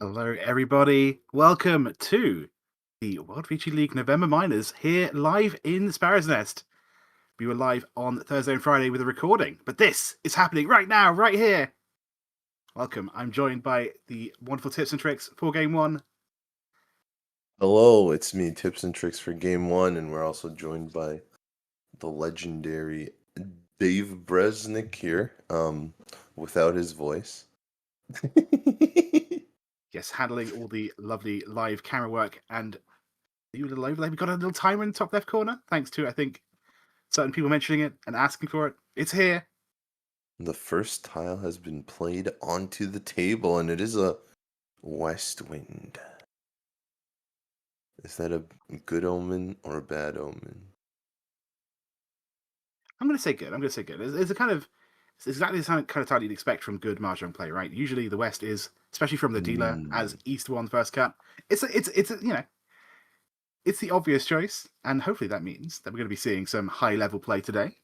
Hello, everybody. Welcome to the World Riichi League November Minors here live in Sparrow's Nest. We were live on Thursday and Friday with a recording, but this is happening right now, right here. Welcome. I'm joined by the wonderful tips and tricks for Game 1. Hello, it's me, Tips and Tricks for Game 1, and we're also joined by the legendary Dave Bresnik here, without his voice. Yes, handling all the lovely live camera work, and you a little overlay. We got a little timer in the top left corner, thanks to, I think, certain people mentioning it and asking for it. It's here. The first tile has been played onto the table, and it is a west wind. Is that a good omen or a bad omen? I'm going to say good. It's a kind of, it's exactly the kind of tile you'd expect from good mahjong play, right? Usually the West is, especially from the dealer, as East won first cut. It's the obvious choice, and hopefully that means that we're going to be seeing some high level play today.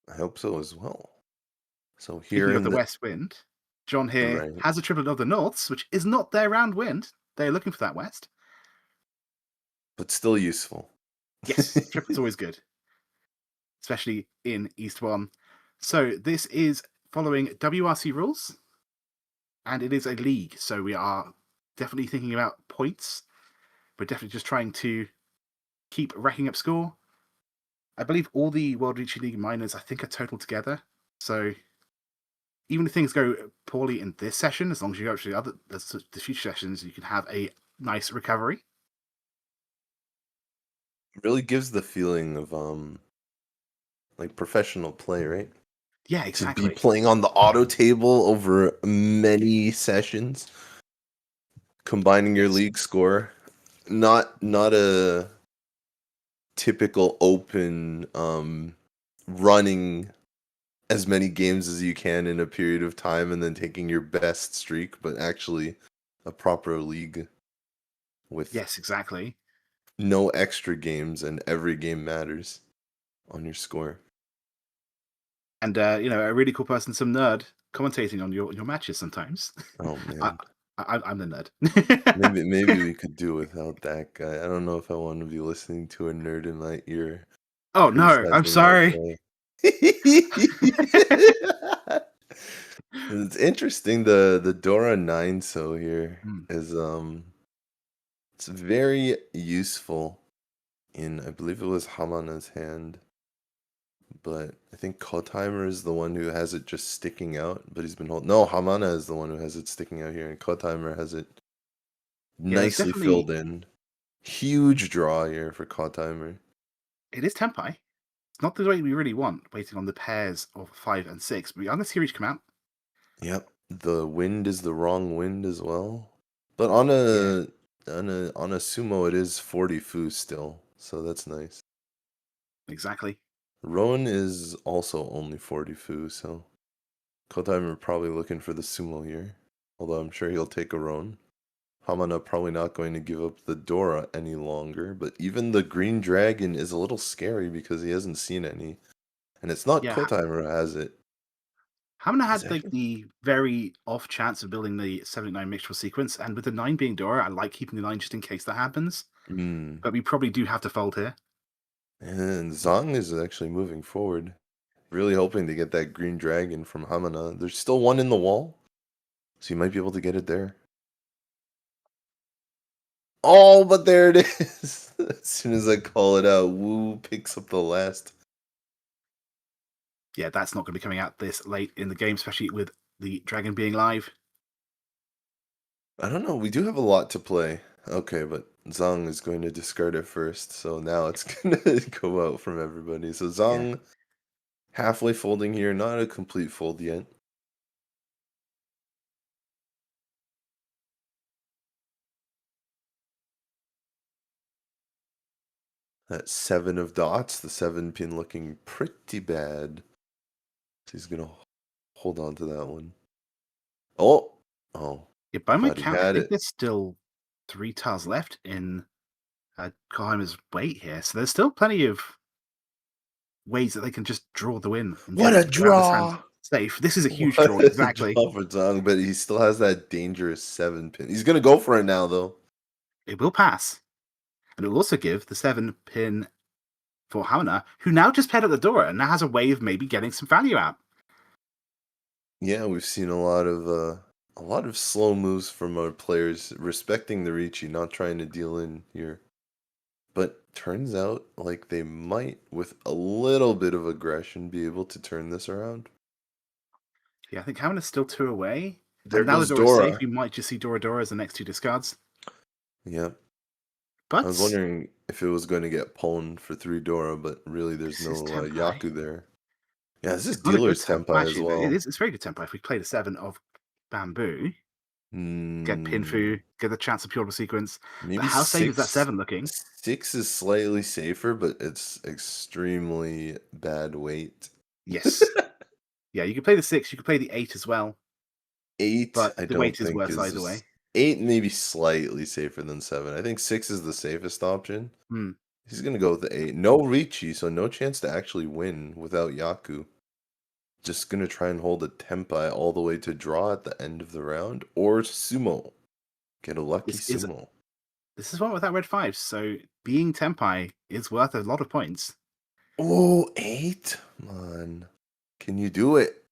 I hope so as well. So here Speaking of in the West wind, John here has a triplet of the Norths, which is not their round wind. They're looking for that West, but still useful. Yes, triplet's always good, especially in East 1. So this is following WRC rules, and it is a league, so we are definitely thinking about points. We're definitely just trying to keep racking up score. I believe all the World Riichi League minors, I think, are total together. So even if things go poorly in this session, as long as you go to the future sessions, you can have a nice recovery. It really gives the feeling of like professional play, right? Yeah, exactly. To be playing on the auto table over many sessions, combining your league score, not a typical open running as many games as you can in a period of time and then taking your best streak, but actually a proper league with exactly. No extra games and every game matters on your score. And a really cool person, some nerd, commentating on your matches sometimes. Oh man. I'm the nerd. maybe we could do without that guy. I don't know if I want to be listening to a nerd in my ear. Oh no, I'm sorry. It's interesting. The Dora 9 so here is it's very useful in, I believe it was Hamana's hand. But I think Kotheimer is the one who has it just sticking out, but he's been holding. No, Hamana is the one who has it sticking out here, and Kotheimer has it nicely filled in. Huge draw here for Kotheimer. It is Tempai. It's not the way we really want, waiting on the pairs of 5 and 6, but I'm going to see Reach come out. Yep, the wind is the wrong wind as well. But on a sumo, it is 40 fu still, so that's nice. Exactly. Roan is also only 40 fu, so Kotheimer probably looking for the sumo here. Although I'm sure he'll take a Roan. Hamana probably not going to give up the Dora any longer, but even the Green Dragon is a little scary because he hasn't seen any. And it's not Kotheimer who has it. Hamana had the very off chance of building the 79 mixture sequence, and with the 9 being Dora, I like keeping the 9 just in case that happens. But we probably do have to fold here. And Zhang is actually moving forward, really hoping to get that Green Dragon from Hamana. There's still one in the wall, so you might be able to get it there. Oh, but there it is. As soon as I call it out, Wu picks up the last. Yeah, that's not going to be coming out this late in the game, especially with the dragon being live. I don't know. We do have a lot to play. Okay, but Zhang is going to discard it first, so now it's going to go out from everybody. So Zhang halfway folding here, not a complete fold yet. That 7 of dots, the 7 pin looking pretty bad. So he's going to hold on to that one. Oh. Yeah, by my count, I think there's still 3 tiles left in Koheimer's weight here. So there's still plenty of ways that they can just draw the win. What a draw! Safe. This is a huge What draw. a Exactly. draw for Zhang, but he still has that dangerous 7 pin. He's gonna go for it now, though. It will pass. And it will also give the 7 pin for Hamina, who now just paired up the Dora and now has a way of maybe getting some value out. Yeah, we've seen a lot of slow moves from our players, respecting the Riichi, not trying to deal in here. But turns out like they might, with a little bit of aggression, be able to turn this around. Yeah, I think Hamina's still 2 away. There And now the goes Dora's safe, Dora. we might just see Dora as the next 2 discards. Yeah. I was But wondering if it was going to get pwned for 3 Dora, but really there's this no is Tempai. Yaku there. Yeah, this is Not a good dealer's tempo, Tenpai as actually, but it well. is. It's very good tempo. If we play the 7 of Bamboo, get Hmm. Pinfu, get the chance of Pure Sequence. But Maybe how safe is that 6. 7 looking? 6 is slightly safer, but it's extremely bad weight. Yes. Yeah, you could play the 6, you could play the 8 as well, 8, but I the don't weight is think worse is either just way. 8 maybe slightly safer than 7. I think 6 is the safest option. Hmm. He's gonna go with the 8. No Riichi, so no chance to actually win without Yaku. Just gonna try and hold a Tenpai all the way to draw at the end of the round, or Sumo. Get a lucky This is Sumo. this is one without red 5, so being Tempai is worth a lot of points. Oh, 8? Man. Can you do it?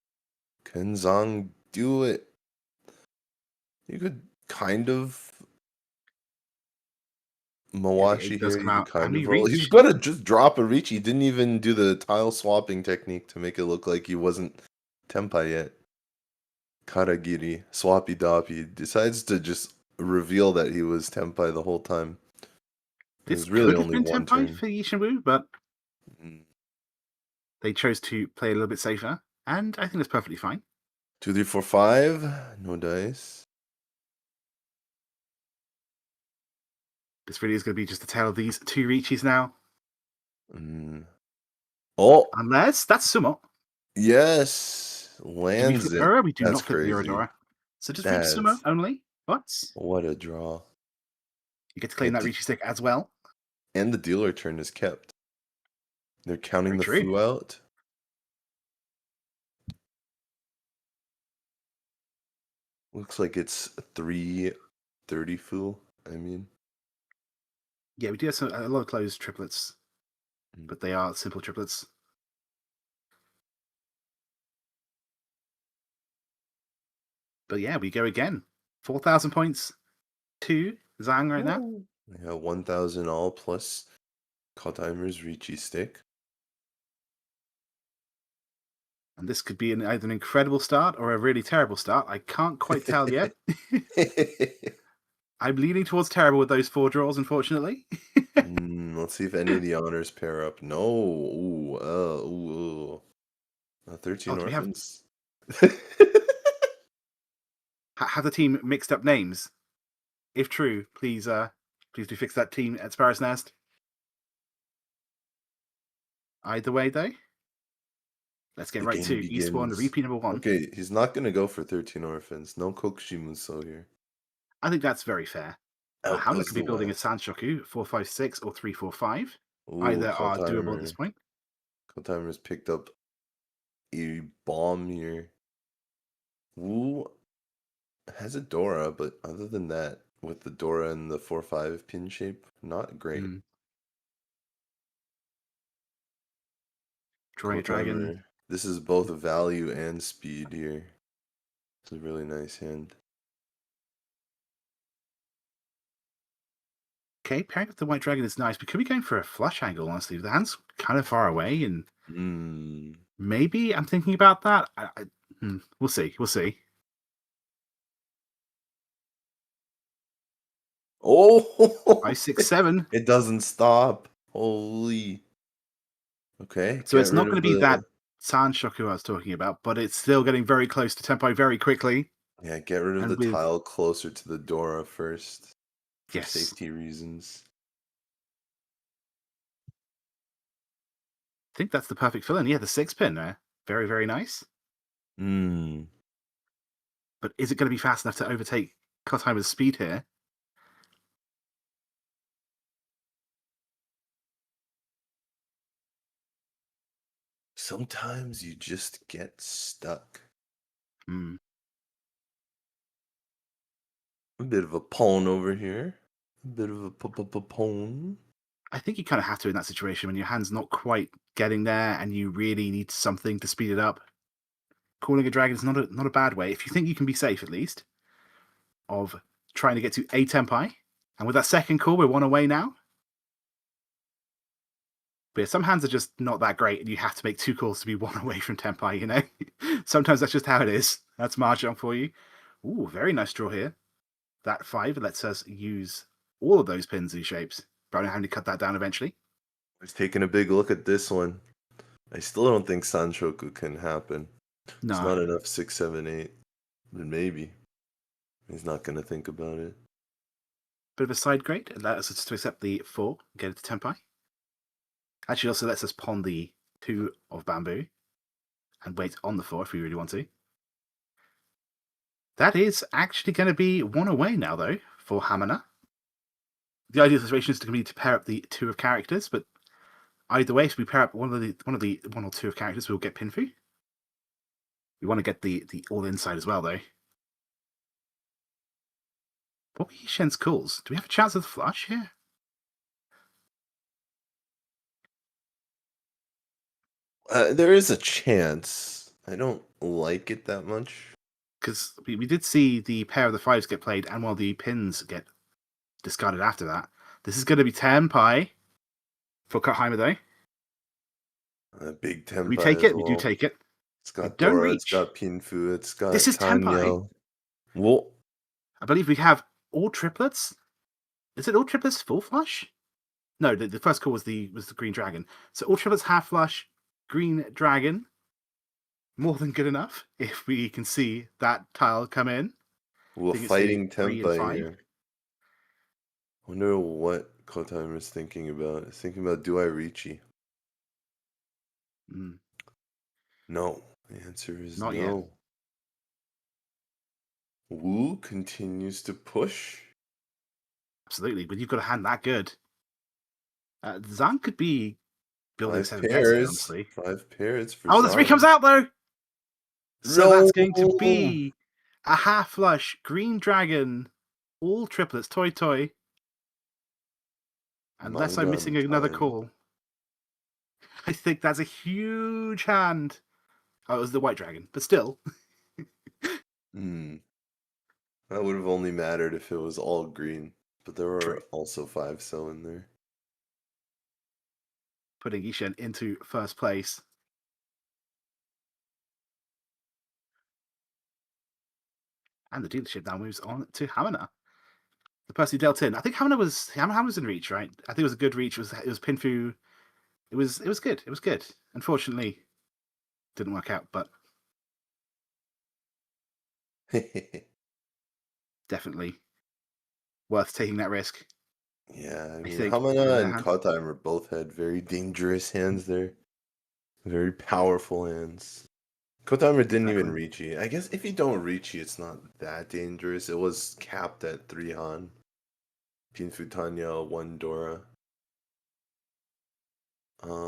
Can Zhang do it? You could kind of Yeah, the 8 Mawashi does here, come you could out. kind And we of roll. He's reach. gonna just drop a reach. He didn't even do the tile swapping technique to make it look like he wasn't Tenpai yet. Karagiri, Swappy Doppy, decides to just reveal that he was Tenpai the whole time. It This was really could have only been one Tempai turn. for Yishinwu, but Mm. they chose to play a little bit safer, and I think that's perfectly fine. 2, 3, 4, 5. No dice. This really is going to be just a tale of these 2 Riichis now. Mm. Oh, Unless that's Sumo. yes. Do we Lands flip it. Dora? We do That's not flip the crazy. Eurodora. So just reach Sumo That's only. But what a draw. you get to claim And that Riichi stick as well. the dealer turn is kept. They're counting Very the true. foo out. Looks like it's 330 foo. I mean, Yeah, we do have a lot of closed triplets, mm. but they are simple triplets. But yeah, we go again. 4,000 points to Zhang right now. Woo. Yeah, 1,000 all plus Kotheimer's Riichi stick. And this could be either an incredible start or a really terrible start. I can't quite tell yet. I'm leaning towards terrible with those 4 draws, unfortunately. Let's see if any of the honors pair up. No. Ooh, ooh. 13 Oh, do we have orphans? have the team mixed up names? If true, please do fix that team at Sparrow's Nest. Either way, though, let's get The right game to Eastbourne, begins. repeat number 1. Okay, he's not going to go for 13 orphans. No Kokushimuso here. I think that's very fair. Out Hamlet goes could the be building a West. Sanshoku 456 or 345. Ooh, Either are doable at this point. Kotheimer's picked up a bomb here. Wu has a Dora, but other than that, with the Dora and the 4-5 pin shape, not great. Mm. Drawing a dragon. Kotheimer, this is both value and speed here. It's a really nice hand. Okay, pairing up the white dragon is nice. We could be going for a flush angle, honestly. The hand's kind of far away, and Mm. maybe I'm thinking about that. We'll see. We'll see. Oh, 5, 6, 7. it doesn't stop. Holy. Okay, So get it's rid not going of to be the that Sanshoku I was talking about, but it's still getting very close to tempo very quickly. get rid of the And with tile closer to the Dora first for yes, safety reasons. I think that's the perfect fill in. Yeah, the 6 pin there. Very, very nice. Hmm. But is it going to be fast enough to overtake Kotheimer's speed here? Sometimes you just get stuck. Hmm. A bit of a pawn over here. A bit of a pawn. I think you kind of have to in that situation when your hand's not quite getting there and you really need something to speed it up. Calling a dragon is not a bad way if you think you can be safe at least of trying to get to a tempi. And with that second call, we're one away now. But yeah, some hands are just not that great, and you have to make two calls to be one away from tempi. You know, sometimes that's just how it is. That's mahjong for you. Ooh, very nice draw here. That 5 lets us use all of those pins and shapes. But I'm having to cut that down eventually. I was taking a big look at this one. I still don't think Sanshoku can happen. It's No, not enough 6, 7, 8. Then maybe. He's not going to think about it. bit of a side grade. It lets us to accept the 4, get it to tempi. Actually, also lets us pawn the 2 of bamboo and wait on the 4 if we really want to. That is actually going to be one away now, though, for Hamana. The ideal situation is to pair up the 2 of characters, but either way, if we pair up one or two of characters, we'll get Pinfu. We want to get the all inside as well, though. What were Yishen's calls? Do we have a chance of the flush here? There is a chance. I don't like it that much. Because we did see the pair of the 5s get played, and while the pins get discarded after that. This is going to be Tenpai for Kotheimer, though. A big We Tenpai take as it. We do well. take it. It's We got don't Dora, it's reach. got Pinfu, it's This got is Tenpai. Kanyo. Well, I believe we have all triplets. Is it all triplets full flush? No, the first call was the green dragon. So all triplets half flush, green dragon. More than good enough if we can see that tile come in. we're I think it's a fighting 3 and Tenpai 5. here. Wonder what Kotheimer's thinking about. He's thinking about WRL. Mm, No. The answer is not yet. no. Wu continues to push. Absolutely, but you've got a hand that good. Zhang could be building 5 7 pairs here, pairs. honestly. 5 pairs for Oh, the 3 comes Zan. out, though! So No! that's going to be a half flush green dragon, all triplets, toy toy. Unless I'm Mangan missing another time. call. I think that's a huge hand. Oh, it was the white dragon, but still. Hmm. That would have only mattered if it was all green. But there True. were also 5 so in there. Putting Yishen into first place. And the dealership now moves on to Hamana. The person who dealt in. I think Hamana was in reach, right? I think it was a good reach. It was Pinfu. It was good. It was good. Unfortunately, didn't work out, but definitely worth taking that risk. Yeah, I I mean, think with Hamana that and hand. Kotheimer both had very dangerous hands there. Very powerful hands. Kotheimer didn't even Exactly. reach it. I guess if you don't reach it, it's not that dangerous. It was capped at 3 Han. Pinfu Tanya, 1 Dora.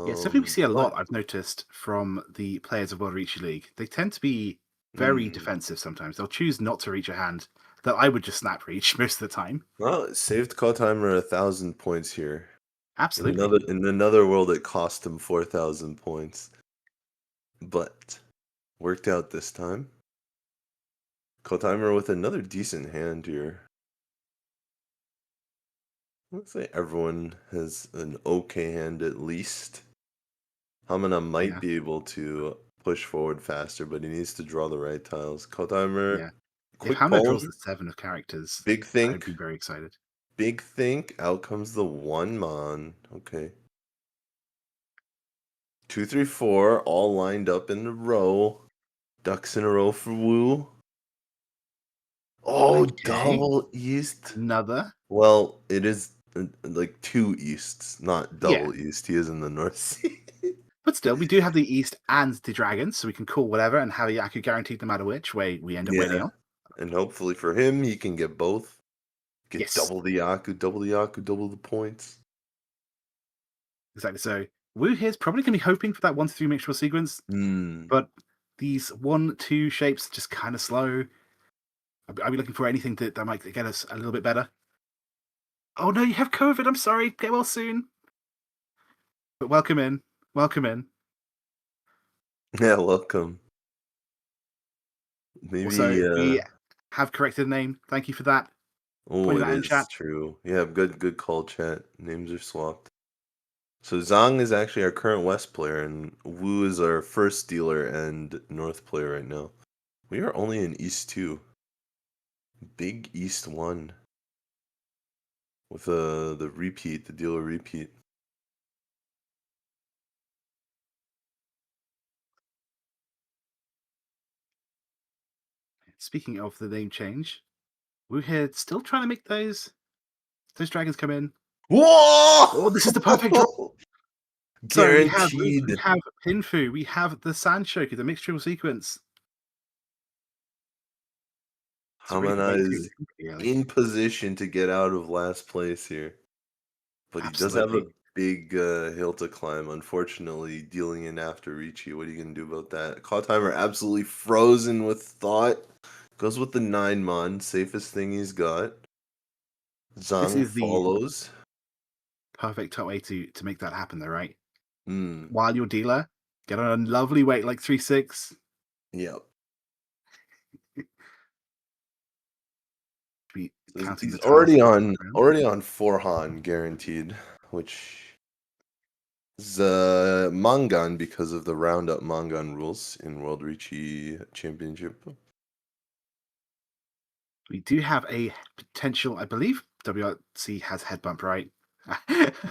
Yeah, something we see a lot, But I've noticed, from the players of World Riichi League. They tend to be very mm, defensive sometimes. They'll choose not to reach a hand that I would just snap reach most of the time. well, it saved Kotheimer 1,000 points here. Absolutely. In another world, it cost him 4,000 points, but worked out this time. Kotheimer with another decent hand here. Looks like everyone has an okay hand at least. Hamana might Yeah, be able to push forward faster, but he needs to draw the right tiles. Kotheimer, yeah. If quick Hammer draws pawn, the 7 of characters, big I'd think, be very excited. big think. Out comes the 1 mon. Okay. 2, 3, 4, all lined up in a row. Ducks in a row for Wu. Oh, Okay. double east. Another. Well, it is like 2 easts, not Yeah. double east. He is in the North Sea. But still, we do have the East and the Dragons, so we can call whatever and have Yaku guaranteed no matter which way we end up waiting Yeah. on. And hopefully for him, he can get both. Get Yes, double the Yaku, double the Yaku, double the points. exactly. So Wu here's probably going to be hoping for that 1-3 mixture sequence, but these 1-2 shapes just kind of slow. Are we looking for anything that might get us a little bit better? Oh no, you have COVID. I'm sorry. Get well soon. But welcome in. Welcome in. Yeah, welcome. Maybe Also, we have corrected the name. Thank you for that. oh, Pointing it that in is chat. true. Yeah, good call, chat. Names are swapped. So Zhang is actually our current West player, and Wu is our first dealer and North player right now. We are only in East 2. Big East 1. With the repeat, the dealer repeat. Speaking of the name change, Wu here still trying to make those dragons come in. Whoa! Oh, this is the perfect draw. So we have Guaranteed. Pinfu, we have the Sandshoku, the mixture sequence. Really Hamana is early. in position to get out of last place here. But he does have a Absolutely. big hill to climb, unfortunately, dealing in after Riichi. What are you going to do about that? Call timer absolutely frozen with thought. Goes with the 9-mon, safest thing he's got. This Zhang is the follows. perfect top way to make that happen, though, right? Hmm. While your dealer, get on a lovely weight like 3-6. Yep. Be So counting he's the tiles. already on 4 Han guaranteed, which is Mangan because of the roundup Mangan rules in World Riichi Championship. We do have a potential, I believe WRC has head bump, right?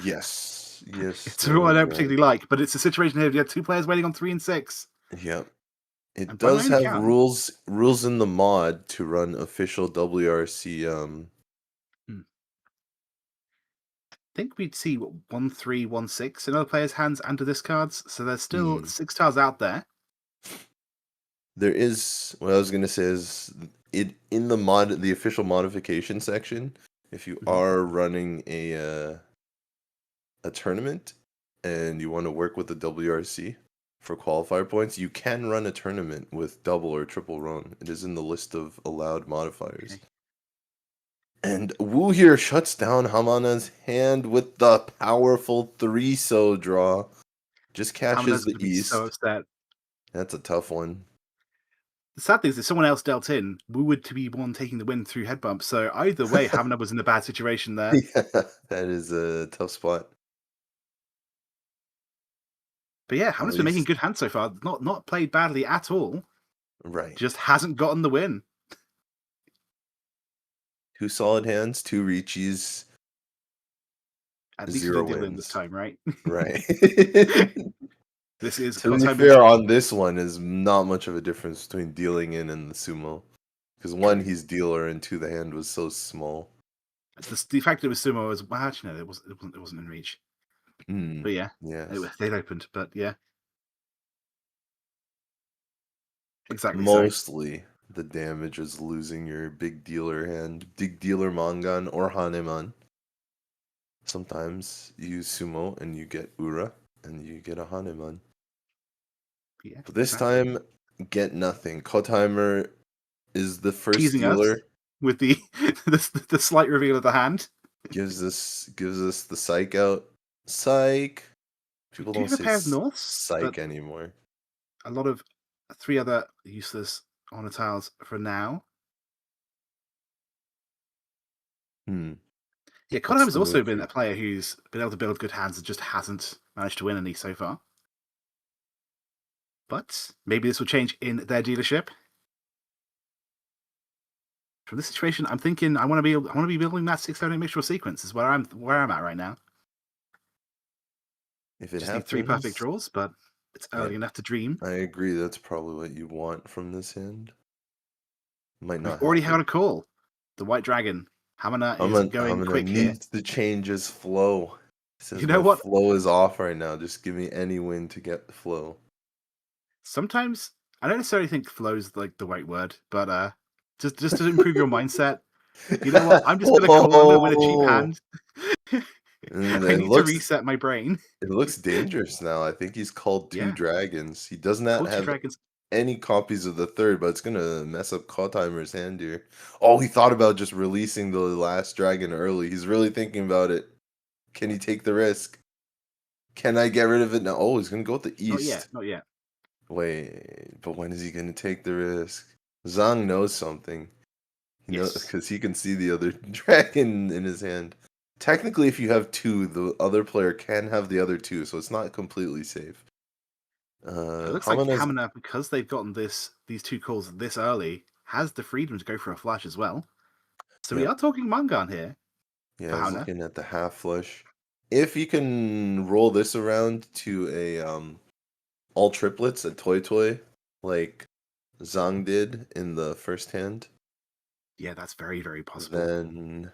Yes, It's a that rule I is don't right. particularly like, but it's a situation here. You have 2 players waiting on 3 and 6. Yep. It And by my does own have count, rules in the mod to run official WRC. I think we'd see 1-3, 1-6 in other players' hands and to this cards. So there's still Hmm. 6 tiles out there. There is what I was gonna say is it in the official modification section. If you are running a tournament and you want to work with the WRC for qualifier points, you can run a tournament with double or triple run. It is in the list of allowed modifiers. Okay. And Wu here shuts down Hamana's hand with the powerful 3-so draw. Just cashes Hamada's the going to be so East. upset. That's a tough one. The sad thing is, if someone else dealt in, we would to be one taking the win through head bump. So either way, Hamada was in a bad situation there. Yeah, that is a tough spot. But yeah, At Hamada's been making least, good hands so far. Not played badly at all. right. Just hasn't gotten the win. 2 solid hands, 2 Riichis, At least we 0 didn't deal in this wins. time, right? Right. This is To be fair, on this one is not much of a difference between dealing in and the sumo. Because one, True. he's dealer, and two, the hand was so small. The fact that it was sumo was, well, actually, no, it wasn't in reach. But yeah, Yes. they'd opened. But yeah, exactly so. Mostly the damage is losing your big dealer hand, big dealer mangan or haneman. Sometimes you use sumo and you get ura and you get a haneman. Yeah, But this exactly. time, get nothing. Kotheimer is the first Teasing us dealer. with the the slight reveal of the hand. Gives us the psych out. Psych. We People do don't have a say pair of Norths, but psych anymore. a lot of 3 other useless honor tiles for now. Yeah, Conor What's has the also move been here? a player who's been able to build good hands and just hasn't managed to win any so far. But maybe this will change in their dealership. From this situation, I'm thinking I want to be building that 6-7 mixture sequence. Is where I'm at right now. If it Just need 3 perfect happens, draws, but it's early yep, enough to dream. I agree. That's probably what you want from this hand. Might We've not already had happen. a call. The White Dragon. Hamana I'm is gonna going quick here. need to change his flow. He You says know my what? flow is off right now. Just give me any win to get the flow. Sometimes I don't necessarily think flow's like the right word, but just to improve your mindset. You know what? I'm just gonna call. I'm gonna win a cheap Oh, hand. And I need to reset my brain. it looks dangerous now. I think he's called 2 Yeah, dragons. He does not call two have dragons. any copies of the third, but it's gonna mess up Kotheimer's hand here. Oh, he thought about just releasing the last dragon early. He's really thinking about it. Can he take the risk? Can I get rid of it now? Oh, he's gonna go with the Not yet, east. not yet. Wait, but when is he gonna take the risk? Zhang knows something. You know, Yes. because he can see the other dragon in his hand. Technically, if you have two, the other player can have the other two, so it's not completely safe. But it looks like Hamana's Hamina, because they've gotten these two calls this early, has the freedom to go for a flash as well. So we yeah, are talking Mangan here yeah. for I was Hamina. looking at the half flush. If you can roll this around to a all triplets, a toy toy, like Zhang did in the first hand, Yeah, that's very, very possible. then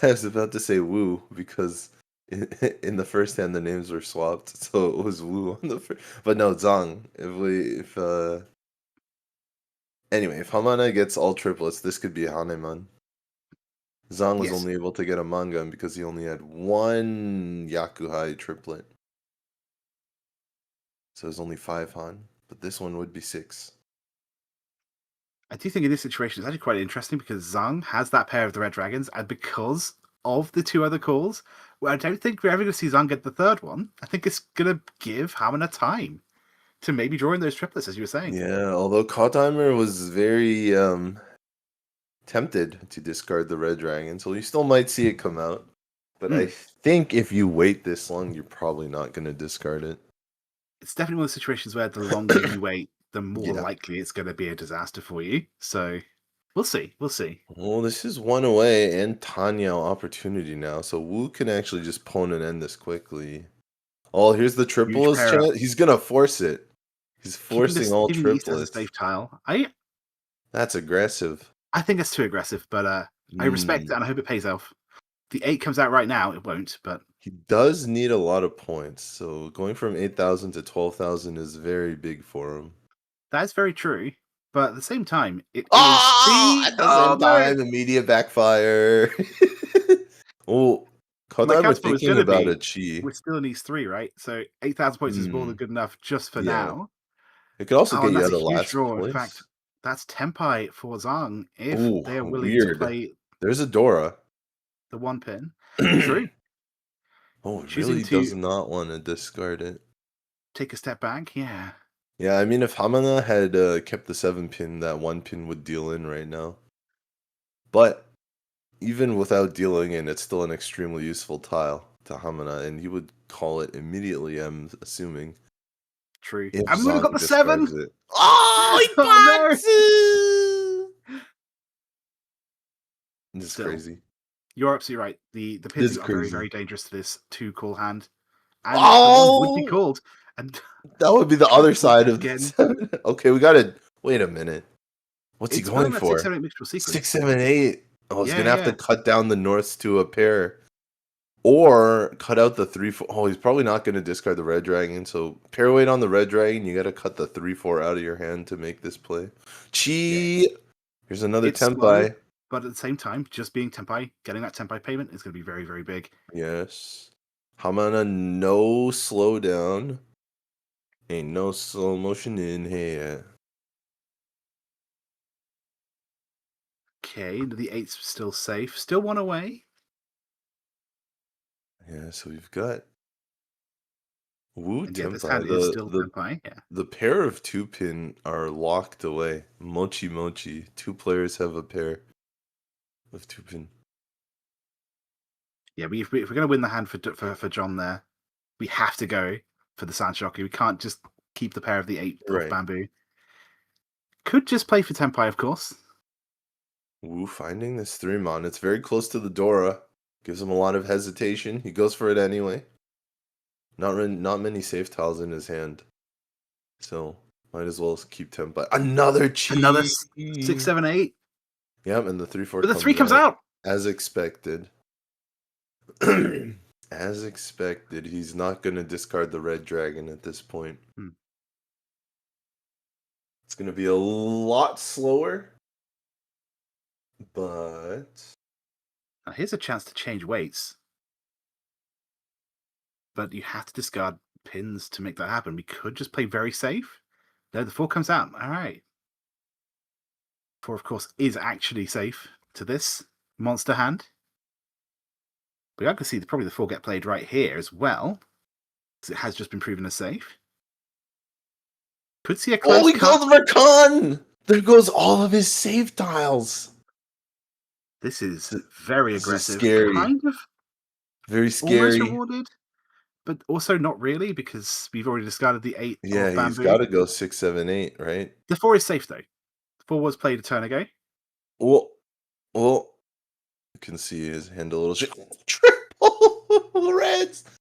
I was about to say Wu because in the first hand the names were swapped, so it was Wu on the first. But no, Zhang. If anyway, if Hamana gets all triplets, this could be Haneman. Zhang was Yes, only able to get a Mangan because he only had one Yakuhai triplet, so it's only 5 Han. But this one would be 6. I do think in this situation it's actually quite interesting because Zhang has that pair of the red dragons, and because of the two other calls, well, I don't think we're ever going to see Zhang get the third one. I think it's going to give Hamina time to maybe draw in those triplets, as you were saying. Yeah, although Kotheimer was very tempted to discard the red dragon, so you still might see it come out. But Hmm. I think if you wait this long, you're probably not going to discard it. It's definitely one of those situations where the longer you wait, the more Yeah. likely it's going to be a disaster for you. So we'll see. We'll see. Well, this is one away and Tanya opportunity now, so Wu can actually just pawn and end this quickly. Oh, here's the Huge triple pair up. chance. He's gonna force it. He's forcing all Keeping the East as a triplets. safe tile. I That's aggressive. think it's too aggressive, but I respect it Hmm. and I hope it pays off. The 8 comes out right now, it won't, but He does need a lot of points, so going from 8,000 to 12,000 is very big for him. that's very true. But at the same time, it is Oh, the at the same no. time, immediate backfire. Oh, My Kodai, we're counterpoint was thinking going to about a be chi. we're still in East 3, right? So 8,000 points is more than Hmm. good enough just for Yeah. now. It could also Oh, get and you that's out a of huge last draw. In fact, place. that's Tempai for Zhang if Ooh, they are willing to weird. play There's a Dora. the one pin. Oh, True. it Choosing really does to not want to discard it. take a step back, yeah. Yeah, I mean, if Hamana had kept the 7 pin, that 1 pin would deal in right now. But even without dealing in, it's still an extremely useful tile to Hamana, and he would call it immediately, I'm assuming, True. if And we would have got Zong the 7! discards it. Oh, he Oh no! bots it! This is Still, crazy. you're absolutely right. The This pins is are very, crazy. very dangerous to this 2 call hand. And the 1 would be Oh! called. And That would be the other tripled side of the again. 7. Okay, we gotta wait a minute. What's he It's still going in that 6 for? 7 8 mixture Six, sequence. 7, 8. Oh, he's Yeah, gonna have to yeah. cut down the norths to a pair. Or cut out the 3 4. Oh, he's probably not gonna discard the red dragon. So pair weight on the red dragon, you gotta cut the 3 4 out of your hand to make this play. Yeah. Chi. Here's another It's slow, Tempai. but at the same time, just being Tempai, getting that Tempai payment is going to be very, very big. Yes. Hamana, no slowdown. Ain't no slow motion in here. Okay, the 8's still safe. Still 1 away. Yeah, so we've got Wu And yeah, this Tempai. hand is still Tempai. Yeah. The pair of 2 pin are locked away. Mochi Mochi. 2 players have a pair of 2 pin. Yeah, if we're going to win the hand for John there, we have to go for the Sanchoku. We can't just keep the pair of the 8 off Right. bamboo. Could just play for Tempai, of course. Wu finding this 3-mon. It's very close to the Dora. Gives him a lot of hesitation. He goes for it anyway. Not many safe tiles in his hand. So might as well keep Tempai. Another Another Chi! 6 7 8. Yep, and the 3 4 But the 3 comes comes out. out. As expected. As expected, he's not going to discard the red dragon at this point. Hmm. It's going to be a lot slower, but Now, here's a chance to change weights. but you have to discard pins to make that happen. We could just play very safe. No, the 4 comes out. All right. 4, of course, is actually safe to this monster hand. But I can see probably the 4 get played right here as well, because it has just been proven as safe. Could see a close Holy cut. gold Rakan! There goes all of his save tiles. This is very This is aggressive. scary. Kind of Very almost scary. rewarded, but also not really, because we've already discarded the 8 Yeah, of he's bamboo. got to go 6, 7, 8, right? The 4 is safe, though. The 4 was played a turn ago. Well, you can see his hand a little triple reds. That's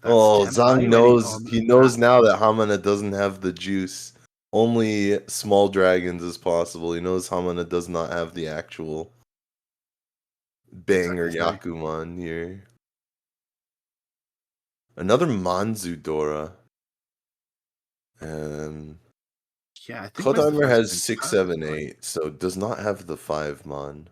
Oh, Tempai Zhang ready knows. on He that. knows now that Hamana doesn't have the juice. Only small dragons is possible. He knows Hamana does not have the actual banger Exactly so. Yakuman here. Another Manzudora. Yeah, I think where's the Kodaimer first has pin? 6, Perfect. 7, 8, so does not have the 5 mon.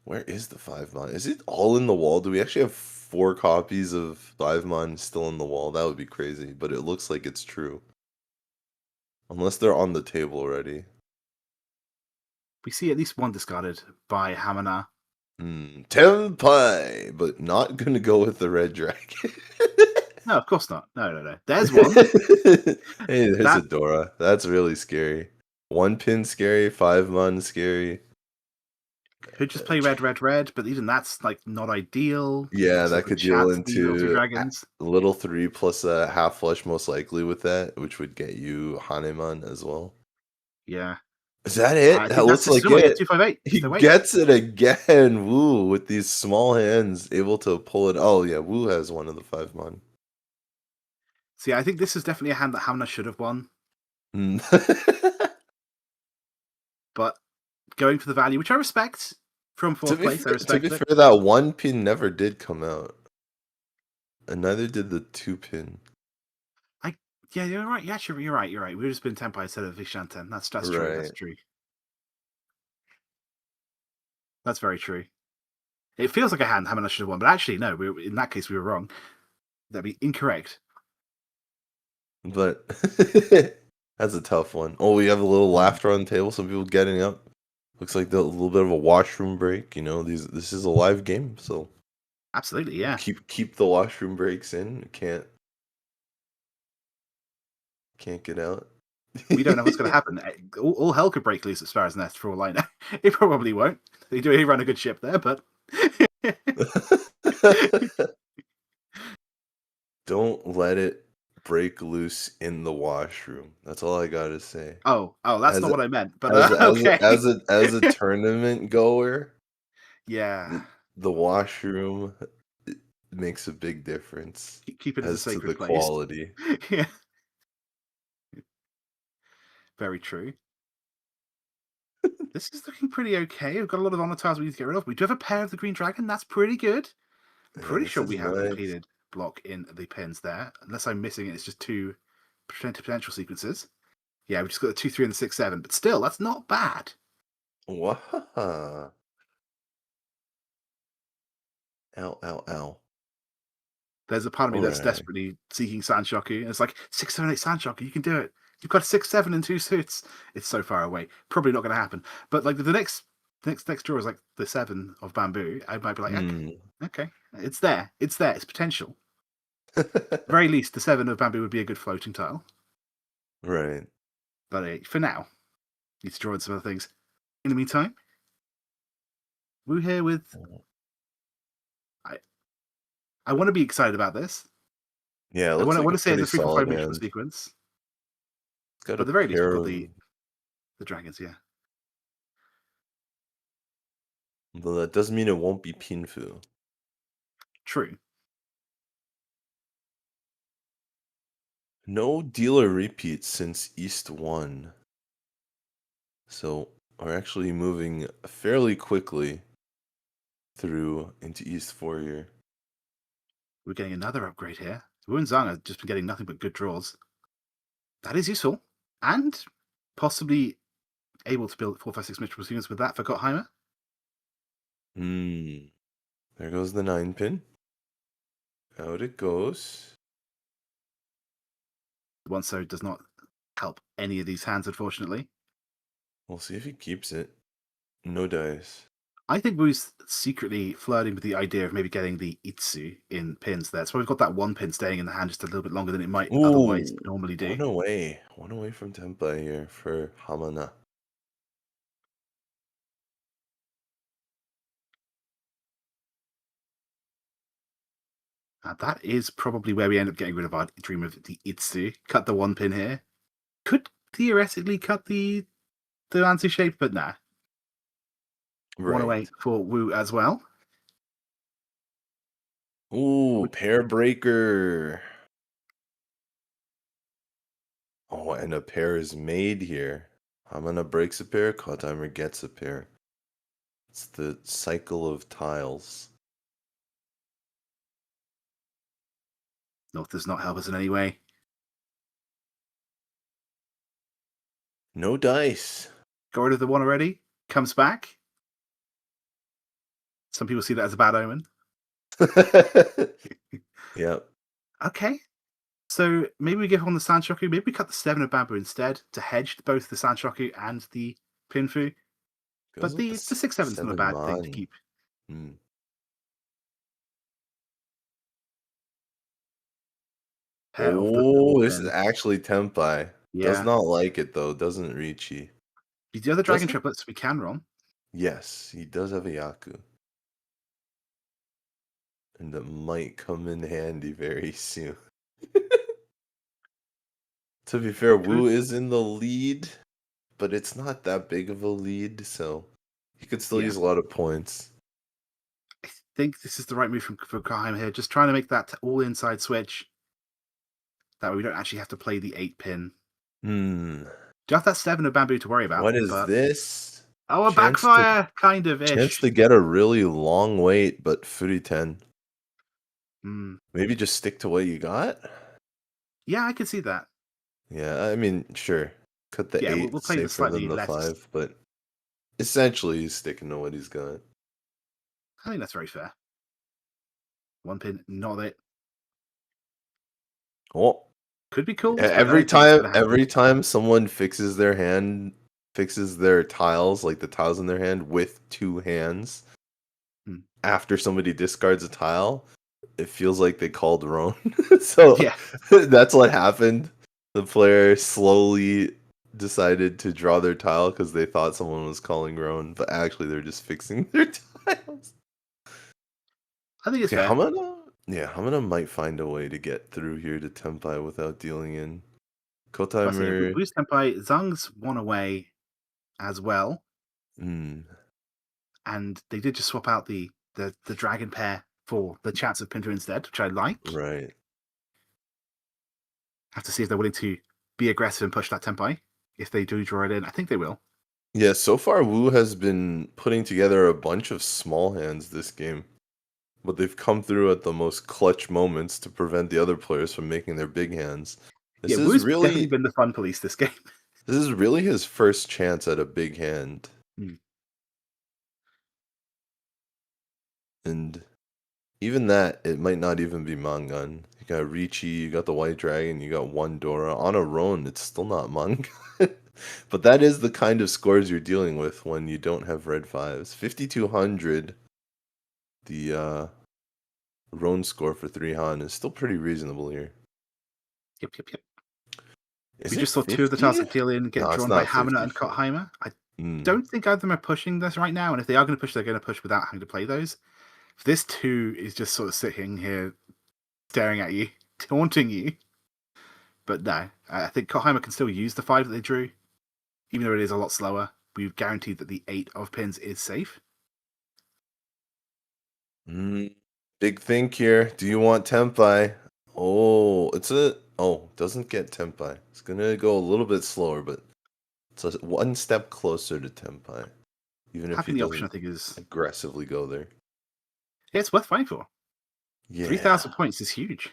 Where is the 5 mon? Is it all in the wall? Do we actually have 4 copies of 5 mon still in the wall? That would be crazy, but it looks like it's true. Unless they're on the table already. We see at least one discarded by Hamana. Tempai, but not gonna go with the red dragon. No, of course not. No. There's one. Hey, there's a That Dora. That's really scary. 1 pin scary, 5 mon scary. could just play red, but even that's like not ideal. Yeah, Looks that like a could deal chance the little 2 into dragons. little 3 plus a half flush most likely with that, which would get you Haneman as well. Yeah. Is that it? I That think that's looks it. like Still, yeah, it. 258. He Still wait. gets it again. Woo, with these small hands, able to pull it. Oh yeah, Woo has one of the 5 mon. See, I think this is definitely a hand that Hamana should have won, Mm. but going for the value, which I respect from To 4th be place, I fair, to be respect it. fair, that 1 pin never did come out, and neither did the 2 pin. Yeah, you're right. Yeah, actually, you're right. We've just been Tempai instead of Vishanten. That's true. That's Right. true. That's very true. It feels like a hand Hamana should have won, but actually, no. In that case, we were wrong. That'd be incorrect. But that's a tough one. Oh, we have a little laughter on the table. Some people getting up. Looks like a little bit of a washroom break. You know, this is a live game, so Absolutely, yeah. keep the washroom breaks in. Can't get out. We don't know what's going to happen. All hell could break loose at Sparrow's Nest for all I know. It probably won't. They do run a good ship there, but Don't let it break loose in the washroom. That's all I gotta say. that's As not a what I meant. But as a, as okay, a, as a as a tournament goer, yeah. the washroom makes a big difference Keep it as a as to the sacred place. quality. Yeah, very true. This is looking pretty okay. We've got a lot of honor tiles we need to get rid of. We do have a pair of the Green Dragon. That's pretty good. I'm Yeah, pretty this sure is we have a nice. completed block in the pins there. Unless I'm missing it, it's just 2 potential sequences. Yeah, we just got the 2, 3, and the 6, 7. But still, that's not bad. Wow. Ow, ow, ow. There's a part of me that's Alright. desperately seeking Sanshoku. And it's like 6, 7, 8 Sanshoku. You can do it. You've got 6, 7, and 2 suits. It's so far away. Probably not going to happen. But like the next draw is like the 7 of bamboo. I might be like, okay, it's there. It's there. It's potential. At the very least, the 7 of bamboo would be a good floating tile. Right. But for now, need to draw in some other things. In the meantime, we're here with. I want to be excited about this. Yeah, it I looks want like a to say it's pretty a 3 for 5 solid neutral hand. sequence. It's got But a at the very least, we've pair got of the dragons, yeah. but that doesn't mean it won't be Pinfu. True. No dealer repeats since East 1. So we're actually moving fairly quickly through into East 4 here. We're getting another upgrade here. Wu and Zhang have just been getting nothing but good draws. That is useful. And possibly able to build 4, 5, 6 mythical units with that for Gottheimer. There goes the 9 pin. Out it goes. One so does not help any of these hands, unfortunately. We'll see if he keeps it. No dice. I think Wu's secretly flirting with the idea of maybe getting the Itsu in pins there. So we've got that one pin staying in the hand just a little bit longer than it might otherwise Ooh, normally do. one away. One away from Tempai here for Hamana. That is probably where we end up getting rid of our dream of the Itsu. Cut the one pin here. Could theoretically cut the Anzu shape, but nah. One Right. away for Wu as well. Ooh, pair breaker. Oh, and a pair is made here. Hamana breaks a pair, Kotimer gets a pair. It's the cycle of tiles. North does not help us in any way. No dice. Got rid of the one already. Comes back. Some people see that as a bad omen. Yep. Okay. So maybe we give on the Sanshoku. Maybe we cut the 7 of bamboo instead to hedge both the Sanshoku and the Pinfu. Goes But with the 6/7 is not a 7 bad thing to man. keep. Hmm. Pair of the Oh, this is pin. actually Tempai. Does Yeah. not like it though, doesn't Riichi. The other Does dragon he? triplets we can roll. Yes, he does have a Yaku. And that might come in handy very soon. To be fair, Could Wu is in the lead, but it's not that big of a lead, so he could still yeah. use a lot of points. I think this is the right move for Kaheim here. Just trying to make that all inside switch. That way we don't actually have to play the 8 pin. Hmm. You have that 7 of bamboo to worry about, What is but this? oh, a Chance to backfire, kind of chance ish. to get a really long wait, but Furi 10. Hmm. Maybe just stick to what you got? Yeah, I can see that. Yeah, I mean, sure. Cut the Yeah, 8, we'll play the safer slightly than the less. 5, but essentially he's sticking to what he's got. I think that's very fair. One pin, not it. Oh, Could be called, but I every don't think it's time going to happen. every time someone fixes their hand, fixes their tiles, like the tiles in their hand with two hands, Hmm. after somebody discards a tile, it feels like they called Roan. So Yeah, that's what happened. The player slowly decided to draw their tile because they thought someone was calling Roan, but actually they're just fixing their tiles. I think it's Okay, fair. Hamana might find a way to get through here to Tempai without dealing in But yeah, Kotimer. Wu's Senpai, Zhang's one away as well, Hmm, and they did just swap out the dragon pair for the chance of Pinter instead, which I like. right. Have to see if they're willing to be aggressive and push that Tenpai. If they do draw it in, I think they will. Yeah, so far Wu has been putting together a bunch of small hands this game, but they've come through at the most clutch moments to prevent the other players from making their big hands. Yeah, This is Wu's definitely really been the fun police this game. this is really his first chance at a big hand. Hmm. And even that, it might not even be Mangan. You got Riichi, you got the White Dragon, you got one Dora. On a Roan, it's still not Mangan. But that is the kind of scores you're dealing with when you don't have red fives. 5,200, the Roan score for 3 Han is still pretty reasonable here. Yep, yep, yep. Is We it just saw two of the 50? tiles that deal in get No, it's drawn by not Hamina 50. and Kotheimer. I Mm, don't think either of them are pushing this right now, and if they are going to push, they're going to push without having to play those. If this two is just sort of sitting here staring at you, taunting you. But no, I think Kotheimer can still use the 5 that they drew, even though it is a lot slower. We've guaranteed that the 8 of pins is safe. mm. Big think here. Do you want Tempai? Oh, doesn't get Tempai. It's gonna go a little bit slower, but it's one step closer to Tempai, even if he Having the option, I doesn't think, is aggressively go there. yeah, it's worth fighting for. Yeah. 3,000 points is huge.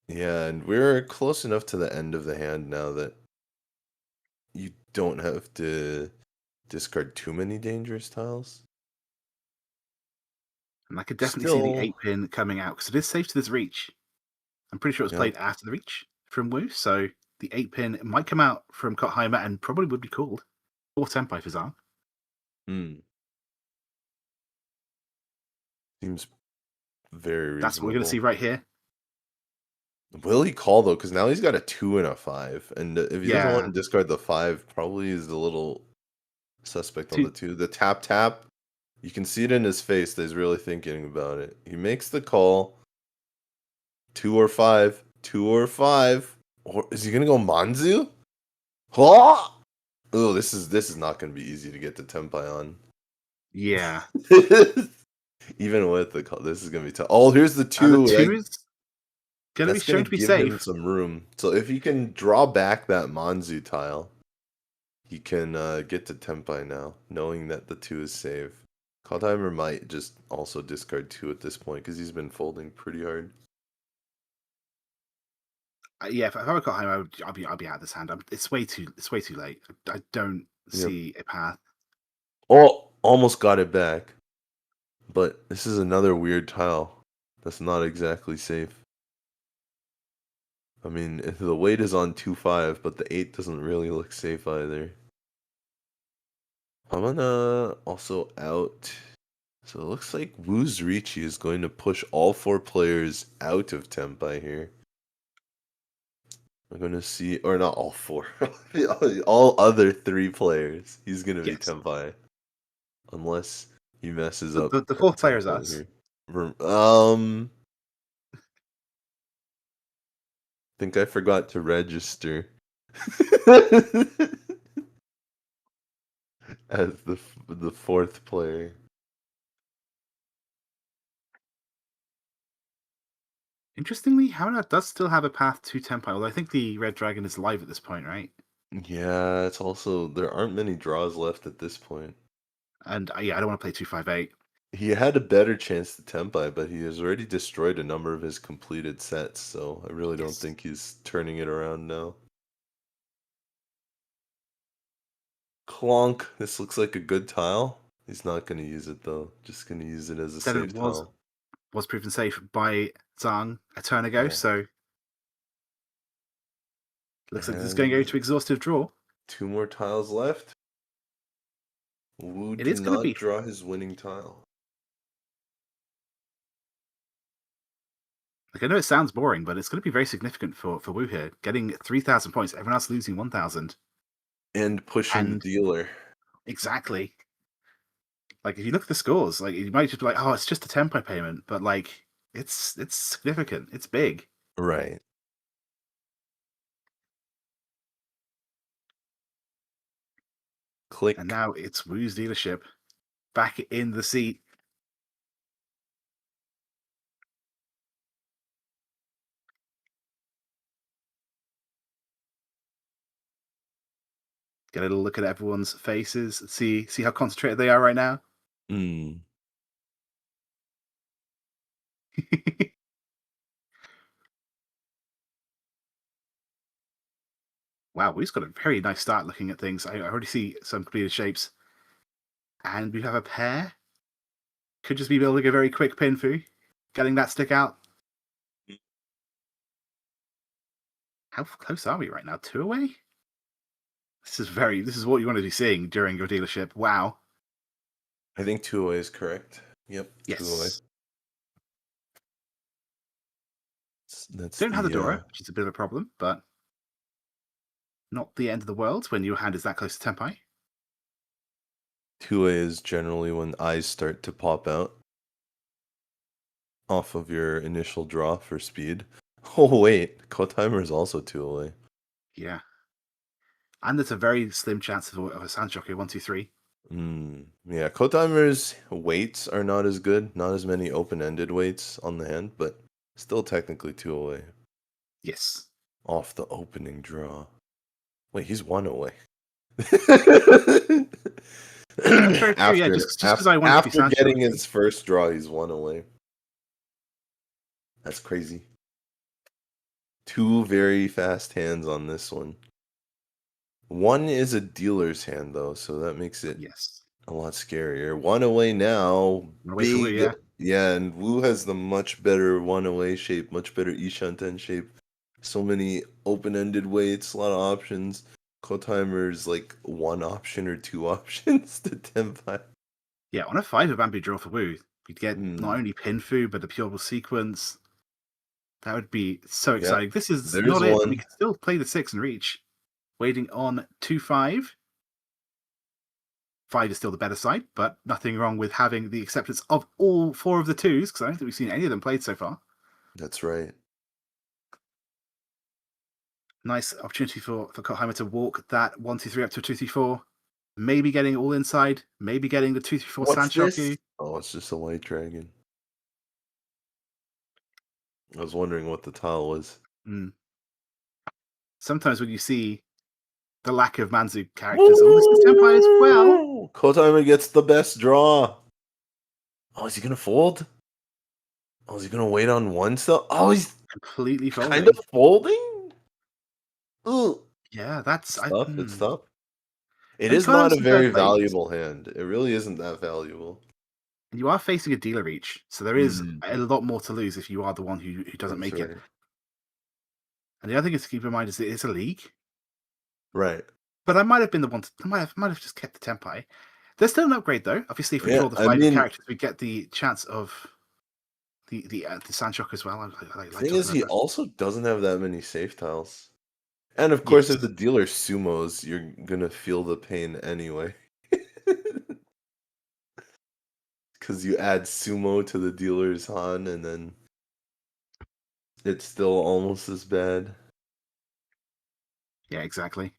Yeah, and we're close enough to the end of the hand now that you don't have to discard too many dangerous tiles. And I could definitely see the Still, 8-pin coming out because it is safe to this reach. I'm pretty sure it was yep. played after the reach from Wu, so the 8-pin might come out from Kotheimer and probably would be called. Or Senpai for Zang. Hmm. Seems very That's what we're going to see reasonable. right here. Will he call though? Because now he's got a 2 and a 5, and if he doesn't want Yeah. to discard the 5, probably is a little suspect on Two, the 2. The tap tap, you can see it in his face that he's really thinking about it. He makes the call. 2 or 5, 2 or 5, or is he gonna go Manzu? Oh, this is not gonna be easy to get to Tenpai on. yeah. Even with the call, this is gonna be tough. Oh, here's the The 2. 2 is going to be That's gonna shown to be give him safe. some room. So if he can draw back that Manzu tile, he can get to Tenpai now, knowing that the 2 is safe. Kaldheimer might just also discard 2 at this point because he's been folding pretty hard. Yeah, if I were Kotheimer, I'd be out of this hand. It's way too late. I don't Yep. see a path. Oh, almost got it back. But this is another weird tile that's not exactly safe. I mean, the weight is on 2-5, but the 8 doesn't really look safe either. Hamana also out. So it looks like World Riichi is going to push all 4 players out of Tenpai here. We're going to see, or not all 4, all other 3 players. He's going to be Yes. Tenpai. Unless he messes The, up the, the at fourth player is Tenpai us. here. Think I forgot to register as the 4th player. Interestingly, Hamana does still have a path to Tenpai, although I think the Red Dragon is live at this point, right? Yeah, it's also there aren't many draws left at this point. And yeah, I don't want to play 258. He had a better chance to Tenpai, but he has already destroyed a number of his completed sets, so I really don't Yes. think he's turning it around now. Clonk. This looks like a good tile. He's not going to use it though. Just going to use it as a Then it safe tile. was proven safe by Zhang a turn ago, Yeah. so looks like this is going to go And to exhaustive draw. 2 more tiles left. Wu It is going to cannot be draw his winning tile. like I know it sounds boring, but it's going to be very significant for Wu here, getting 3,000 points. Everyone else losing 1,000, And pushing the and dealer. exactly. Like if you look at the scores, like you might just be like, "Oh, it's just a tempo payment," but like it's significant. It's big. Right. And Click. now it's Wu's dealership back in the seat. Get a little look at everyone's faces. See how concentrated they are right now. Mm. Wow, Wu's got a very nice start looking at things. I already see some completed shapes. And we have a pair. Could just be building a very quick pin through. Getting that stick out. How close are we right now? 2 away? This is what you want to be seeing during your dealership. Wow. I think 2 away is correct. Yep, 2 away. Yes. That's Don't have the the Dora, which is a bit of a problem, but not the end of the world when your hand is that close to Tenpai. 2 away is generally when eyes start to pop out off of your initial draw for speed. Oh wait, Kotimer is also 2 away. Yeah. And there's a very slim chance of a Sanchoku 1-2-3. Yeah, Kotimer's weights are not as good, not as many open-ended weights on the hand, but still technically 2 away. Yes. Off the opening draw. Wait, he's 1 away. That's very true. Yeah, just because I want it to be After getting Sanchoku. his first draw, he's 1 away. That's crazy. 2 very fast hands on this one. 1 is a dealer's hand though, so that makes it Yes. a lot scarier. 1 away now. Wait for Wu, yeah. Yeah, and Wu has the much better one-away shape, much better Ishanten shape. So many open-ended weights, a lot of options. Kotimer's like one option or two options to Tenpai. Yeah, on a 5 of Bamboo draw for Wu, you'd get not Hmm. only Pinfu, but the Pure sequence. That would be so Yeah, exciting. This is there's not it. We one. can still play the 6 and reach. Waiting on 2-5. 5 is still the better side, but nothing wrong with having the acceptance of all 4 of the 2s, because I don't think we've seen any of them played so far. That's right. Nice opportunity for Kotheimer to walk that 1-2-3 up to a 2-3-4. Maybe getting all inside, maybe getting the 2-3-4 What's Sanchoku. this? Oh, it's just a white dragon. I was wondering what the tile was. Mm. Sometimes when you see the lack of Manzu characters, oh, this is Senpai as well. Woo! Kotimer gets the best draw. Oh, is he gonna fold? Oh, is he gonna wait on one cell? Oh, he's Completely kind of folding. folding? Ooh. Yeah, that's... It's tough, it's tough. It I mean, is not Kotheimer's a in very third place, valuable hand. It really isn't that valuable. and you are facing a dealer reach, so there is Mm, a lot more to lose if you are the one who doesn't that's make it. right. And the other thing to keep in mind is it's a league. Right. But I might have been the one. I might have just kept the Tenpai. There's still an upgrade though. Obviously, if we Yeah, draw the I 5 of mean, characters, we get the chance of the Sandshock as well. I like thing talking is, about he that. also doesn't have that many safe tiles. And of course, Yes. if the dealer sumos, you're gonna feel the pain anyway. Because you add sumo to the dealer's Han, and then it's still almost as bad. Yeah, exactly.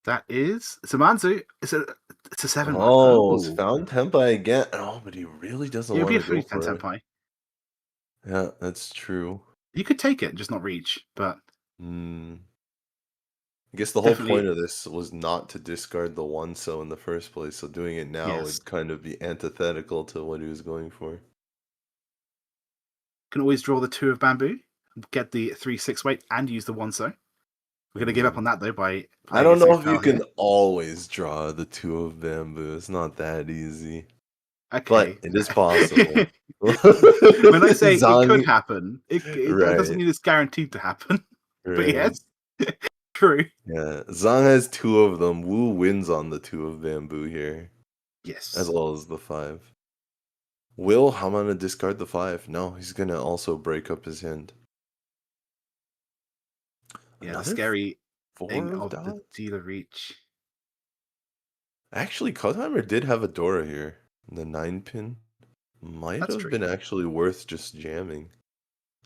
That is it's a Manzu. It's a 7-1. Oh, it's Oh, found Tenpai again. Oh, but he really doesn't it would be want a to go 3-10 for it. Tenpai. Yeah, that's true. You could take it and just not reach, but Hmm. I guess the whole point definitely of this was not to discard the one so in the first place, so doing it now yes. would kind of be antithetical to what he was going for. Can always draw the 2 of Bamboo, get the 3-6 weight, and use the 1 so. We're gonna give up Mm. on that though by I playing a don't know safe if you tile here. can always draw the two of bamboo. It's not that easy, but Okay. it is possible. When I say it could Zhang, happen, that doesn't right, mean it's guaranteed to happen. But right. yes, true. Yeah, Zhang has two of them. Wu wins on the two of bamboo here, as Yes. well as the five. Will Hamana discard the five? No, he's gonna also break up his hand. Yeah, the Another scary thing four of of the dots? dealer reach. Actually, Kotheimer did have a Dora here. The 9 pin might That's have true. been actually worth just jamming.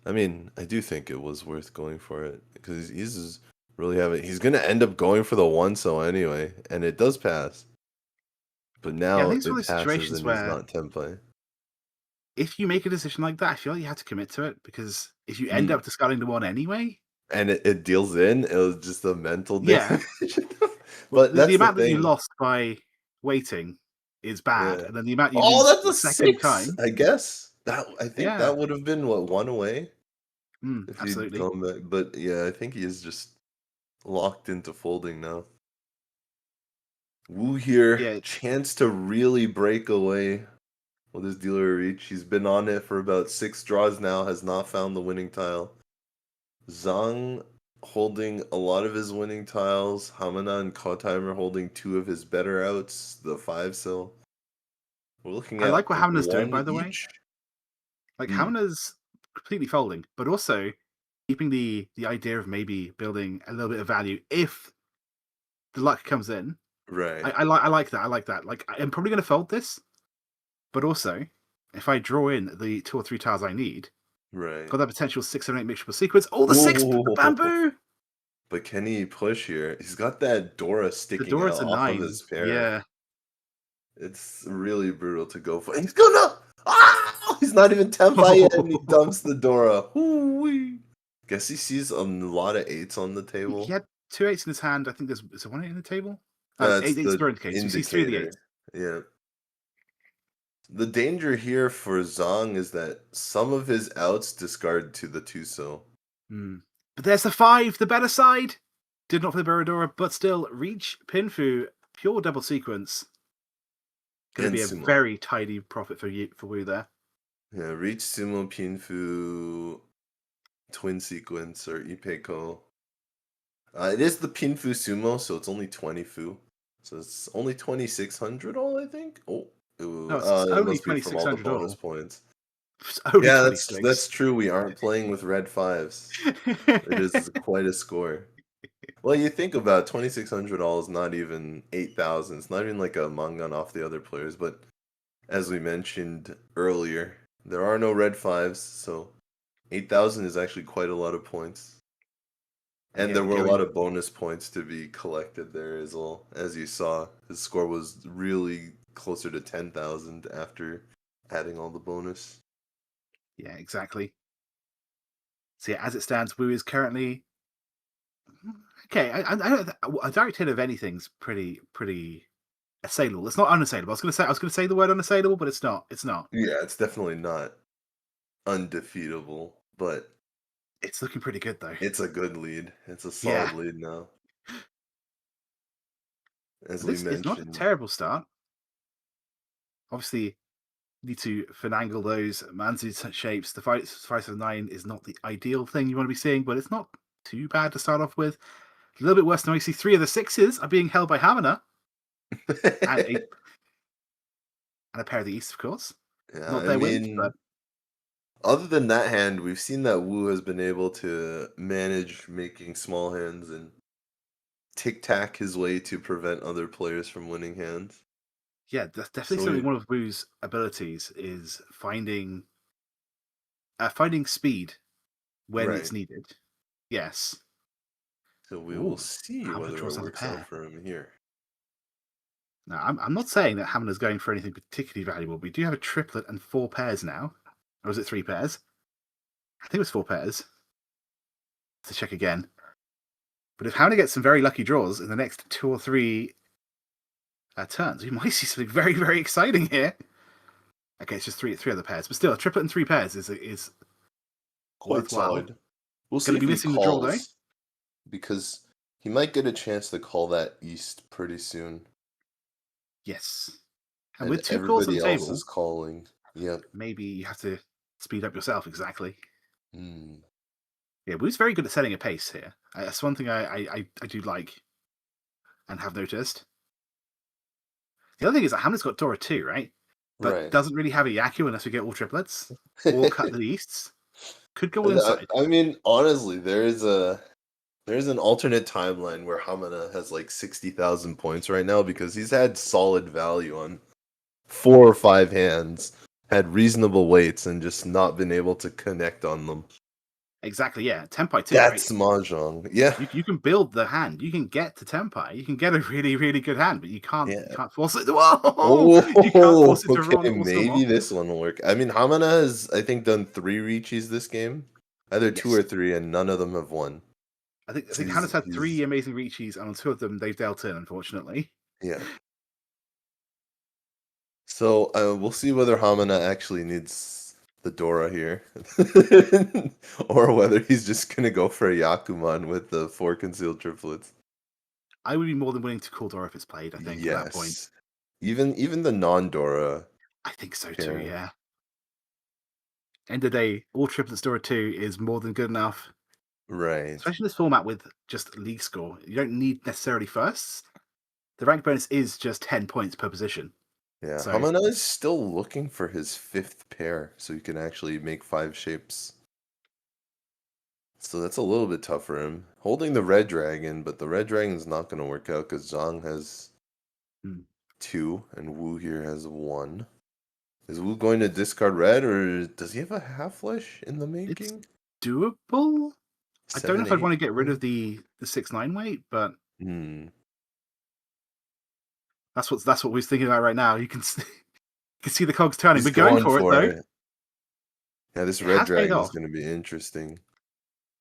I mean, I do think it was worth going for it because he's really having. He's gonna end up going for the one so anyway, and it does pass. But Yeah, I now think it's one it of those passes situations and he's where not Tenpai. if you make a decision like that, I feel like you have to commit to it because if you end up discarding the 1 anyway, And it deals in. It was just a mental yeah. damage. Well, But the that's the amount that you thing. lost by waiting is bad, Yeah. and then the amount you Oh, lose that's the a second 6, time. I guess. That I think Yeah. that would have been what, one away if he'd Absolutely. gone back. But yeah, I think he is just locked into folding now. Wu here, Yeah, chance to really break away with his dealer reach. He's been on it for about 6 draws now, has not found the winning tile. Zhang holding a lot of his winning tiles. Hamana and Kotheimer holding 2 of his better outs, the 5 cell. We're looking I at like what Haman's doing, one by the way. each. Like Hmm. Haman's completely folding, but also keeping the idea of maybe building a little bit of value if the luck comes in. Right, I like that. I like that. Like I'm probably going to fold this, but also if I draw in the 2 or 3 tiles I need, right. got that potential 6, 7, 8 mixable sequence. Oh, the 6 Ooh. bamboo. But can he push here? He's got that Dora The sticking door out is a off of 9. his pair. Yeah, It's really brutal to go for. He's gonna. Ah! He's not even Tenpai yet, and he dumps the Dora. Hoo-wee. Guess he sees a lot of 8s on the he table. had 2 8s in his hand. I think there's a 1 8 in the table. That's 8 8s the are indicated. So he sees 3 of the 8s. indicator. Yeah. The danger here for Zhang is that some of his outs discard to the Tuso. But there's the 5, the better side. Did not play Baradora, but still reach Pinfu, pure double sequence. Going to And be a sumo. very tidy profit for you for Wu there. Yeah, reach sumo pinfu twin sequence or ipeko. It is the pinfu sumo, so it's only 20 fu. So it's only 2600 all, I think. Oh, No, ooh, it's it only must be from all the 2600 bonus all. points. It's only Yeah, that's 26. true. We aren't playing with red fives. It is quite a score. Well, you think about 2600 all is not even 8,000. It's not even like a mangan off the other players, but as we mentioned earlier, there are no red fives, so 8,000 is actually quite a lot of points. And And yeah, there we were a go lot in. of bonus points to be collected there as well. As you saw, his score was really closer to 10,000 after adding all the bonus. Yeah, exactly. So yeah, as it stands, Wu is currently okay. A direct hit of anything's pretty assailable. It's not unassailable. I was gonna say the word unassailable, but it's not. It's not. Yeah, it's definitely not undefeatable, but It's looking pretty good though. it's a good lead. It's a Yeah, solid lead now, as and we this is not a mentioned. terrible start. Obviously, need to finagle those Manzu shapes. The 579 is not the ideal thing you want to be seeing, but it's not too bad to start off with. A little bit worse than we see. Three of the sixes are being held by Hamina, and a pair of the East, of course. Yeah, Not I their wins, but mean, other than that hand, we've seen that Wu has been able to manage making small hands and tic tac his way to prevent other players from winning hands. yeah, that's definitely So something. we One of Wu's abilities is finding speed when it's right. needed. Yes. So we will Ooh, see Hamina whether it draws another works out pair. for him here. Now, I'm not saying that Hamina's going for anything particularly valuable. We do have a triplet and four pairs now. Or is it three pairs? I think it was four pairs. To check again. But if Hamina gets some very lucky draws in the next two or three turns, we might see something very, very exciting here. Okay, it's just three other pairs, but still, a triplet and three pairs is Quite worthwhile. solid. We'll Going see to be if he missing the draw though. calls because he might get a chance to call that east pretty soon. Yes, and And with two calls on everybody the else table, is calling. Yep. maybe you have to speed up yourself. Exactly. Mm. Yeah, Wu's very good at setting a pace here. That's one thing I do like and have noticed. The other thing is that Hamlet's got Dora too, right? But Right. doesn't really have a Yaku unless we get all triplets or cut the easts. Could go I, inside. I mean, honestly, there's an alternate timeline where Hamana has like 60,000 points right now because he's had solid value on 4 or 5 hands, had reasonable weights, and just not been able to connect on them. Exactly, yeah. Tempai too, right? That's mahjong. Yeah, You can build the hand. You can get to Tempai. You can get a really, really good hand, but you yeah. can't force it. Whoa! You can't Oh, force it to okay. run or Maybe sumo. this one will work. I mean, Hamana has, I think, done 3 Riichis this game, either 2 or Yes. 3, and none of them have won. I So think Hannah's had three he's amazing Riichis, and on two of them they've dealt in, unfortunately. yeah. So we'll see whether Hamana actually needs the Dora here, or whether he's just gonna go for a Yakuman with the 4 concealed triplets. I would be more than willing to call Dora if it's played, I think, at that point. Yes, even the non-Dora I think so too, pair. yeah. End of the day, all triplets Dora 2 is more than good enough. Right. Especially in this format with just league score. You don't need necessarily firsts. The rank bonus is just 10 points per position. Yeah, So Hamana is still looking for his 5th pair, so he can actually make 5 shapes. So that's a little bit tough for him. Holding the red dragon, but the red dragon's not going to work out because Zhang has hmm, 2 and Wu here has 1. Is Wu going to discard red, or does he have a half flush in the it's making? doable. I don't know Seven, if I'd want eight. to get rid of the 6-9 weight, but Hmm. that's what we're thinking about right now. You can you can see the cogs turning. He's We're going going for it for though. it. Yeah, this It red has paid dragon is off. going to be interesting.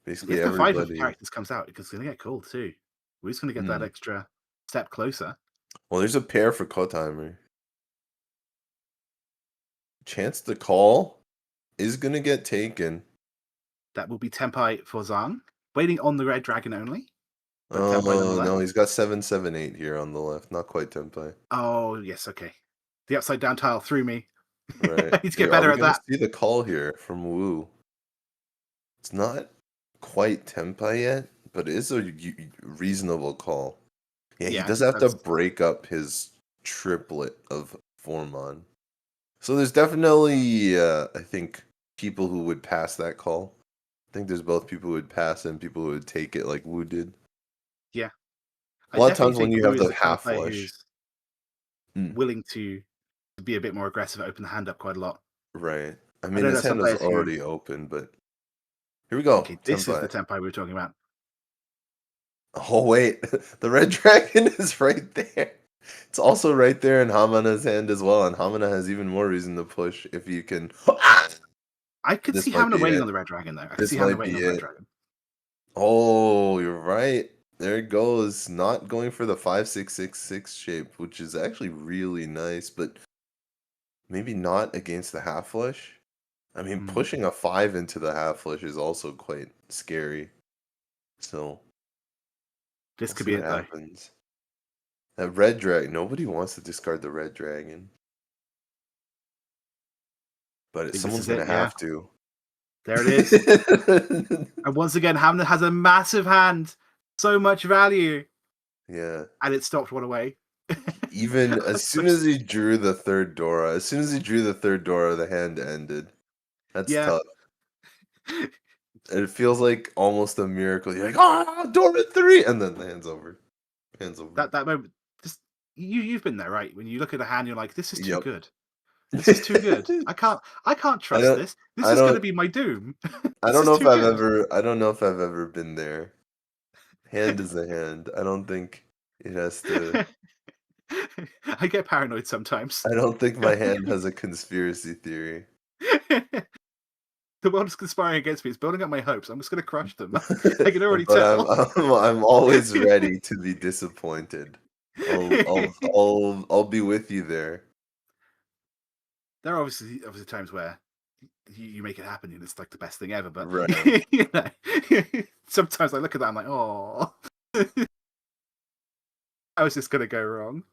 Basically, If the 5 of everybody. characters comes out, it's going to get cold too. We're just going to get that Hmm. extra step closer. Well, there's a pair for Kotimer. Chance to call is going to get taken. That will be Tempai for Zhang. Waiting on the red dragon only, but Tempai Oh, nonetheless. no, he's got 7, 7, 8 here on the left. Not quite Tempai. Oh, yes, okay. The upside down tile threw me. Right. I need to get Here, are better we at gonna that. see the call here from Wu? It's not quite Tempai yet, but it is a reasonable call. Yeah, he Yeah, does have to that's break up his triplet of Formon. So there's definitely, I think, people who would pass that call. I think there's both people who would pass and people who would take it like Wu did. yeah. A I lot of definitely times when think you Wu have is the the kind of half player flush. who's Mm, willing to be a bit more aggressive, open the hand up quite a lot. right. I I mean, know his there's some hand is players who, already open, but here we go. okay, this is the Tempai. tempo we were talking about. Oh, wait. The red dragon is right there. It's also right there in Hamana's hand as well, and Hamana has even more reason to push if you can. I could This see might Hamina be waiting it. on the red dragon though. I could This see Hamina might waiting be on the red it. dragon. Oh, you're right. There it goes. Not going for the 5666 shape, which is actually really nice, but maybe not against the half flush. I mean, Hmm. pushing a 5 into the half flush is also quite scary. So, This we'll could see be what it though. happens. That red dragon, nobody wants to discard the red dragon, I but think this someone's is gonna it. Yeah, have to. there it is. And once again, Hamina has a massive hand, so much value, Yeah. and it stopped one away. Even as That's so soon as he drew the third Dora, the hand ended. That's yeah. tough. It feels like almost a miracle. You're like, oh, Dora 3! And then the hand's over. Hand's over. That moment, just you've been there, right? When you look at a hand, you're like, this is too Yep. good. This is too good. I can't I trust don't this. This I is going to don't be my doom. I This don't is know if too good. I don't know if I've ever been there. Hand is a hand. I don't think it has to I get paranoid sometimes. I don't think my hand has a conspiracy theory. The world is conspiring against me. It's building up my hopes. I'm just going to crush them. I can already But tell. I'm always ready to be disappointed. I'll be with you there. There are obviously times where you make it happen and it's like the best thing ever. But Right. you know, sometimes I look at that, I'm like, oh, how is this going to go wrong?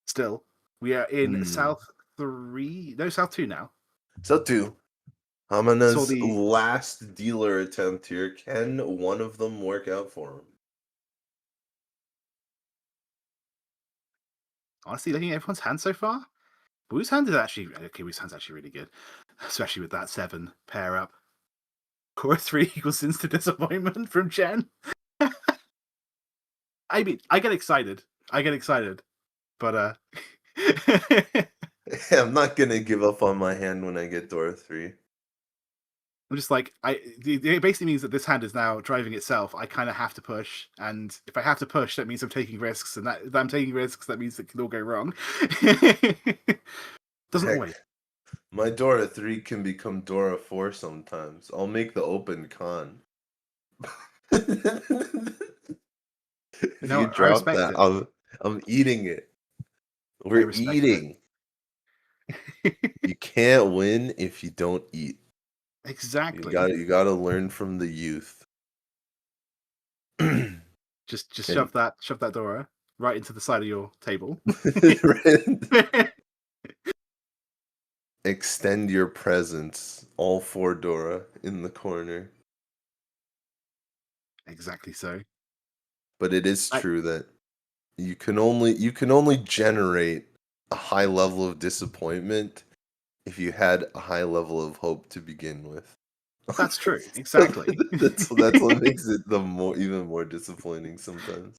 Still, we are in Hmm. South 3, no, South 2 now. So two. So Hamana's the last dealer attempt here. Can one of them work out for him? honestly, looking at everyone's hand so far, Wu's hand is actually okay. Wu's hand's actually really good, especially with that 7 pair up. Core 3 equals instant disappointment from Chen. I mean, I get excited. But I'm not gonna give up on my hand when I get Dora 3. I'm just like it basically means that this hand is now driving itself. I kind of have to push, and if I have to push, that means I'm taking risks, and that if I'm taking risks, that means it can all go wrong. Doesn't always. Heck, my Dora 3 can become Dora 4 sometimes. I'll make the open con. If you I drop respect that, it. I'm eating it. I We're respect eating. You can't win if you don't eat. Exactly. You gotta learn from the youth. Can Just shove that Dora right into the side of your table. extend your presence, all four Dora in the corner. Exactly so. But it is I, true that you can only generate a high level of disappointment if you had a high level of hope to begin with. that's true. Exactly. That's what makes it even more disappointing sometimes.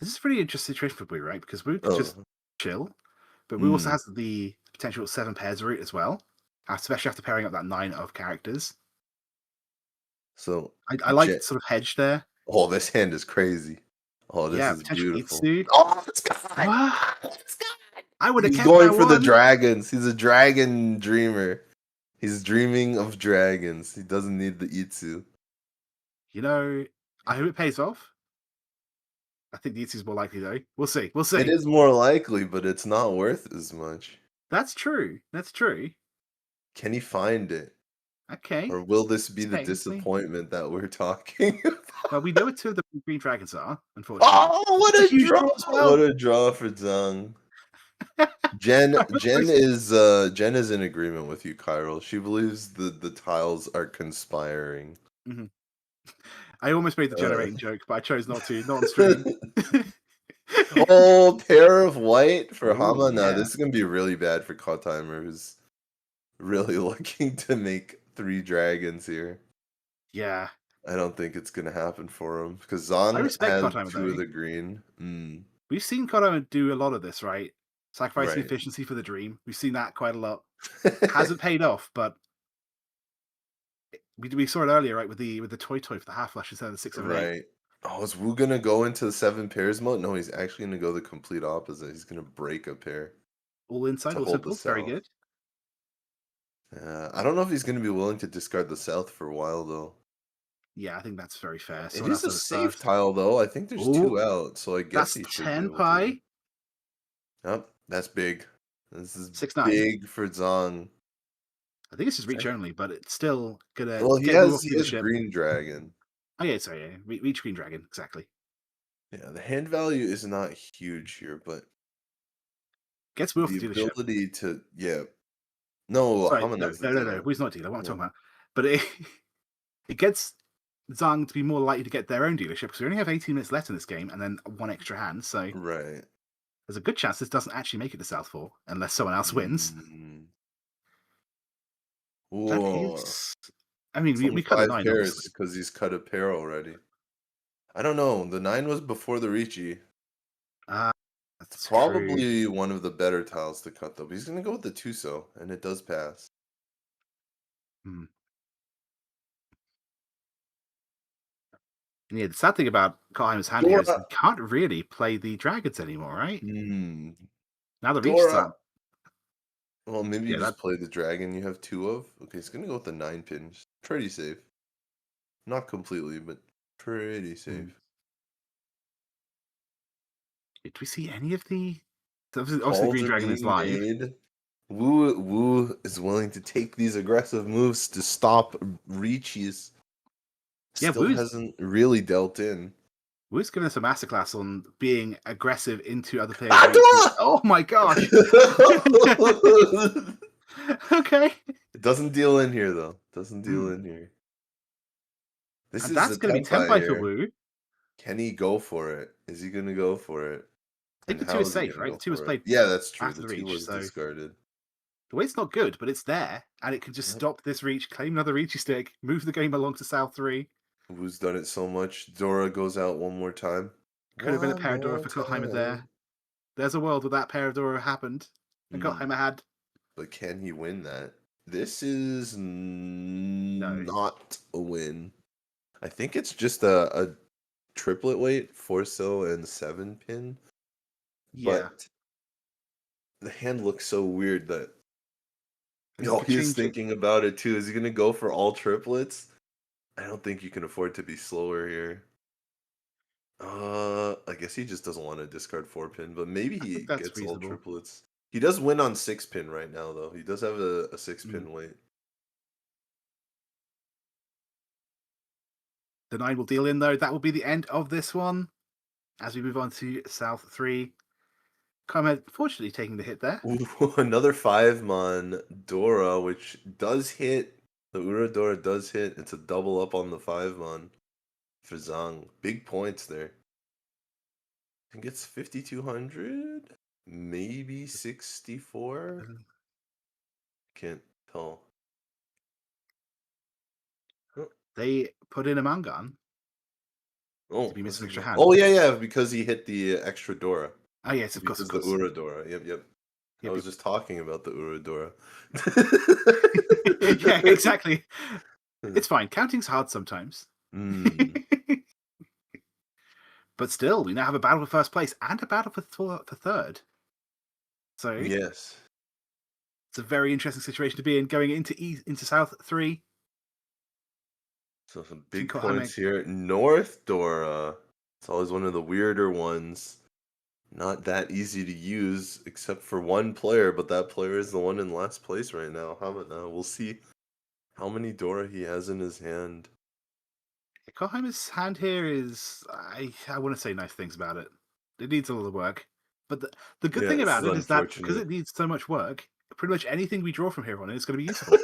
This is a pretty interesting situation for Blue, right? Because Blue could just Oh, chill, but Blue also mm. has the potential 7 pairs route as well, especially after pairing up that 9 of characters. So I like sort of hedge there. oh, this hand is crazy. Oh, this Yeah, is potential beautiful. Itsu. Oh, it's God. What? It's God. I would have He's kept going that for the one. dragons. He's a dragon dreamer. He's dreaming of dragons. He doesn't need the Itsu. You know, I hope it pays off. I think the Itsu's more likely though. We'll see. We'll It see. is more likely, but it's not worth as much. That's true. That's true. Can he find it? Okay. Or will this be the Technically. disappointment that we're talking about? Well, we know what 2 of the green dragons are, unfortunately. Oh, what That's a a huge draw! draw as What well. a draw for Zhang. I was very Jen is in agreement with you, Kyril. She believes the tiles are conspiring. Mhm. I almost made the Uh, generating joke, but I chose not to, not on stream. oh, pair of white for Ooh, Hama. Nah, yeah. this is gonna be really bad for Kotimer, who's really looking to make 3 dragons here. Yeah. I don't think it's gonna happen for him because I Zhang respect has Kotimer 2 of though. the green. Mm, We've seen Kotimer do a lot of this, right? Sacrificing right. efficiency for the dream. We've seen that quite a lot. Hasn't paid off, but we saw it earlier, right, with the toy for the half flash instead of the 678. Right. Oh, is Wu gonna go into the 7 pairs mode? No, he's actually gonna go the complete opposite. He's gonna break a pair All inside, to all hold the simple. Very south. good. I don't know if he's gonna be willing to discard the south for a while though. Yeah, I think that's very fair. It Someone is else a does it safe first. tile though. I think there's Oh, 2 out, so I guess that's he should be 10 able to. pi. Yep, that's big. This is 6-9. big for Zhang. I think it's just reach Check. only, but it's still gonna Well, get Wu off he the has dealership. green dragon. Oh yeah, sorry, yeah. Reach green dragon, exactly. Yeah, the hand value is not huge here, but Gets Wu off the the dealership. ability to no, Sorry, no, Hamana's the no, no, no. dealer. Wu's not a dealer. What am I Yeah. talking about? But it gets Zhang to be more likely to get their own dealership because we only have 18 minutes left in this game and then 1 extra hand. So Right. there's a good chance this doesn't actually make it to South 4 unless someone else wins. Mm. That Whoa. is. I mean, It's only we cut the 5 9, pairs obviously. because he's cut a pair already. I don't know. The 9 was before the Riichi. Ah, It's that's true. probably one of the better tiles to cut though. But he's gonna go with the Tuso, and it does pass. Hmm. And yeah, the sad thing about Kyle hand here is Dora. he can't really play the dragons anymore, right? Hmm. Now the reach is Dora. up. Well, maybe you Yeah, that. just play the dragon you have 2 of. Okay, he's gonna go with the 9 pin. Pretty safe. Not completely, but pretty Hmm. safe. Did we see any of the? So obviously, the Calls green are dragon is being live. made. Wu is willing to take these aggressive moves to stop Riichi's. Yeah, Still hasn't really dealt in. Wu's giving us a masterclass on being aggressive into other players' reach. Adwa! Oh my gosh! Okay, It doesn't deal in here though. Doesn't deal Hmm. in here. This And is that's the going to be tempo tempi for here. Wu. I Can he go for it? Is he gonna go for it? think And the 2 how is is he safe, gonna right? The go 2 was for it? played Yeah, that's true. after The the 2 reach, was so discarded. the weight's not good, but it's there, and it can just Yep. stop this reach, claim another reachy stick, move the game along to South 3. Who's done it so much? Dora goes out one more time. Could have been a One Paradora more for Kotheimer there. time. There's a world where that Paradora happened, and Hmm. Kotheimer had But can he win that? This is no. not a win. I think it's just a triplet weight, 4 and 7 pin. Yeah, But the hand looks so weird that and he oh, could he is change it. thinking about it too. Is he gonna go for all triplets? I don't think you can afford to be slower here. I guess he just doesn't want to discard 4 pin, but maybe I think he that's gets all reasonable. triplets. He does win on 6 pin right now, though. He does have a 6 pin Mm. weight. The 9 will deal in, though. That will be the end of this one as we move on to South 3. Kotheimer, fortunately, taking the hit there. Ooh, another 5-mon Dora, which does hit. The Uradora does hit. It's a double up on the 5-mon for Zhang. Big points there. I think it's 5,200, maybe 64. Can't tell. Oh, They put in a Mangan. Did oh, we miss what's an he extra go? hand? Oh yeah, yeah, because he hit the extra Dora. Oh, yes, He of course, of says the course. Uradora. Yep, yep. I Yep, was yep. just talking about the Uradora. Yeah, exactly. It's fine. Counting's hard sometimes. Mm, But still, we now have a battle for first place and a battle for third. So yes. it's a very interesting situation to be in going into South 3. So some Between big Kotheimer. points here. North Dora. It's always one of the weirder ones. Not that easy to use, except for one player, but that player is the one in last place right now. How about now? We'll see how many Dora he has in his hand. Kotheimer's hand here is I want to say nice things about it. It needs a lot of work, but the good Yeah, thing this about is it is that because unfortunate. it needs so much work, pretty much anything we draw from here on in is going to be useful.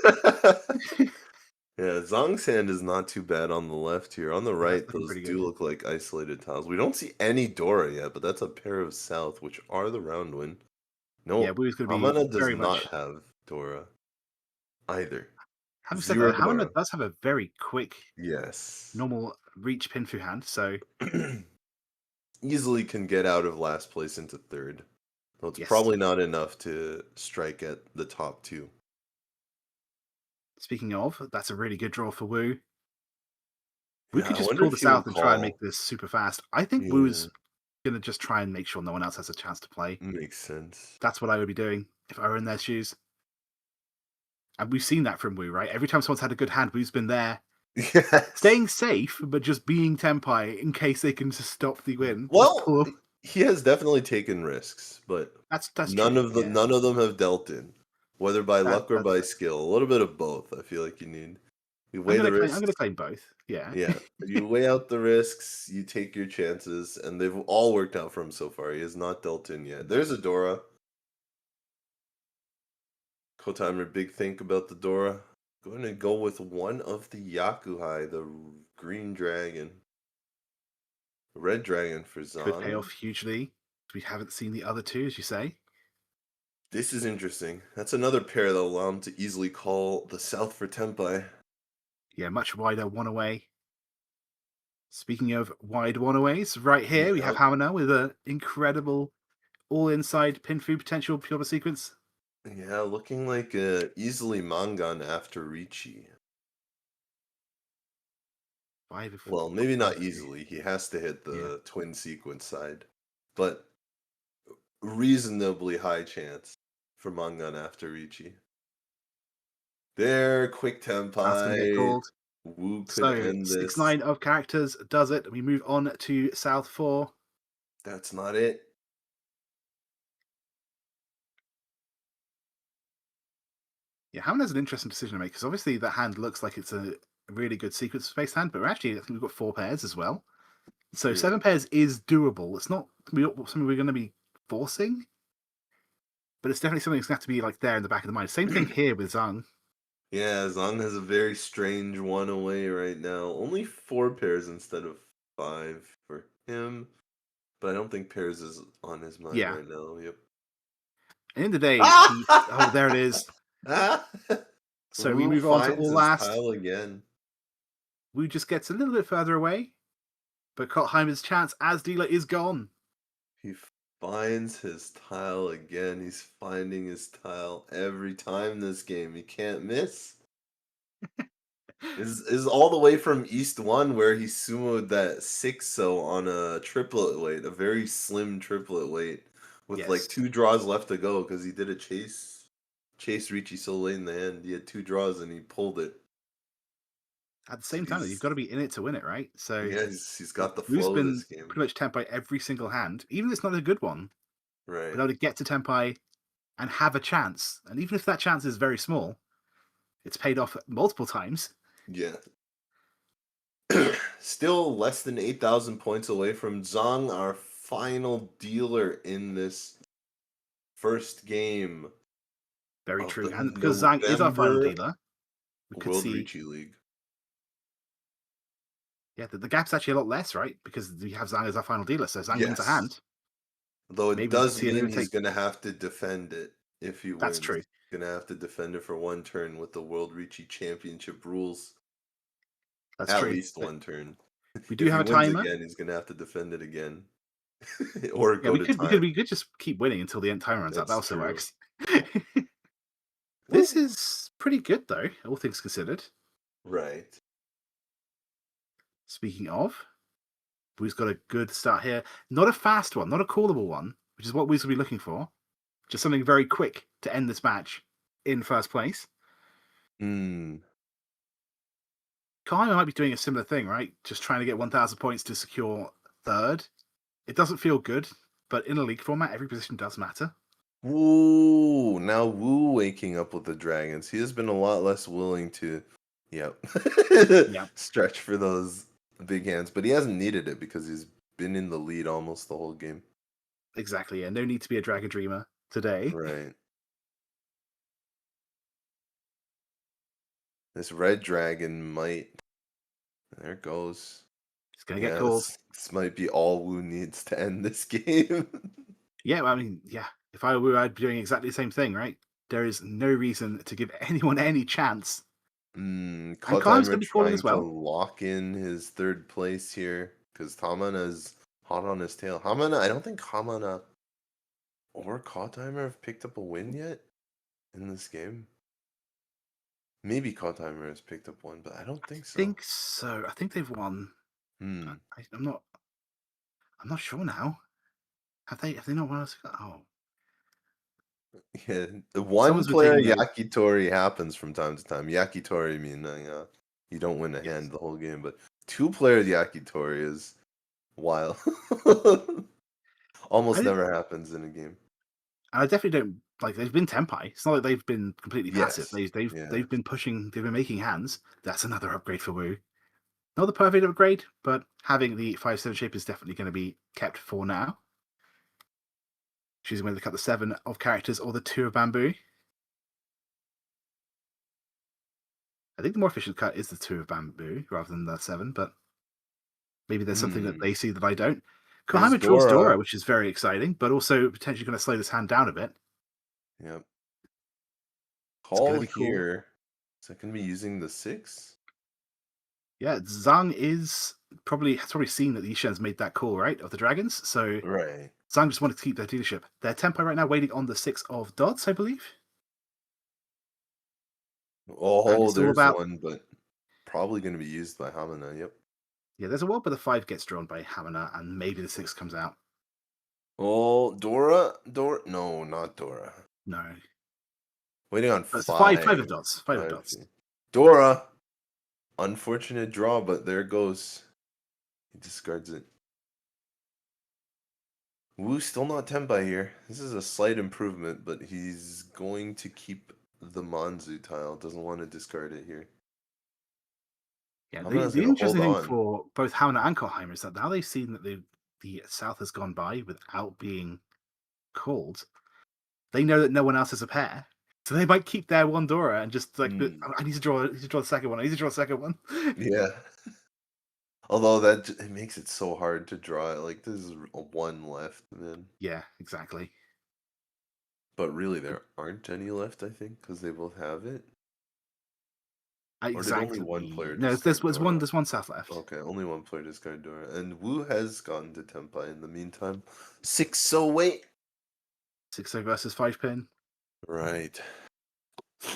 Yeah, Zhang's hand is not too bad on the left here. On the Yeah, that's right, looking those pretty do good. look like isolated tiles. We don't see any Dora yet, but that's a pair of South, which are the round win. Yeah, No, Wu's going to be Hamana does very not much. have Dora either. Having said Zero that, Hammer Dora. does have a very quick Yes. normal reach Pinfu hand, so Easily can get out of last place into third. Though it's yes. probably not enough to strike at the top two. Speaking of, that's a really good draw for Wu. Wu Yeah, could I just wonder pull if this he will out and try and make call. this super fast. I think Yeah, Wu's gonna just try and make sure no one else has a chance to play. makes sense. That's what I would be doing if I were in their shoes. And we've seen that from Wu, right? Every time someone's had a good hand, Wu's been there, Yes. staying safe, but just being Tenpai in case they can just stop the win. Just Well, pull. he has definitely taken risks, but That's true. Yeah, none of them have dealt in, whether by luck or that's by fair. skill. A little bit of both. I feel like you need. You I'm weigh gonna the claim. I'm gonna risks. claim both. Yeah. Yeah, you weigh out the risks. You take your chances, and they've all worked out for him so far. He has not dealt in yet. There's a Dora. Kotimer, big think about the Dora. Going to go with one of the Yakuhai, the green dragon. Red dragon for Could pay Zong. off hugely. We haven't seen the other two, as you say. This is interesting. That's another pair that'll allow him to easily call the South for Tempai. Yeah, much wider one away. Speaking of wide one-aways, right here we have Yep. Hammer with an incredible all-inside Pinfu potential pure sequence. Yeah, looking like easily Mangan after Riichi. Five, Well, maybe five, not easily. He has to hit yeah. the twin sequence side. But reasonably high chance for Mangan after Riichi. There, quick That's going to get Tempai. called. Wu could So, end six this. nine of characters does it. We move on to South 4. That's not it. Yeah, Hammer has an interesting decision to make because obviously that hand looks like it's a really good sequence-based hand, but actually I think we've got 4 pairs as well. So True. 7 pairs is doable. It's not something we're going to be forcing, but it's definitely something that's going to have to be like there in the back of the mind. Same thing here with Zhang. Yeah, Zong has a very strange one away right now. Only 4 pairs instead of 5 for him. But I don't think pairs is on his mind Yeah. right now. Yep. At the end of the day, he. Oh, Ah! there it is. So we Wu move on to finds all his last. tile again. Wu just gets a little bit further away, but Kotheimer's chance as dealer is gone. He finds his tile again. He's finding his tile every time this game. He can't miss. Is all the way from East One where he sumoed that 6-so on a triplet weight, a very slim triplet weight, with like Yes. 2 draws left to go because he did a chase Riichi so late in the end. He had 2 draws and he pulled it. At the So same time, though, you've got to be in it to win it, right? So he's got the Wu's flow of been this game. pretty much Tenpai every single hand, even if it's not a good one. But Right. able to get to Tenpai and have a chance, and even if that chance is very small, it's paid off multiple times. Yeah. Still less than 8,000 points away from Zhang, our final dealer in this first game Very of true. the And because Zhang is our final November dealer, we could World see, Riichi League. yeah, the gap's actually a lot less, right? Because we have Zhang as our final dealer, so Zhang wins a Yes. hand. Though it Maybe we could does see an mean he's overtake. going to have to defend it if he That's wins. true. He's going to have to defend it for 1 turn with the World Riichi Championship rules. That's At true. least But 1 turn. we do If he have a wins timer. again, he's going to have to defend it again. Or Yeah, go to time. we could just keep winning until the end timer runs out. That That's also true. works. This Woo! is pretty good, though, all things considered. Right. Speaking of, Wu's got a good start here. Not a fast one, not a callable one, which is what Wu's will be looking for. Just something very quick to end this match in first place. Hmm. Kaima might be doing a similar thing, right? Just trying to get 1,000 points to secure third. It doesn't feel good, but in a league format, every position does matter. Woo! Now Wu waking up with the dragons. He has been a lot less willing to Yep. Yeah, Stretch for those big hands, but he hasn't needed it because he's been in the lead almost the whole game. exactly. Yeah, no need to be a Dragon Dreamer today. Right. This red dragon might. There it goes. He's gonna get Yeah, called. this might be all Wu needs to end this game. Yeah, well, I mean, yeah. If I were, I'd be doing exactly the same thing, right? There is no reason to give anyone any chance. And Kai's Kotheimer gonna be calling trying as to well. lock in his third place here because Hamana is hot on his tail. Hamana, I don't think Hamana or Kotheimer have picked up a win yet in this game. Maybe Kotheimer has picked up one, but I don't think so. Think so. I think they've won. Hmm. I'm not. I'm not sure now. Have they? Have they not won? Oh, Yeah, the one someone's been player taking note. yakitori happens from time to time. Yakitori meaning you don't win a Yes, hand the whole game, but two-player yakitori is wild. I Almost did. never happens in a game. I definitely don't like. They've been tempai. It's not like they've been completely passive. Yes. Yeah. They've been pushing. They've been making hands. That's another upgrade for Wu. Not the perfect upgrade, but having the 5/7 shape is definitely going to be kept for now. She's going to cut the 7 of characters or the 2 of bamboo. I think the more efficient cut is the 2 of bamboo rather than the 7, but maybe there's something that Hmm. they see that I don't. Here's Kohaima draws Dora. Dora, which is very exciting, but also potentially going to slow this hand down a bit. Yep. It's going Call to be cool. here. Is that gonna be using the 6? Yeah, Zhang is probably has probably seen that the Yishen's made that call, right, of the dragons. So Right. Zhang just wanted to keep their leadership. Their tempo right now waiting on the 6 of dots, I believe. And Oh, it's all there's about one, but probably gonna be used by Hamana. Yep. yeah, there's a world where the 5 gets drawn by Hamina and maybe the 6 comes out. Oh, Dora. Dora. No, not Dora. No. Waiting on But it's 5 of 5. dots. 5 of 5. dots. Dora. Unfortunate draw, but there it goes. He discards it. Wu still not Tenpai here. This is a slight improvement, but he's going to keep the Manzu tile. Doesn't want to discard it here. Yeah, Hamina's the going to hold interesting thing on. for both Hamina and Kohlheimer is that now they've seen that the South has gone by without being called, they know that no one else has a pair. So they might keep their one Dora and just like, Hmm. I need to draw. I need to draw the second one. I need to draw the second one. Yeah. Although it makes it so hard to draw it. Like this is a one left, man. Yeah, exactly. But really, there aren't any left. I think because they both have it. Or did only one Exactly. player No, discard Dora? there's one South left. Okay, only one player discard Dora. And Wu has gotten to Tenpai in the meantime. 608. 6 versus 5 pin. Right.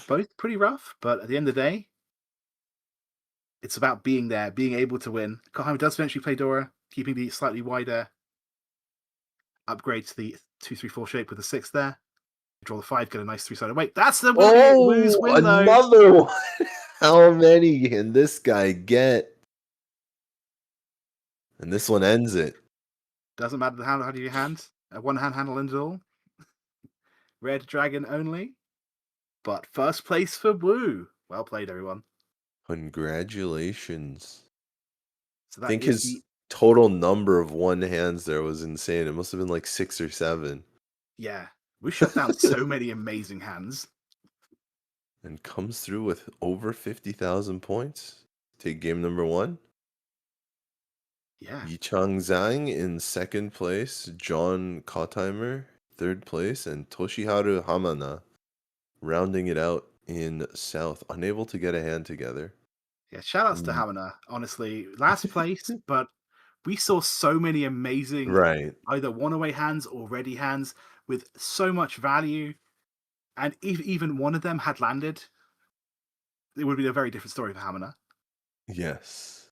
Both pretty rough, but at the end of the day, it's about being there, being able to win. Kohlheimer does eventually play Dora, keeping the slightly wider upgrade to the 2-3-4 shape with the 6 there. Draw the 5, get a nice 3-sided weight. That's the Wu's Oh, win, though. another one. How many can this guy get? And this one ends it. Doesn't matter the how do you hand. A one hand handle ends it all. Red dragon only. But first place for Wu. Well played, everyone. Congratulations. So I that think is his the total number of one hands there was insane. It must have been like 6 or 7. yeah. We shut down so many amazing hands. And comes through with over 50,000 points. Take game number 1. Yeah. Yichang Zhang in second place, John Kotheimer third place, and Toshiharu Hamana rounding it out in south, unable to get a hand together. Yeah. Shout outs to Mm. Hamina. Honestly, last place, but we saw so many amazing Right. either one away hands or ready hands with so much value. And if even one of them had landed, it would be a very different story for Hamina. Yes.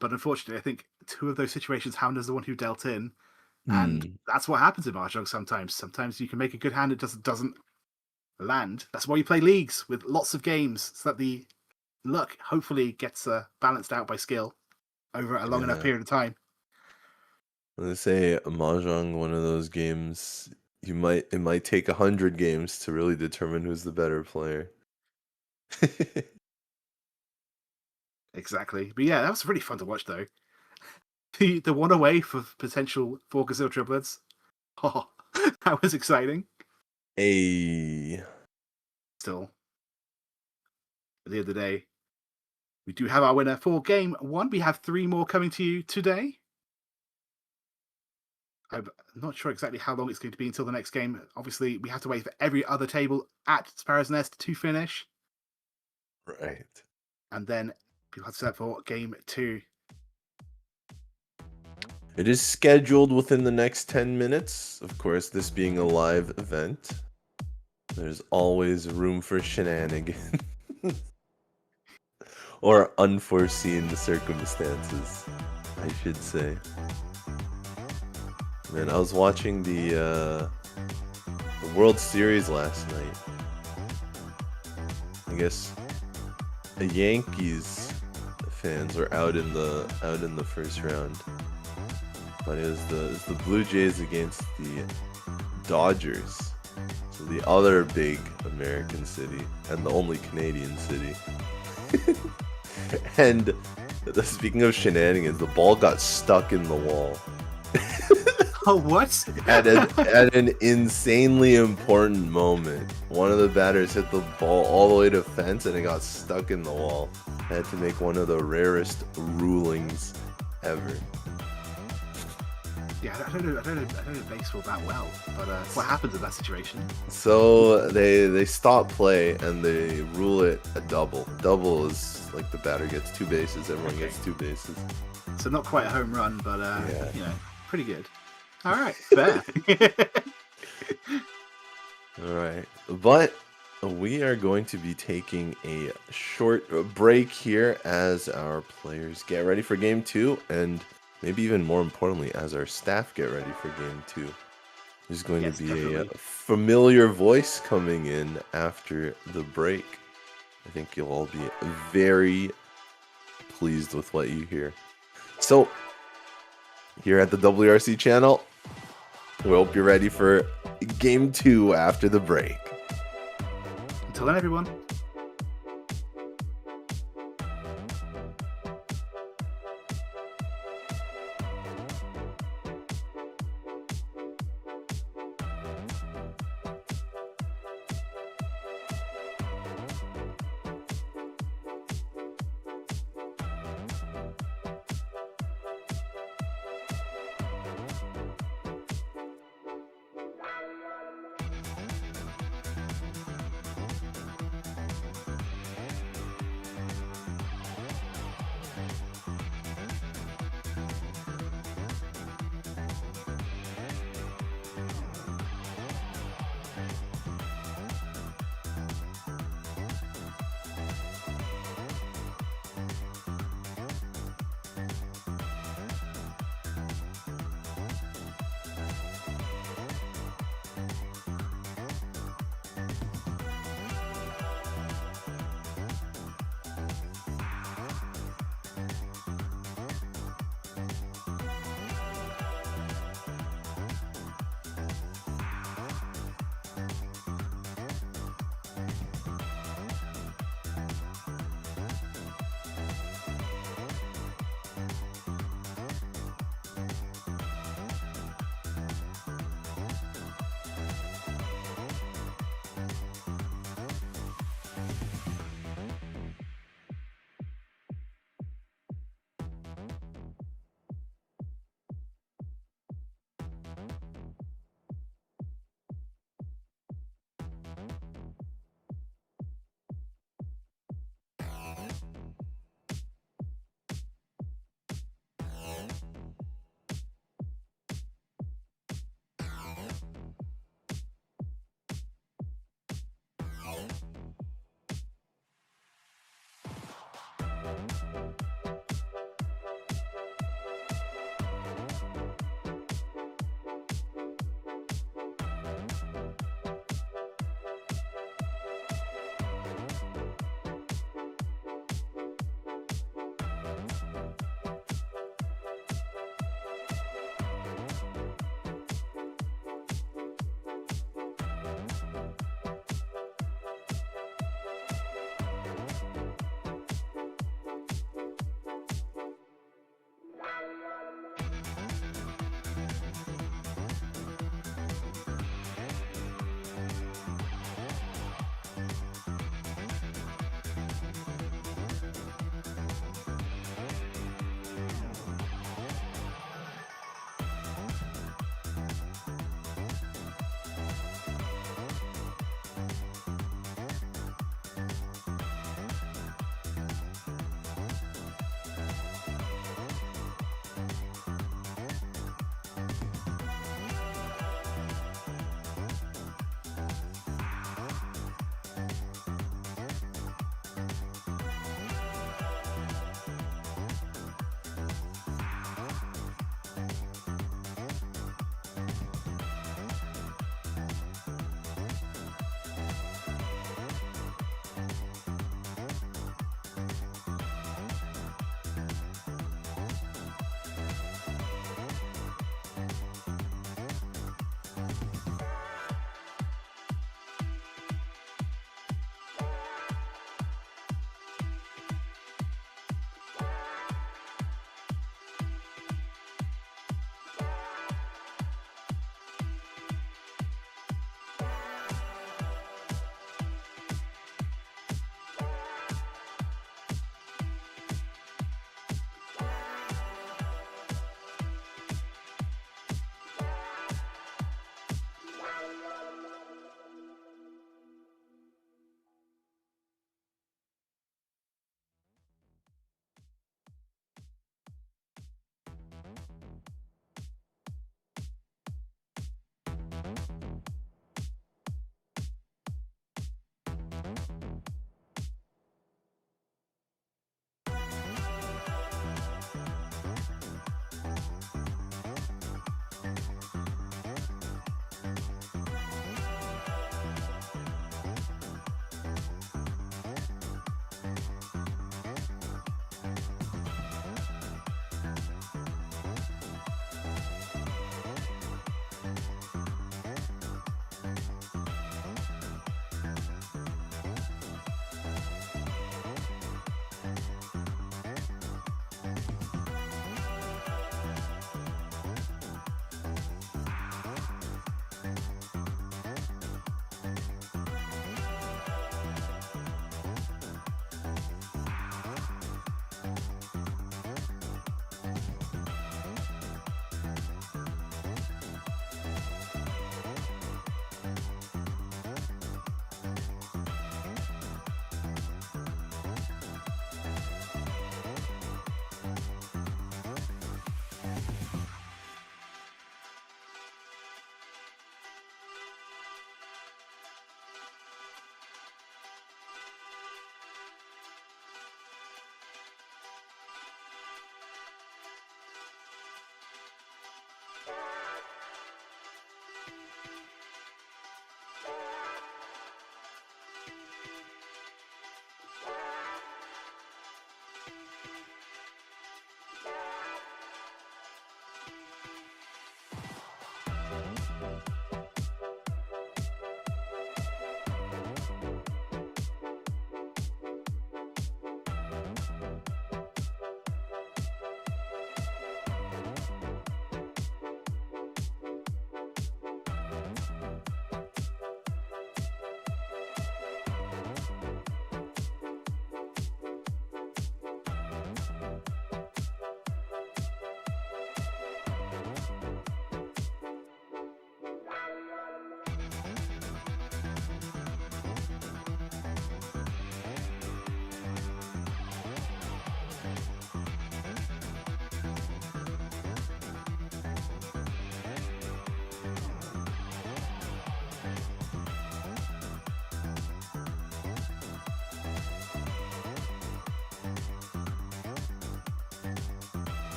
But unfortunately, I think 2 of those situations, Hamina's the one who dealt in. And Hmm. that's what happens in Mahjong sometimes. Sometimes you can make a good hand, it doesn't land. That's why you play leagues with lots of games, so that the luck hopefully gets balanced out by skill over a long enough Yeah. period of time. Let's say Mahjong, one of those games it might take 100 games to really determine who's the better player. Exactly. But yeah, that was really fun to watch, though. The one away for potential 4 triplets. Oh, that was exciting. A Still, at the end of the day, we do have our winner for game 1. We have 3 more coming to you today. I'm not sure exactly how long it's going to be until the next game. Obviously, we have to wait for every other table at Sparrow's Nest to finish. right. And then we'll have to set for game 2. It is scheduled within the next 10 minutes. Of course, this being a live event, there's always room for shenanigans. Or unforeseen circumstances, I should say. Man, I was watching the World Series last night. I guess the Yankees fans were out in the first round, but it was the Blue Jays against the Dodgers, so the other big American city and the only Canadian city. And speaking of shenanigans, the ball got stuck in the wall. Oh, what? At an insanely important moment. One of the batters hit the ball all the way to fence and it got stuck in the wall. I had to make one of the rarest rulings ever. Yeah, I don't know baseball that well, but what happens in that situation? So they stop play and they rule it a double. Double is like the batter gets 2 bases, everyone gets 2 bases. So not quite a home run, but Yeah. you know, pretty good. All right, fair. All right, but we are going to be taking a short break here as our players get ready for game 2, and maybe even more importantly, as our staff get ready for game 2. There's going to be definitely. a familiar voice coming in after the break. I think you'll all be very pleased with what you hear. So, here at the WRC channel, we hope you're ready for game 2 after the break. Until then, everyone.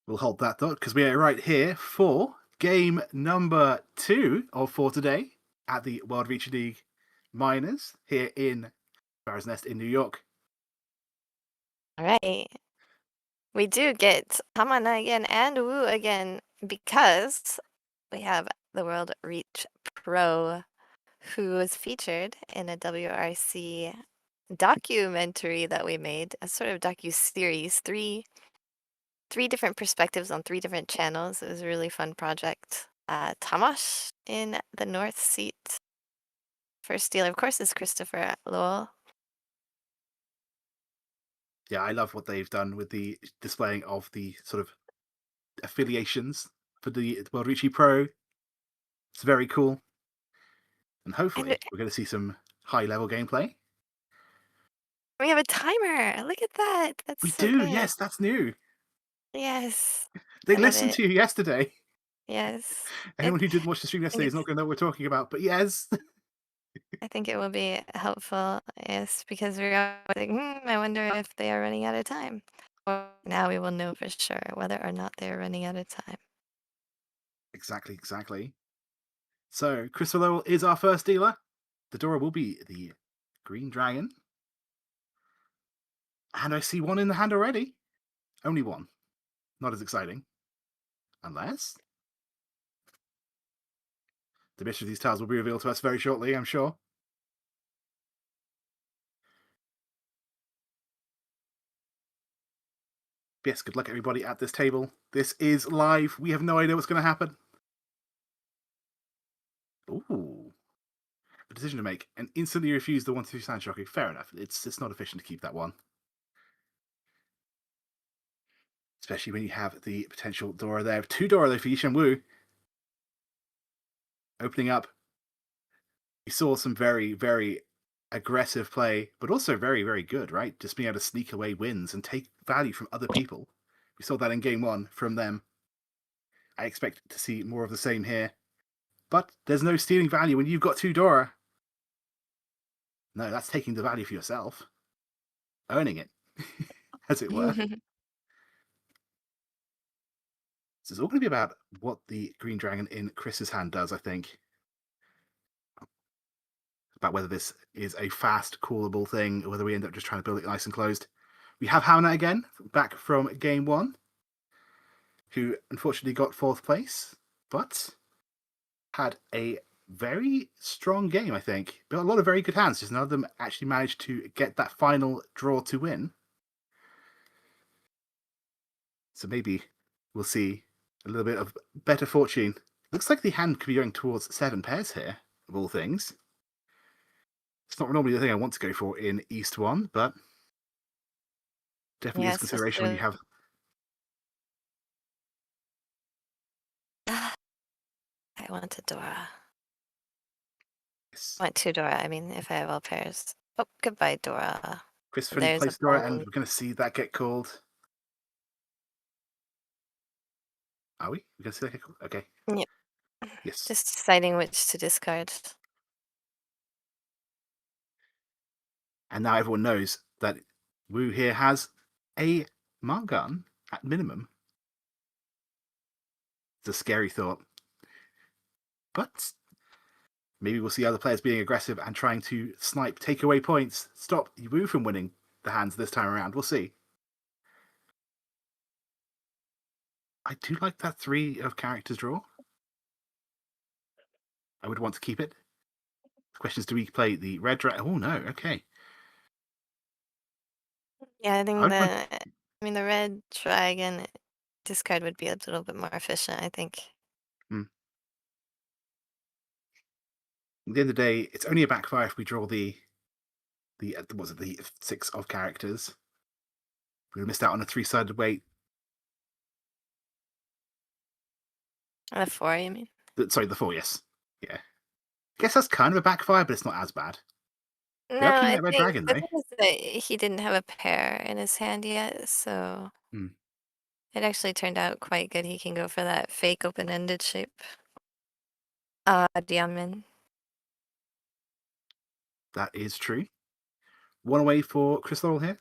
We'll hold that thought because we are right here for game number 2 of for today at the World Riichi Minors here in Sparrow's Nest in New York. All right. We do get Hamana again and Wu again because we have the World Riichi Pro who was featured in a WRC documentary that we made, a sort of docu-series, three different perspectives on 3 different channels. It was a really fun project. Tamash in the north seat. First dealer, of course, is Christopher Lowell. Yeah, I love what they've done with the displaying of the sort of affiliations for the World Riichi Pro. It's very cool. And And hopefully we're going to see some high-level gameplay. we have a timer. Look at that. That's We so do, good. yes, that's new. Yes. They I love listened it. to you yesterday. Yes. Anyone who didn't watch the stream think yesterday is not it's going to know what we're talking about, but yes. I think it will be helpful, yes, because we're always like, I wonder if they are running out of time. Well, now we will know for sure whether or not they are running out of time. Exactly. So, Christopher Lowell is our first dealer. The Dora will be the Green Dragon. And I see one in the hand already. Only one. Not as exciting. Unless the mystery of these tiles will be revealed to us very shortly, I'm sure. Yes, good luck everybody at this table. This is live. We have no idea what's going to happen. Ooh. A decision to make. And instantly refuse the 1-2 sand shocking. Fair enough. It's not efficient to keep that one. Especially when you have the potential Dora there. 2 Dora though for Yishan Wu. Opening up. We saw some very aggressive play, but also very good, right? Just being able to sneak away wins and take value from other people. We saw that in game 1 from them. I expect to see more of the same here. But there's no stealing value when you've got 2 Dora. No, that's taking the value for yourself. Earning it, as it were. So it's all going to be about what the Green Dragon in Chris's hand does, I think. About whether this is a fast, callable thing, or whether we end up just trying to build it nice and closed. We have Hamna again, back from game 1, who unfortunately got 4th place, but had a very strong game, I think. Built a lot of very good hands, just none of them actually managed to get that final draw to win. So maybe we'll see a little bit of better fortune. Looks like the hand could be going towards 7 pairs here, of all things. It's not normally the thing I want to go for in East 1, but definitely is a Yes, consideration when you have... I want a Dora. Yes. I want 2 Dora, I mean, if I have all pairs. Oh, goodbye, Dora. Christopher There's a placed Dora, and bone. we're going to see that get called. Are we? We're going to see that get called? Okay. Yep. Yes. Just deciding which to discard. And now everyone knows that Wu here has a Margun at minimum. It's a scary thought. But maybe we'll see other players being aggressive and trying to snipe, take away points, stop Wu from winning the hands this time around. We'll see. I do like that 3 of characters draw. I would want to keep it. The question is, do we play the red dragon? Oh, no. Okay. Yeah, I think Want... the red dragon discard would be a little bit more efficient, I think. At the end of the day, it's only a backfire if we draw the 6 of characters. We missed out on a 3-sided weight. The 4, you mean? Sorry, the 4, yes. Yeah. I guess that's kind of a backfire, but it's not as bad. No, We are keeping I that red think dragon, the though. thing is that he didn't have a pair in his hand yet, so it actually turned out quite good. He can go for that fake open-ended shape. Diamond. That is true. One away for Chris Laurel here.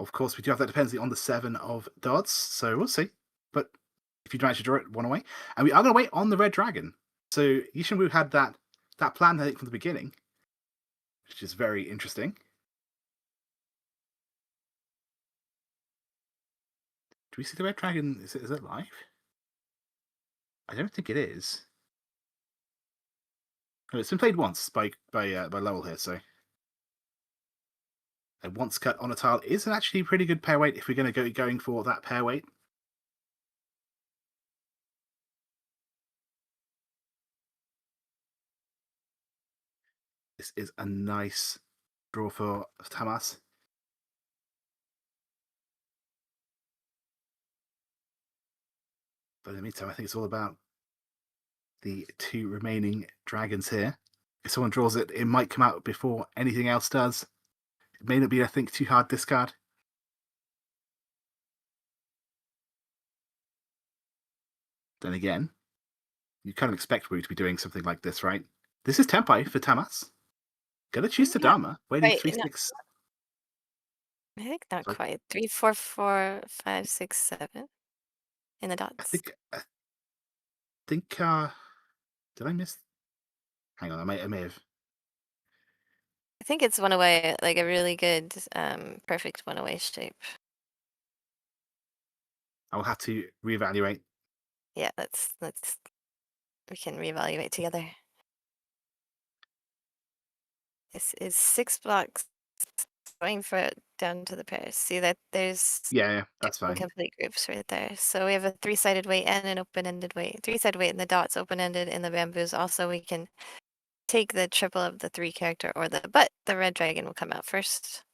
Of course, we do have that dependency on the 7 of darts, so we'll see. But if you manage to draw it one away, and we are going to wait on the red dragon. So Yishin Wu had that plan, I think, from the beginning, which is very interesting. Do we see the red dragon? Is it live? I don't think it is. Oh, it's been played once by Lowell here, so a once cut on a tile is actually a pretty good pair weight if we're going to go going for that pair weight. This is a nice draw for Tamas. But in the meantime, I think it's all about the 2 remaining dragons here. If someone draws it, it might come out before anything else does. It may not be, I think, too hard discard. Then again, you kind of expect Wu to be doing something like this, right? This is Tempai for Tamas. Gonna choose Yeah. Tadama, waiting Right, 3-6. I think not Sorry. quite. 3, 4, 4, 5, 6, 7 in the I dots. think did I miss? Hang on, I may have. I think it's one away, like a really good, perfect one away shape. I will have to reevaluate. Yeah, let's we can reevaluate together. This is 6 blocks going for it down to the pairs. See that there's Yeah, that's fine. incomplete groups right there. So we have a 3-sided weight and an open-ended weight. 3-sided weight in the dots, open-ended in the bamboos. Also, we can take the triple of the 3 character or but the red dragon will come out first.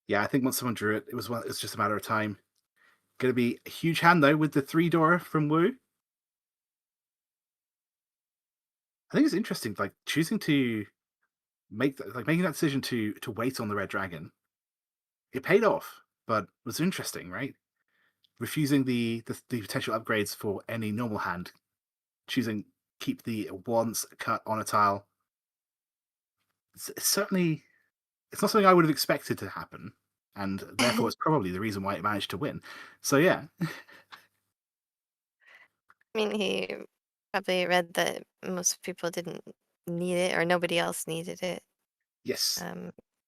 Yeah, I think once someone drew it, it's just a matter of time. Going to be a huge hand though with the 3 door from Wu. I think it's interesting, like choosing to making that decision to wait on the red dragon. It paid off, but it was interesting, right? Refusing the potential upgrades for any normal hand, choosing keep the once cut on a tile. It's certainly it's not something I would have expected to happen, and therefore it's probably the reason why it managed to win. So yeah, I mean, he probably read that most people didn't need it or nobody else needed it. yes,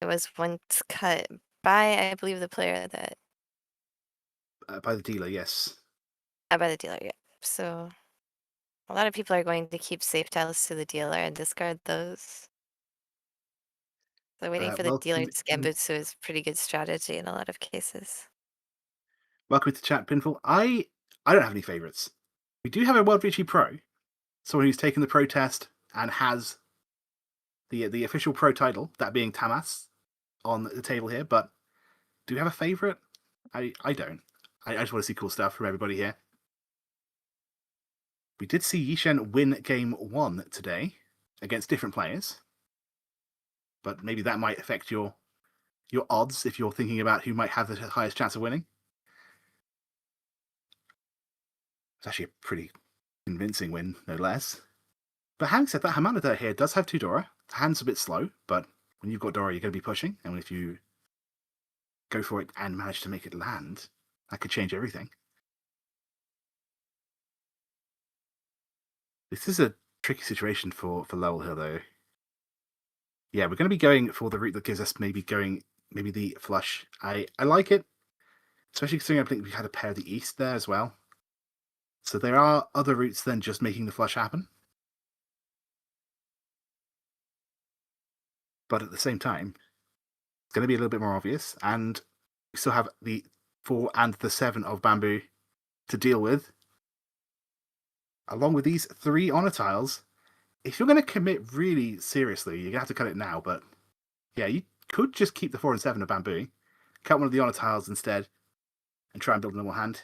It was once cut by, I believe, the player that by the dealer, yes. by the dealer. Yeah. So a lot of people are going to keep safe tiles to the dealer and discard those. So waiting for the dealer to Gambutsu is pretty good strategy in a lot of cases. Welcome to chat, Pinfall. I don't have any favorites. We do have a World Riichi Pro, someone who's taken the pro test and has the official pro title, that being Tamas, on the table here. But do we have a favorite? I don't. I just want to see cool stuff from everybody here. We did see Yishen win game 1 today against different players, but maybe that might affect your odds if you're thinking about who might have the highest chance of winning. It's actually a pretty convincing win, no less. But having said that, Hamanada here does have 2 Dora. The hand's a bit slow, but when you've got Dora, you're going to be pushing, and if you go for it and manage to make it land, that could change everything. This is a tricky situation for Lowell here, though. Yeah, we're going to be going for the route that gives us maybe the flush. I like it, especially considering I think we had a pair of the East there as well. So there are other routes than just making the flush happen. But at the same time, it's going to be a little bit more obvious, and we still have the 4 and the 7 of bamboo to deal with. Along with these 3 honor tiles, if you're going to commit really seriously, you're going to have to cut it now, but yeah, you could just keep the 4 and 7 of bamboo, cut one of the honor tiles instead, and try and build a normal hand.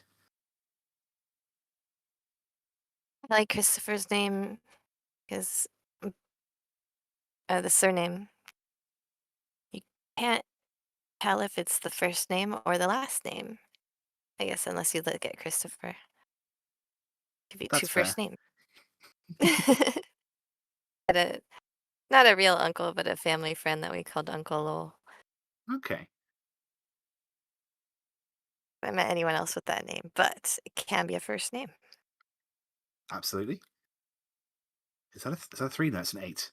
I like Christopher's name because the surname. You can't tell if it's the first name or the last name, I guess, unless you look at Christopher. Could be 2 That's fair. first names. Not a real uncle, but a family friend that we called Uncle Lowell. Okay. I met anyone else with that name, but it can be a first name. Absolutely. Is that a 3? No, it's an 8.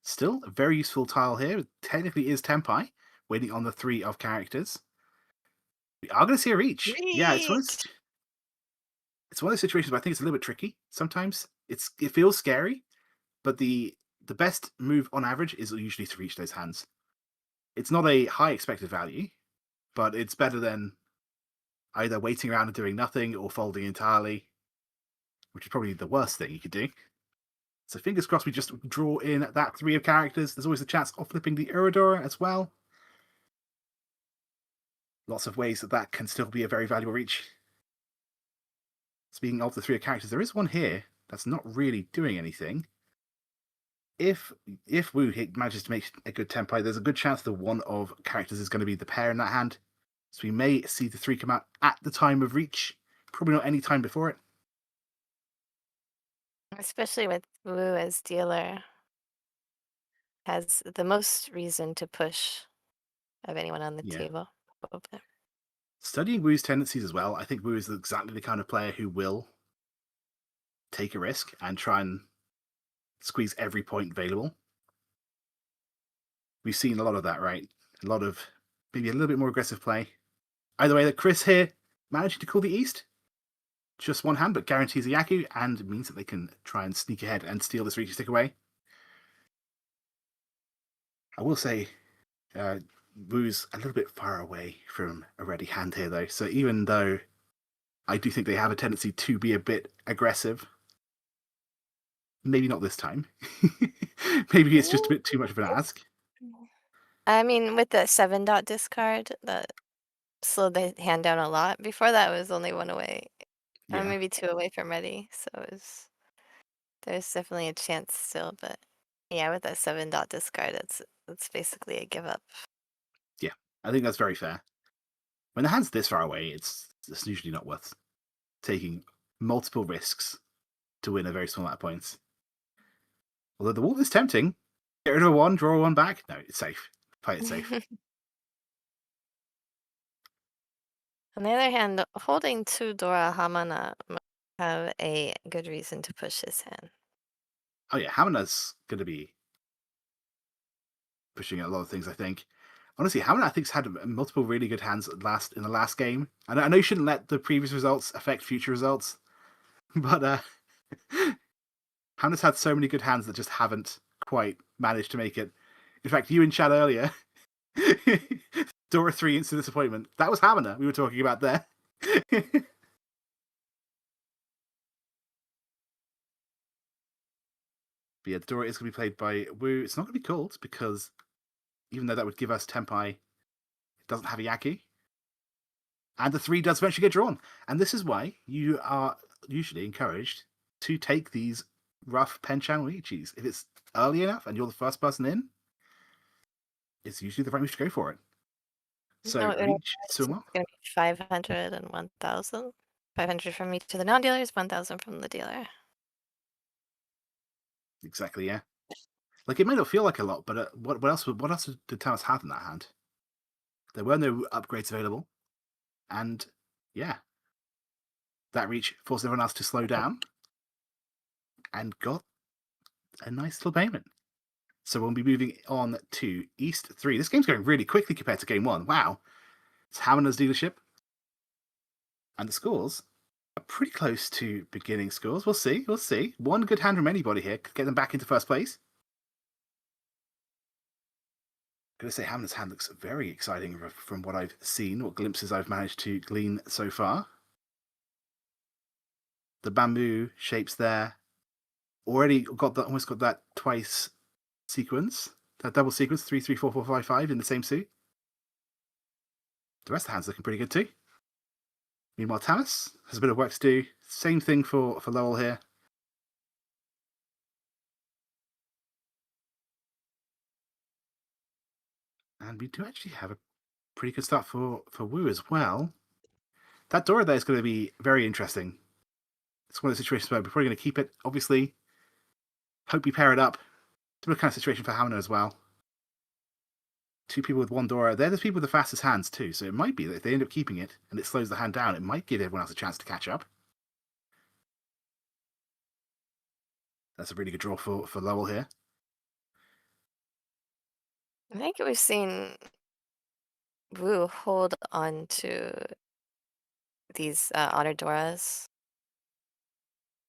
Still a very useful tile here. Technically is Tempai, waiting on the 3 of characters. We are going to see a reach. Yeah, it's one of Reach! those situations where I think it's a little bit tricky. Sometimes it feels scary, but the best move on average is usually to reach those hands. It's not a high expected value, but it's better than either waiting around and doing nothing or folding entirely, which is probably the worst thing you could do. So fingers crossed we just draw in that 3 of characters. There's always a chance of flipping the Uridora as well. Lots of ways that can still be a very valuable reach. Speaking of the 3 of characters, there is one here that's not really doing anything. If Wu manages to make a good tempo, there's a good chance the 1 of characters is going to be the pair in that hand. So we may see the 3 come out at the time of reach. Probably not any time before it. Especially with Wu as dealer, has the most reason to push of anyone on the table. Probably. Studying Wu's tendencies as well, I think Wu is exactly the kind of player who will take a risk and try and squeeze every point available. We've seen a lot of that, right? A lot of maybe a little bit more aggressive play. Either way, that Chris here managing to call the East. Just one hand, but guarantees a Yaku and means that they can try and sneak ahead and steal this Riichi stick away. I will say, Wu's a little bit far away from a ready hand here, though. So even though I do think they have a tendency to be a bit aggressive, maybe not this time. Maybe it's just a bit too much of an ask. I mean, with the 7-dot discard, that slowed the hand down a lot. Before that, it was only 1 away, or maybe 2 away from ready. So there's definitely a chance still. But yeah, with that 7-dot discard, it's basically a give up. Yeah, I think that's very fair. When the hand's this far away, it's usually not worth taking multiple risks to win a very small amount of points. Although the wolf is tempting. Get rid of a 1, draw a 1 back. No, it's safe. Play it safe. On the other hand, holding 2 Dora Hamana might have a good reason to push his hand. Oh yeah, Hamana's going to be pushing a lot of things, I think. Honestly, Hamana, I think, has had multiple really good hands in the last game. And I know you shouldn't let the previous results affect future results, but Hamana's had so many good hands that just haven't quite managed to make it. In fact, you in chat earlier, Dora 3 instant disappointment. That was Hamana we were talking about there. But yeah, Dora is going to be played by Wu. It's not going to be called because even though that would give us Tempai, it doesn't have a Yaku. And the 3 does eventually get drawn. And this is why you are usually encouraged to take these rough Pen-chan Riichis. If it's early enough and you're the first person in, it's usually the right move to go for it. So Reach Sumo. It's going to be 500 and 1,000. 500 from each of the non-dealers, 1,000 from the dealer. Exactly, yeah. Like, it may not feel like a lot, but what else did Thomas have in that hand? There were no upgrades available. And, yeah. That reach forced everyone else to slow down. And got a nice little payment. So we'll be moving on to East 3. This game's going really quickly compared to Game 1. Wow. It's Hamana's dealership. And the scores are pretty close to beginning scores. We'll see. We'll see. One good hand from anybody here could get them back into first place. I'm going to say Hamana's hand looks very exciting from what I've seen, what glimpses I've managed to glean so far. The bamboo shapes there. Already almost got that twice sequence. That double sequence, 3, 3, 4, 4, 5, 5 in the same suit. The rest of the hand's looking pretty good too. Meanwhile, Tamas has a bit of work to do. Same thing for Lowell here. And we do actually have a pretty good start for Wu as well. That Dora there is going to be very interesting. It's one of those situations where we're probably going to keep it, obviously. Hope we pair it up. Similar kind of situation for Hamana as well. two people with one Dora, they're the people with the fastest hands too. So it might be that if they end up keeping it and it slows the hand down, it might give everyone else a chance to catch up. That's a really good draw for Lowell here. I think we've seen Wu hold on to these honor Doras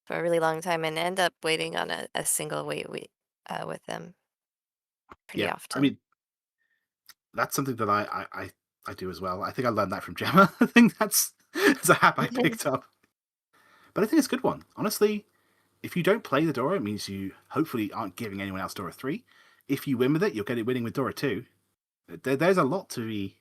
for a really long time and end up waiting on a single with them pretty Yeah, I often. mean, that's something that I do as well. I think I learned that from Gemma. I think that's a habit I picked up. But I think it's a good one. Honestly, if you don't play the Dora, it means you hopefully aren't giving anyone else Dora 3. If you win with it, you'll get it winning with Dora 2. There's a lot to be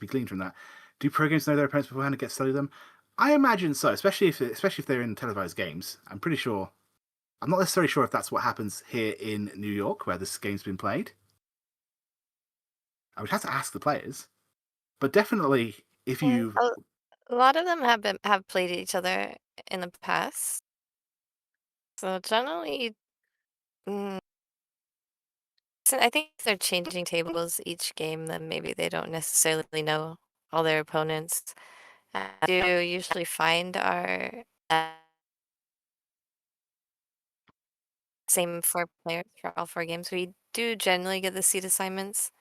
gleaned from that. Do pro games know their opponents beforehand and get to study them? I imagine so, especially if they're in televised games. I'm pretty sure. I'm not necessarily sure if that's what happens here in New York, where this game's been played. I would have to ask the players, but definitely if Yeah, you. a lot of them have played each other in the past. So generally, mm, so I think if they're changing tables each game, then maybe they don't necessarily know all their opponents. I do usually find our same 4 players for all 4 games. We do generally get the seat assignments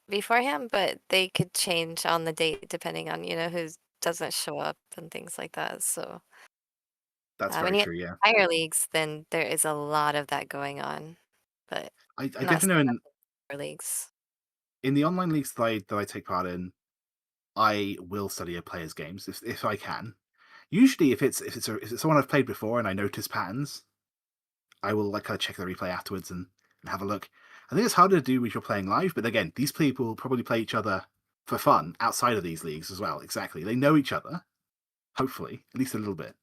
beforehand, but they could change on the date depending on, who doesn't show up and things like that. So That's when very you get true. Yeah, higher leagues, then there is a lot of that going on, but I not so definitely know much in lower leagues. in the online leagues that I take part in, I will study a player's games if I can. Usually, if it's someone I've played before and I notice patterns, I will like kind of check the replay afterwards and have a look. I think it's harder to do if you're playing live, but again, these people probably play each other for fun outside of these leagues as well. Exactly, they know each other, hopefully, at least a little bit.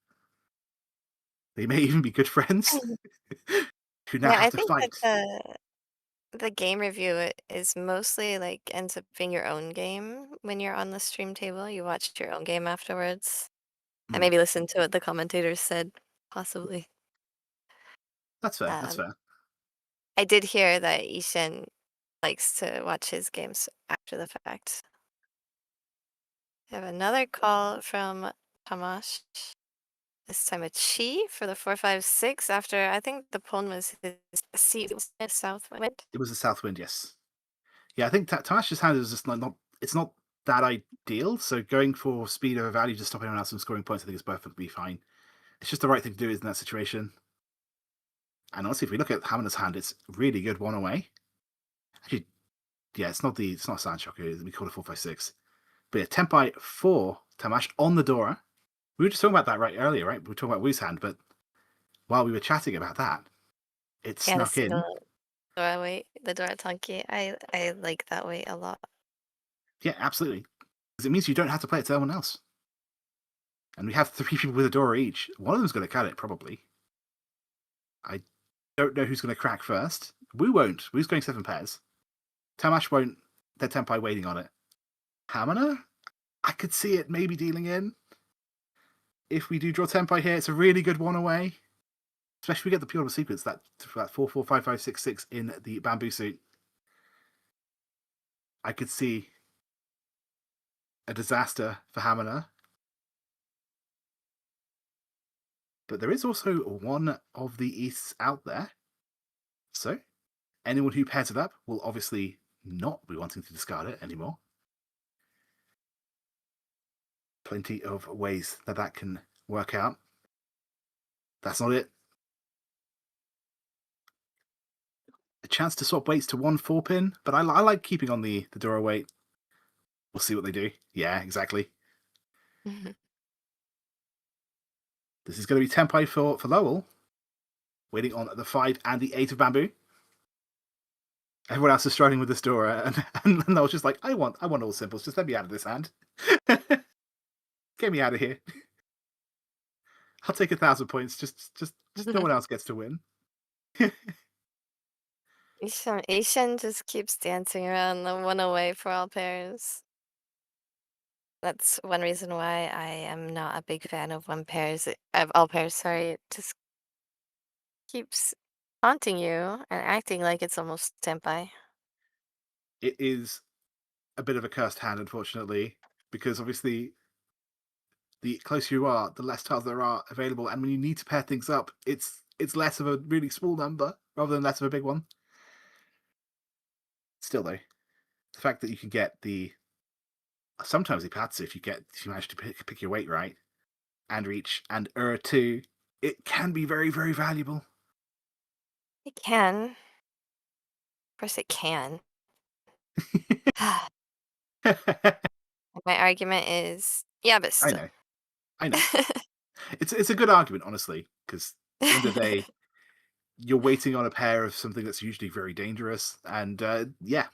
They may even be good friends who now Yeah, have I to think that fight. the game review is mostly like ends up being your own game when you're on the stream table. You watch your own game afterwards and Hmm, maybe listen to what the commentators said, possibly. that's fair. That's Um, fair. I did hear that Ishen likes to watch his games after the fact. I have another call from Tamash. This time a Chi for the 456 after I think the pawn was his south wind. It was the south wind, yes. Yeah, I think Tamash's hand is just not. It's not that ideal. So going for speed over value to stop anyone else from scoring points, I think is perfectly fine. It's just the right thing to do in that situation. And honestly, if we look at Haman's hand, it's really good one away. Actually, yeah, it's not Sand Shocker. We call it 456. But yeah, Tempai for Tamash on the Dora. We were just talking about that right earlier, right? We were talking about Wu's hand, but while we were chatting about that, it Yeah, the snuck in. single Dora weight, the Dora Tonki. I like that weight a lot. Yeah, absolutely. Because it means you don't have to play it to anyone else. And we have three people with a Dora each. One of them's going to cut it, probably. I don't know who's going to crack first. Wu won't. Wu's going 7 pairs. Tamash won't. They're Tempai waiting on it. Hamana? I could see it maybe dealing in. If we do draw Tempai here, it's a really good one away. Especially if we get the pure sequence, that 4 4 5 5 6 6 in the bamboo suit. I could see a disaster for Hamana. But there is also one of the Easts out there. So anyone who pairs it up will obviously not be wanting to discard it anymore. Plenty of ways that can work out. That's not it. A chance to swap weights to 1 4-pin, but I like keeping on the Dora weight. We'll see what they do. Yeah, exactly. This is going to be Tempai for Lowell. Waiting on the 5 and the 8 of bamboo. Everyone else is struggling with this Dora, and Lowell's just like, I want all simples. Just let me out of this hand. Get me out of here. I'll take 1,000 points. Just no one else gets to win. Ishan just keeps dancing around the one away for all pairs. That's one reason why I am not a big fan of all pairs. Sorry, it just keeps taunting you and acting like it's almost senpai. It is a bit of a cursed hand, unfortunately, because obviously the closer you are, the less tiles there are available, and when you need to pair things up, it's less of a really small number rather than less of a big one. Still, though, the fact that you can get the sometimes the paths if you manage to pick your weight right and reach and too, it can be very very valuable. It can. Of course it can. My argument is, yeah, but I still. know, I know. It's a good argument, honestly, because at the end of the day, you're waiting on a pair of something that's usually very dangerous, and yeah.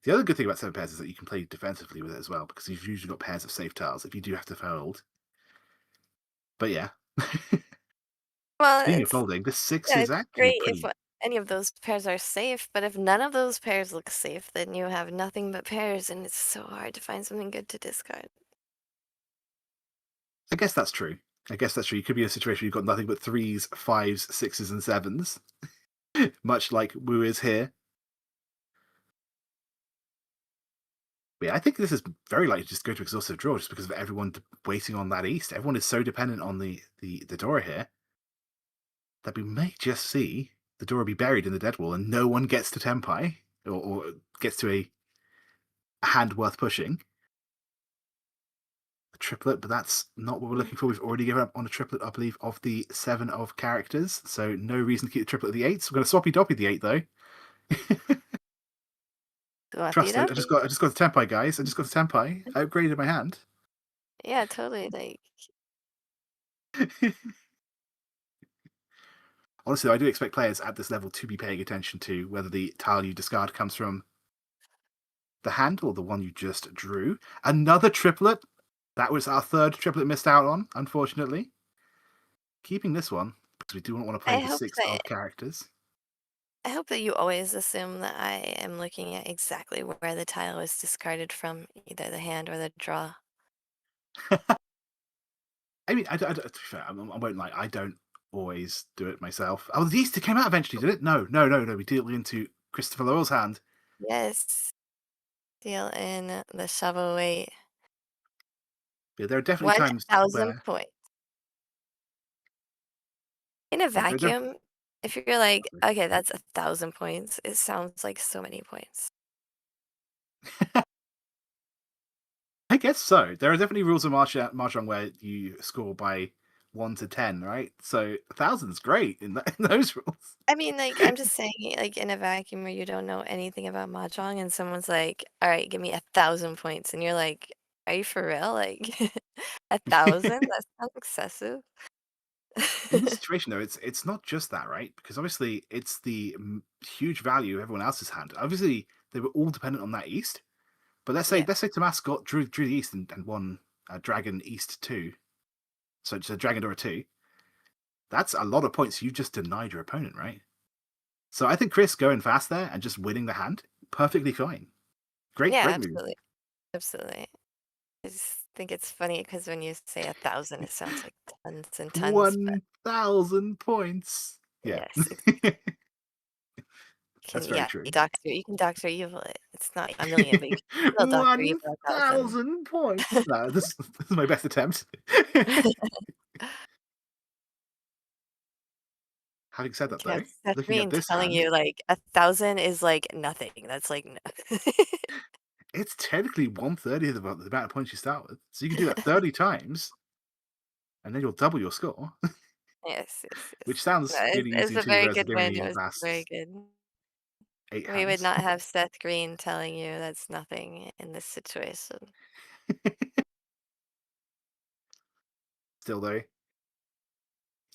The other good thing about seven pairs is that you can play defensively with it as well, because you've usually got pairs of safe tiles if you do have to fold. But yeah. Well, Speaking of folding, this six yeah, is it's actually great if pretty. any of those pairs are safe, but if none of those pairs look safe, then you have nothing but pairs, and it's so hard to find something good to discard. I guess that's true. I guess that's true. You could be in a situation where you've got nothing but threes, fives, sixes, and sevens, much like Wu is here. But yeah, I think this is very likely to just go to exhaustive draw just because of everyone waiting on that east. Everyone is so dependent on the Dora here that we may just see the Dora be buried in the dead wall and no one gets to Tempai or gets to a hand worth pushing. A triplet, but that's not what we're looking for. We've already given up on a triplet, I believe, of the 7 of characters, so no reason to keep the triplet of the 8s. We're going to swappy doppy the 8, though. Fluffy Trust, I just duffy. got the Tempai, guys. I just got the Tempai. I upgraded my hand. Yeah, totally. Like, Honestly, I do expect players at this level to be paying attention to whether the tile you discard comes from the hand or the one you just drew. Another triplet. That was our third triplet missed out on, unfortunately. Keeping this one, because we do not want to play I the hope 6 that of characters. I hope that you always assume that I am looking at exactly where the tile is discarded from, either the hand or the draw. I mean, to be fair, I won't lie. I don't always do it myself. Oh, the Easter came out eventually, did it? No. We deal into Christopher Lowell's hand. Yes, deal in the shovel weight. Yeah, there are definitely times 1,000 where points. In a yeah, there are vacuum, if you're like, okay, that's 1,000 points, it sounds like so many points. I guess so. There are definitely rules of Mahjong where you score by 1 to 10, right? So 1,000 is great in those rules. I mean, like, I'm just saying, like, in a vacuum where you don't know anything about mahjong, and someone's like, "All right, give me 1,000 points," and you're like, "Are you for real? Like, 1,000? That sounds excessive." In this situation, though, it's not just that, right? Because obviously it's the huge value of everyone else's hand. Obviously, they were all dependent on that East. But Yeah, let's say Tomas drew the East and won Dragon East 2. So it's a Dragon Dora 2. That's a lot of points you just denied your opponent, right? So I think Chris going fast there and just winning the hand, perfectly fine. yeah, Great move. absolutely, absolutely. I just think it's funny because when you say 1,000, it sounds like tons and tons, but 1,000 points. Yeah. yes, it's That's can very yeah, true. you can Doctor Evil it. It's not a million, but you can still Doctor Evil 1,000. 1,000 points. No, this is my best attempt. Having said You that, can have though, Seth looking at Green this telling hand, you, like, 1,000 is, like, nothing. That's, like, no it's technically 1/30 of the amount of points you start with. So you can do that 30 times, and then you'll double your score, Yes, yes, which yes. No, sounds really it's easy a too, very whereas good they only win. It need was very last good. 8 We would hands. not have Seth Green telling you that's nothing in this situation. Still, though,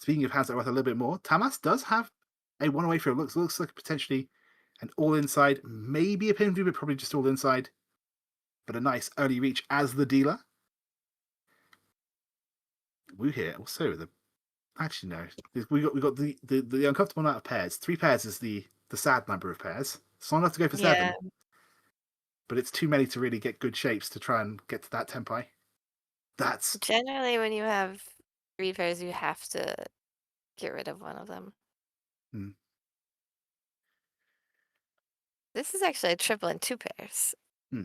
speaking of hands that are worth a little bit more, Tamas does have a one away throw. Looks like potentially an all inside, maybe a pin view, but probably just all inside. But a nice early reach as the dealer. Woo here also the actually no. We got the uncomfortable amount of pairs. 3 pairs is the sad number of pairs. It's not enough to go for Yeah. 7, but it's too many to really get good shapes to try and get to that tempai. That's Generally, when you have 3 pairs, you have to get rid of one of them. Hmm. This is actually a triple in 2 pairs. Hmm.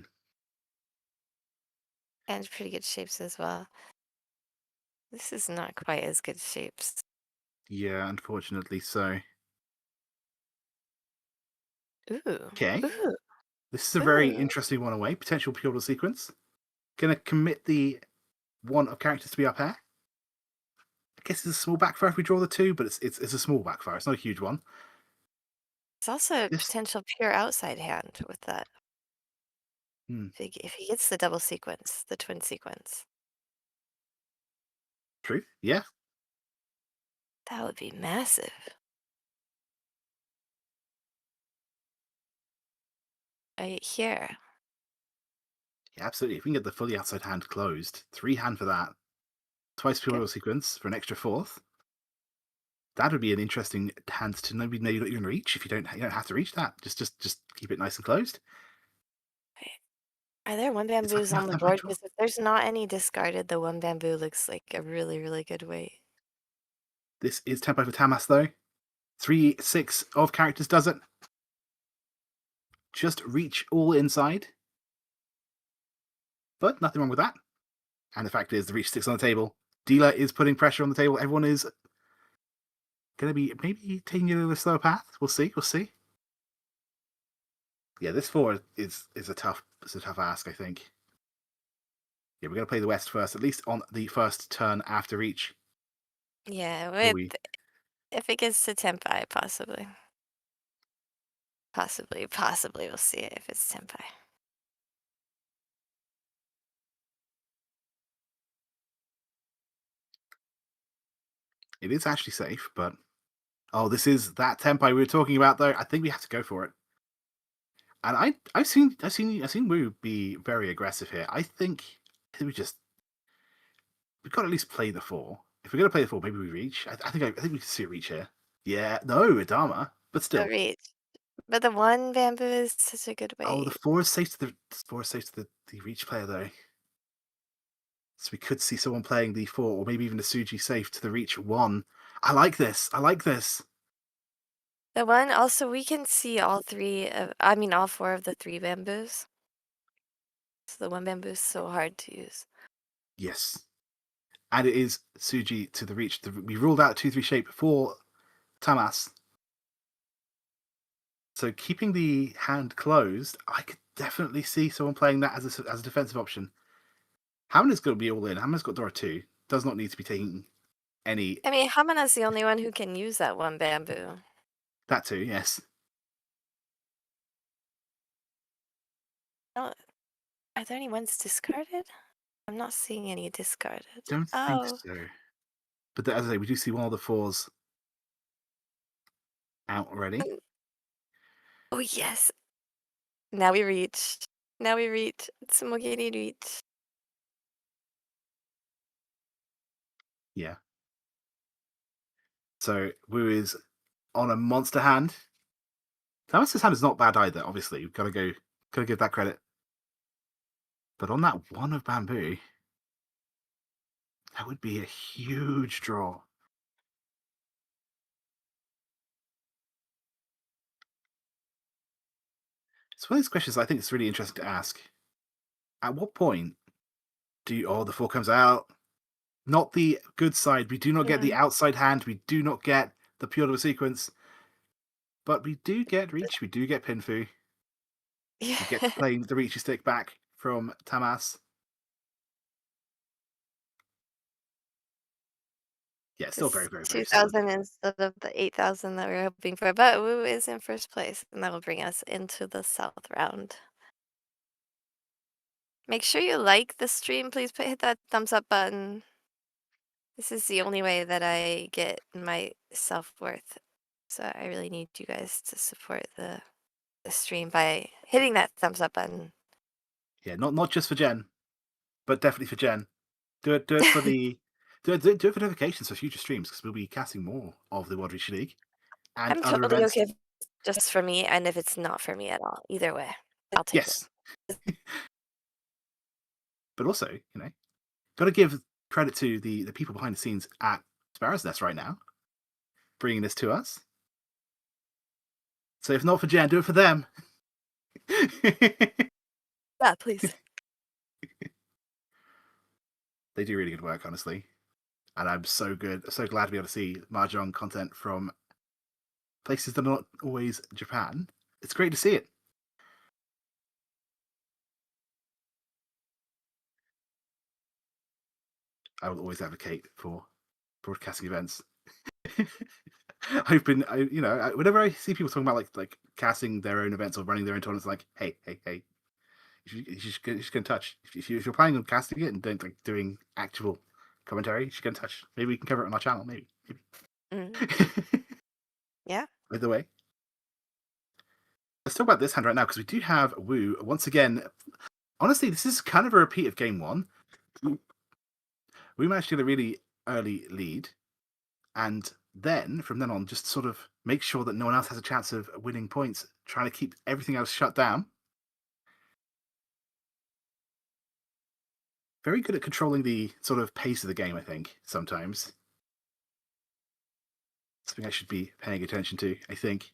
And pretty good shapes as well. This is not quite as good shapes. Yeah, unfortunately so. Ooh. Okay. Ooh. This is a very Ooh. interesting one away. Potential pivotal sequence. Gonna commit the one of characters to be up air. I guess it's a small backfire if we draw the two, but it's a small backfire. It's not a huge one. It's also a This potential pure outside hand with that. hmm, If he gets the double sequence, the twin sequence, true. Yeah. that would be massive. Right here. Yeah, absolutely. If we can get the fully outside hand closed, 3 hand for that. Twice Good. pivotal sequence for an extra fourth. That would be an interesting hand to maybe know that you're gonna reach if you don't have to reach that. Just keep it nice and closed. Wait, are there one It's bamboos nothing on else the that might board? draw. Because if there's not any discarded, the one bamboo looks like a really, really good weight. This is tempo for Tamas though. 3/6 of characters does it. Just reach all inside. But nothing wrong with that. And the fact is, the reach sticks on the table. Dealer is putting pressure on the table. Everyone is going to be maybe taking it a little slower path. We'll see. We'll see. Yeah, this 4 is a tough ask, I think. Yeah, we're going to play the West first, at least on the first turn after reach. Yeah, Before with we, if it gets to Tempai, possibly. Possibly we'll see it if it's Tempai. it is actually safe, but oh, this is that tempo we were talking about, though. I think we have to go for it. And I've seen Wu be very aggressive here. I think we've got to at least play the 4. If we're going to play the 4, maybe we reach. I think we can see a reach here. Yeah, no, Adama, but The still. reach. But the one bamboo is such a good Oh, the weight. 4 is safe to the reach player though. So we could see someone playing the 4, or maybe even a Suji safe to the reach 1. I like this. I like this. The one also we can see all all 4 of the 3 bamboos. So the one bamboo is so hard to use. Yes. And it is Suji to the reach. We ruled out 2/3 shape for Tamas. So keeping the hand closed, I could definitely see someone playing that as a defensive option. Hammond's going to be all in. Hammond's got Dora 2. Does not need to be taking any. I mean, Hamana's the only one who can use that one bamboo. That too, yes. Oh, are there any ones discarded? I'm not seeing any discarded. Don't think Oh. so. But as I say, we do see one of the 4s out already. Oh, yes. Now we reach. Now we reach. Tsumogiri reach. Yeah. So Wu is on a monster hand. Thomas's hand is not bad either, obviously. We've gotta give that credit. But on that 1 of bamboo, that would be a huge draw. It's one of these questions I think it's really interesting to ask. At what point the 4 comes out? Not the good side. We do not get the Mhm. outside hand. We do not get the pure double sequence. But we do get reach. We do get Pinfu. Yeah. We get to play the reachy stick back from Tamas. Yeah, it's still very, It's very, very solid. 2,000 instead of the 8,000 that we were hoping for. But Wu is in first place, and that will bring us into the South round. Make sure you like the stream. Please hit that thumbs up button. This is the only way that I get my self-worth. So I really need you guys to support the stream by hitting that thumbs up button. Yeah, not just for Jen, but definitely for Jen. Do it for the do it for notifications for future streams because we'll be casting more of the World Riichi League and I'm other totally events. okay if it's just for me and if it's not for me at all. Either way, I'll take it. Yes, but also got to give credit to the people behind the scenes at Sparrow's Nest right now, bringing this to us. So if not for Jen, do it for them. Yeah, please. They do really good work, honestly. And I'm so glad to be able to see Mahjong content from places that are not always Japan. It's great to see it. I will always advocate for broadcasting events. Whenever I see people talking about like casting their own events or running their own tournaments, like, hey, you should get in touch. If you're planning on casting it and don't like doing actual commentary, you should get in touch. Maybe we can cover it on our channel. Maybe. Yeah. By the way, let's talk about this hand right now because we do have Wu once again. Honestly, this is kind of a repeat of game one. We managed to get a really early lead, and then from then on, just sort of make sure that no one else has a chance of winning points, trying to keep everything else shut down. Very good at controlling the sort of pace of the game, I think, sometimes. Something I should be paying attention to, I think.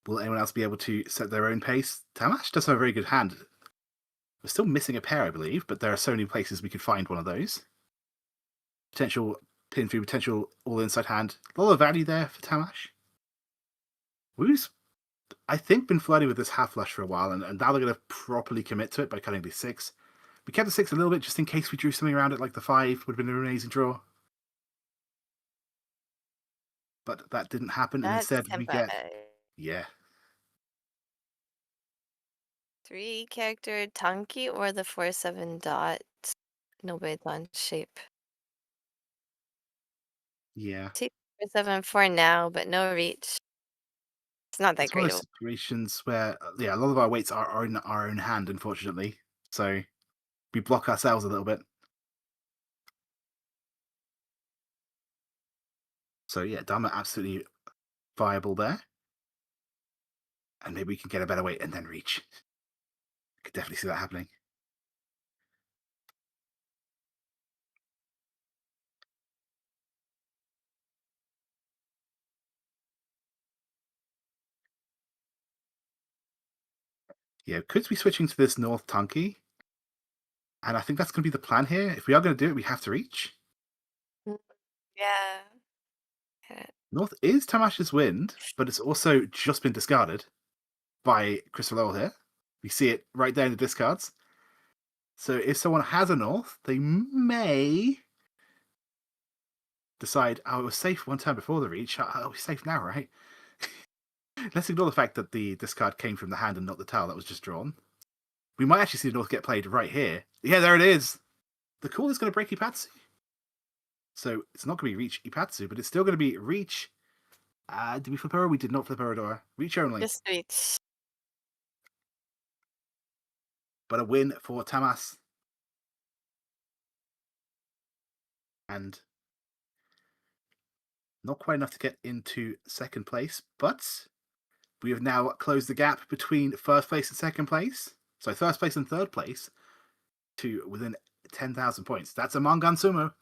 Will anyone else be able to set their own pace? Tamash does have a very good hand. We're still missing a pair, I believe, but there are so many places we could find one of those. Potential pin through, potential all inside hand. A lot of value there for Tamash. Wu's, I think, been flirting with this half flush for a while, and now they're going to properly commit to it by cutting the 6. We kept the 6 a little bit just in case we drew something around it, like the 5 would have been an amazing draw. But that didn't happen, and instead we get... Yeah. 3-character Tanki or the 4-7 dot. Nobody's on shape. Yeah. 4-7 for now, but no reach. It's not that It's one of great. those situations where, a lot of our weights are in our own hand, unfortunately. So we block ourselves a little bit. So yeah, Dama absolutely viable there. And maybe we can get a better weight and then reach. I could definitely see that happening. Yeah, could be switching to this North Tanki. And I think that's going to be the plan here. If we are going to do it, we have to reach. Yeah. North is Tamash's Wind, but it's also just been discarded by Crystal Oil here. We see it right there in the discards. So if someone has a North, they may decide, oh, it was safe one turn before the reach. Oh, we're safe now, right? Let's ignore the fact that the discard came from the hand and not the tile that was just drawn. We might actually see the North get played right here. Yeah, there it is. The call is going to break Ipatsu. So it's not going to be Reach Ipatsu, but it's still going to be Reach. Did we flip her? We did not flip her, Adora. Reach only. Just reach. But a win for Tamas. And not quite enough to get into second place, but we have now closed the gap between first place and second place. So first place and third place to within 10,000 points. That's a Mangan Sumo.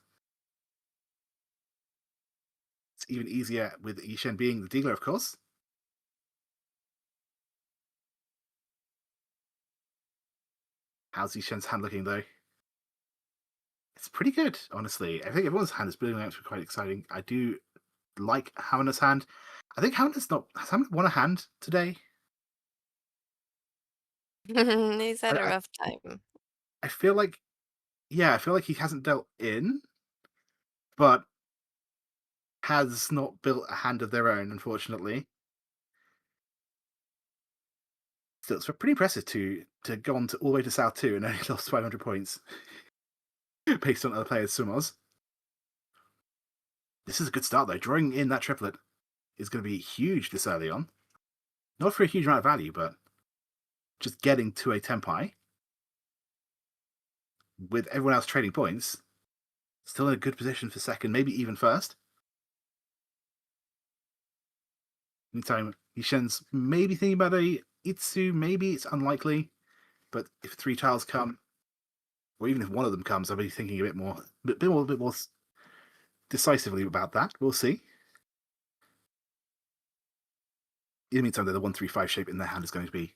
It's even easier with Yishen being the dealer, of course. How's Yishen's hand looking, though? It's pretty good, honestly. I think everyone's hand is building out to be quite exciting. I do like Haman's hand. I think Haman's has Haman won a hand today? He's had a rough time. I feel like, I feel like he hasn't dealt in, but has not built a hand of their own, unfortunately. Still, it's pretty impressive to go on all the way to South 2 and only lost 500 points based on other players' sumos. This is a good start, though. Drawing in that triplet is going to be huge this early on. Not for a huge amount of value, but just getting to a Tenpai with everyone else trading points, still in a good position for second, maybe even first. Meantime, Yishen's maybe thinking about a Itsu, maybe it's unlikely, but if 3 tiles come, or even if one of them comes, I'll be thinking a bit more decisively about that. We'll see. In the meantime, the 1-3-5 shape in their hand is going to be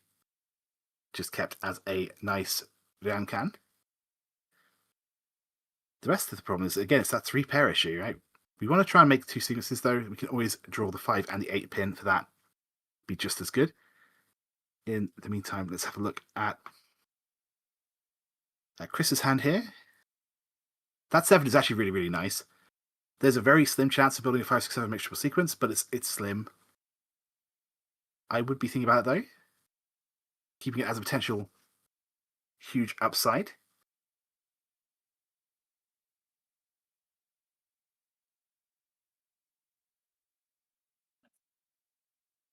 just kept as a nice Riankan. The rest of the problem is, again, it's that 3-pair issue, right? We want to try and make 2 sequences, though. We can always draw the 5 and the 8 pin for that. Be just as good. In the meantime, let's have a look at Chris's hand here. That 7 is actually really, really nice. There's a very slim chance of building a 5-6-7 mixture sequence, but it's slim. I would be thinking about it, though. Keeping it as a potential huge upside.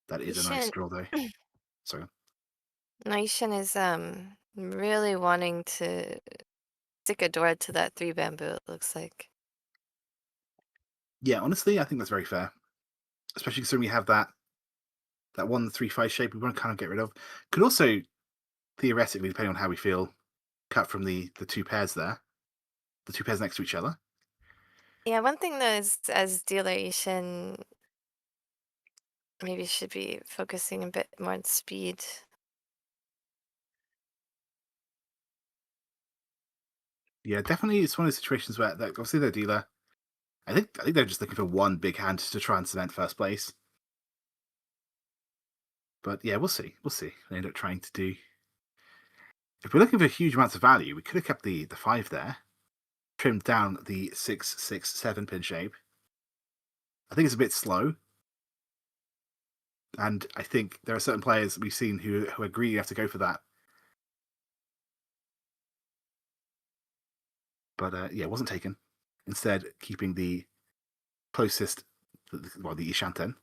That is a nice draw, though. Sorry. Naishin is really wanting to stick a door to that 3 bamboo, it looks like. Yeah, honestly, I think that's very fair. Especially considering we have that 1-3-5 shape we want to kind of get rid of. Could also, theoretically, depending on how we feel, cut from the 2 pairs there. The 2 pairs next to each other. Yeah, one thing though is, as dealer, Ishin maybe should be focusing a bit more on speed. Yeah, definitely it's one of those situations where obviously they're dealer. I think they're just looking for one big hand to try and cement first place. But yeah, we'll see. We'll see. They end up trying to do. If we're looking for huge amounts of value, we could have kept the 5 there, trimmed down the 6-6-7 pin shape. I think it's a bit slow. And I think there are certain players we've seen who are greedy enough to go for that. But yeah, it wasn't taken. Instead, keeping the closest, well, the Ishanten.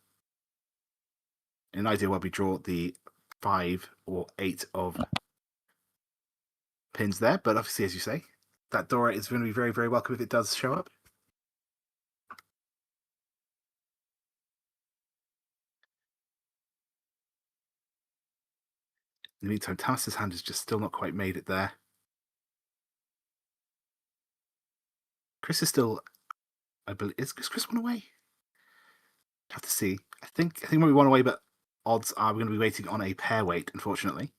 In an ideal world, we draw the 5 or 8 of pins there. But obviously, as you say, that Dora is going to be very, very welcome if it does show up. In the meantime, Thomas's hand has just still not quite made it there. Chris is still, I believe, is Chris one away? Have to see. I think we might be one away, but odds are we're going to be waiting on a pair weight, unfortunately.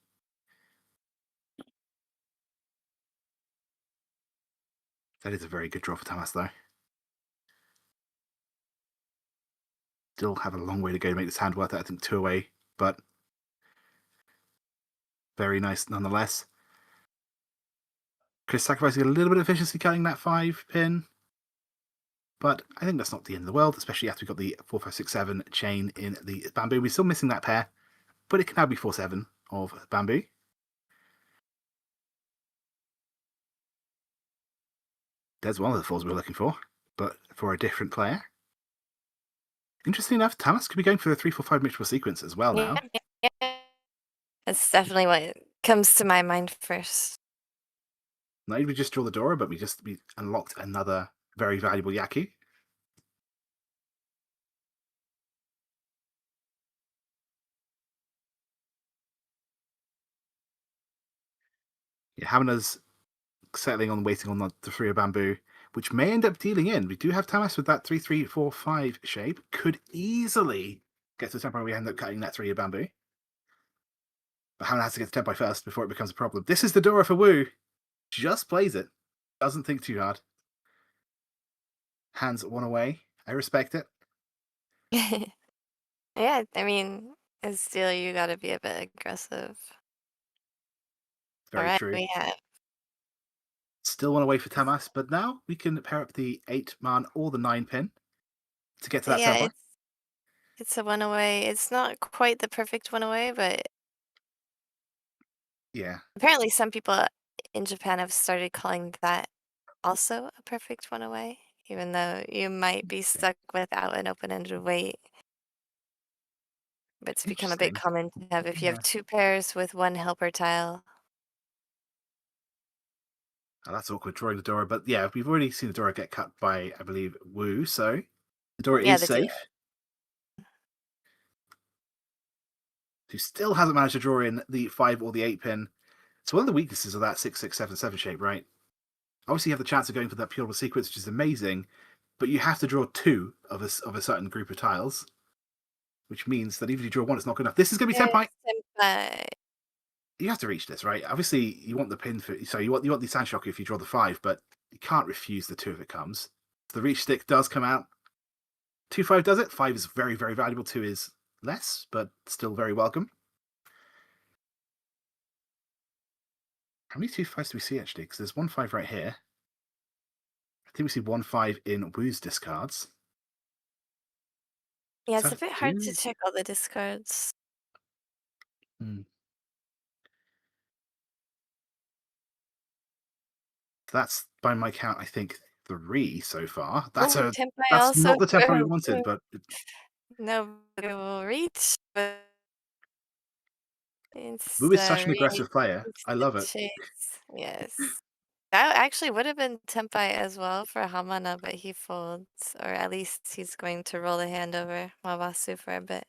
That is a very good draw for Thomas, though. Still have a long way to go to make this hand worth it. I think 2 away, but very nice nonetheless. Chris sacrificing a little bit of efficiency cutting that 5 pin. But I think that's not the end of the world, especially after we've got the 4-5-6-7 chain in the bamboo. We're still missing that pair, but it can now be 4-7 of bamboo. There's one of the 4s we were looking for, but for a different player. Interesting enough, Tamas could be going for the 3-4-5 mixture sequence as well now. Yeah. That's definitely what comes to my mind first. Not even just draw the Dora, but we unlocked another very valuable Yaku. Yeah, Hamina's settling on waiting on the 3 of bamboo, which may end up dealing in. We do have Tamas with that 3-3-4-5 shape. Could easily get to the tempo where we end up cutting that 3 of bamboo. But Hamina has to get to tempo first before it becomes a problem. This is the Dora for Wu. Just plays it. Doesn't think too hard. Hands 1 away. I respect it. Yeah, I mean, as still you gotta be a bit aggressive. Very All right, true. we have Still 1 away for Tamas, but now we can pair up the 8-man or the 9 pin to get to that tempo. It's a 1 away. It's not quite the perfect 1 away, but yeah, apparently some people in Japan have started calling that also a perfect 1 away, even though you might be stuck without an open-ended weight. But it's become a bit common to have if you have 2 pairs with 1 helper tile. Oh, that's awkward drawing the Dora, but yeah, we've already seen the Dora get cut by, I believe, Wu, so the Dora is safe. Who still hasn't managed to draw in the 5 or the 8 pin. So one of the weaknesses of that 6-6-7-7 shape, right? Obviously, you have the chance of going for that pure sequence, which is amazing, but you have to draw 2 of a certain group of tiles. which means that even if you draw 1, it's not good enough. This is going to be There's Tenpai. Senpai. You have to reach this, right? Obviously, you want the pin for, so you want the Sandshoku if you draw the 5, but you can't refuse the 2 if it comes. The reach stick does come out. 2-5 does it. 5 is very, very valuable. 2 is less, but still very welcome. How many 2-5s do we see actually? Because there's 1-5 right here. I think we see 1-5 in Wu's discards. Yeah, Is it's a that bit hard to 2? check all the discards. That's, by my count, I think 3 so far. Ooh, Tenpai That's also. not the Tenpai we wanted, but No, it will reach, but it's Wu is such an really aggressive player. it's I the love it. chase. Yes. That actually would have been Tenpai as well for Hamana, but he folds, or at least he's going to roll a hand over Mawasu for a bit.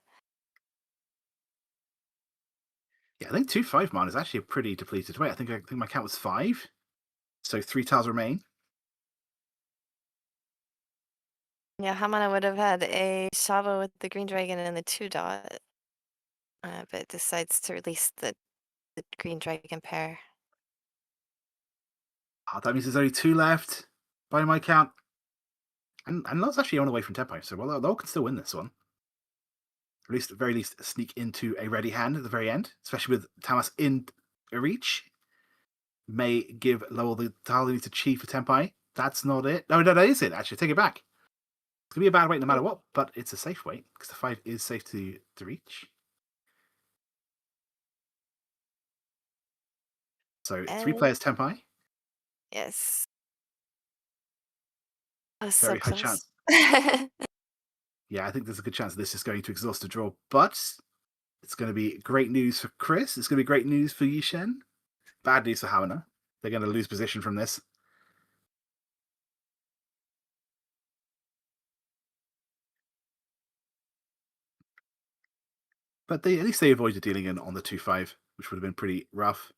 Yeah, I think 2-5 mana is actually a pretty depleted way. I think my count was 5. So 3 tiles remain. Yeah, Hamana would have had a Shava with the green dragon and the 2-dot, but decides to release the green dragon pair. Oh, that means there's only 2 left by my count. And that's actually on away from Tenpai, so well, they can still win this one. At very least, sneak into a ready hand at the very end, especially with Tamas in a reach. May give Lowell the tile they need to cheat for Tenpai. That's not it. No, that is it, actually. Take it back. It's going to be a bad weight no matter what, but it's a safe weight because the 5 is safe to reach. So 3 players Tenpai. Yes. Oh, so Very high close. chance. Yeah, I think there's a good chance this is going to exhaust a draw, but it's going to be great news for Chris. It's going to be great news for Yishen. Bad news for Hamana. They're going to lose position from this. But at least they avoided dealing in on the 2-5, which would have been pretty rough.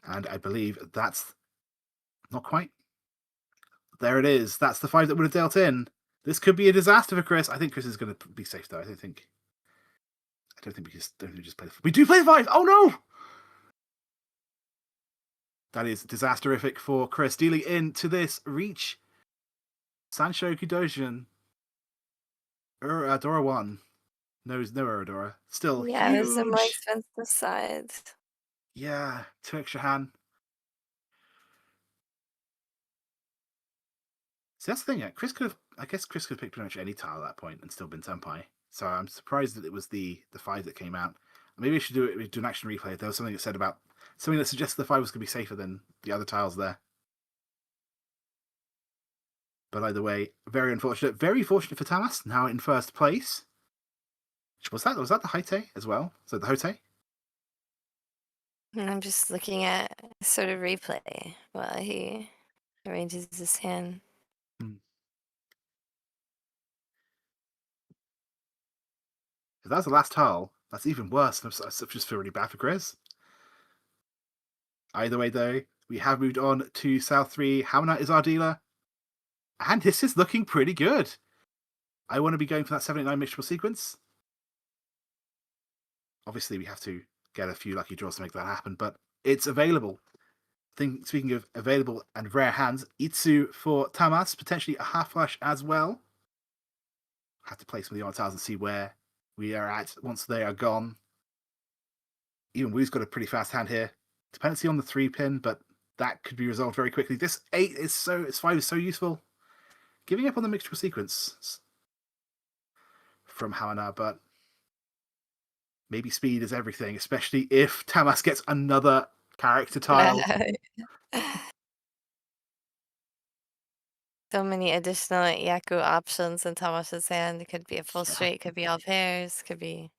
And I believe that's not quite. There it is. That's the 5 that would have dealt in. This could be a disaster for Chris. I think Chris is going to be safe though. I don't think we just play. We do play the 5. Oh no! That is disasterific for Chris. Dealing into this reach. Sancho Kudoshin. Dora 1. No Uradora. Still Yeah, there's a more huge. expensive side. Yeah, 2 extra hand. See, that's the thing. Yeah, I guess Chris could have picked pretty much any tile at that point and still been Senpai. So I'm surprised that it was the 5 that came out. Maybe we should do an action replay. There was something that said about something that suggested the 5 was going to be safer than the other tiles there. But either way, very unfortunate. Very fortunate for Tamas, now in first place. Was that the Haite as well? So the Hote? I'm just looking at sort of replay while he arranges his hand. If that's the last tile, that's even worse. I just feel really bad for Chris. Either way, though, we have moved on to South 3. Hamana is our dealer. And this is looking pretty good. I want to be going for that 789 mixable sequence. Obviously, we have to get a few lucky draws to make that happen, but it's available. Speaking of available and rare hands, Itsu for Tamas, potentially a half flash as well. Have to play some of the other tiles and see where we are at once they are gone. Even Wu's got a pretty fast hand here. Dependency on the 3-pin, but that could be resolved very quickly. This 5 is so useful. Giving up on the mixture sequence from Hamana, but maybe speed is everything, especially if Tamas gets another character tile. So many additional Yaku options in Tamas's hand. It could be a full straight, could be all pairs, could be...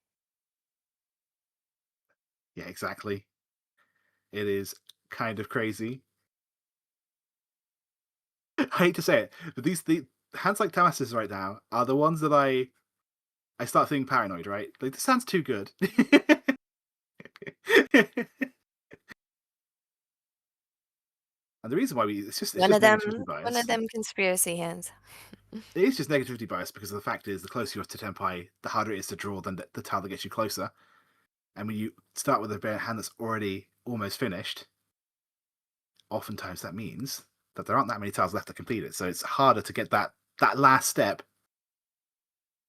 Yeah, exactly. It is kind of crazy. I hate to say it, but the hands like Tamas's right now are the ones that I start feeling paranoid, right? Like, this sounds too good. And the reason why it's just one of them negativity bias. conspiracy hands. It is just negativity bias because the fact is the closer you are to Tenpai, the harder it is to draw than the tile that gets you closer. And when you start with a hand that's already almost finished, oftentimes that means that there aren't that many tiles left to complete it. So it's harder to get that last step.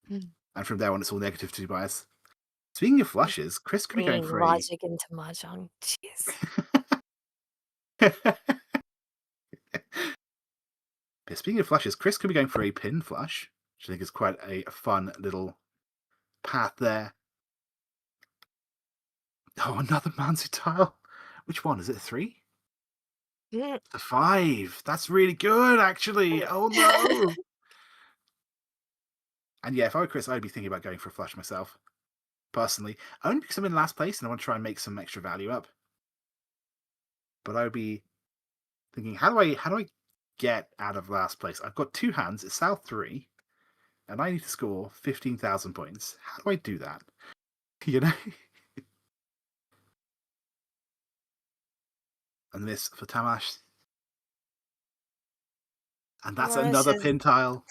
And from there on, it's all negativity bias. Speaking of flushes, Chris could be going Bringing for logic into mahjong. Jeez. Speaking of flushes, Chris could be going for a pin flush, which I think is quite a fun little path there. Oh, another Mansi tile. Which one? Is it a 3? Mm. A 5. That's really good, actually. Oh, no. And yeah, if I were Chris, I'd be thinking about going for a flush myself, personally. Only because I'm in last place and I want to try and make some extra value up. But I would be thinking, how do I get out of last place? I've got 2 hands. It's South 3. And I need to score 15,000 points. How do I do that? You know? And this for Tamash. And that's Tamash another is pin tile.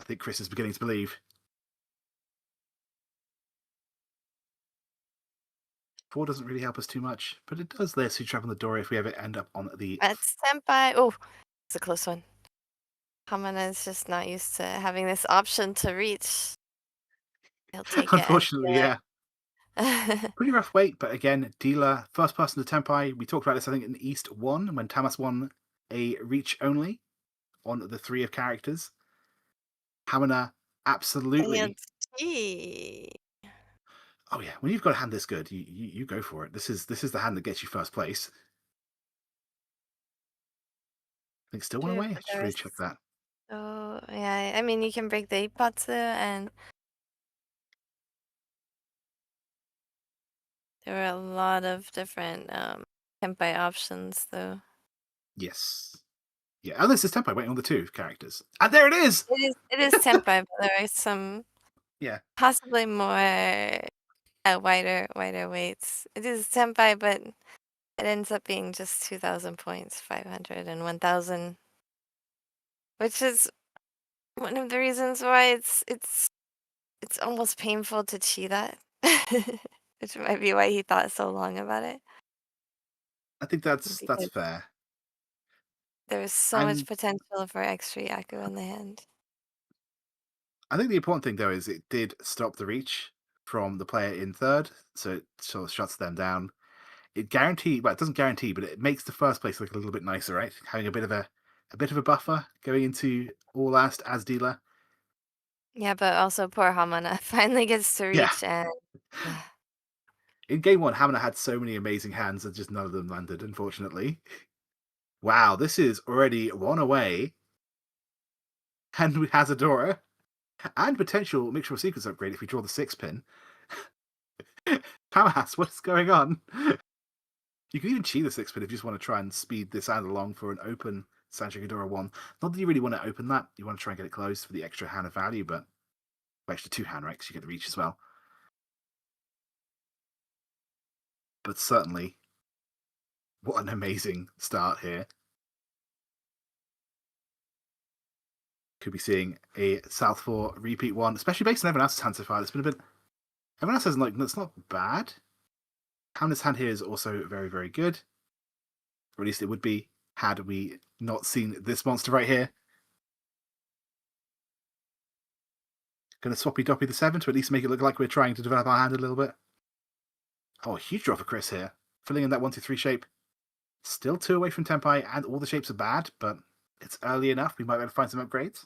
I think Chris is beginning to believe. 4 doesn't really help us too much, but it does let us travel the door if we ever end up on the... That's Senpai. Oh, it's a close one. Hamana is just not used to having this option to reach. He'll take it and Unfortunately, feel yeah. it. Pretty rough wait, but again, dealer, first person to Tenpai. We talked about this, I think, in East 1, when Tamas won a reach only on the 3 of characters. Hamana, absolutely. Gee. Oh yeah, when you've got a hand this good, you go for it. This is the hand that gets you first place. I think still one True, away. I but should there really was check that. so yeah. I mean, you can break the ipotsu, and there were a lot of different senpai options, though. Yes. Yeah, and this is Tenpai waiting on the 2 characters. And there it is! It is senpai, but there are some Yeah. possibly more wider weights. It is senpai, but it ends up being just 2,000 points, 500 and 1,000, which is one of the reasons why it's almost painful to chi that, which might be why he thought so long about it I think that's because fair. there was so much And potential for extra Yaku in the hand. I think the important thing though is it did stop the reach from the player in third, so it sort of shuts them down. It it doesn't guarantee, but it makes the first place look a little bit nicer, right? Having a bit of a buffer going into all last as dealer. Yeah, but also poor Hamana finally gets to Yeah. reach and In game 1, Hamana had so many amazing hands and just none of them landed, unfortunately. Wow, this is already 1 away. And we has Adora. And potential mixture of sequence upgrade if we draw the 6 pin. Tamas, what's going on? You can even cheat the 6 pin if you just want to try and speed this hand along for an open Sancho Ghidorah 1. Not that you really want to open that. You want to try and get it close for the extra hand of value, but extra 2 hand, right? Because you get the reach as well. But certainly, what an amazing start here. Could be seeing a South 4 repeat 1, especially based on everyone else's hand so far. It's been a bit... Everyone else has like, that's not bad. Hamlet's hand here is also very, very good. Or at least it would be had we not seen this monster right here. Going to swappy doppy the 7 to at least make it look like we're trying to develop our hand a little bit. Oh, a huge draw for Chris here. Filling in that 1-2-3 shape. Still 2 away from Tenpai, and all the shapes are bad, but it's early enough. We might be able to find some upgrades.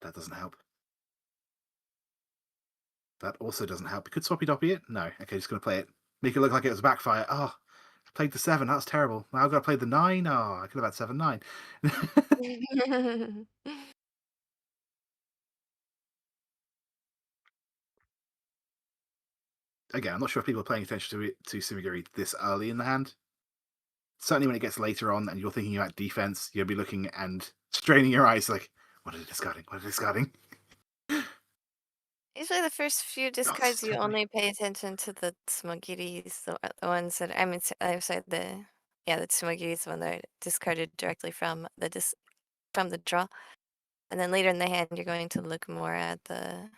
That doesn't help. That also doesn't help. We could swappy doppy it. No. Okay, just going to play it. Make it look like it was a backfire. Oh, I played the 7. That's terrible. Now I've got to play the 9. Oh, I could have had 7-9. Again, I'm not sure if people are paying attention to Sumiguri this early in the hand. Certainly when it gets later on and you're thinking about defense, you'll be looking and straining your eyes like, what are they discarding? What are they discarding? Usually the first few Oh, this is discards, you Tenpai. only pay attention to the Tsumogiris, the ones that, I mean, I'm sorry, the Tsumogiris when they're discarded directly from from the draw. And then later in the hand, you're going to look more at the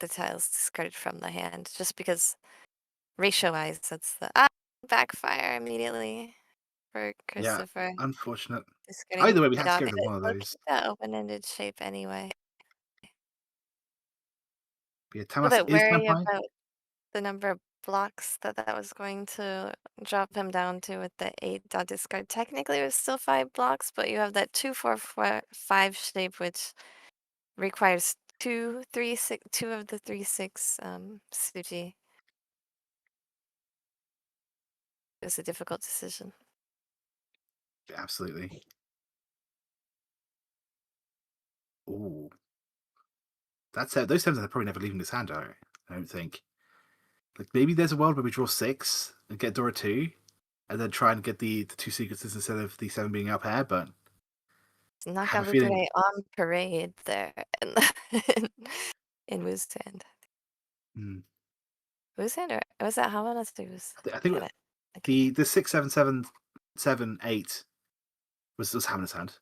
tiles discarded from the hand, just because ratio-wise, that's the backfire immediately for Yeah, Christopher. unfortunate. Discarding Either way, we it had to off. get It rid of was one of low-key those. that open-ended shape anyway. But yeah, A Tamas bit is wary Tenpai. about the number of blocks that was going to drop him down to with the 8 dot discard. Technically, it was still 5 blocks, but you have that 2, 4, 4 5 shape, which requires 2, 3, 6, 2 of the 3, 6 Suji. It was a difficult decision. Absolutely. Ooh. That's it. Those sevens are probably never leaving his hand, I don't think. Like maybe there's a world where we draw 6 and get Dora 2, and then try and get the 2 sequences instead of the 7 being up air, but I have a feeling. Nakabukure on parade there in, in Wu's hand. Hmm, Wu's hand, or was that Hamanatsu's? I think Damn it. Okay. the 6, 7, 7, 7, 8 was Hammer's hand.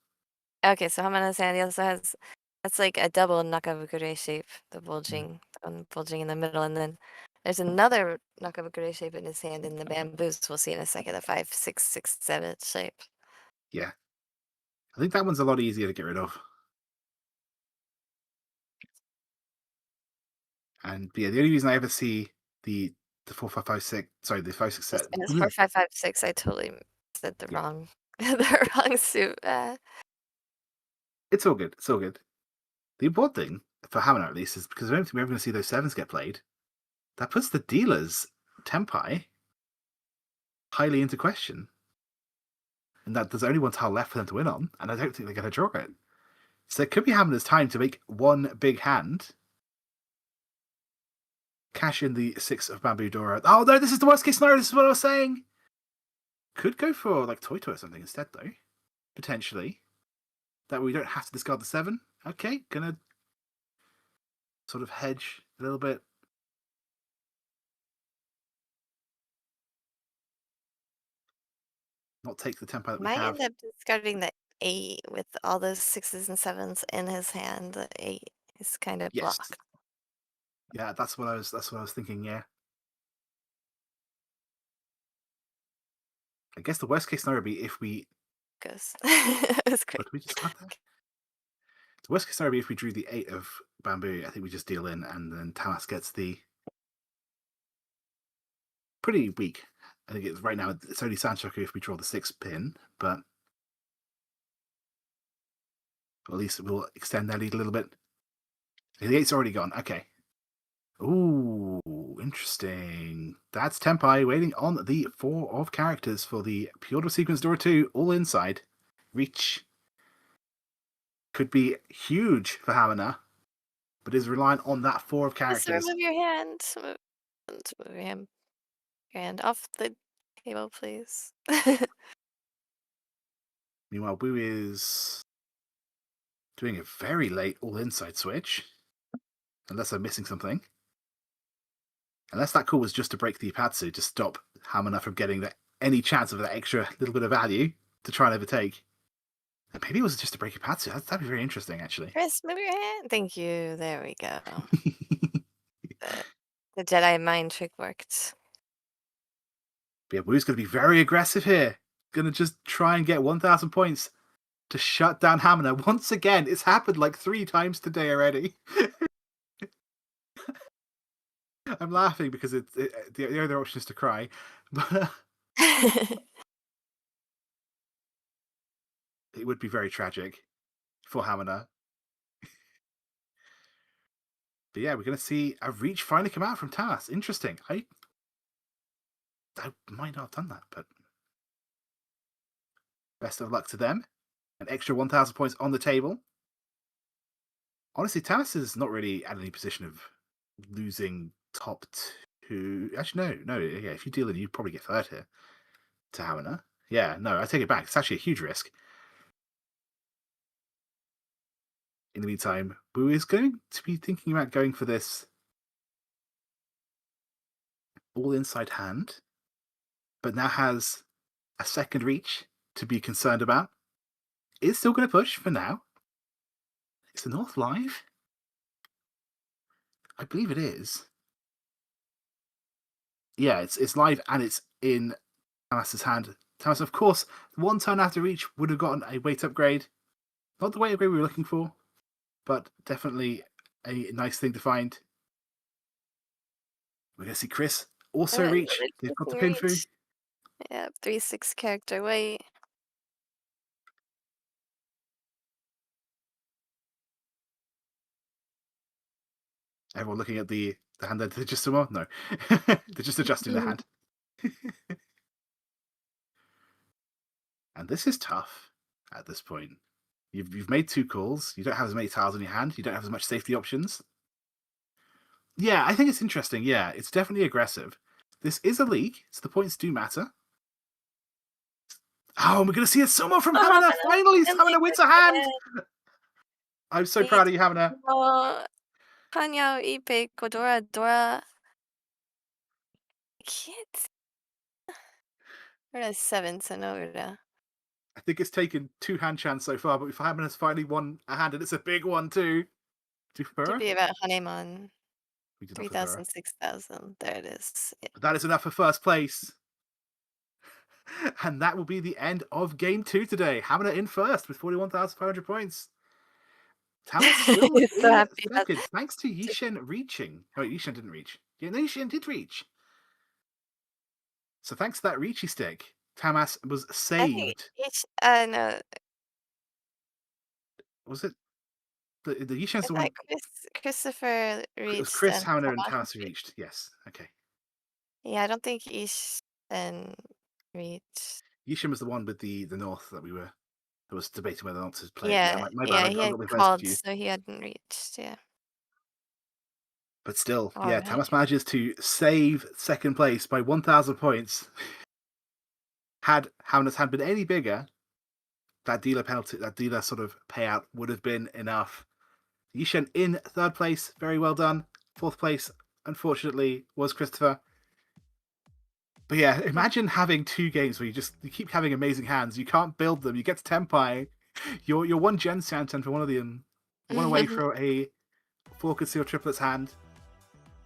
Okay, so Hamana's hand, he also has, that's like a double Nakabukure shape, the Mm. one bulging in the middle, and then there's another Nakabukure shape in his hand in the bamboos. We'll see in a second, the 5, 6, 6, 7 shape. Yeah. I think that one's a lot easier to get rid of. And yeah, the only reason I ever see the 4, 5, 5, 6, sorry, the 5, 6, This 7. is 4, 5, 5, 6. I totally said the Yeah, wrong, the wrong suit. it's all good. It's all good. The important thing for Hammer at least is because I don't think we're ever going to see those 7s get played. That puts the dealer's Tempai highly into question. And that there's only one tile left for them to win on, and I don't think they're going to draw it. So it could be Hammer's time to make one big hand. Cash in the 6 of Bamboo Dora. Oh no, this is the worst case scenario. This is what I was saying. Could go for like Toy or something instead, though. Potentially. That way we don't have to discard the 7. Okay, gonna sort of hedge a little bit. Not take the tempo that we Might have. end up discarding the 8 with all those 6s and 7s in his hand. The 8 is kind of Yes. blocked. Yeah, that's what I was thinking, yeah. I guess the worst case scenario would be if we Goes. It was great. But we discard that? The worst case scenario would be if we drew the 8 of Bamboo. I think we just deal in, and then Tamas gets the pretty weak. I think it's right now it's only Sanchoku if we draw the 6 pin, but at least we'll extend their lead a little bit. The 8's already gone. Okay. Ooh, interesting. That's Tempai waiting on the 4 of characters for the Pure Sequence Door 2, all inside. Reach could be huge for Hamina, but is reliant on that 4 of Just characters. remove your hand. Move your hand off the table, please. Meanwhile, Boo is doing a very late all inside switch. Unless I'm missing something. Unless that call was just to break the Ipatsu to stop Hamina from getting any chance of that extra little bit of value to try and overtake. And maybe it was just to break Ipatsu. That'd be very interesting, actually. Chris, move your hand. Thank you. There we go. The Jedi mind trick worked. But yeah, Wu's going to be very aggressive here. Going to just try and get 1,000 points to shut down Hamina. Once again, it's happened like 3 times today already. I'm laughing because the other option is to cry. But it would be very tragic for Hamina. But yeah, we're going to see a reach finally come out from Tas. Interesting. I might not have done that, but best of luck to them. An extra 1,000 points on the table. Honestly, Tas is not really at any position of losing top 2. Actually, no. Yeah, if you deal in, you probably get third here to Hamina. Yeah, no, I take it back. It's actually a huge risk. In the meantime, Boo is going to be thinking about going for this all inside hand, but now has a second reach to be concerned about. Is still going to push for now. Is the North live? I believe it is. Yeah, it's live and it's in Tamas's hand. Tamas, of course, one turn after reach would have gotten a weight upgrade. Not the weight upgrade we were looking for, but definitely a nice thing to find. We're going to see Chris also reach. They've got the pin through. Yeah, 3/6 character weight. Everyone looking at the hand that they're just more? No. They're just adjusting the hand. And this is tough at this point. You've made 2 calls. You don't have as many tiles in your hand. You don't have as much safety options. Yeah, I think it's interesting. Yeah, it's definitely aggressive. This is a league, so the points do matter. Oh, we're going to see a sumo from Hamina. Finally, Hamina wins a hand. I'm so proud of you, Hamina. Kanyao, Ipe, Kodora, Dora. I can't. We're at 7, so no, we're I think it's taken 2 hand chants so far, but Hamina's finally won a hand, and it's a big one too. Could be about Hanemon. We did 3,000, 6,000. There it is. Yeah. But that is enough for first place. And that will be the end of game 2 today. Hamina in first with 41,500 points. Tamas still in second, thanks to Yishen reaching. Oh, Yishen didn't reach. Yeah, no, Yishen did reach. So thanks to that Riichi stick, Tamas was saved. No. Was it? The Yishen's the one. Christopher reached. It was Chris, Hamina, and Tamas who reached. Yes. Okay. Yeah, I don't think Yishen reached. Yishen was the one with the North that was debating whether or not to play. Yeah, my bad. he had called, so he hadn't reached. Yeah. But still, All yeah, right. Tamas manages to save second place by 1,000 points. Had Hamina's hand been any bigger, that dealer penalty, that dealer sort of payout would have been enough. Yishen in third place, very well done. Fourth place, unfortunately, was Christopher. But yeah, imagine having 2 games where you keep having amazing hands. You can't build them. You get to Tenpai. You're 1 Gen Santen for one of them. 1 away for a 4 concealed triplets hand.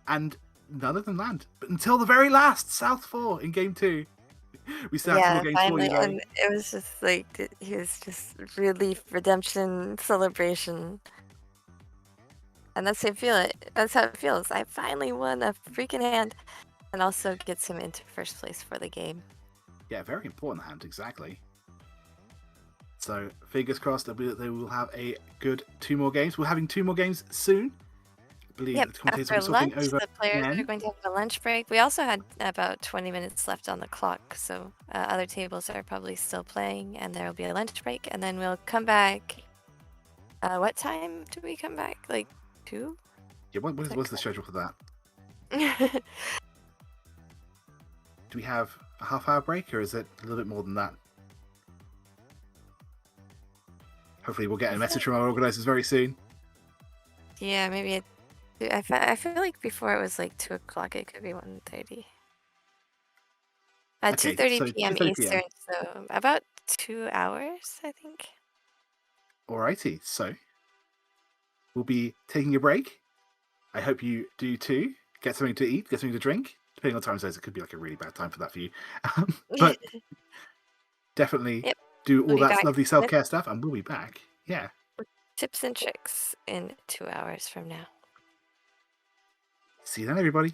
And none of them land. But until the very last, South 4 in game 2. We still have 2 more games finally, for you, and it was just like, he was just relief, redemption, celebration. And that's how it feels. I finally won a freaking hand. And also gets him into first place for the game. Yeah, very important hand, exactly. So, fingers crossed that they will have a good 2 more games. We're having 2 more games soon. I believe the commentators will be lunch, over. The players are going to have a lunch break. We also had about 20 minutes left on the clock, so other tables are probably still playing, and there will be a lunch break, and then we'll come back. What time do we come back? Like 2? Yeah, what's the schedule for that? Do we have a half-hour break, or is it a little bit more than that? Hopefully we'll get a message from our organisers very soon. Yeah, maybe I feel like before it was like 2 o'clock. It could be 1:30. 2:30 p.m. Eastern, so about 2 hours, I think. Alrighty, so we'll be taking a break. I hope you do too. Get something to eat, get something to drink. Depending on time zones, it could be like a really bad time for that for you. But definitely do all that lovely self-care stuff, and we'll be back. Yeah. With tips and tricks in 2 hours from now. See you then, everybody.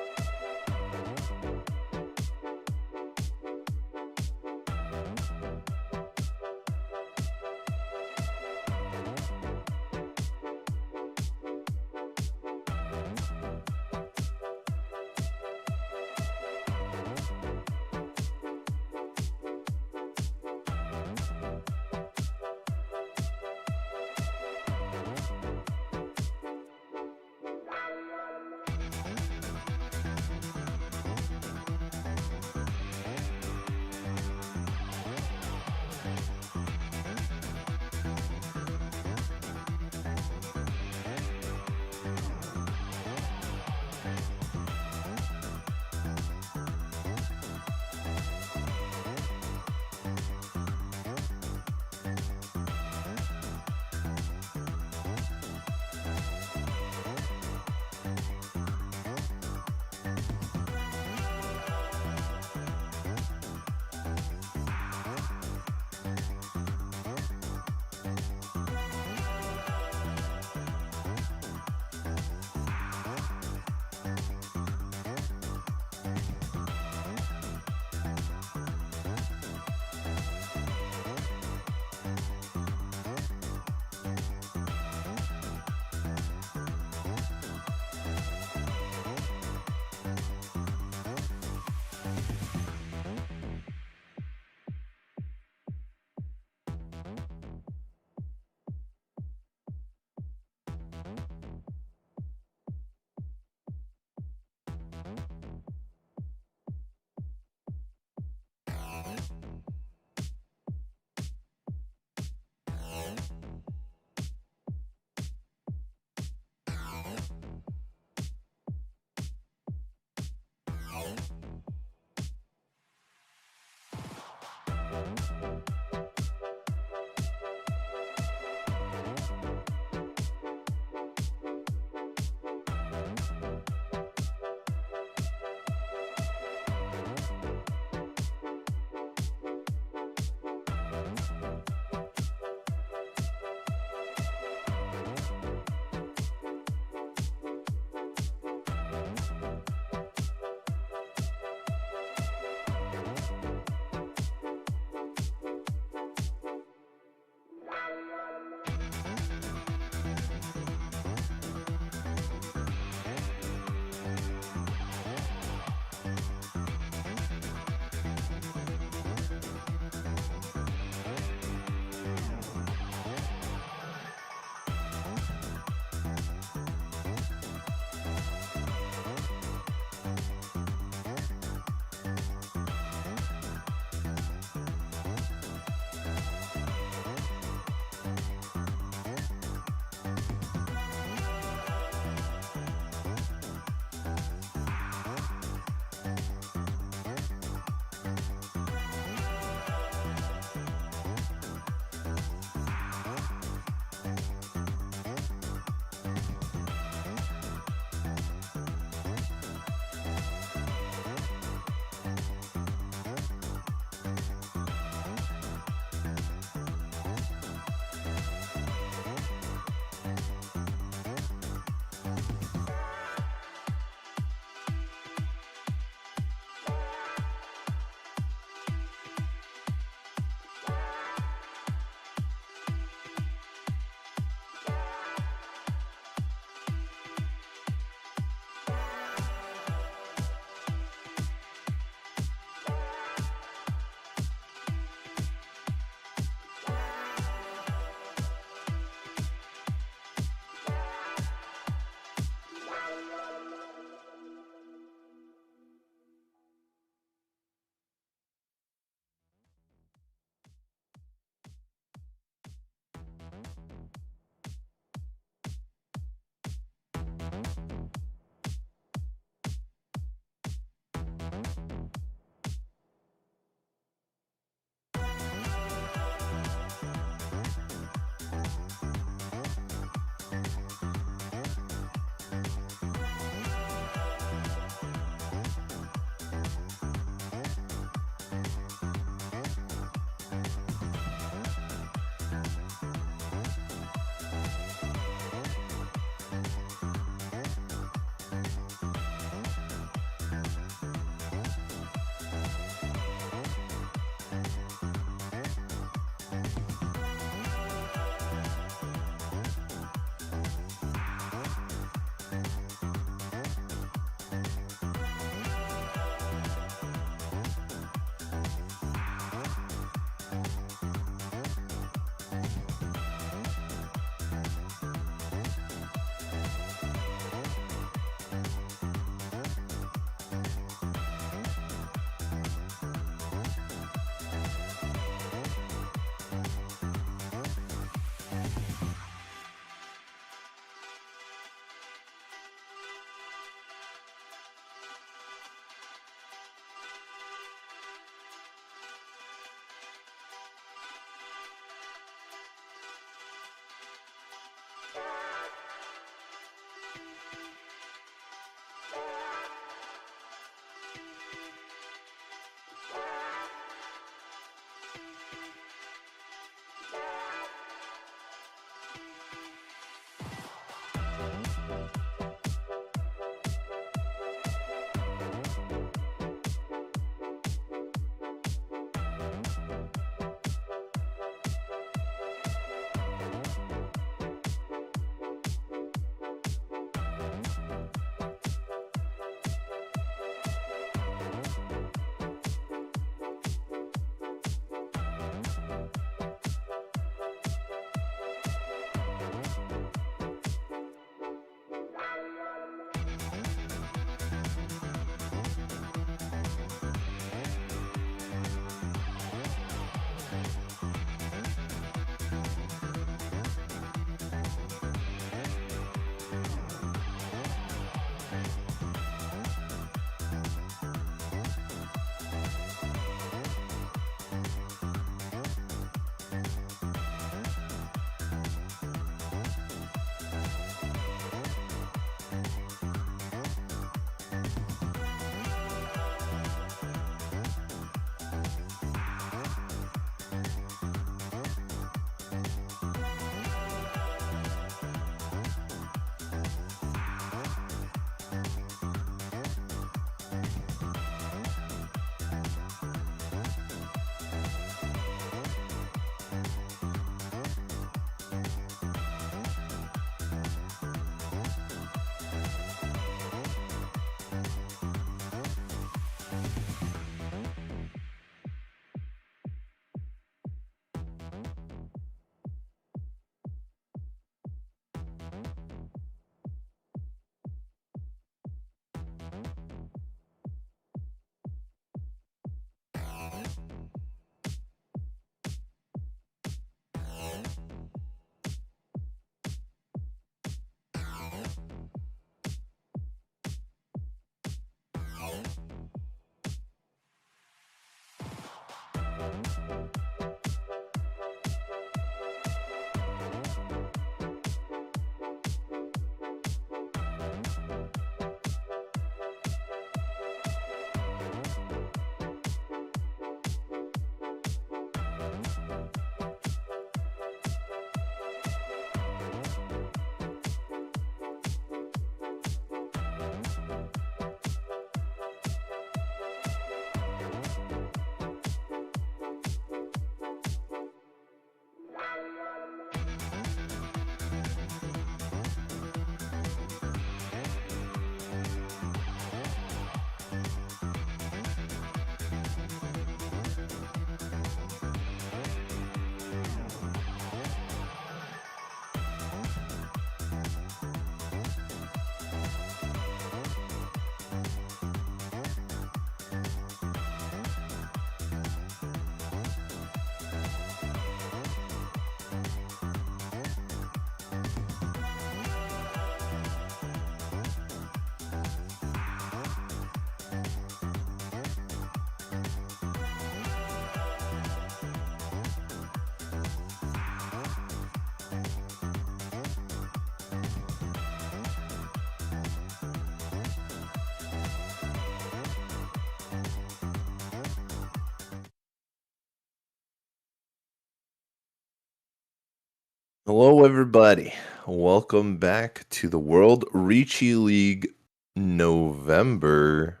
Hello, everybody. Welcome back to the World Riichi League November.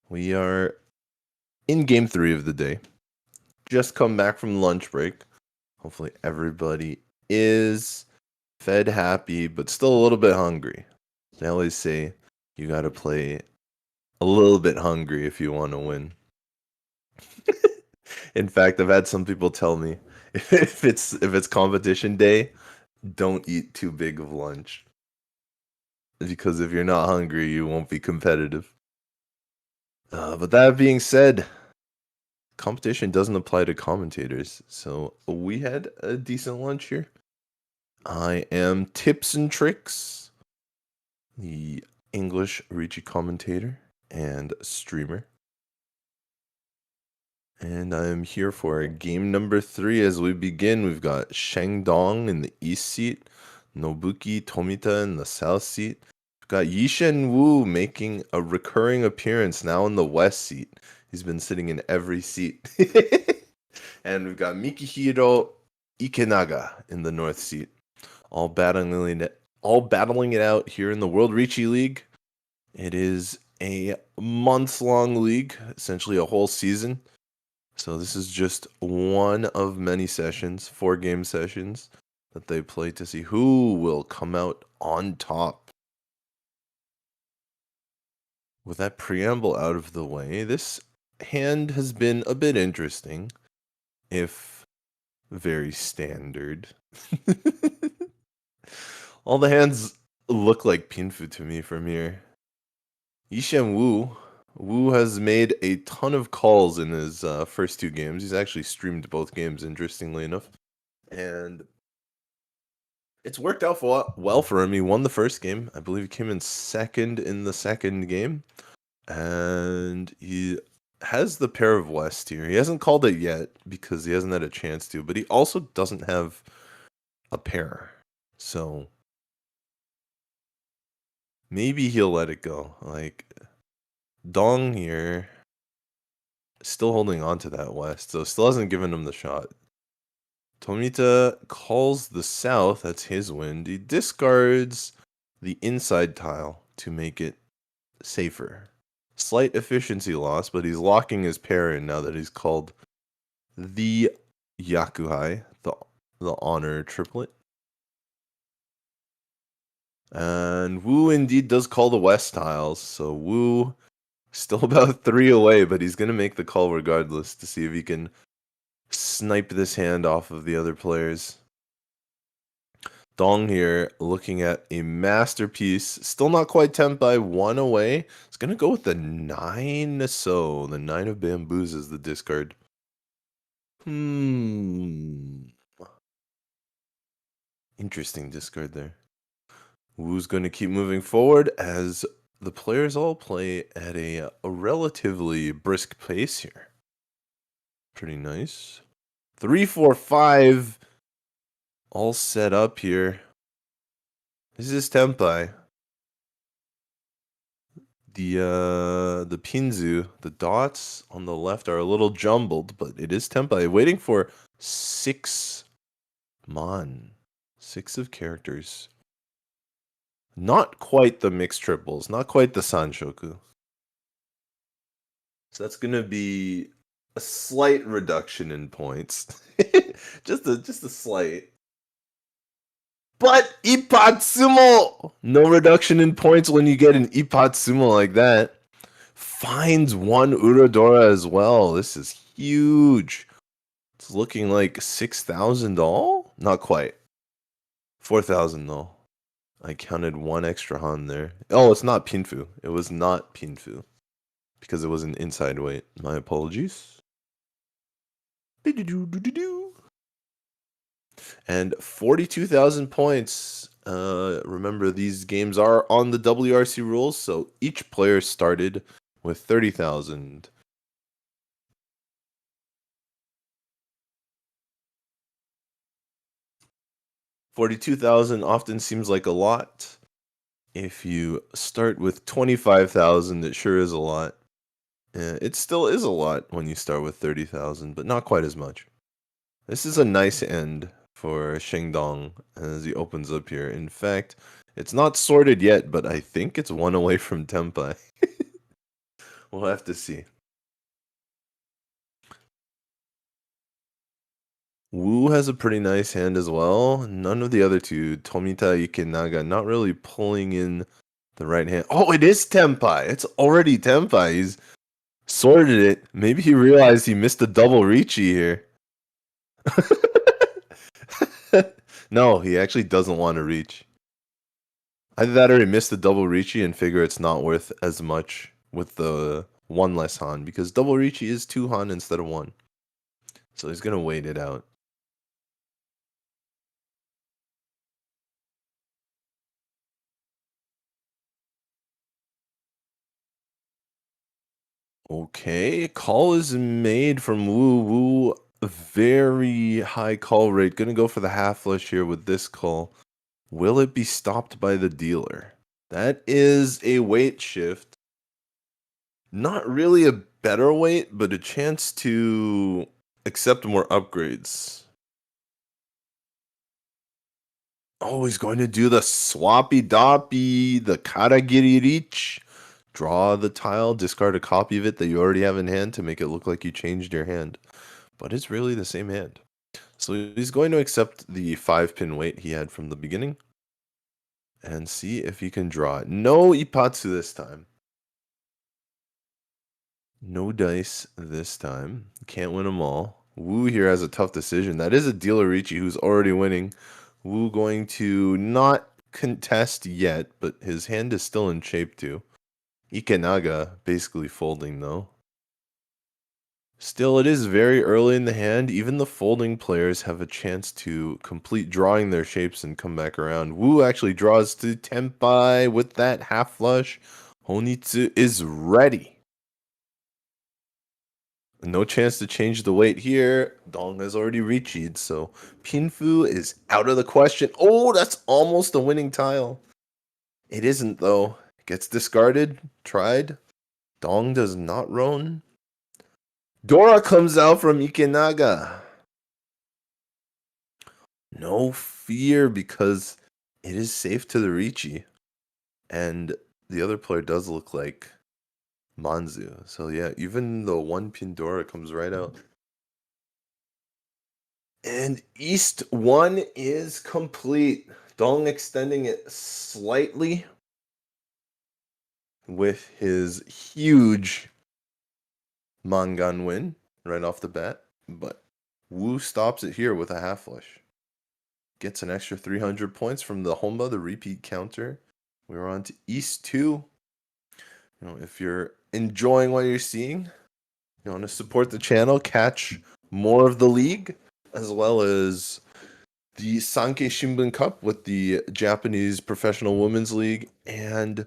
We are in game 3 of the day. Just come back from lunch break. Hopefully everybody is fed, happy, but still a little bit hungry. They always say you gotta play a little bit hungry if you want to win. In fact, I've had some people tell me if it's competition day, don't eat too big of lunch. Because if you're not hungry, you won't be competitive. But that being said, competition doesn't apply to commentators. So we had a decent lunch here. I am Tips and Tricks, the English Riichi commentator and streamer. And I'm here for game number 3 as we begin. We've got Shangdong in the east seat, Nobuki Tomita in the south seat. We've got Yishen Wu making a recurring appearance now in the west seat. He's been sitting in every seat. And we've got Mikihiro Ikenaga in the north seat. All battling it out here in the World Riichi League. It is a month-long league, essentially a whole season. So this is just one of many sessions, 4 game sessions, that they play to see who will come out on top. With that preamble out of the way, this hand has been a bit interesting, if very standard. All the hands look like Pinfu to me from here. Yishen Wu. Wu has made a ton of calls in his first 2 games. He's actually streamed both games, interestingly enough. And it's worked out well for him. He won the first game. I believe he came in second in the second game. And he has the pair of West here. He hasn't called it yet because he hasn't had a chance to. But he also doesn't have a pair. So maybe he'll let it go. Like, Dong here, still holding on to that West, so still hasn't given him the shot. Tomita calls the south, that's his wind. He discards the inside tile to make it safer. Slight efficiency loss, but he's locking his pair in now that he's called the Yakuhai, the honor triplet. And Wu indeed does call the West tiles, so Wu still about 3 away, but he's going to make the call regardless to see if he can snipe this hand off of the other players. Dong here looking at a masterpiece. Still not quite Tenpai, 1 away. It's going to go with the 9 so. The 9 of bamboos is the discard. Interesting discard there. Wu's going to keep moving forward as the players all play at a relatively brisk pace here. Pretty nice. 3, 4, 5. All set up here. This is Tenpai. The Pinzu, the dots on the left are a little jumbled, but it is Tenpai. Waiting for 6 mon. 6 of characters. Not quite the mixed triples, not quite the Sanshoku. So that's gonna be a slight reduction in points. just a slight. But Ippatsumo! No reduction in points when you get an Ippatsumo like that. Finds 1 Urodora as well. This is huge. It's looking like 6,000 all? Not quite. 4,000 though. I counted 1 extra Han there. Oh, it's not Pinfu. It was not Pinfu. Because it was an inside weight. My apologies. And 42,000 points. Remember, these games are on the WRC rules, so each player started with 30,000. $42,000 often seems like a lot. If you start with 25,000, it sure is a lot. It still is a lot when you start with 30,000, but not quite as much. This is a nice end for Shengdong as he opens up here. In fact, it's not sorted yet, but I think it's one away from Tenpai. We'll have to see. Wu has a pretty nice hand as well. None of the other two, Tomita Ikenaga, not really pulling in the right hand. Oh, it is Tenpai. It's already Tenpai. He's sorted it. Maybe he realized he missed a double Riichi here. No, he actually doesn't want to reach. Either that or he missed the double Riichi and figure it's not worth as much with the one less Han, because double Riichi is 2 Han instead of 1. So he's going to wait it out. Okay, call is made from Wu. Wu, very high call rate. Gonna go for the half flush here with this call. Will it be stopped by the dealer? That is a weight shift. Not really a better weight, but a chance to accept more upgrades. Oh, he's going to do the swappy doppy, the Karagiri Reach. Draw the tile, discard a copy of it that you already have in hand to make it look like you changed your hand. But it's really the same hand. So he's going to accept the 5-pin weight he had from the beginning and see if he can draw it. No Ipatsu this time. No dice this time. Can't win them all. Wu here has a tough decision. That is a dealer Riichi who's already winning. Wu going to not contest yet, but his hand is still in shape too. Ikenaga basically folding though. Still, it is very early in the hand. Even the folding players have a chance to complete drawing their shapes and come back around. Wu actually draws to Tenpai with that half flush. Honitsu is ready. No chance to change the weight here. Dong has already Riichi'd, so Pinfu is out of the question. Oh, that's almost a winning tile. It isn't, though. Gets discarded. Tried. Dong does not roan. Dora comes out from Ikenaga. No fear, because it is safe to the Riichi. And the other player does look like Manzu. So yeah, even the 1-pin Dora comes right out. And East 1 is complete. Dong extending it slightly with his huge Mangan win right off the bat. But Wu stops it here with a half flush. Gets an extra 300 points from the Honba, the repeat counter. We're on to East 2. You know, if you're enjoying what you're seeing, you want to support the channel, catch more of the league, as well as the Sankei Shimbun Cup with the Japanese Professional Women's League and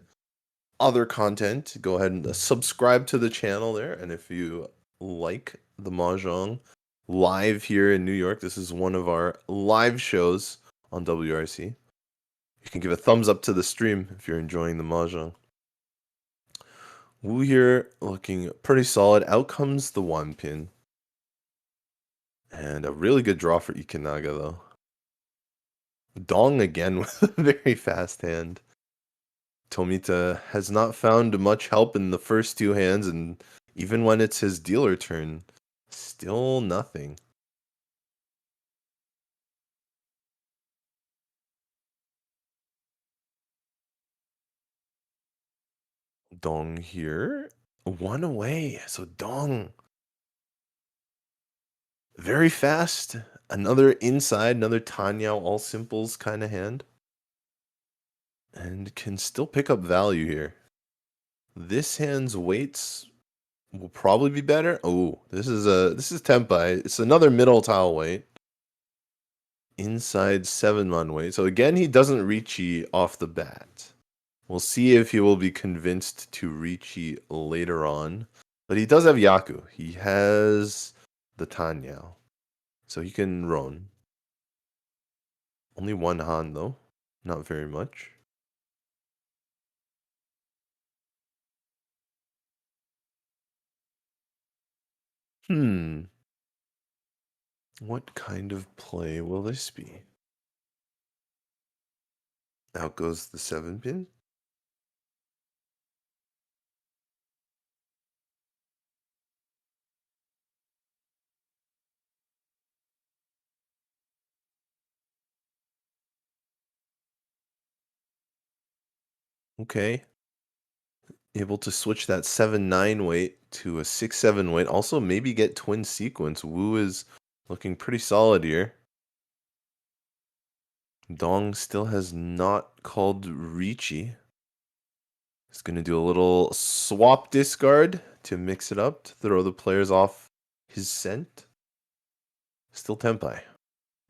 other content. Go ahead and subscribe to the channel there. And if you like the Mahjong live here in New York, this is one of our live shows on WRC. You can give a thumbs up to the stream if you're enjoying the Mahjong. Wu here looking pretty solid. Out comes the 1-pin. And a really good draw for Ikenaga, though. Dong again with a very fast hand. Tomita has not found much help in the first 2 hands, and even when it's his dealer turn, still nothing. Dong here. 1 away. So Dong. Very fast. Another inside, another Tanyao all simples kind of hand. And can still pick up value here. This hand's weights will probably be better. Oh, this is Tenpai. It's another middle tile weight. Inside 7-man weight. So again, he doesn't Riichi off the bat. We'll see if he will be convinced to Riichi later on. But he does have Yaku. He has the Tanyao. So he can roan. Only 1 Han though. Not very much. What kind of play will this be? Out goes the 7-pin. Okay. Able to switch that 7-9 weight to a 6-7 weight. Also, maybe get twin sequence. Wu is looking pretty solid here. Dong still has not called Riichi. He's going to do a little swap discard to mix it up, to throw the players off his scent. Still Tenpai.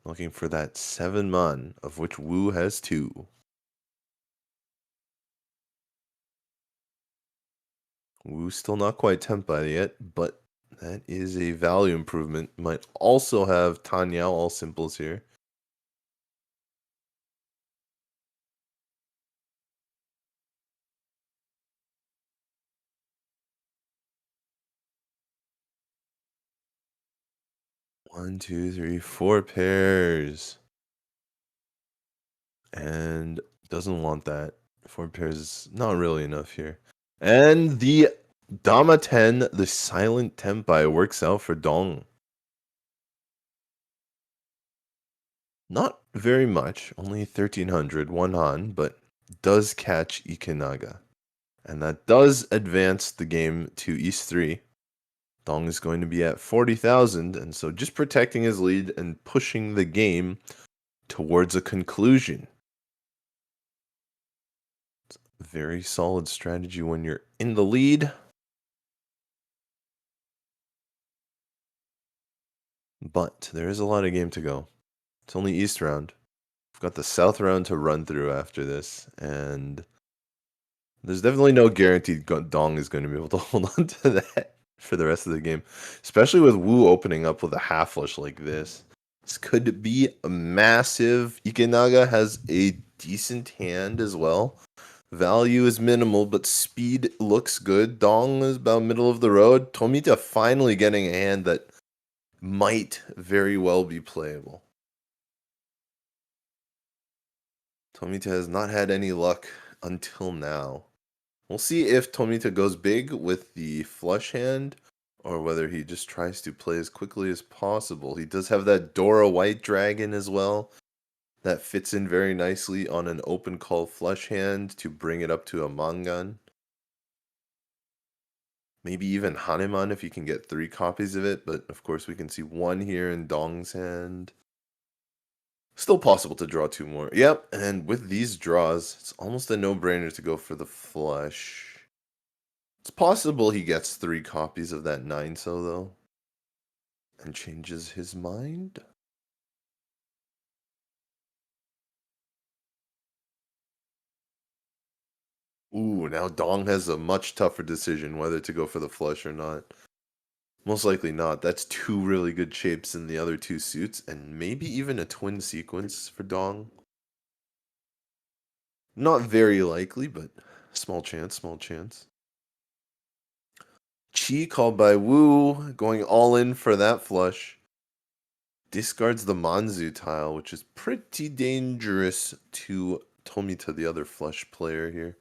Looking for that 7-man, of which Wu has 2. Wu still not quite Tenpai yet, but that is a value improvement. Might also have Tanyao all simples here. One, two, three, 4 pairs. And doesn't want that. 4 pairs is not really enough here. And the Dama 10, the silent Tenpai, works out for Dong. Not very much, only 1300, 1 Han, but does catch Ikenaga. And that does advance the game to East 3. Dong is going to be at 40,000, and so just protecting his lead and pushing the game towards a conclusion. It's a very solid strategy when you're in the lead. But there is a lot of game to go. It's only East round. We've got the South round to run through after this, and there's definitely no guarantee Dong is going to be able to hold on to that for the rest of the game, especially with Wu opening up with a half flush like this. This could be a massive. Ikenaga has a decent hand as well. Value is minimal, but speed looks good. Dong is about middle of the road. Tomita finally getting a hand that might very well be playable. Tomita has not had any luck until now. We'll see if Tomita goes big with the flush hand or whether he just tries to play as quickly as possible. He does have that Dora White Dragon as well. That fits in very nicely on an open call flush hand to bring it up to a Mangan. Maybe even Haneman if you can get 3 copies of it, but of course we can see 1 here in Dong's hand. Still possible to draw 2 more. Yep, and with these draws, it's almost a no-brainer to go for the flush. It's possible he gets 3 copies of that 9-so, though, and changes his mind. Ooh, now Dong has a much tougher decision whether to go for the flush or not. Most likely not. That's 2 really good shapes in the other 2 suits, and maybe even a twin sequence for Dong. Not very likely, but small chance, small chance. Chi called by Wu, going all in for that flush. Discards the Manzu tile, which is pretty dangerous to Tomita, the other flush player here.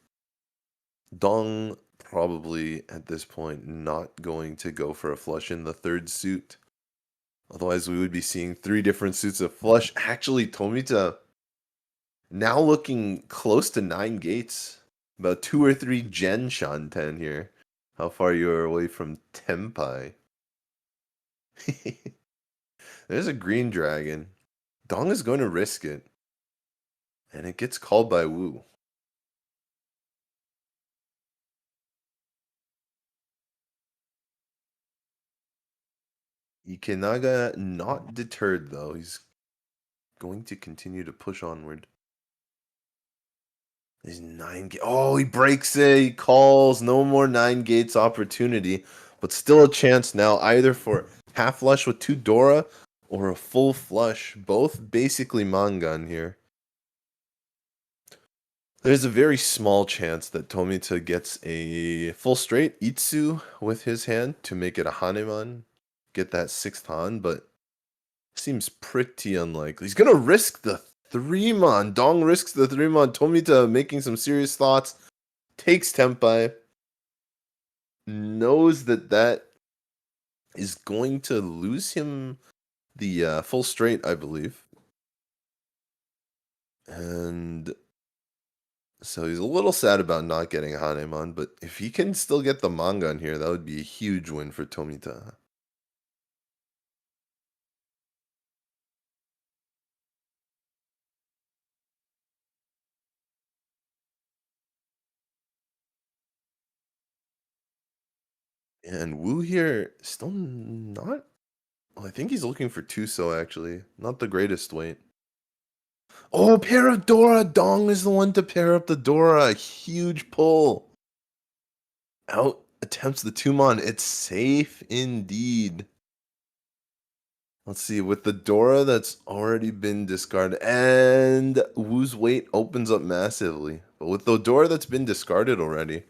Dong probably at this point not going to go for a flush in the 3rd suit. Otherwise, we would be seeing 3 different suits of flush. Actually, Tomita now looking close to 9 gates. About 2 or 3 Gen Shanten here. How far you are away from Tenpai. There's a green dragon. Dong is going to risk it. And it gets called by Wu. Ikenaga not deterred though. He's going to continue to push onward. There's 9 gates. Oh, he breaks it. He calls. No more 9 gates opportunity. But still a chance now either for half flush with 2 Dora or a full flush. Both basically Mangan here. There's a very small chance that Tomita gets a full straight Itsu with his hand to make it a Haneman. Get that 6th Han, but Seems pretty unlikely. He's gonna risk the 3-mon. Dong risks the 3-mon. Tomita making some serious thoughts. Takes Tempai. Knows that is going to lose him the full straight, I believe. And so he's a little sad about not getting Hanemon, but if he can still get the manga in here, that would be a huge win for Tomita. And Wu here still not. Well, I think he's looking for Tuso actually. Not the greatest weight. Oh, pair of Dora. Dong is the one to pair up the Dora. Huge pull. Out attempts the 2-mon. It's safe indeed. Let's see, with the Dora that's already been discarded, and Wu's weight opens up massively. But with the Dora that's been discarded already,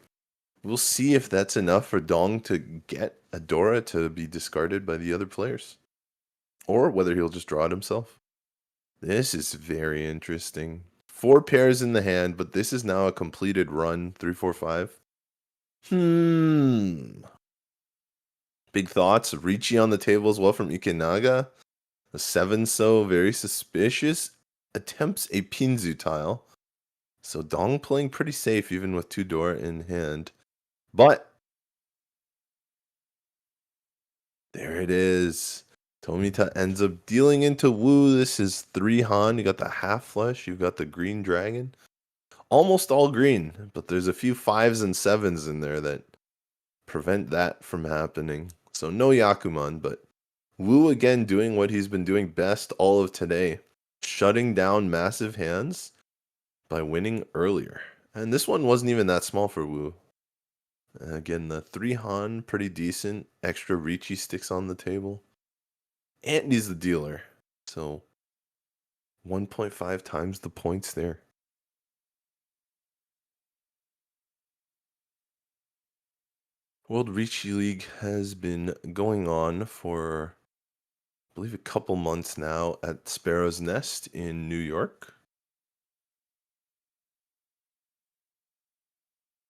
we'll see if that's enough for Dong to get a Dora to be discarded by the other players. Or whether he'll just draw it himself. This is very interesting. 4 pairs in the hand, but this is now a completed run. 3, 4, 5. Big thoughts. Riichi on the table as well from Ikenaga. A 7-so, very suspicious. Attempts a Pinzu tile. So Dong playing pretty safe even with 2 Dora in hand. But there it is. Tomita ends up dealing into Wu. This is 3 Han. You got the half flesh. You've got the green dragon. Almost all green, but there's a few 5s and 7s in there that prevent that from happening. So no Yakuman, but Wu again doing what he's been doing best all of today. Shutting down massive hands by winning earlier. And this one wasn't even that small for Wu. Again, the 3 Han, pretty decent. Extra Riichi sticks on the table. And he's the dealer. So 1.5 times the points there. World Riichi League has been going on for, I believe, a couple months now at Sparrow's Nest in New York.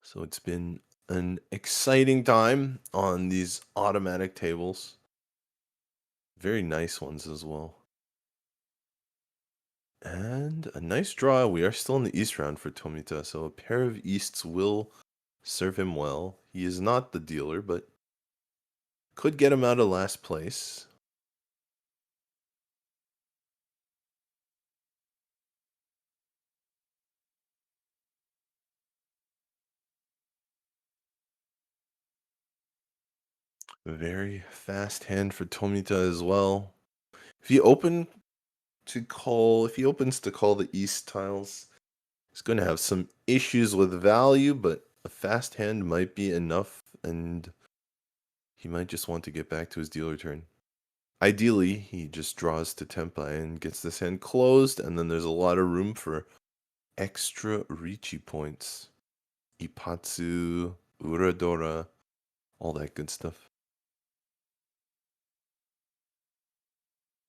So it's been an exciting time on these automatic tables. Very nice ones as well. And a nice draw. We are still in the East round for Tomita, so a pair of Easts will serve him well. He is not the dealer, but could get him out of last place. Very fast hand for Tomita as well. If he opens to call the East tiles, he's going to have some issues with value, but a fast hand might be enough, and he might just want to get back to his dealer turn. Ideally, he just draws to Tempai and gets this hand closed, and then there's a lot of room for extra Riichi points. Ipatsu, Uradora, all that good stuff.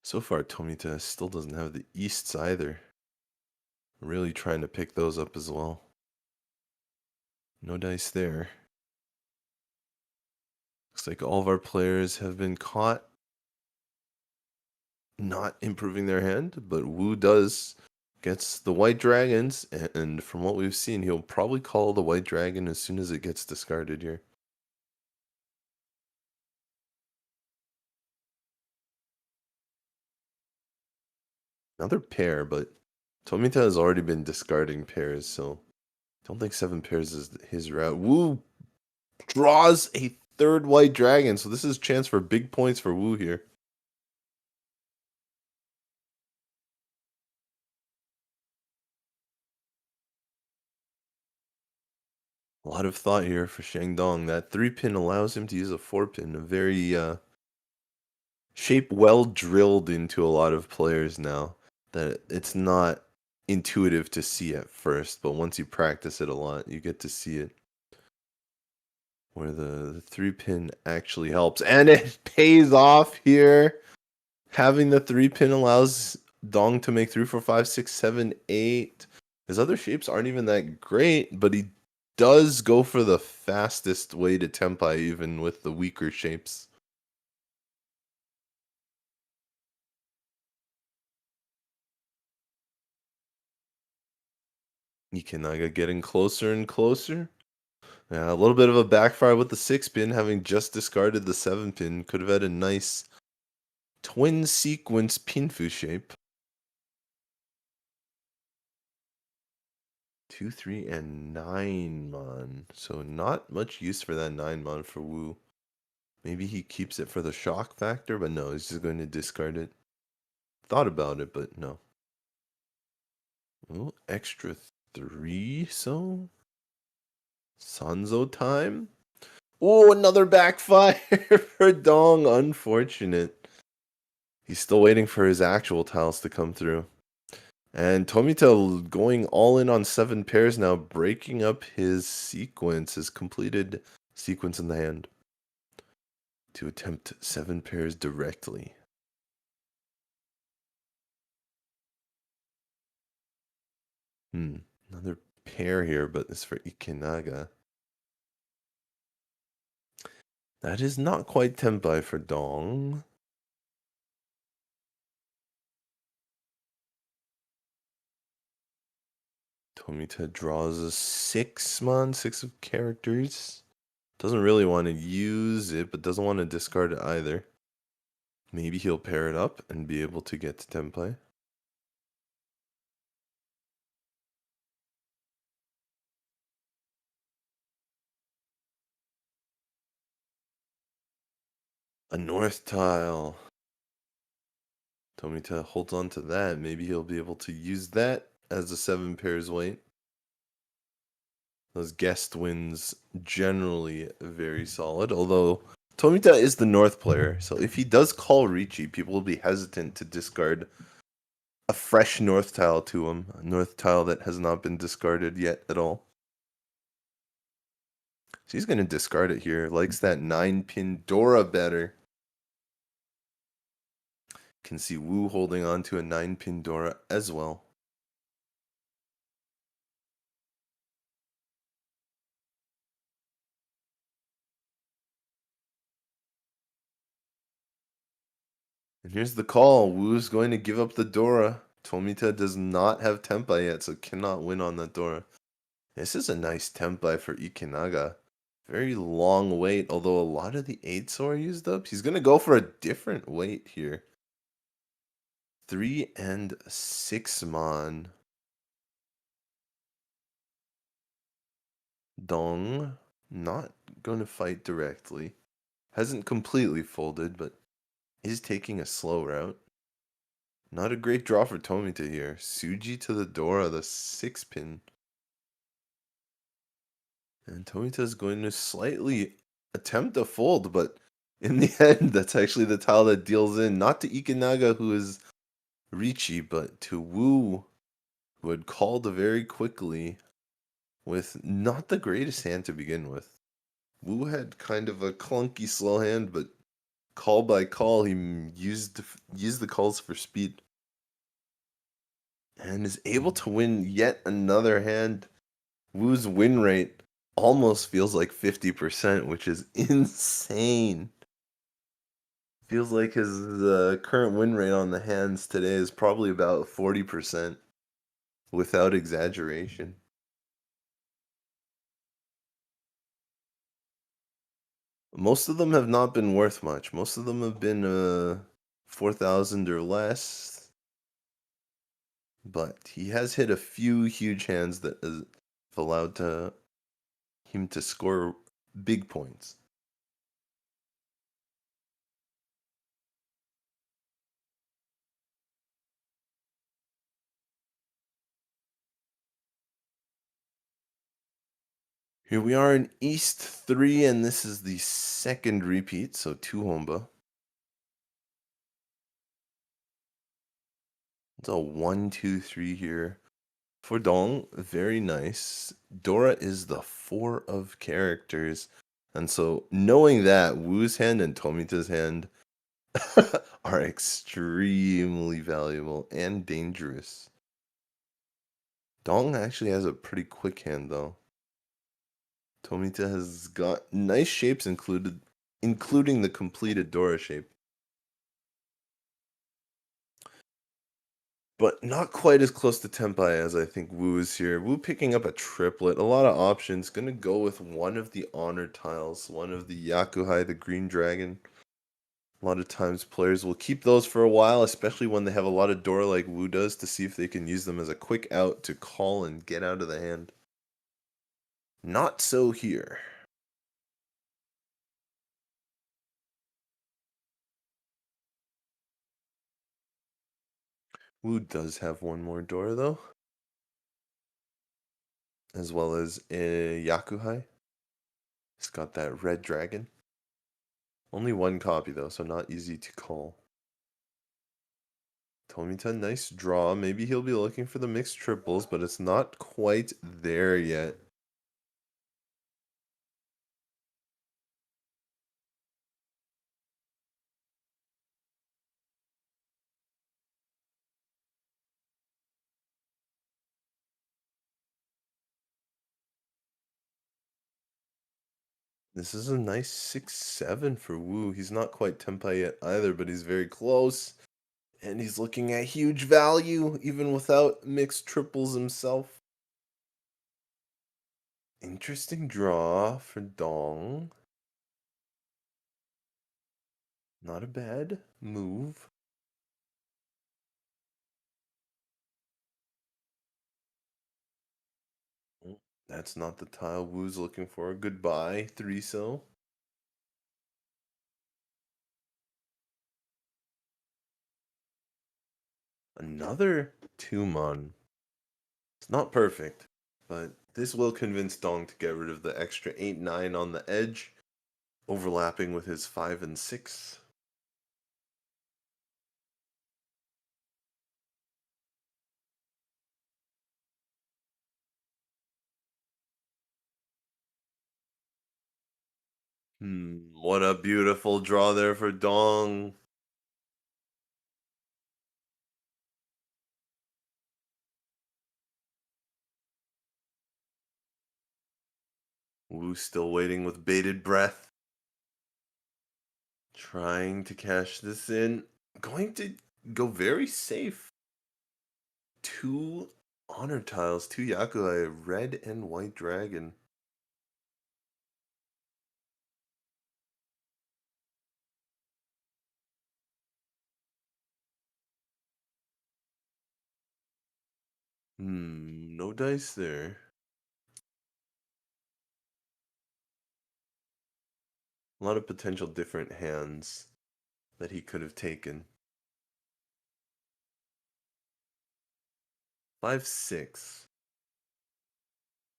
So far, Tomita still doesn't have the Easts either. Really trying to pick those up as well. No dice there. Looks like all of our players have been caught not improving their hand, but Wu gets the white dragons, and from what we've seen, he'll probably call the white dragon as soon as it gets discarded here. Another pair, but Tomita has already been discarding pairs, so don't think 7 pairs is his route. Wu draws a 3rd white dragon, so this is a chance for big points for Wu here. A lot of thought here for Shangdong. That 3-pin allows him to use a 4-pin, a very shape well drilled into a lot of players now, that it's not intuitive to see at first, but once you practice it a lot, you get to see it. Where the 3-pin actually helps, and it pays off here. having the 3-pin allows Dong to make through for 5, 6, 7, 8. His other shapes aren't even that great, but he does go for the fastest way to Tempai, even with the weaker shapes. Ikinaga getting closer and closer. Yeah, a little bit of a backfire with the 6-pin, having just discarded the 7-pin. Could have had a nice twin sequence pinfu shape. 2, 3, and 9 mon. So not much use for that 9 mon for Wu. Maybe he keeps it for the shock factor, but no, he's just going to discard it. Thought about it, but no. Ooh, extra 3, so Sanzo time. Oh, another backfire for Dong. Unfortunate. He's still waiting for his actual tiles to come through. And Tomita going all in on 7 pairs now, breaking up his sequence, his completed sequence in the hand, to attempt 7 pairs directly. Another pair here, but it's for Ikinaga. That is not quite Tempai for Dong. Tomita draws a 6 mon, 6 of characters. Doesn't really want to use it, but doesn't want to discard it either. Maybe he'll pair it up and be able to get to Tempai. A north tile. Tomita holds on to that. Maybe he'll be able to use that as a 7 pairs weight. Those guest wins generally very solid, although Tomita is the north player, so if he does call Riichi, people will be hesitant to discard a fresh north tile to him, a north tile that has not been discarded yet at all. So he's going to discard it here. Likes that 9-pin Dora better. Can see Wu holding on to a 9-pin Dora as well. And here's the call. Wu's going to give up the Dora. Tomita does not have Tempai yet, so cannot win on that Dora. This is a nice Tempai for Ikinaga. Very long wait, although a lot of the 8s are used up. He's going to go for a different weight here. 3 and 6 mon. Dong, not going to fight directly. Hasn't completely folded, but is taking a slow route. Not a great draw for Tomita here. Suji to the Dora, the 6-pin. And Tomita is going to slightly attempt a fold, but in the end, that's actually the tile that deals in. Not to Ikinaga, who is Riichi, but to Wu, who had called very quickly with not the greatest hand to begin with. Wu had kind of a clunky slow hand, but call by call, he used the calls for speed. And is able to win yet another hand. Wu's win rate almost feels like 50%, which is insane. Feels like his current win rate on the hands today is probably about 40%, without exaggeration. Most of them have not been worth much. Most of them have been 4,000 or less. But he has hit a few huge hands that have allowed him to score big points. Here we are in East 3, and this is the second repeat, so 2 Honba. It's a 1, 2, 3 here. For Dong, very nice. Dora is the 4 of characters. And so knowing that, Wu's hand and Tomita's hand are extremely valuable and dangerous. Dong actually has a pretty quick hand, though. Tomita has got nice shapes including the completed Dora shape. But not quite as close to Tenpai as I think Wu is here. Wu picking up a triplet, a lot of options. Gonna go with one of the honor tiles, one of the Yakuhai, the green dragon. A lot of times players will keep those for a while, especially when they have a lot of Dora like Wu does, to see if they can use them as a quick out to call and get out of the hand. Not so here. Wu does have one more Dora, though. As well as a Yakuhai. It's got that red dragon. Only one copy, though, so not easy to call. Tomita, nice draw. Maybe he'll be looking for the mixed triples, but it's not quite there yet. This is a nice 6-7 for Wu. He's not quite Tenpai yet either, but he's very close. And he's looking at huge value, even without mixed triples himself. Interesting draw for Dong. Not a bad move. That's not the tile Wu's looking for. Goodbye, 3-so. Another 2-mon. It's not perfect, but this will convince Dong to get rid of the extra 8-9 on the edge, overlapping with his 5 and 6. What a beautiful draw there for Dong. Wu still waiting with bated breath. Trying to cash this in. Going to go very safe. 2 honor tiles, 2 Yakuhai, red and white dragon. No dice there. A lot of potential different hands that he could have taken. 5-6.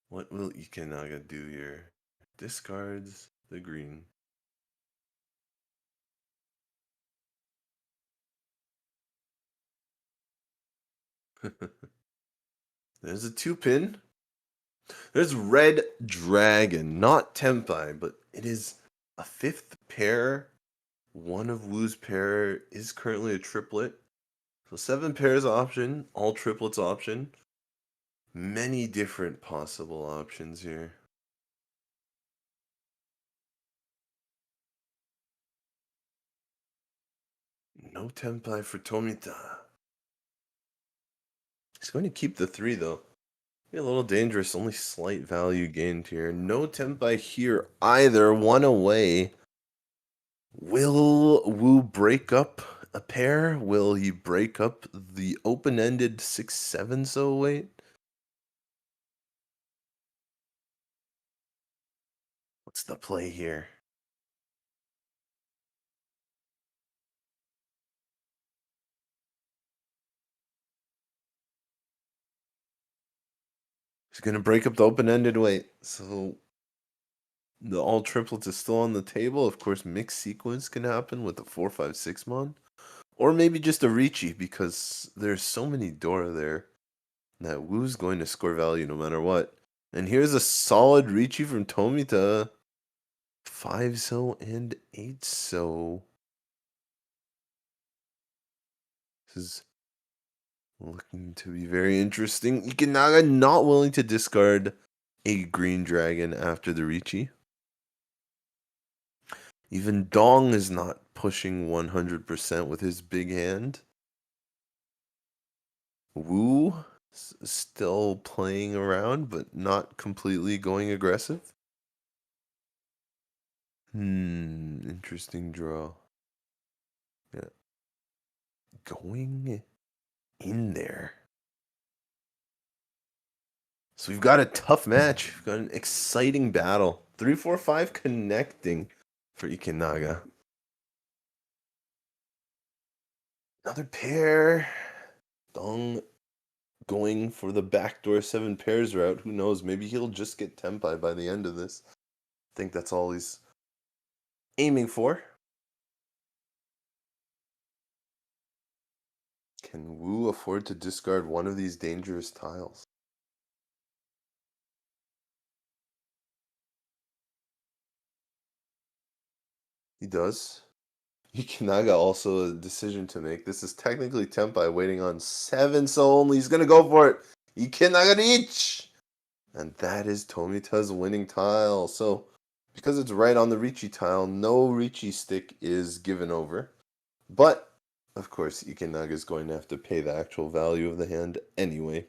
What will Ikenaga do here? Discards the green. There's a 2-pin. There's red dragon, not Tenpai, but it is a 5th pair. One of Wu's pair is currently a triplet. So 7 pairs option, all triplets option. Many different possible options here. No Tenpai for Tomita. He's going to keep the 3 though. Be a little dangerous, only slight value gained here. No Tenpai here either, 1 away. Will Wu break up a pair? Will he break up the open-ended 6-7 so wait? What's the play here? He's gonna break up the open-ended weight. So the all triplets is still on the table. Of course, mixed sequence can happen with the 4-5-6 mon. Or maybe just a Riichi, because there's so many Dora there that Wu's going to score value no matter what. And here's a solid Riichi from Tomita. 5-so and 8-so. This is looking to be very interesting. Ikinaga not willing to discard a green dragon after the Riichi. Even Dong is not pushing 100% with his big hand. Wu still playing around, but not completely going aggressive. Interesting draw. Yeah. Going in there. So we've got a tough match. We've got an exciting battle. 3-4-5 connecting for Ikinaga. Another pair. Dong going for the backdoor 7 pairs route. Who knows? Maybe he'll just get Tenpai by the end of this. I think that's all he's aiming for. Can Wu afford to discard one of these dangerous tiles? He does. Ikinaga also a decision to make. This is technically Tenpai waiting on 7, so only he's going to go for it. Ikinaga Riichi! And that is Tomita's winning tile. So, because it's right on the Riichi tile, no Riichi stick is given over. But, of course, Ikinaga is going to have to pay the actual value of the hand anyway.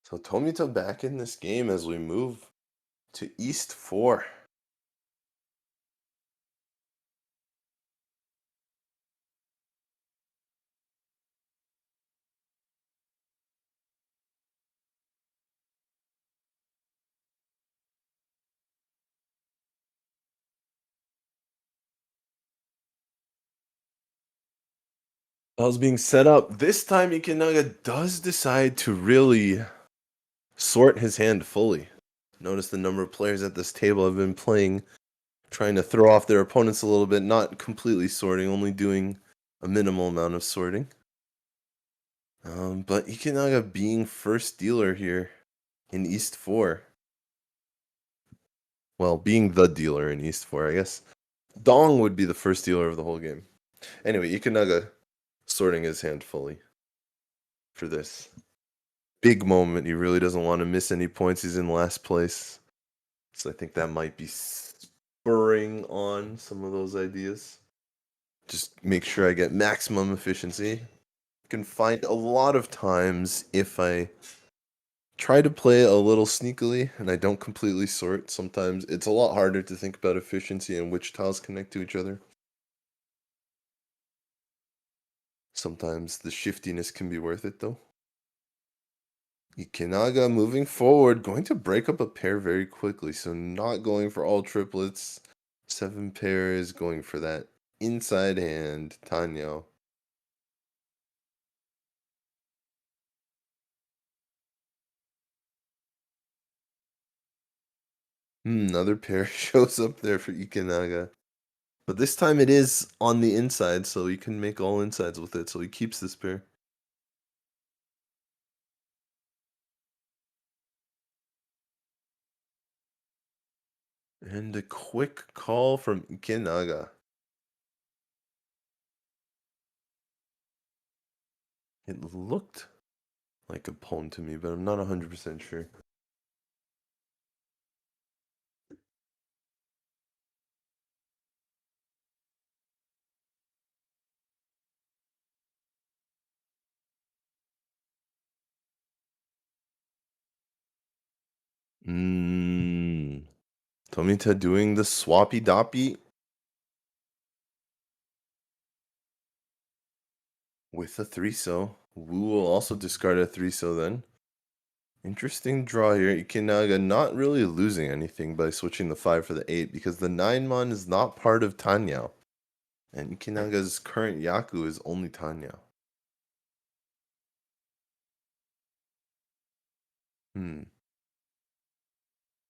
So Tomita back in this game as we move to East 4. Tiles being set up. This time Ikinaga does decide to really sort his hand fully. Notice the number of players at this table have been playing, trying to throw off their opponents a little bit, not completely sorting, only doing a minimal amount of sorting. But Ikinaga being first dealer here in East 4. Well, being the dealer in East 4, I guess. Dong would be the first dealer of the whole game. Anyway, Ikinaga sorting his hand fully for this big moment. He really doesn't want to miss any points. He's in last place. So I think that might be spurring on some of those ideas. Just make sure I get maximum efficiency. You can find a lot of times if I try to play a little sneakily and I don't completely sort, sometimes it's a lot harder to think about efficiency and which tiles connect to each other. Sometimes the shiftiness can be worth it though. Ikinaga moving forward, going to break up a pair very quickly, so not going for all triplets. 7 pairs, going for that inside hand, Tanyo. Another pair shows up there for Ikinaga. But this time it is on the inside, so he can make all insides with it, so he keeps this pair. And a quick call from Ikinaga. It looked like a pawn to me, but I'm not 100% sure. Tomita doing the swappy doppy with a 3-so. Wu will also discard a 3-so then. Interesting draw here. Ikinaga not really losing anything by switching the 5 for the 8 because the 9-mon is not part of Tanyao. And Ikinaga's current Yaku is only Tanyao.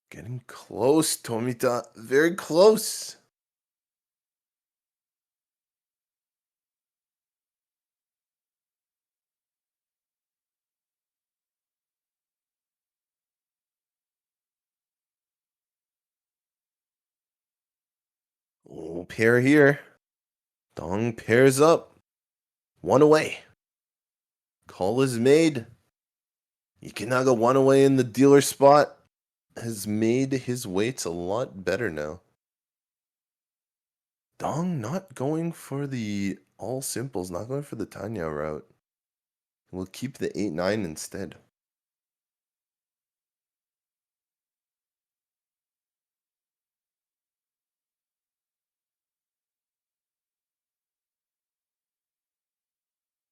Getting close, Tomita. Very close. Oh, pair here. Dong pairs up. One away. Call is made. Ikinaga one away in the dealer spot. Has made his weights a lot better now. Dong not going for the all simples, not going for the Tanya route. We'll keep the 8-9 instead.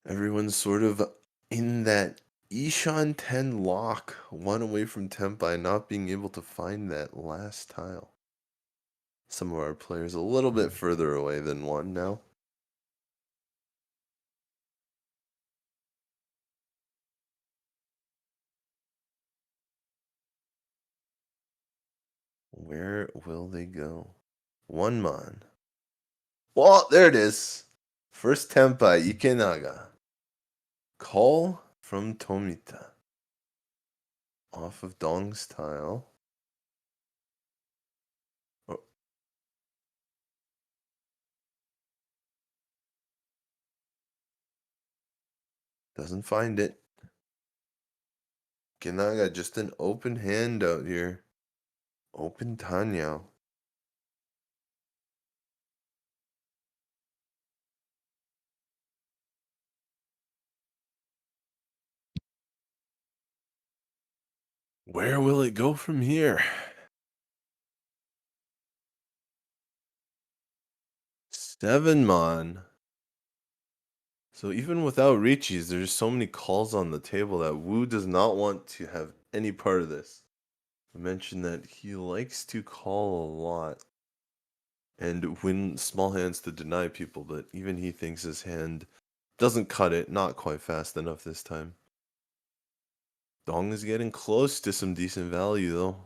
Everyone's sort of in that Ishan 10 lock, one away from Tenpai, not being able to find that last tile. Some of our players a little bit further away than one now. Where will they go? One man. Well, there it is. First Tenpai, Ikenaga. Call from Tomita. Off of Dong's tile. Oh. Doesn't find it. Ikenaga, just an open hand out here. Open Tanya. Where will it go from here? 7 mon. So even without Riichis, there's so many calls on the table that Wu does not want to have any part of this. I mentioned that he likes to call a lot and win small hands to deny people, but even he thinks his hand doesn't cut it, not quite fast enough this time. Dong is getting close to some decent value though.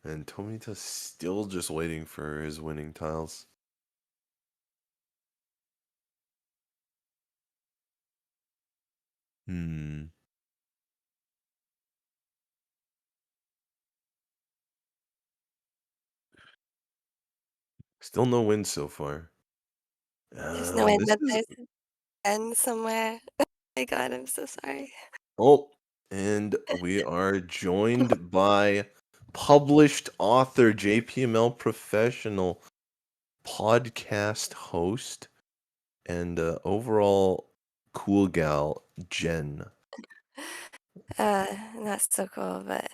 And Tomita's still just waiting for his winning tiles. Still no win so far. There's no way This that is there's an end somewhere. Oh my god, I'm so sorry. Oh, and we are joined by published author, JPML professional, podcast host, and overall cool gal, Jen. Not so cool, but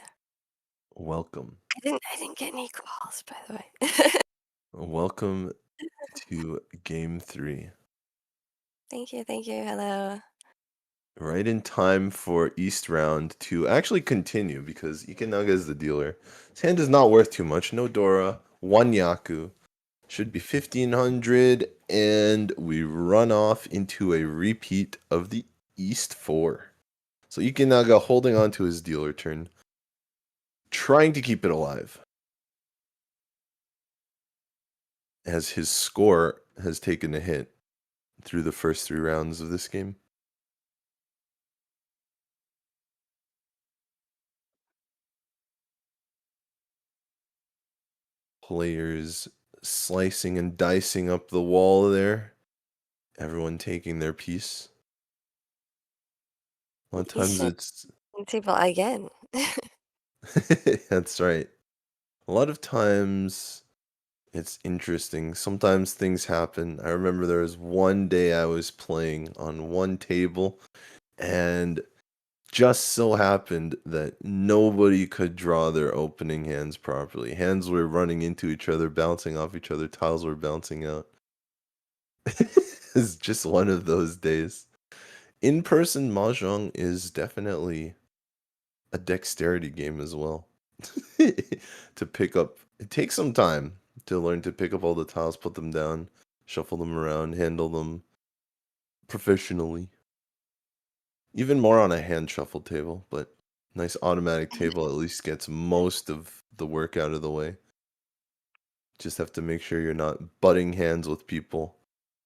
Welcome. I didn't get any calls, by the way. Welcome to Game 3. Thank you, hello. Right in time for East Round to actually continue because Ikenaga is the dealer. His hand is not worth too much. No Dora, 1 Yaku. Should be 1500, and we run off into a repeat of the East 4. So Ikenaga holding on to his dealer turn, trying to keep it alive, as his score has taken a hit through the first 3 rounds of this game. Players slicing and dicing up the wall there. Everyone taking their piece. A lot of times it's... Table again. That's right. A lot of times it's interesting. Sometimes things happen. I remember there was one day I was playing on one table and just so happened that nobody could draw their opening hands properly. Hands were running into each other, bouncing off each other, tiles were bouncing out. It's just one of those days. In-person mahjong is definitely a dexterity game as well. To pick up, it takes some time to learn to pick up all the tiles, put them down, shuffle them around, handle them professionally. Even more on a hand shuffle table, but nice automatic table at least gets most of the work out of the way. Just have to make sure you're not butting hands with people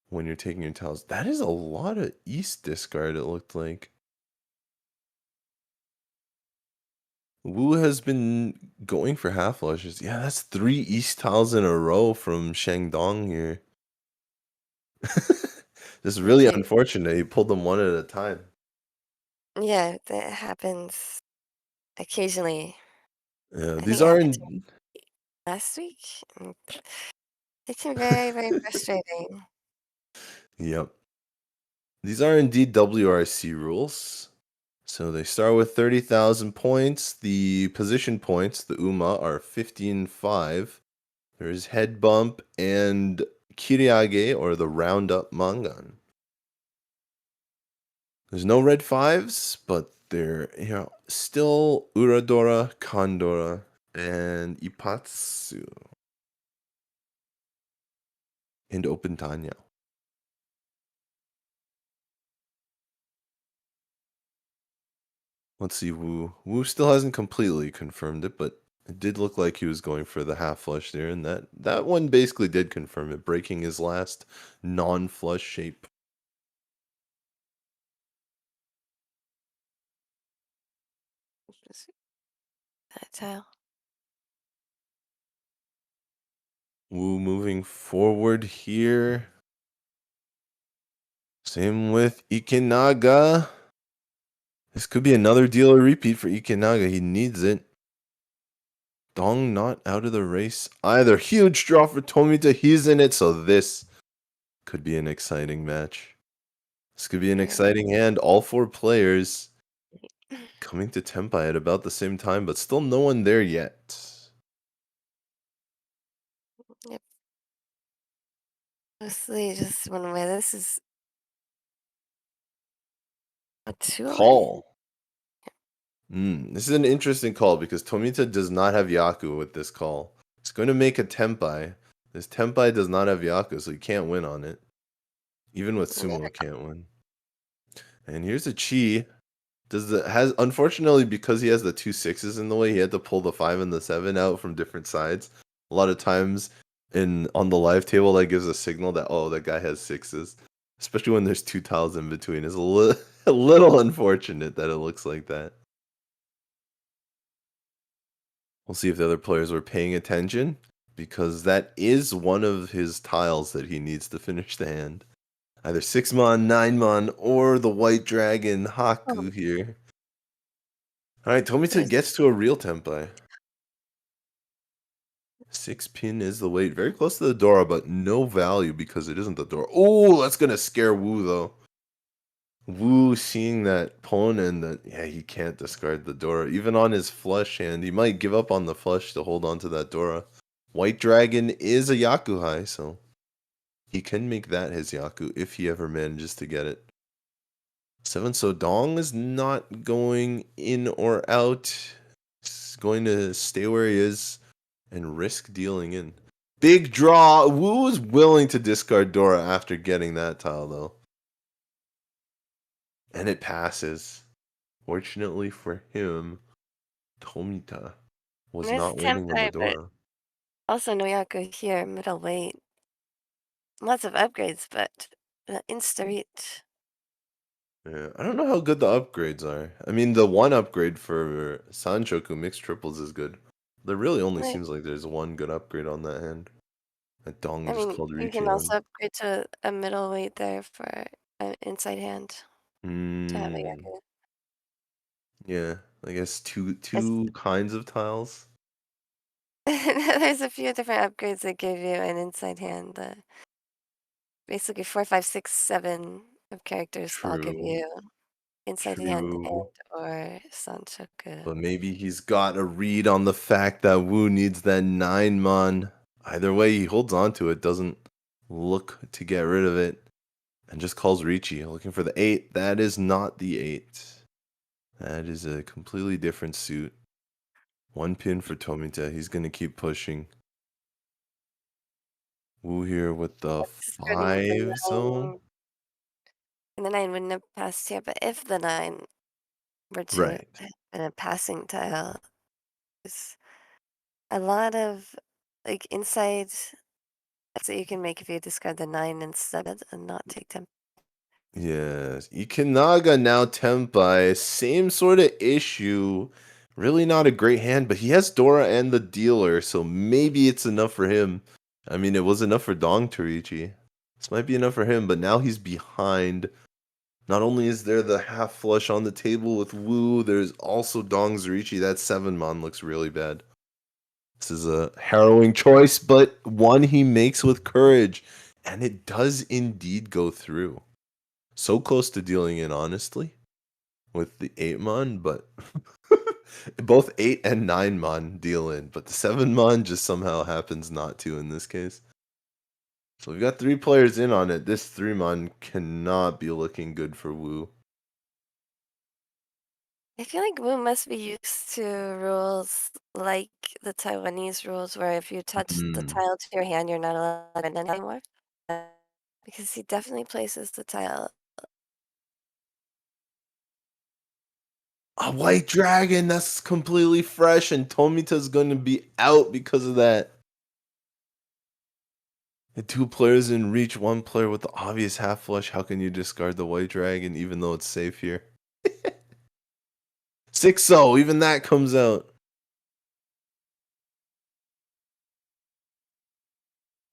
when you're taking your tiles. That is a lot of East discard, it looked like. Wu has been going for half flushes. Yeah, that's 3 East tiles in a row from Shangdong here. This is really Dude. unfortunate. He pulled them one at a time. Yeah, that happens occasionally. Yeah, I these think it are happened to me in. last week. It's been very, very frustrating. Yep. These are indeed WRC rules. So they start with 30,000 points. The position points, the UMA, are 15.5. There's head bump and kiriage, or the roundup mangan. There's no red fives, but they're still Uradora, Kandora, and Ipatsu. And Open Tanya. Let's see, Wu. Wu still hasn't completely confirmed it, but it did look like he was going for the half flush there, and that one basically did confirm it, breaking his last non-flush shape. That tile. Wu moving forward here. Same with Ikenaga. This could be another dealer repeat for Ikenaga. He needs it. Dong not out of the race either. Huge draw for Tomita. He's in it, so this could be an exciting match. This could be an exciting hand. All 4 players coming to Tempai at about the same time, but still no one there yet. Yep. Mostly just one way. This is a 2 away. Call. This is an interesting call because Tomita does not have Yaku with this call. It's going to make a Tempai. This Tempai does not have Yaku, so he can't win on it. Even with Sumo, he can't win. And here's a Chi. Unfortunately, because he has the 2 6s in the way, he had to pull the 5 and the 7 out from different sides. A lot of times on the live table, that gives a signal that, oh, that guy has 6s. Especially when there's 2 tiles in between. It's a little unfortunate that it looks like that. We'll see if the other players were paying attention, because that is one of his tiles that he needs to finish the hand. Either 6-mon, 9-mon, or the White Dragon Haku here. Alright, Tomita gets to a real Tempai. 6 pin is the weight. Very close to the Dora, but no value because it isn't the Dora. Oh, that's going to scare Wu, though. Wu seeing that pawn and that, yeah, he can't discard the Dora. Even on his flush hand, he might give up on the flush to hold on to that Dora. White Dragon is a Yakuhai, so he can make that his Yaku if he ever manages to get it. 7 So Dong is not going in or out. He's going to stay where he is and risk dealing in. Big draw. Wu is willing to discard Dora after getting that tile, though. And it passes. Fortunately for him, Tomita was There's not waiting on the Tempai, but Dora. also Noyaku here, middleweight. Lots of upgrades, but insta-reach. Yeah, I don't know how good the upgrades are. I mean, the one upgrade for Sanchoku mixed triples is good. There really only seems like there's one good upgrade on that hand. That Dong I just mean, called you can Riichi also on. upgrade to a middleweight there for an inside hand to have a Yaku. Yeah, I guess two It's, kinds of tiles. there's a few different upgrades that give you an inside hand. Basically 4, 5, 6, 7 of characters all give True. you inside hand and True. or Sanchoku. But maybe he's got a read on the fact that Wu needs that 9-mon. Either way, he holds on to it, doesn't look to get rid of it, and just calls Riichi, looking for the 8. That is not the 8. That is a completely different suit. 1 pin for Tomita. He's going to keep pushing. Wu here with the 5 zone. And the 9 wouldn't have passed here, but if the 9 were to Right. have been a passing tile, there's a lot of like inside that you can make if you discard the 9 instead and not take 10. Yes. Ikenaga now Tempai. Same sort of issue. Really not a great hand, but he has Dora and the dealer, so maybe it's enough for him. I mean, it was enough for Dong Toriichi. This might be enough for him, but now he's behind. Not only is there the half flush on the table with Wu, there's also Dong's Riichi. That 7-mon looks really bad. This is a harrowing choice, but one he makes with courage. And it does indeed go through. So close to dealing in, honestly, with the 8-mon, but both 8 and 9-mon deal in. But the 7-mon just somehow happens not to in this case. So we've got 3 players in on it. This 3-mon cannot be looking good for Wu. I feel like Wu must be used to rules like the Taiwanese rules, where if you touch the tile to your hand, you're not allowed to win anymore. Because he definitely places the tile. A white dragon, that's completely fresh, and Tomita's going to be out because of that. The 2 players in reach, 1 player with the obvious half flush. How can you discard the white dragon even though it's safe here? 6-0, even that comes out.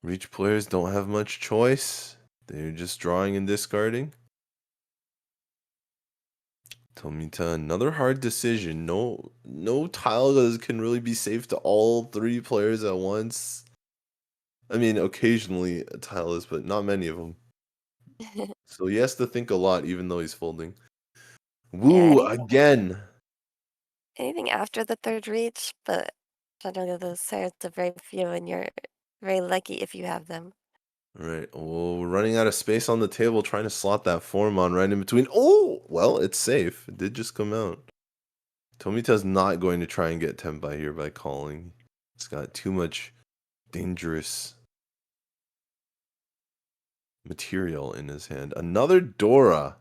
Reach players don't have much choice. They're just drawing and discarding. Tomita, another hard decision. No tile can really be safe to all 3 players at once. I mean, occasionally a tile is, but not many of them. So he has to think a lot, even though he's folding. Woo, again. Anything after the 3rd reach, but generally those are the very few, and you're very lucky if you have them. All right. Oh, we're running out of space on the table, trying to slot that 4-mon right in between. Oh, well, it's safe. It did just come out. Tomita's not going to try and get Tenpai here by calling. It's got too much dangerous material in his hand. Another Dora.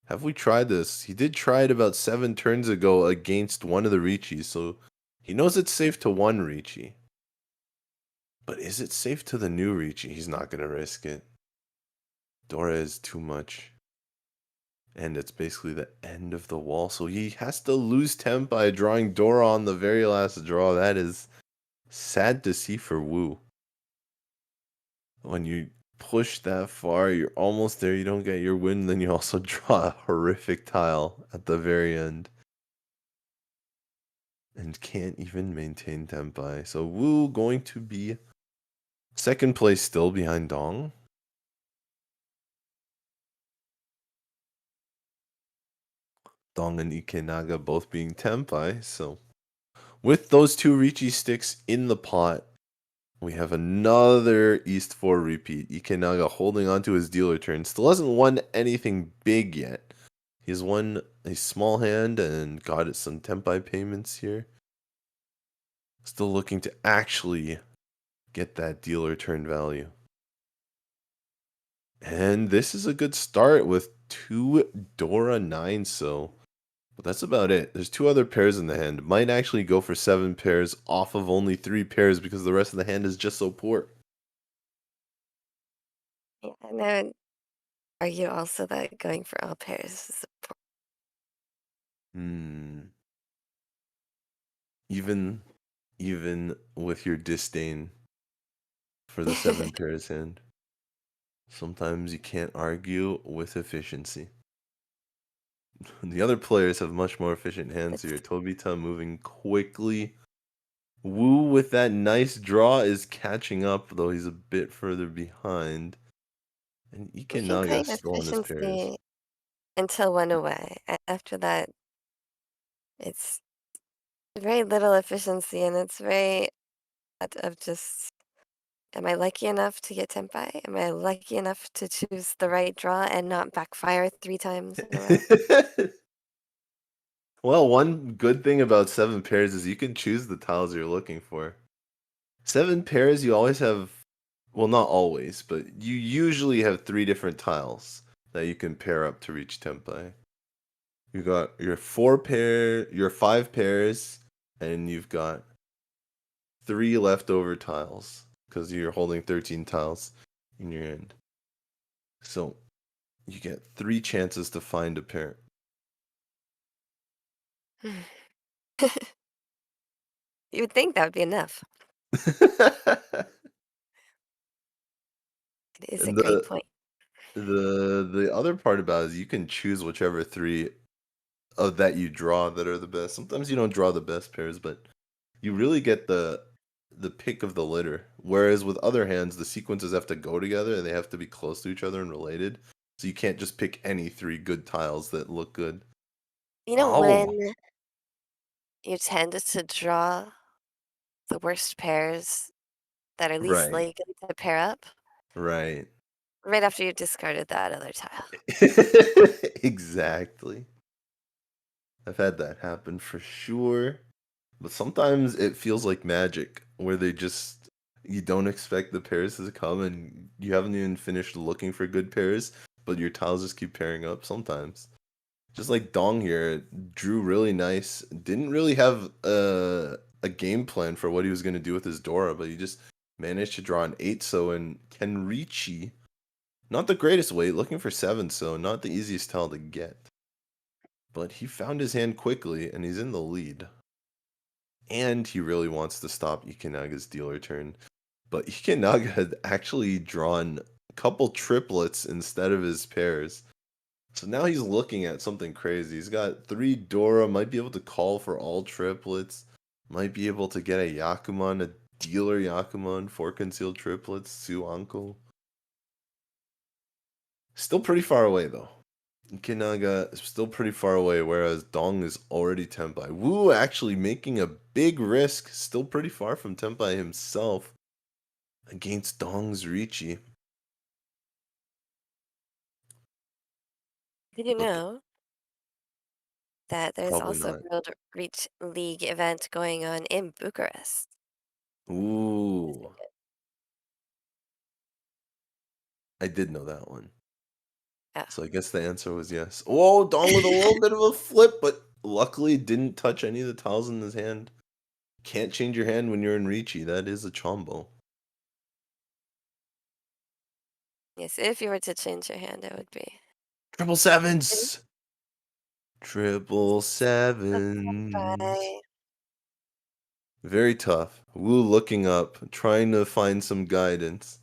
Have we tried this? He did try it about 7 turns ago against one of the Riichis, so he knows it's safe to one Riichi. But is it safe to the new Riichi? He's not going to risk it. Dora is too much. And it's basically the end of the wall, so he has to lose temp by drawing Dora on the very last draw. That is sad to see for Wu. When you push that far, you're almost there, you don't get your win, then you also draw a horrific tile at the very end. And can't even maintain Tenpai. So Wu going to be 2nd place still behind Dong. Dong and Ikenaga both being Tenpai. So with those 2 Riichi sticks in the pot, we have another East 4 repeat. Ikenaga holding on to his dealer turn. Still hasn't won anything big yet. He's won a small hand and got some Tenpai payments here. Still looking to actually get that dealer turn value. And this is a good start with 2 Dora 9, so but that's about it. There's 2 other pairs in the hand. Might actually go for 7 pairs off of only 3 pairs because the rest of the hand is just so poor. Yeah, and then argue also that going for all pairs is Even with your disdain for the 7 pairs hand, sometimes you can't argue with efficiency. The other players have much more efficient hands here. Tobita moving quickly. Wu with that nice draw is catching up, though he's a bit further behind. And Ikenaga still on his pairs. efficiency until 1 away. After that, it's very little efficiency, and it's very of just, am I lucky enough to get Tenpai? Am I lucky enough to choose the right draw and not backfire 3 times in a row? Well, one good thing about 7 pairs is you can choose the tiles you're looking for. 7 pairs, you always have, well, not always, but you usually have 3 different tiles that you can pair up to reach Tenpai. You got your 5 pairs, and you've got 3 leftover tiles because you're holding 13 tiles in your hand. So you get 3 chances to find a pair. You would think that would be enough. It is a And great point. the other part about it is you can choose whichever three of that you draw that are the best. Sometimes you don't draw the best pairs, but you really get the pick of the litter. Whereas with other hands, the sequences have to go together and they have to be close to each other and related. So you can't just pick any three good tiles that look good. You know Oh, when you tend to draw the worst pairs that are least right, likely to pair up? right. Right after you discarded that other tile. Exactly. I've had that happen for sure. But sometimes it feels like magic where you don't expect the pairs to come and you haven't even finished looking for good pairs, but your tiles just keep pairing up sometimes. Just like Dong here, drew really nice. Didn't really have a game plan for what he was going to do with his Dora, but he just managed to draw an 8 so and Kenrichi. Not the greatest weight, looking for 7 so, not the easiest tile to get. But he found his hand quickly and he's in the lead. And he really wants to stop Ikenaga's dealer turn. But Ikenaga had actually drawn a couple triplets instead of his pairs. So now he's looking at something crazy. He's got 3 Dora, might be able to call for all triplets, might be able to get a Yakuman, a dealer Yakuman, 4 concealed triplets, Su Uncle. Still pretty far away though. Ikenaga is still pretty far away, whereas Dong is already Tenpai. Wu actually making a big risk, still pretty far from Tenpai himself, against Dong's Riichi. Did you But know that there's probably also a not. World Reach League event going on in Bucharest? Ooh, I did know that one. Oh, So I guess the answer was yes. Whoa, Dong with a little bit of a flip, but luckily didn't touch any of the tiles in his hand. Can't change your hand when you're in Riichi. That is a chombo. yes, if you were to change your hand, it would be. Triple sevens. Triple sevens. Bye. Very tough. Wu looking up, trying to find some guidance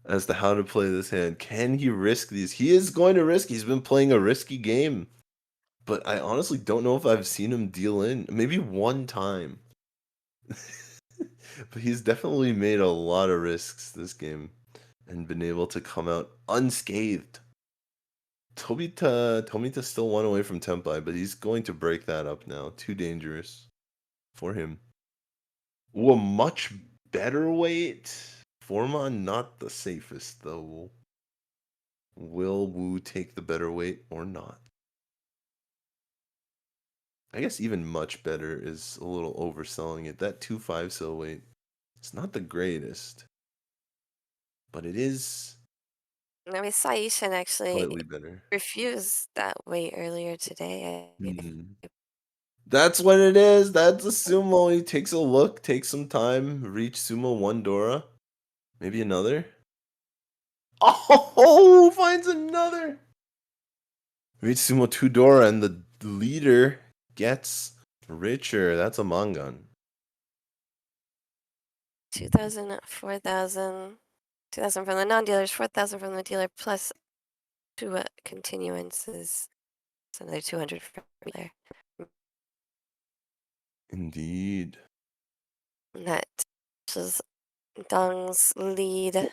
as to how to play this hand. Can he risk these? He is going to risk. He's been playing a risky game. But I honestly don't know if I've seen him deal in. Maybe one time. But he's definitely made a lot of risks this game and been able to come out unscathed. Tomita still one away from Tenpai, but he's going to break that up now. Too dangerous for him. Ooh, a much better weight. Formon not the safest though. Will Wu take the better weight or not? I guess even much better is a little overselling it. That 2-5 cell weight, it's not the greatest, but it is Now we saw Yishin actually slightly better. refuse that weight earlier today. That's what it is. That's a sumo. He takes a look, takes some time, reach sumo 1 Dora, maybe another. Oh, finds another. Reach sumo 2 Dora, and the leader gets richer. That's a mangan. 2,000, 4,000, 2,000 from the non-dealers, 4,000 from the dealer, plus 2 continuances. So another 200 from there. Indeed. And that pushes Dong's lead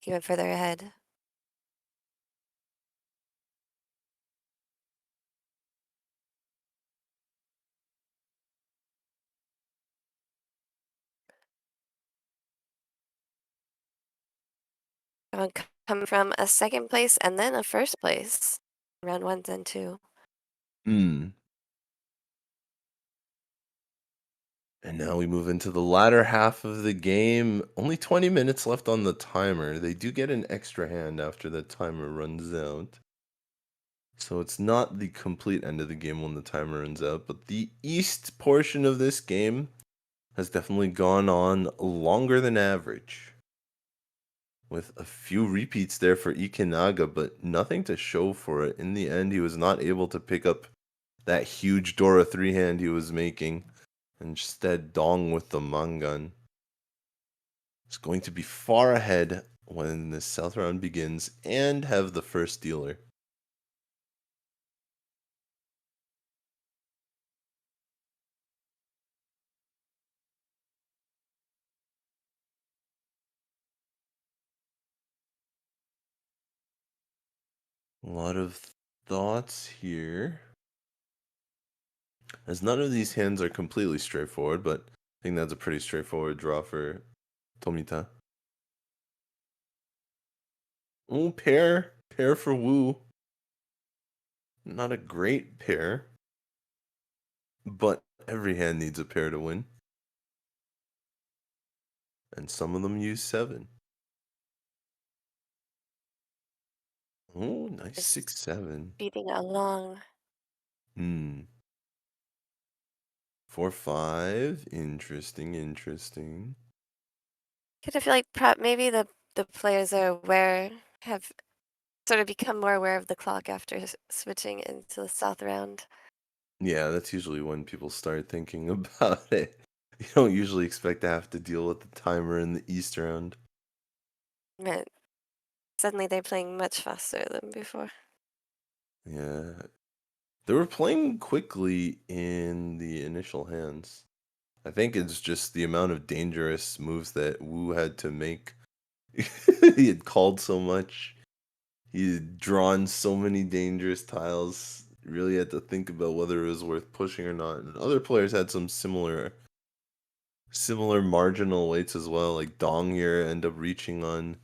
even further ahead. Dong coming from a second place and then a first place, round 1 and 2. And now we move into the latter half of the game. Only 20 minutes left on the timer. They do get an extra hand after the timer runs out. So it's not the complete end of the game when the timer runs out, but the east portion of this game has definitely gone on longer than average. With a few repeats there for Ikenaga, but nothing to show for it. In the end, he was not able to pick up that huge Dora 3 hand he was making. Instead, Dong with the Mangan is going to be far ahead when the south round begins and have the first dealer. A lot of thoughts here, as none of these hands are completely straightforward, but I think that's a pretty straightforward draw for Tomita. Oh, pair for Wu. Not a great pair, but every hand needs a pair to win. And some of them use 7. Oh, nice Just 6-7. speeding along. 4-5. Interesting. Kind of feel like maybe the players are have sort of become more aware of the clock after switching into the south round. Yeah, that's usually when people start thinking about it. You don't usually expect to have to deal with the timer in the East round. But suddenly they're playing much faster than before. Yeah. They were playing quickly in the initial hands. I think it's just the amount of dangerous moves that Wu had to make. He had called so much. He had drawn so many dangerous tiles. Really had to think about whether it was worth pushing or not. And other players had some similar marginal weights as well. Like Dong here end up reaching on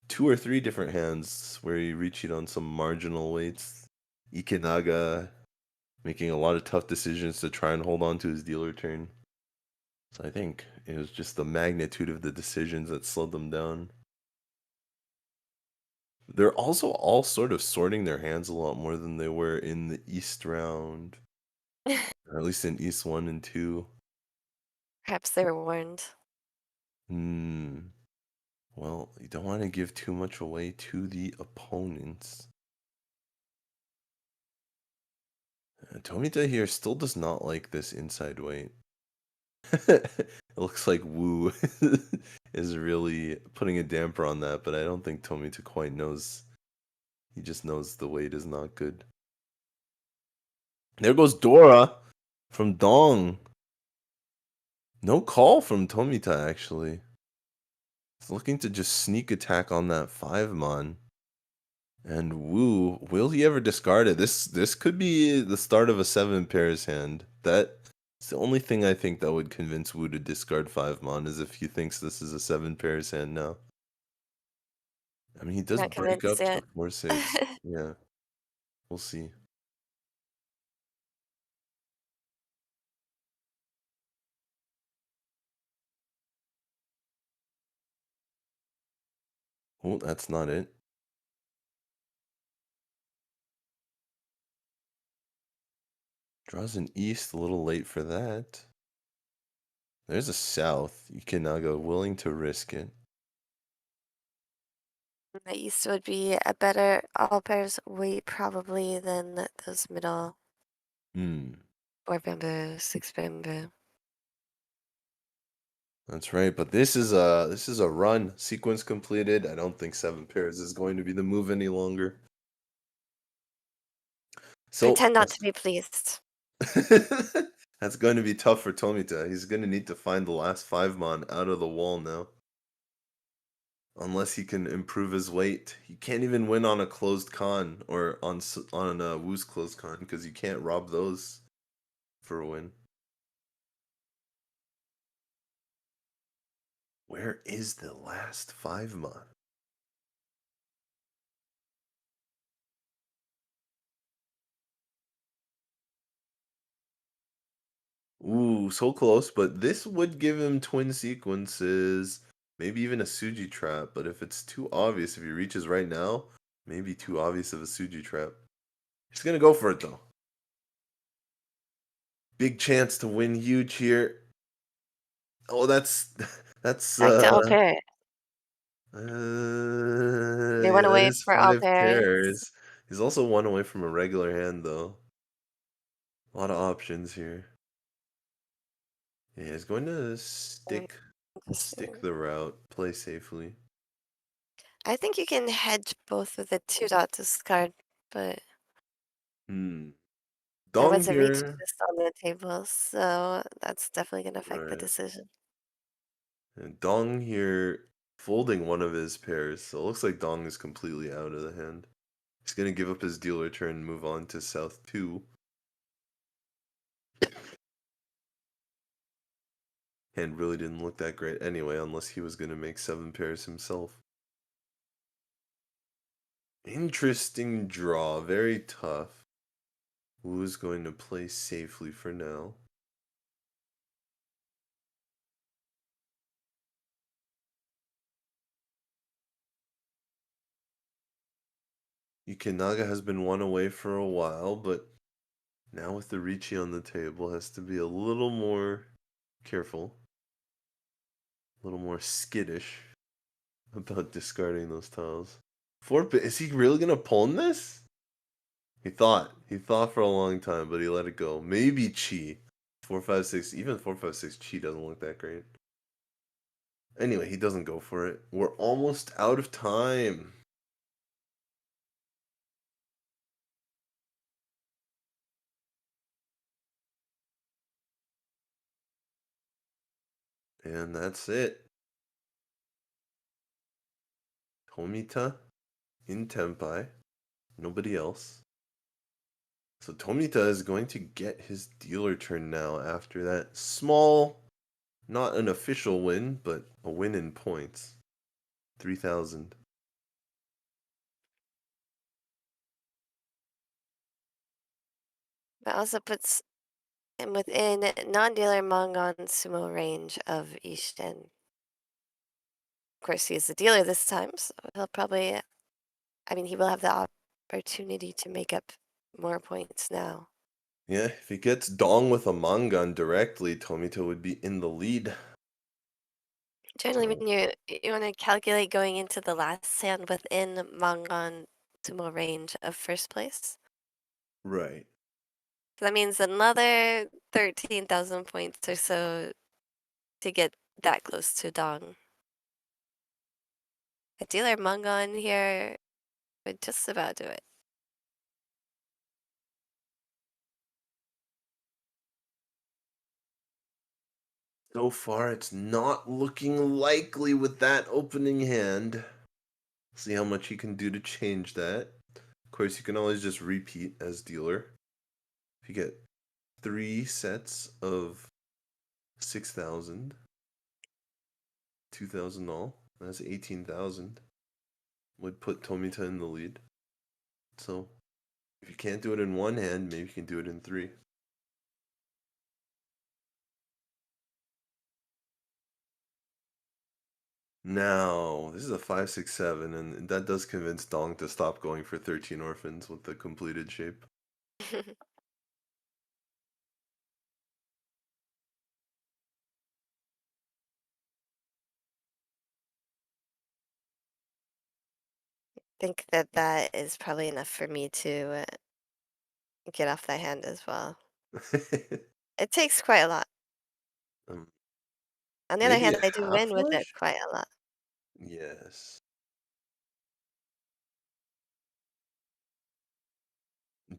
2 or 3 different hands where he reached on some marginal weights. Ikenaga making a lot of tough decisions to try and hold on to his dealer turn. So I think it was just the magnitude of the decisions that slowed them down. They're also all sort of sorting their hands a lot more than they were in the East round. Or at least in East 1 and 2. Perhaps they were warned. Well, you don't want to give too much away to the opponents. Tomita here still does not like this inside weight. It looks like Wu is really putting a damper on that, but I don't think Tomita quite knows. He just knows the weight is not good. There goes Dora from Dong. No call from Tomita, actually. He's looking to just sneak attack on that 5-mon. And Wu, will he ever discard it? This could be the start of a 7 pairs hand. That's the only thing I think that would convince Wu to discard 5-mon is if he thinks this is a 7 pairs hand now. I mean, he does Not break convinced up yet. to 4-6. Yeah, we'll see. Oh, that's not it. Draws an east, a little late for that. There's a south. Ikenaga willing to risk it. The east would be a better all pairs weight probably than those middle 4 bamboo, 6 bamboo. That's right, but this is a run sequence completed. I don't think 7 pairs is going to be the move any longer. So Pretend not to be pleased. that's going to be tough for Tomita. He's going to need to find the last 5-mon out of the wall now. Unless he can improve his weight. He can't even win on a closed con or on Wu's closed con because you can't rob those for a win. Where is the last 5-mon? Ooh, so close, but this would give him twin sequences, maybe even a Suji trap, but if it's too obvious, if he reaches right now, maybe too obvious of a Suji trap. He's gonna go for it though. Big chance to win huge here. Oh, that's Back to all pair. They went yeah, that away is for all 5 pairs. pairs. He's also 1 away from a regular hand though. A lot of options here. Yeah, he's going to Very stick interesting. the route, play safely. I think you can hedge both with a 2-dot discard, but Hmm. there Dong was a reach here. just on the table, so that's definitely going to affect the Right. decision. And Dong here folding one of his pairs, so it looks like Dong is completely out of the hand. He's gonna give up his dealer turn and move on to South 2. Hand really didn't look that great anyway, unless he was gonna make 7 pairs himself. Interesting draw, very tough. Who's going to play safely for now? Yukinaga has been one away for a while, but now with the Riichi on the table, has to be a little more careful, a little more skittish about discarding those tiles. Is he really gonna pawn this? He thought for a long time, but he let it go. Maybe Chi. 456, even 456 Chi doesn't look that great. Anyway, he doesn't go for it. We're almost out of time. And that's it. Tomita in Tenpai. Nobody else. So Tomita is going to get his dealer turn now after that small, not an official win, but a win in points. 3,000. That also puts him within non-dealer Mangon sumo range of Ishin. Of course, he is the dealer this time, so he'll probably, I mean, he will have the opportunity to make up more points now. Yeah, if he gets Dong with a Mangan directly, Tomita would be in the lead. Generally, So, when you want to calculate going into the last hand within Mangon sumo range of first place, right. so that means another 13,000 points or so to get that close to Dong. A dealer Mangon here would just about do it. So far, it's not looking likely with that opening hand. See how much you can do to change that. Of course, you can always just repeat as dealer. If you get 3 sets of 6,000, 2,000 all, that's 18,000. Would put Tomita in the lead. So, if you can't do it in one hand, maybe you can do it in 3. Now, this is a 5-6-7, and that does convince Dong to stop going for 13 orphans with the completed shape. Think that that is probably enough for me to get off that hand as well. It takes quite a lot. um, On the other maybe hand, a I do half win with it flush? quite a lot. Yes.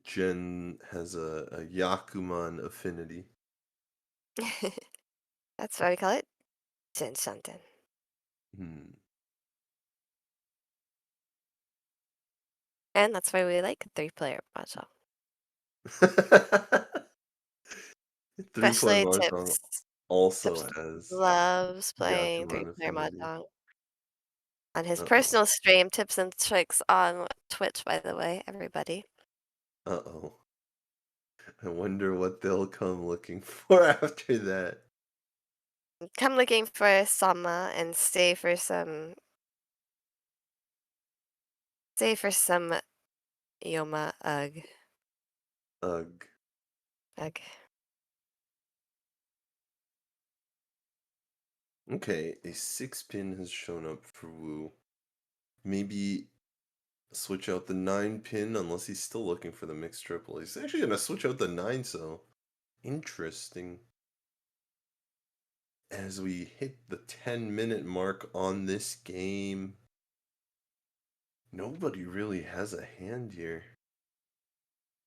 Jen has a Yakuman affinity. That's why we call it Jinshanten. Hmm. And that's why we like 3-player mahjong. 3-player Especially Mahjong Tips. also Tips has loves playing Yakuman 3-player affinity. mahjong. On his Uh-oh. personal stream, Tips and Tricks on Twitch, by the way, everybody. Uh-oh. I wonder what they'll come looking for after that. Come looking for Sama and stay for some Yoma Ugh. Ugh. Ugh. Okay, a 6-pin has shown up for Wu. Maybe switch out the 9-pin unless he's still looking for the mixed triple. He's actually gonna switch out the 9, so interesting. as we hit the 10-minute mark on this game. Nobody really has a hand here.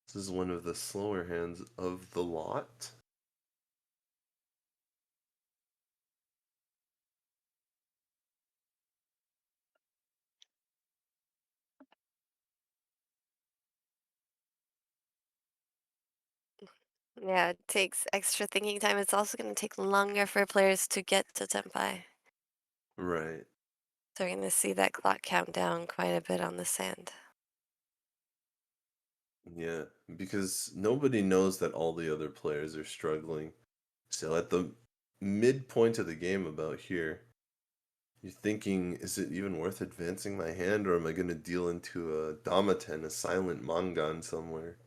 This is one of the slower hands of the lot. Yeah, it takes extra thinking time. It's also going to take longer for players to get to Tempai. Right. So we're going to see that clock count down quite a bit on the sand. Yeah, because nobody knows that all the other players are struggling. So at the midpoint of the game about here, you're thinking, is it even worth advancing my hand, or am I going to deal into a Damaten, a silent Mangan somewhere?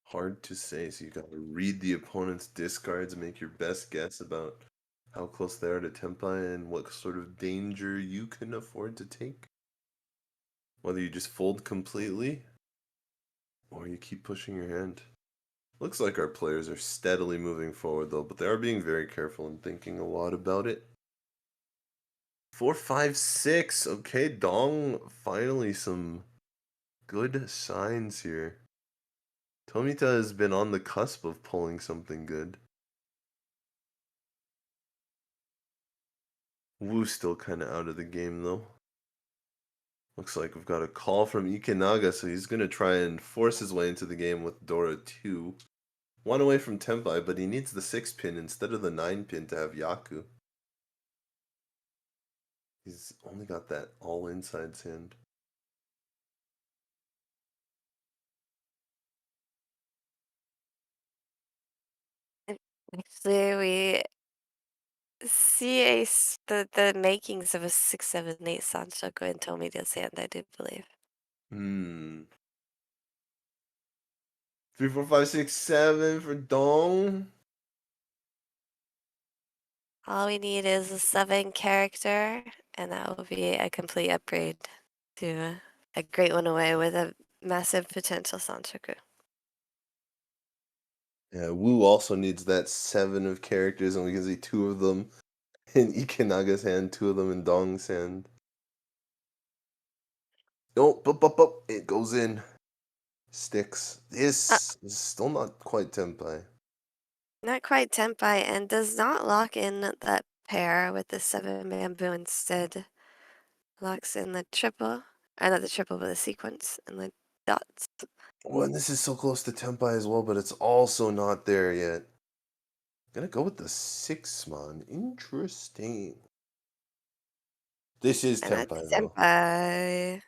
Hard to say, so you got to read the opponent's discards, make your best guess about how close they are to Tempai and what sort of danger you can afford to take. Whether you just fold completely, or you keep pushing your hand. Looks like our players are steadily moving forward though, but they are being very careful and thinking a lot about it. 4, 5, 6. Okay, Dong, finally some good signs here. Tomita has been on the cusp of pulling something good. Wu's still kind of out of the game though. Looks like we've got a call from Ikenaga, so he's going to try and force his way into the game with Dora 2. One away from Tempai, but he needs the 6 pin instead of the 9 pin to have Yaku. He's only got that all insides hand. Actually, we see the makings of a 6, 7, 8 Sanchoku in Tomida's hand, I do believe. 3, 4, 5, 6, 7 for Dong. All we need is a 7 character, and that will be a complete upgrade to a great one away with a massive potential Sanchoku. Yeah, Wu also needs that 7 of characters, and we can see 2 of them in Ikenaga's hand, 2 of them in Dong's hand. Oh, it goes in. Sticks. This is still not quite Tempai. Not quite Tempai, and does not lock in that pair with the 7 bamboo. Instead, locks in the triple, or not the triple, but the sequence and the dots. Well, and this is so close to Tempai as well, but it's also not there yet. Gonna go with the 6-mon. Interesting. This is And that's Tempai, though. Tempai.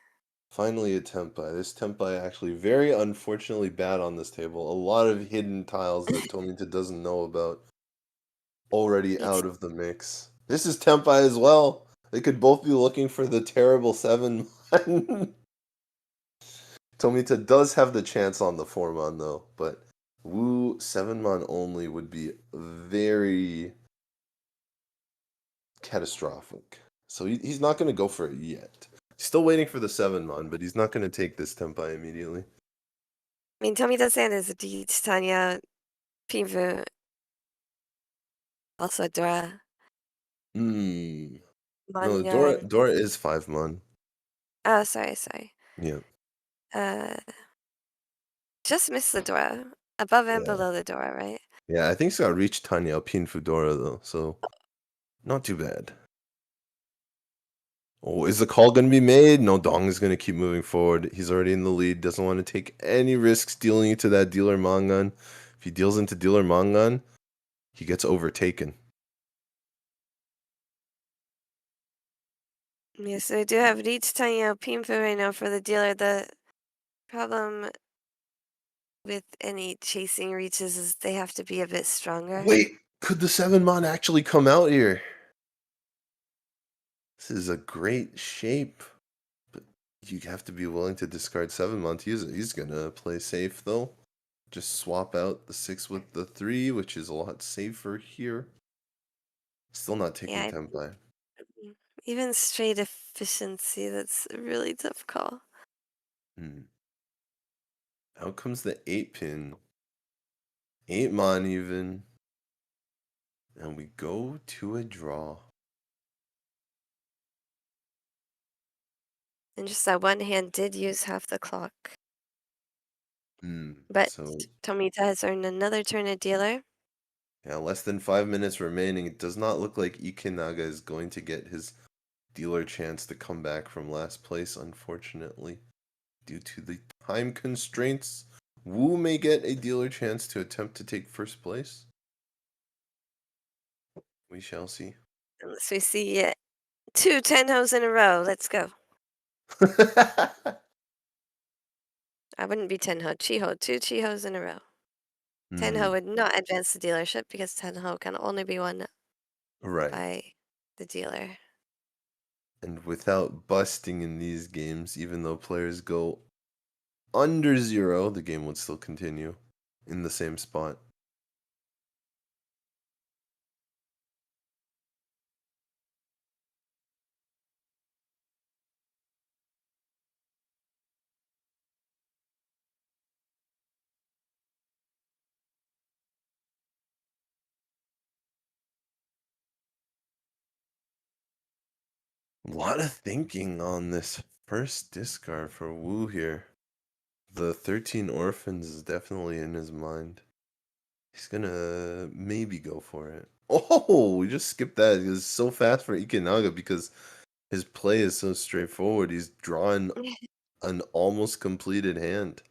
Finally a Tempai. This Tempai actually very unfortunately bad on this table. A lot of hidden tiles that Tomita doesn't know about already out of the mix. This is Tempai as well. They could both be looking for the terrible 7. Tomita does have the chance on the 4-mon though, but Wu 7-mon only would be very catastrophic. So he's not going to go for it yet. He's still waiting for the 7-mon, but he's not going to take this Tempai immediately. I mean, Tomida's hand is a Tanya, Pinfu, also Dora. No, Mangan. Dora is 5-mon. Oh, sorry. Yeah. Just missed the Dora. Above and Yeah. below the Dora, right? Yeah, I think he's got reach Tanya Pin Fudora though, so not too bad. Oh, is the call going to be made? No, Dong is going to keep moving forward. He's already in the lead. Doesn't want to take any risks dealing into that dealer Mangan. If he deals into dealer Mangan, he gets overtaken. Yes, I do have reach Tanya Pinfu right now for the dealer. The problem with any chasing reaches is they have to be a bit stronger. Wait, could the 7-mon actually come out here? This is a great shape, but you have to be willing to discard 7-mon to use it. He's going to play safe though. Just swap out the 6 with the 3, which is a lot safer here. Still not taking Yeah, Tempai. even straight efficiency, that's a really tough call. Out comes the 8 pin. 8 mon even. And we go to a draw. And just that one hand did use half the clock. Hmm. But So Tomita has earned another turn at dealer. yeah, less than 5 minutes remaining. It does not look like Ikenaga is going to get his dealer chance to come back from last place, unfortunately. Due to the time constraints, Wu may get a dealer chance to attempt to take first place. We shall see. Unless we see 2 10-hos in a row. Let's go. I wouldn't be 10-ho. Chiho. 2 Chihos in a row. 10-ho would not advance the dealership because 10-ho can only be won Right. by the dealer. And without busting in these games, even though players go under 0, the game would still continue in the same spot. A lot of thinking on this first discard for Wu here. The 13 orphans is definitely in his mind. He's gonna maybe go for it. Oh, we just skipped that. It was so fast for Ikenaga because his play is so straightforward. He's drawn an almost completed hand.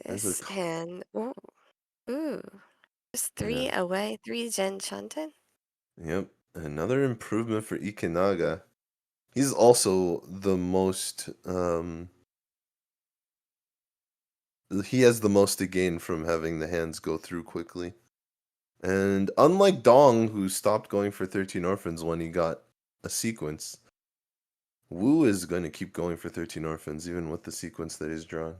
This hand. Ooh. Ooh. Just 3 Yeah. away. 3 Enchanted. Yep. Another improvement for Ikenaga. He's also the most he has the most to gain from having the hands go through quickly. And unlike Dong, who stopped going for 13 orphans when he got a sequence, Wu is going to keep going for 13 orphans, even with the sequence that he's drawn.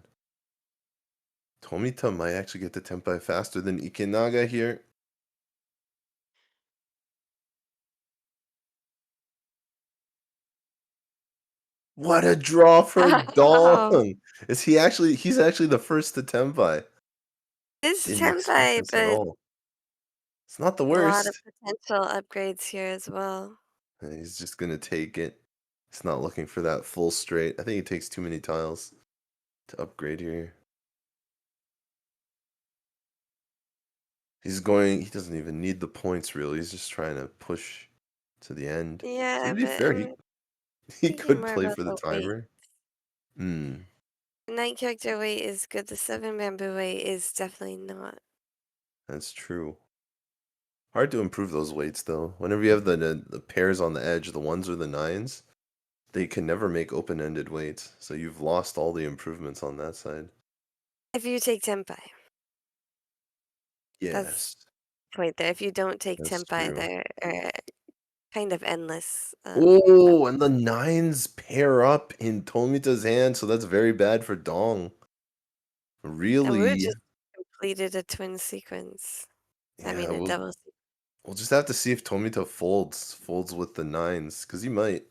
Tomita might actually get the Tenpai faster than Ikenaga here. What a draw for Oh. Dong! He's actually the first to Tenpai. It's Didn't expect Tenpai, this at but all. It's not the a lot of worst. potential upgrades here as well. And he's just gonna take it. He's not looking for that full straight. I think he takes too many tiles to upgrade here. He doesn't even need the points really. He's just trying to push to the end. To Yeah, be but fair, I'm he thinking could more play about for the the weight. timer. Hmm. The 9 character weight is good. The 7 bamboo weight is definitely not. That's true. Hard to improve those weights though. Whenever you have the pairs on the edge, the 1s or the 9s, they can never make open-ended weights. So you've lost all the improvements on that side. If you take Tenpai, that's Yes, the point there. If you don't take that's Tenpai, true. they're kind of endless. Oh, and the 9s pair up in Tomita's hand, so that's very bad for Dong. And Wu Really? just completed a twin sequence. I Yeah, mean, a double sequence. we'll just have to see if Tomita folds with the 9s, because he might.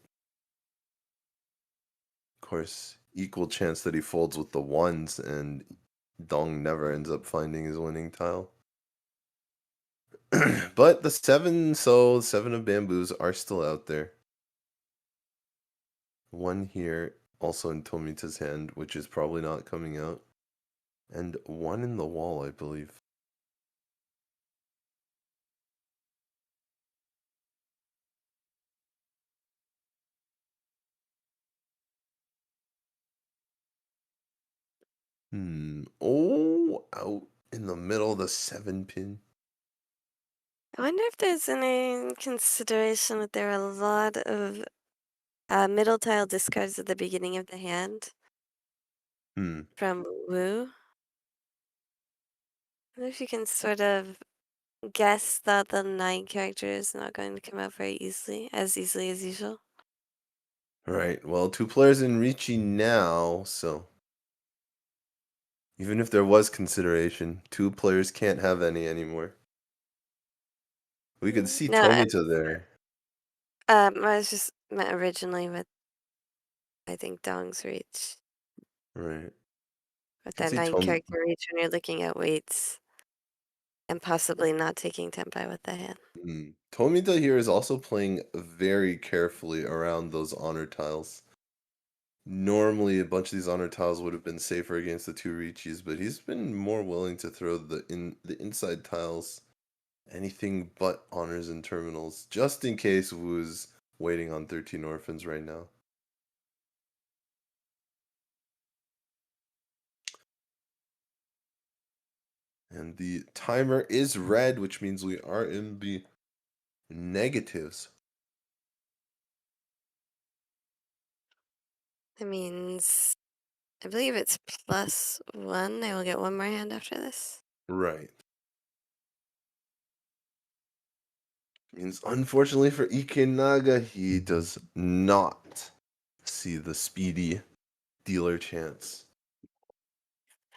Of course, equal chance that he folds with the 1s, and Dong never ends up finding his winning tile. But the 7 of bamboos are still out there. One here, also in Tomita's hand, which is probably not coming out. And one in the wall, I believe. Oh, out in the middle of the 7-pin. I wonder if there's any consideration that there are a lot of middle tile discards at the beginning of the hand from Wu. I wonder if you can sort of guess that the 9 character is not going to come out very easily as usual. Right. Well, 2 players in Riichi now, so even if there was consideration, 2 players can't have any anymore. We could see No, Tomita there. I was just meant originally with, I think, Dong's Reach. Right. With I that see 9 Tom. character reach when you're looking at weights and possibly not taking tempai with the hand. Tomita here is also playing very carefully around those honor tiles. Normally, a bunch of these honor tiles would have been safer against the two Riichis, but he's been more willing to throw the inside tiles, anything but honors and terminals, just in case Wu's waiting on 13 orphans right now. And the timer is red, which means we are in the negatives. That means, I believe it's +1. I will get one more hand after this. Right. Means, unfortunately for Ikenaga, he does not see the speedy dealer chance.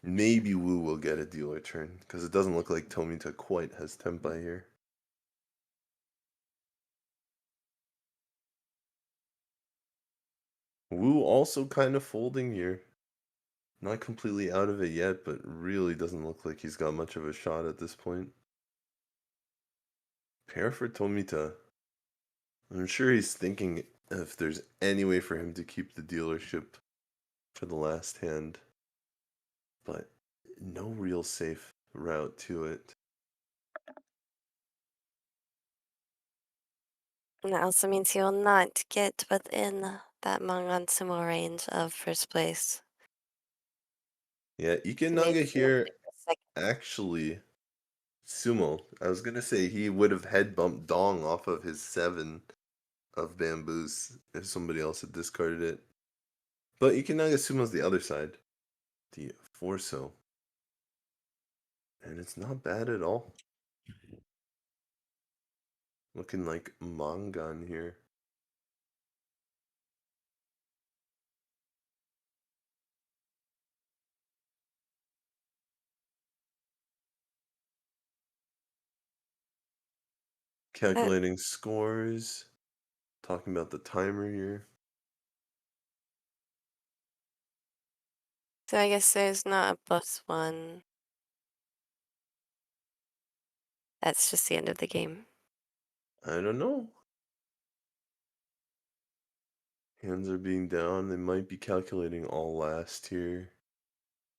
Maybe Wu will get a dealer turn, because it doesn't look like Tomita quite has tempai here. Wu also kind of folding here. Not completely out of it yet, but really doesn't look like he's got much of a shot at this point. Pair for Tomita. I'm sure he's thinking if there's any way for him to keep the dealership for the last hand, but no real safe route to it. And that also means he will not get within that Mangan Sumo range of first place. Yeah, Ikenaga here actually sumo. I was gonna say he would have head bumped Dong off of his 7 of bamboos if somebody else had discarded it. But Ikenaga sumo's the other side. The Forso. And it's not bad at all. Looking like Mangan here. Calculating scores. Talking about the timer here. So I guess there's not a +1. That's just the end of the game. I don't know. Hands are being down. They might be calculating all last here.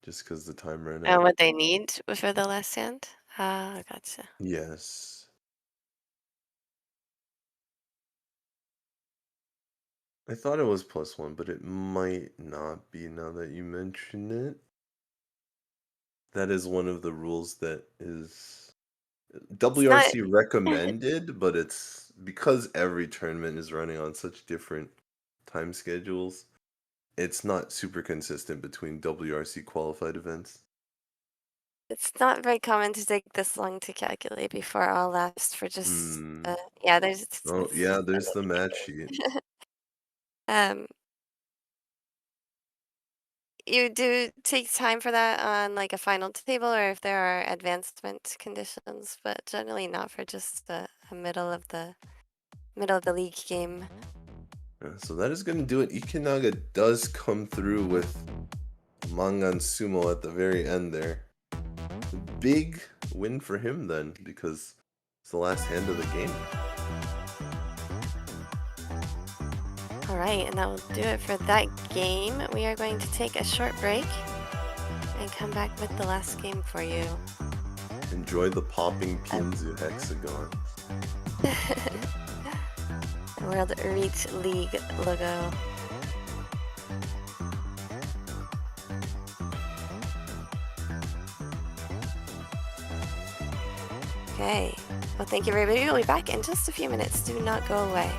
Just because the time ran out. And what they need for the last hand? Ah, gotcha. Yes. I thought it was +1, but it might not be now that you mention it. That is one of the rules that is WRC recommended, but it's because every tournament is running on such different time schedules. It's not super consistent between WRC qualified events. It's not very common to take this long to calculate before all last for just yeah, there's Oh yeah, there's the match sheet. You do take time for that on like a final table or if there are advancement conditions, but generally not for just a middle of the league game. So that is going to do it. Ikenaga does come through with Mangan Sumo at the very end there. Big win for him then, because it's the last hand of the game. All right, and that will do it for that game. We are going to take a short break and come back with the last game for you. Enjoy the popping Pinzu hexagon. World Riichi League logo. Okay, well thank you everybody. We'll be back in just a few minutes. Do not go away.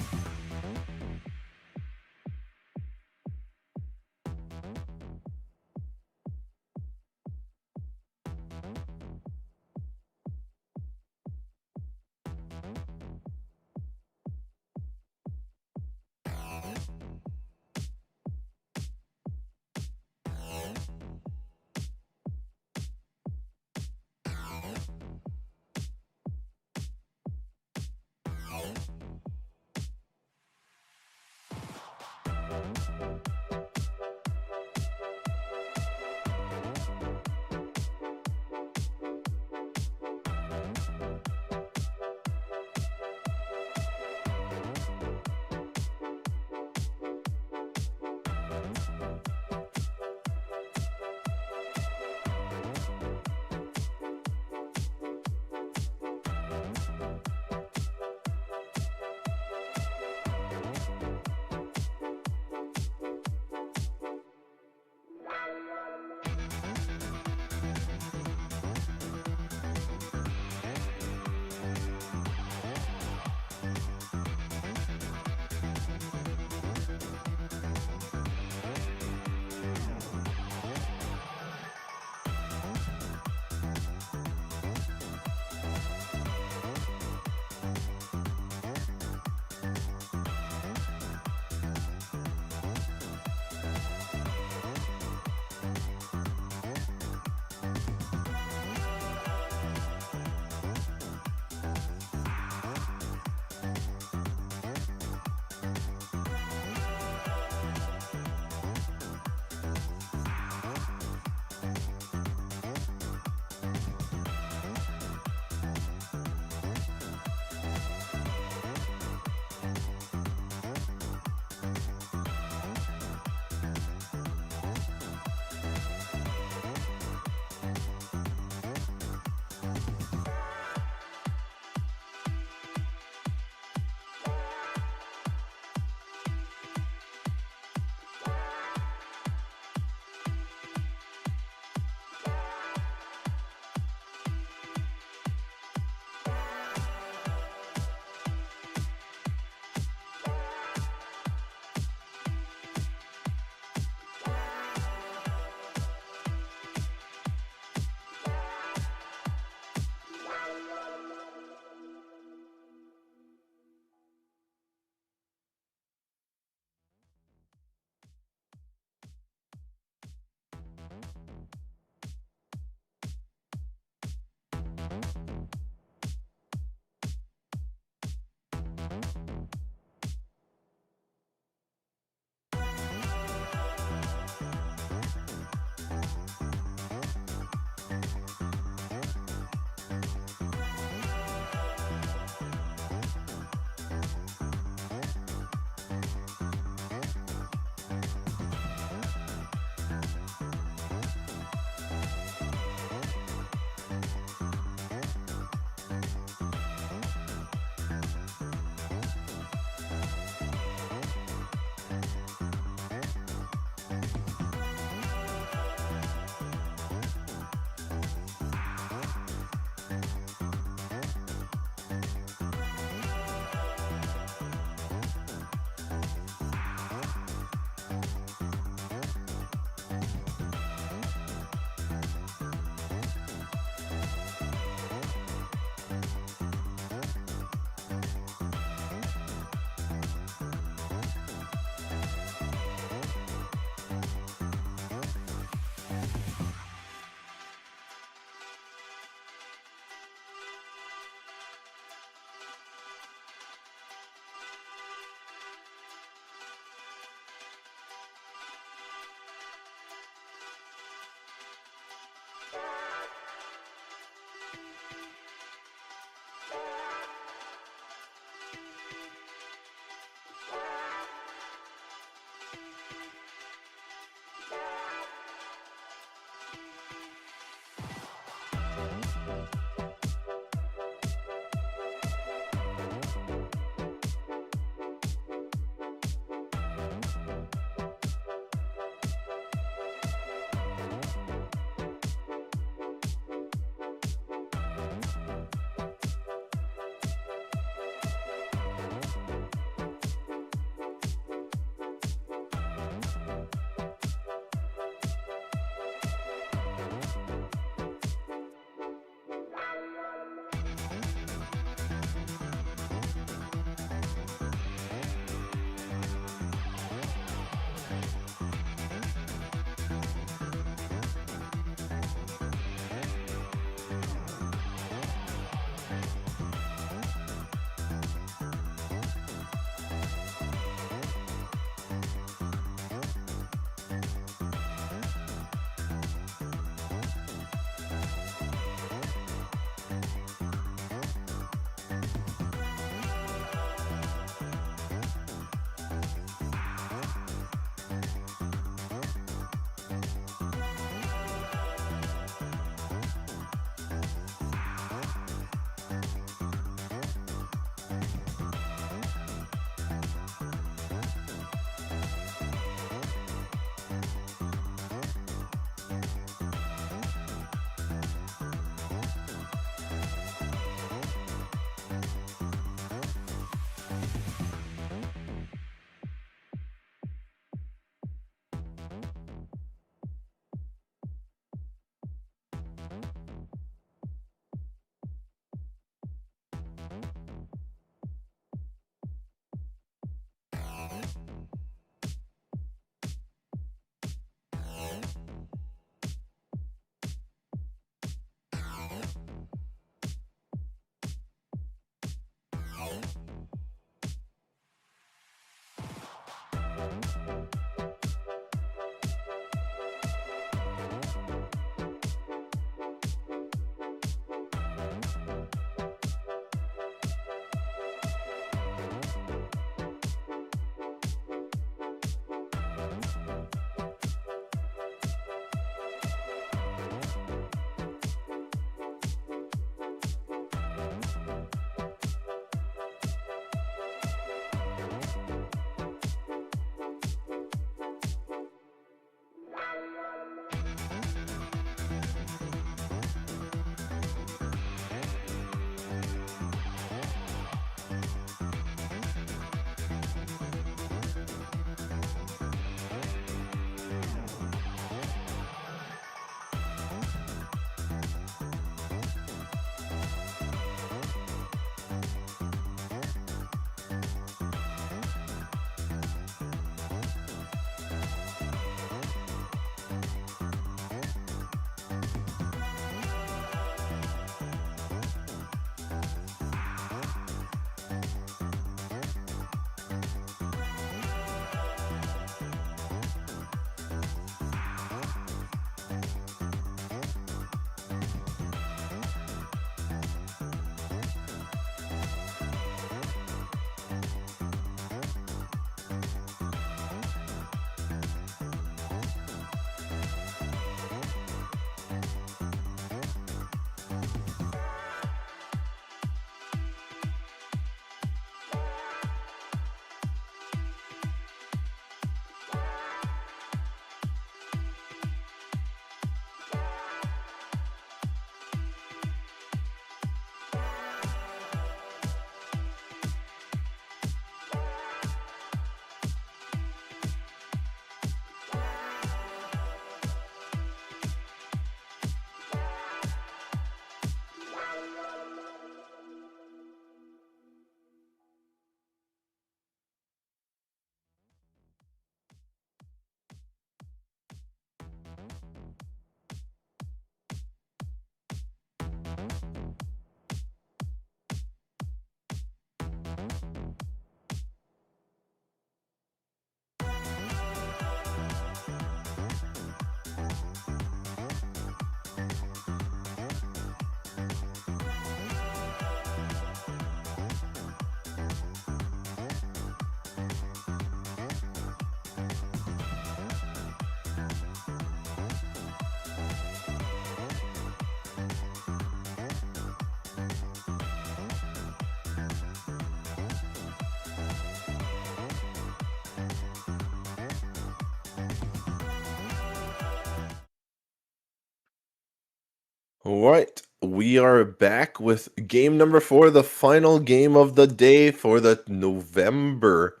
All right, we are back with game number 4, the final game of the day for the November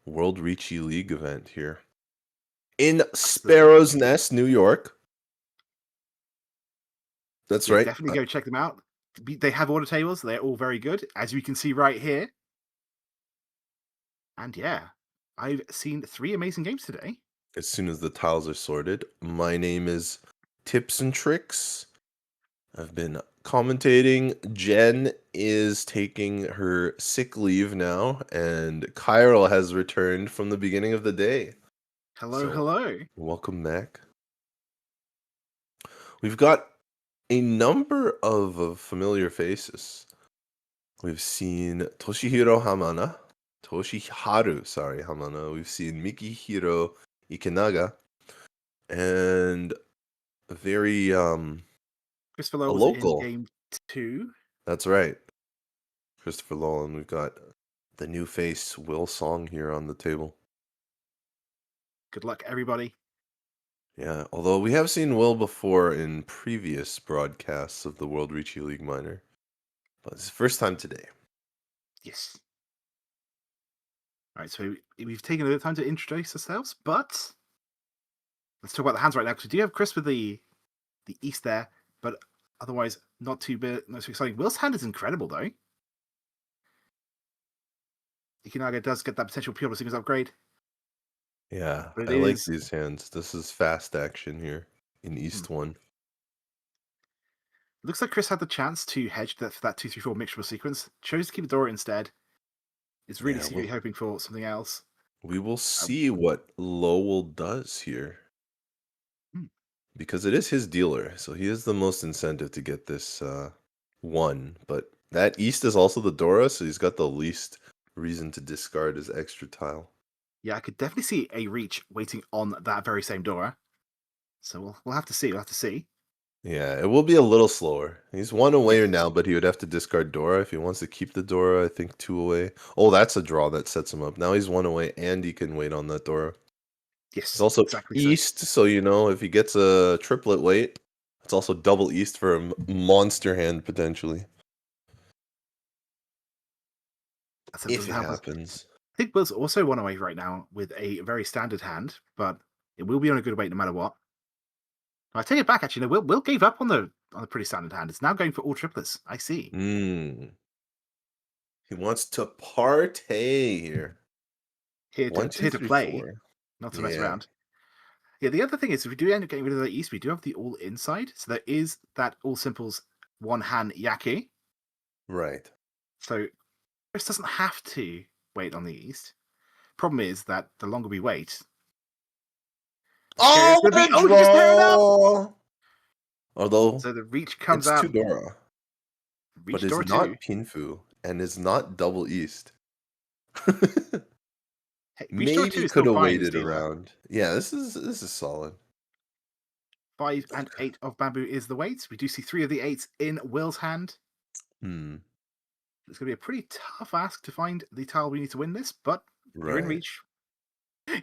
World Riichi League event here in Absolutely. Sparrow's Nest, New York. That's Yeah, right. definitely go check them out. They have order tables. They're all very good, as you can see right here. And yeah, I've seen 3 amazing games today. As soon as the tiles are sorted, my name is Tips and Tricks. I've been commentating. Jen is taking her sick leave now, and Kyril has returned from the beginning of the day. Hello, So, hello. welcome back. We've got a number of familiar faces. We've seen Toshiharu Hamana. We've seen Mikihiro Ikenaga. And a very Christopher a Lowe was in local. game 2. That's right. Christopher Lowell, and we've got the new face Will Song here on the table. Good luck, everybody. Yeah, although we have seen Will before in previous broadcasts of the World Riichi League Minor. But it's the first time today. Yes. All right, so we've taken a bit of time to introduce ourselves, but let's talk about the hands right now, because we do have Chris with the East there, but otherwise not too exciting. Will's hand is incredible, though. Ikenaga does get that potential pure sequence upgrade. Yeah, But I it like is these hands. This is fast action here in East 1. Looks like Chris had the chance to hedge for that 2-3-4 mixture sequence. Chose to keep Dora instead. Is really Yeah, secretly hoping for something else. we will see what Lowell does here. Because it is his dealer, so he has the most incentive to get this one. But that East is also the Dora, so he's got the least reason to discard his extra tile. Yeah, I could definitely see a reach waiting on that very same Dora. So we'll have to see. We'll have to see. Yeah, it will be a little slower. He's 1 away now, but he would have to discard Dora if he wants to keep the Dora. I think 2 away. Oh, that's a draw that sets him up. Now he's 1 away, and he can wait on that Dora. Yes, It's also exactly East, so if he gets a triplet wait, it's also double East for a monster hand potentially. So. If it happens. I think Will's also 1 away right now with a very standard hand, but it will be on a good wait no matter what. I take it back, actually. No, Will gave up on the pretty standard hand. It's now going for all triplets. I see. He wants to partay here. Here 1, 2, to 3, play, 4. not to mess around. Yeah, the other thing is, if we do end up getting rid of the East, we do have the all inside. So there is that all simples 1 hand Yaki. Right. So Chris doesn't have to wait on the East. Problem is that the longer we wait, Oh, what a draw! Although So the reach comes it's out. 2 Dora. Reach But is Dora not 2. Pinfu and is not double East. Hey, reach Dora 2 Maybe is could still have fine as waited dealer. around. Yeah, this is solid. 5 and 8 of bamboo is the weight. We do see 3 of the 8s in Will's hand. It's going to be a pretty tough ask to find the tile we need to win this, but you're in reach.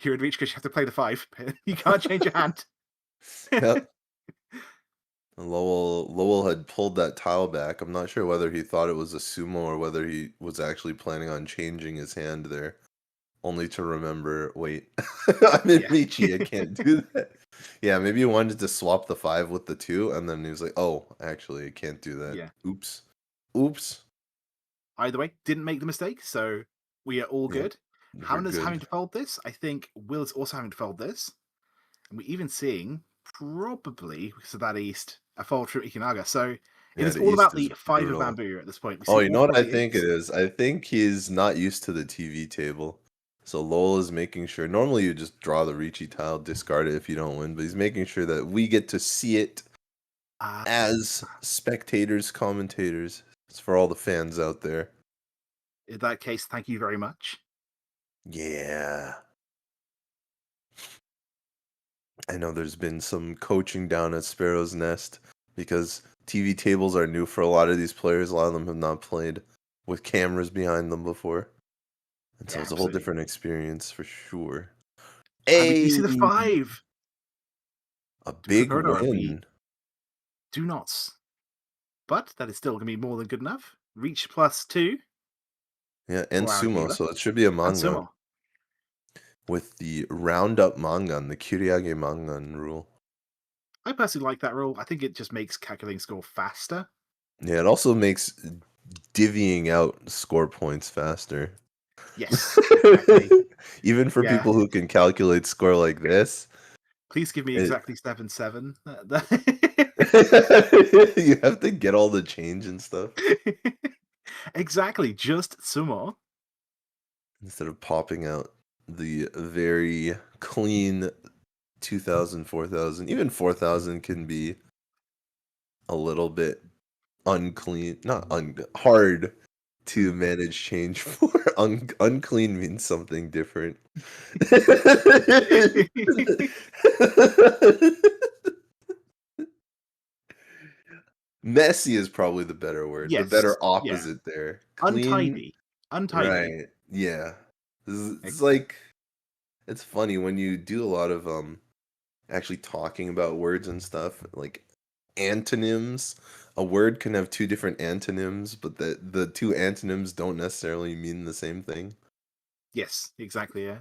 You're in reach because you have to play the 5. You can't change your hand. Yep. Lowell had pulled that tile back. I'm not sure whether he thought it was a sumo or whether he was actually planning on changing his hand there. Only to remember, wait, I'm in Riichi, I can't do that. Yeah, maybe he wanted to swap the 5 with the 2, and then he was like, oh, actually, I can't do that. Yeah. Oops. Either way, didn't make the mistake, so we are all good. Hamana's having to fold this. I think Will's also having to fold this. And we're even seeing, probably, because of that East, a fold from Ikenaga. So it is all about the 5 of bamboo at this point. Oh, you know what I think it is? I think he's not used to the TV table. So Lowell is making sure. Normally you just draw the Riichi tile, discard it if you don't win, but he's making sure that we get to see it as spectators, commentators. It's for all the fans out there. In that case, thank you very much. Yeah. I know there's been some coaching down at Sparrow's Nest because TV tables are new for a lot of these players. A lot of them have not played with cameras behind them before. And so it's a whole different experience for sure. You see the 5. A big win. Do not but that is still going to be more than good enough. Reach +2 Yeah, and for our sumo, healer. so it should be a And mangan sumo. with the roundup mangan, the Kiriage mangan rule. I personally like that rule. I think it just makes calculating score faster. Yeah, it also makes divvying out score points faster. Yes, exactly. Even for Yeah. people who can calculate score like this. Please give me It- exactly 7-7. you have to get all the change and stuff Exactly, just sumo. instead of popping out the very clean 2000, 4000. Even 4000 can be a little bit unclean, not hard to manage change for. Unclean means something different. Messy is probably the better word, the Yes, better yeah. opposite there. Clean, Untidy. Untidy. right? Yeah. It's Exactly. like it's funny when you do a lot of actually talking about words and stuff, like antonyms. A word can have two different antonyms, but the two antonyms don't necessarily mean the same thing. Yes, exactly, yeah.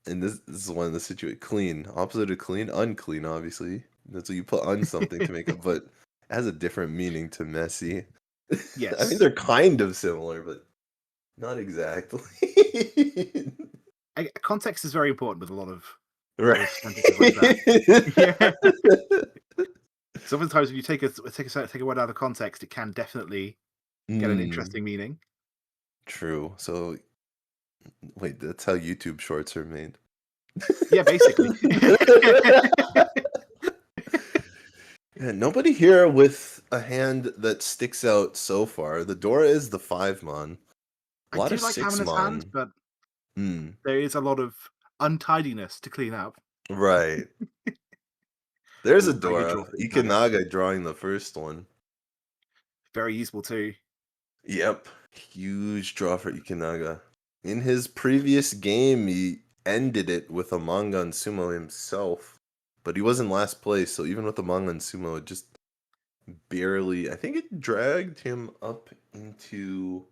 And this is one of the situations. Clean, opposite of clean, unclean, obviously. That's what you put on something to make it, but it has a different meaning to messy. I mean, Yes. they're kind of similar, but not exactly. Context is very important with a lot of Right. sentences like that. Yeah. Sometimes when you take a word out of context, it can definitely get an Mm, interesting meaning. true. So, wait, that's how YouTube shorts are made. Yeah, basically. Yeah, nobody here with a hand that sticks out so far. The Dora is the 5-mon. A I lot do of like having his hand, 6-mon. but Hmm. there is a lot of untidiness to clean up. Right. There's a Ooh, very good Dora. draw for Ikanaga. Ikanaga drawing the first one. Very useful too. Yep. Huge draw for Ikanaga. In his previous game, he ended it with a Mangan Sumo himself. But he was in last place, so even with the Mangan Sumo, it just barely... I think it dragged him up into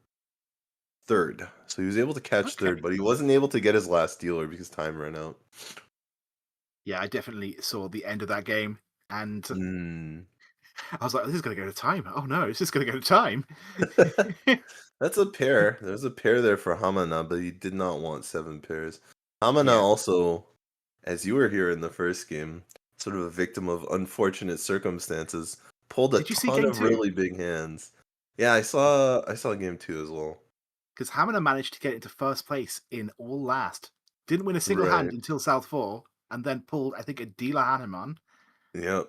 third. So he was able to catch Okay. third, but he wasn't able to get his last dealer because time ran out. Yeah, I definitely saw the end of that game, and Mm. I was like, "This is going to go to time." Oh no, it's just going to go to time. That's a pair. There's a pair there for Hamana, but he did not want 7 pairs. Hamana Yeah. also, as you were here in the first game, sort of a victim of unfortunate circumstances, pulled a Did you see ton game of 2? really big hands. Yeah, I saw game 2 as well. Because Hamina managed to get into first place in all last. Didn't win a single hand Right. until South 4, and then pulled, I think, a Dealer Hanuman. Yep.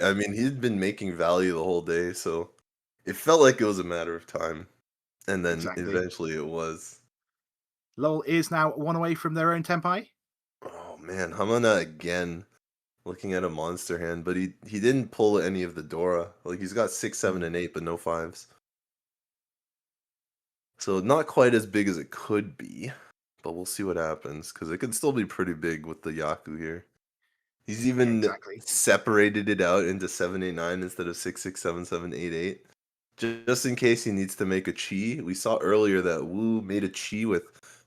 I mean, he'd been making value the whole day, so it felt like it was a matter of time. And then Exactly. eventually it was. Lowell is now one away from their own Tempai. Oh man, Hamana again. Looking at a monster hand, but he didn't pull any of the Dora. Like he's got 6, 7, and 8, but no 5s. So not quite as big as it could be, but we'll see what happens because it could still be pretty big with the Yaku here. He's even Exactly. separated it out into 7, 8, 9 instead of 6, 6, 7, 7, 8, 8. Just in case he needs to make a chi. We saw earlier that Wu made a chi with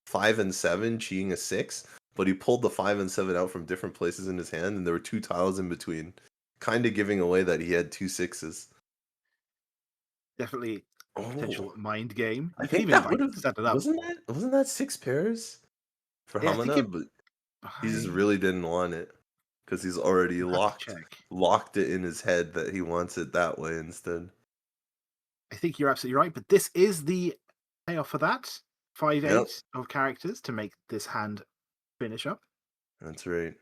5 and 7, chiing a 6, but he pulled the 5 and 7 out from different places in his hand, and there were 2 tiles in between, kind of giving away that he had 2 6s. Definitely a Oh, potential mind game. I You can think even that like would have set it up. wasn't that 6 pairs for Yeah, I think it. Hamana, but he just I really didn't want it because he's already have to check. locked it in his head that he wants it that way instead. I think you're absolutely right, but this is the payoff for that. 5 Yep, 8 of characters to make this hand finish up. that's right.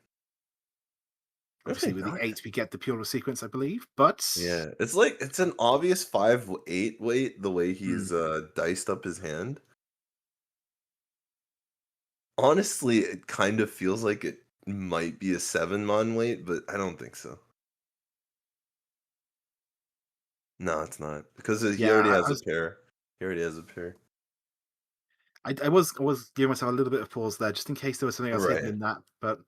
Obviously, Okay, with the not 8, we get the pure sequence, I believe, but yeah, it's an obvious 5-8 weight the way Hmm, he's diced up his hand. Honestly, it kind of feels like it might be a 7-mon weight, but I don't think so. No, it's not because he yeah, already I has a was pair. He already has a pair. I was giving myself a little bit of pause there just in case there was something else hidden Right. in that. But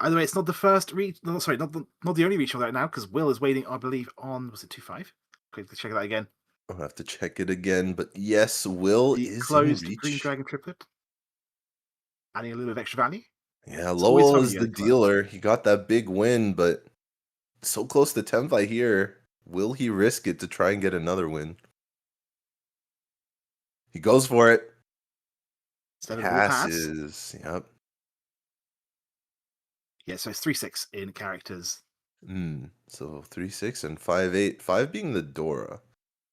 either way, it's not the first reach. No, sorry, not the only reach on right now because Will is waiting, I believe, on was it 2-5? Quickly check that again. I'll have to check it again, but yes, Will The is in closed Green reach. Dragon triplet. Adding a little bit of extra value. Yeah, It's always Lowell fun when is you the get it closed. dealer. He got that big win, but so close to 10th I hear. Will he risk it to try and get another win? He goes for it. 7 will pass. Passes. Yep. Yeah, so it's 3-6 in characters. So 3-6 and 5-8. 5 being the Dora.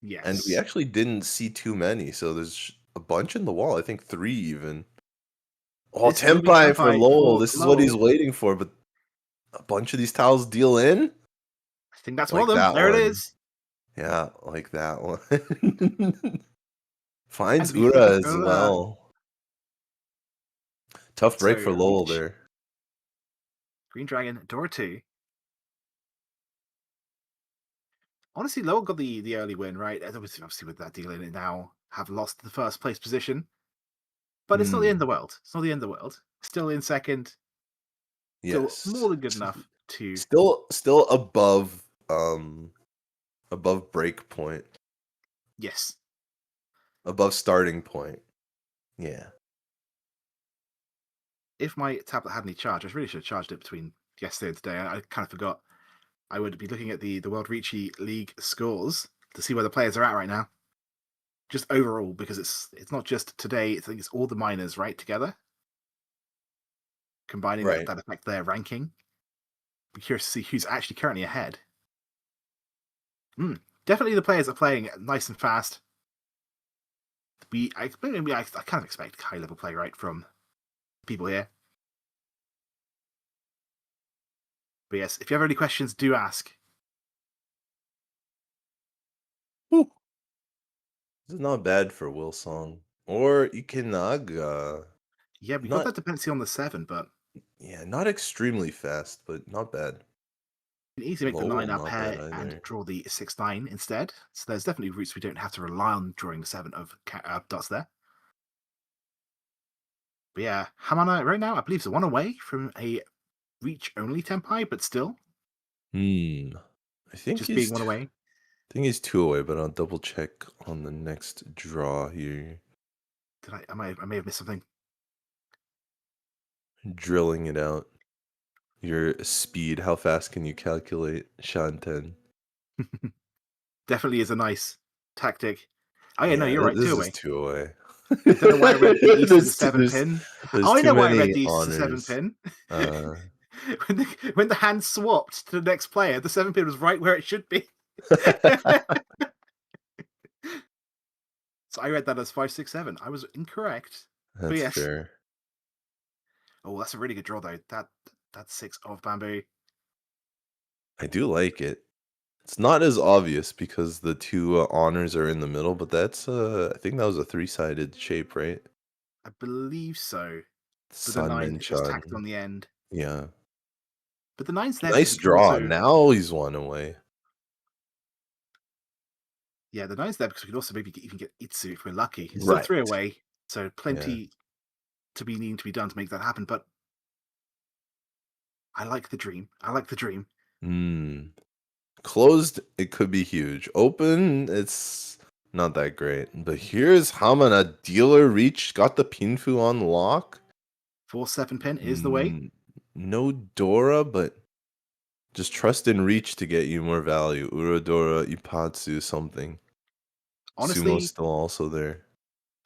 Yes. And we actually didn't see too many, so there's a bunch in the wall. I think 3 even. Oh, This will be Tempai for Tempai Lowell. for This is what he's Lowell. waiting for, but a bunch of these tiles deal in? I think that's Like one of them. that There one. it is. Yeah, like that one. Finds And we think Ura it's as Ura. well. Tough break So, for Lowell Reach, there. Green Dragon, Dora 2. Honestly, Lowell got the early win, right? Obviously, with that deal in it now, have lost the first place position. But it's not the end of the world. It's not the end of the world. Still in second. Still Yes. more than good enough to. Still above break point. Yes. Above starting point. Yeah. If my tablet had any charge, I really should have charged it between yesterday and today. I kind of forgot. I would be looking at the World Riichi League scores to see where the players are at right now. Just overall, because it's not just today. I think it's all the minors right together, combining Right. that affect their ranking. Be curious to see who's actually currently ahead. Definitely, the players are playing nice and fast. I kind of expect high level play right from people here. But yes, if you have any questions, do ask. Whew. This is not bad for Wilsong. Or Ikinaga. Yeah, we got Not that dependency on the 7, but Yeah, not extremely fast, but not bad. you can easily make the Lowell, 9 up not bad here and either. draw the 6-9 instead. So there's definitely routes we don't have to rely on drawing the 7 of dots there. But yeah, Hamana right now, I believe, is 1 away from a reach only Tempai, but still. I think Just he's being 1 away. I think he's 2 away, but I'll double check on the next draw here. I may have missed something. Drilling it out. Your speed, how fast can you calculate Shanten? Definitely is a nice tactic. Oh yeah, no, Yeah, you're right, this 2 is away. 2 away. I don't know why I read the East as a 7 there's, pin. there's Oh, I too know why I read many the East as a 7 honors. pin. When the hand swapped to the next player, the 7 pin was right where it should be. So I read that as 5-6-7. I was incorrect. That's But yes. fair. Oh, that's a really good draw though. That's 6 of bamboo. I do like it. It's not as obvious because the 2 honors are in the middle, but that's I think that was a 3-sided shape, right? I believe so. But the Sun 9 and is just tacked Chan. on the end. Yeah. But the 9's there Nice because we can draw. also. Now he's 1 away. Yeah, the 9's there because we can also maybe even get Itsu if we're lucky. It's still Right. 3 away, so plenty Yeah. to be needing to be done to make that happen. But I like the dream. Closed, it could be huge. Open, it's not that great. But here's Hamana. Dealer reach, got the Pinfu on lock. 4-7 pin is the way. No Dora, but just trust in reach to get you more value. Uradora, Ipatsu, something. Honestly, Sumo's still also there.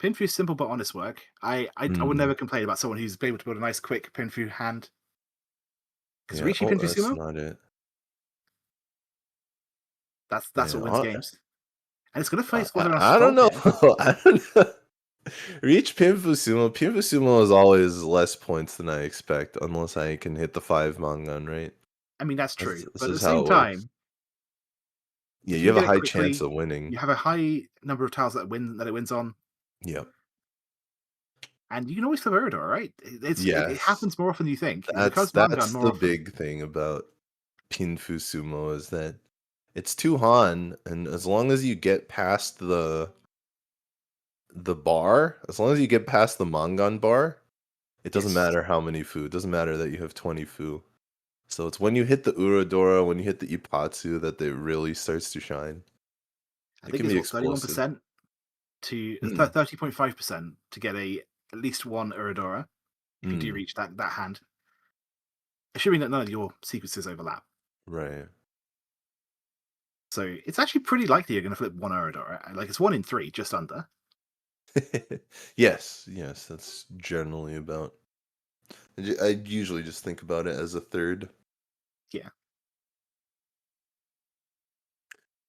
Pinfu's simple but honest work. I would never complain about someone who's able to build a nice, quick Pinfu hand. Because Riichi Pinfu that's Sumo, not it. that's what wins games. And it's going to face whether or not I don't know. here. I don't know. Reach Pinfu Sumo. Pinfu Sumo is always less points than I expect, unless I can hit the 5 Mangan, right? I mean, that's true. This But at is the how same it time, works. Yeah, if you have a get it high quickly, chance of winning. you have a high number of tiles that it wins on. Yep. And you can always flip Urador, right? It happens more often than you think. It becomes That's Mangan more the often. big thing about Pinfu Sumo is that it's 2 Han, and as long as you get past the bar, as long as you get past the Mangan bar, it doesn't matter how many Fu. It doesn't matter that you have 20 Fu. So it's when you hit the Uradora, when you hit the Ipatsu, that it really starts to shine. I It think can it's be what, explosive. 31% to Mm. 30.5% to get at least one Uridora if you do Mm. reach that hand. Assuming that none of your sequences overlap. Right. So it's actually pretty likely you're going to flip one Uridora. Like it's 1 in 3, just under. Yes, that's generally about. I usually just think about it as a third. Yeah.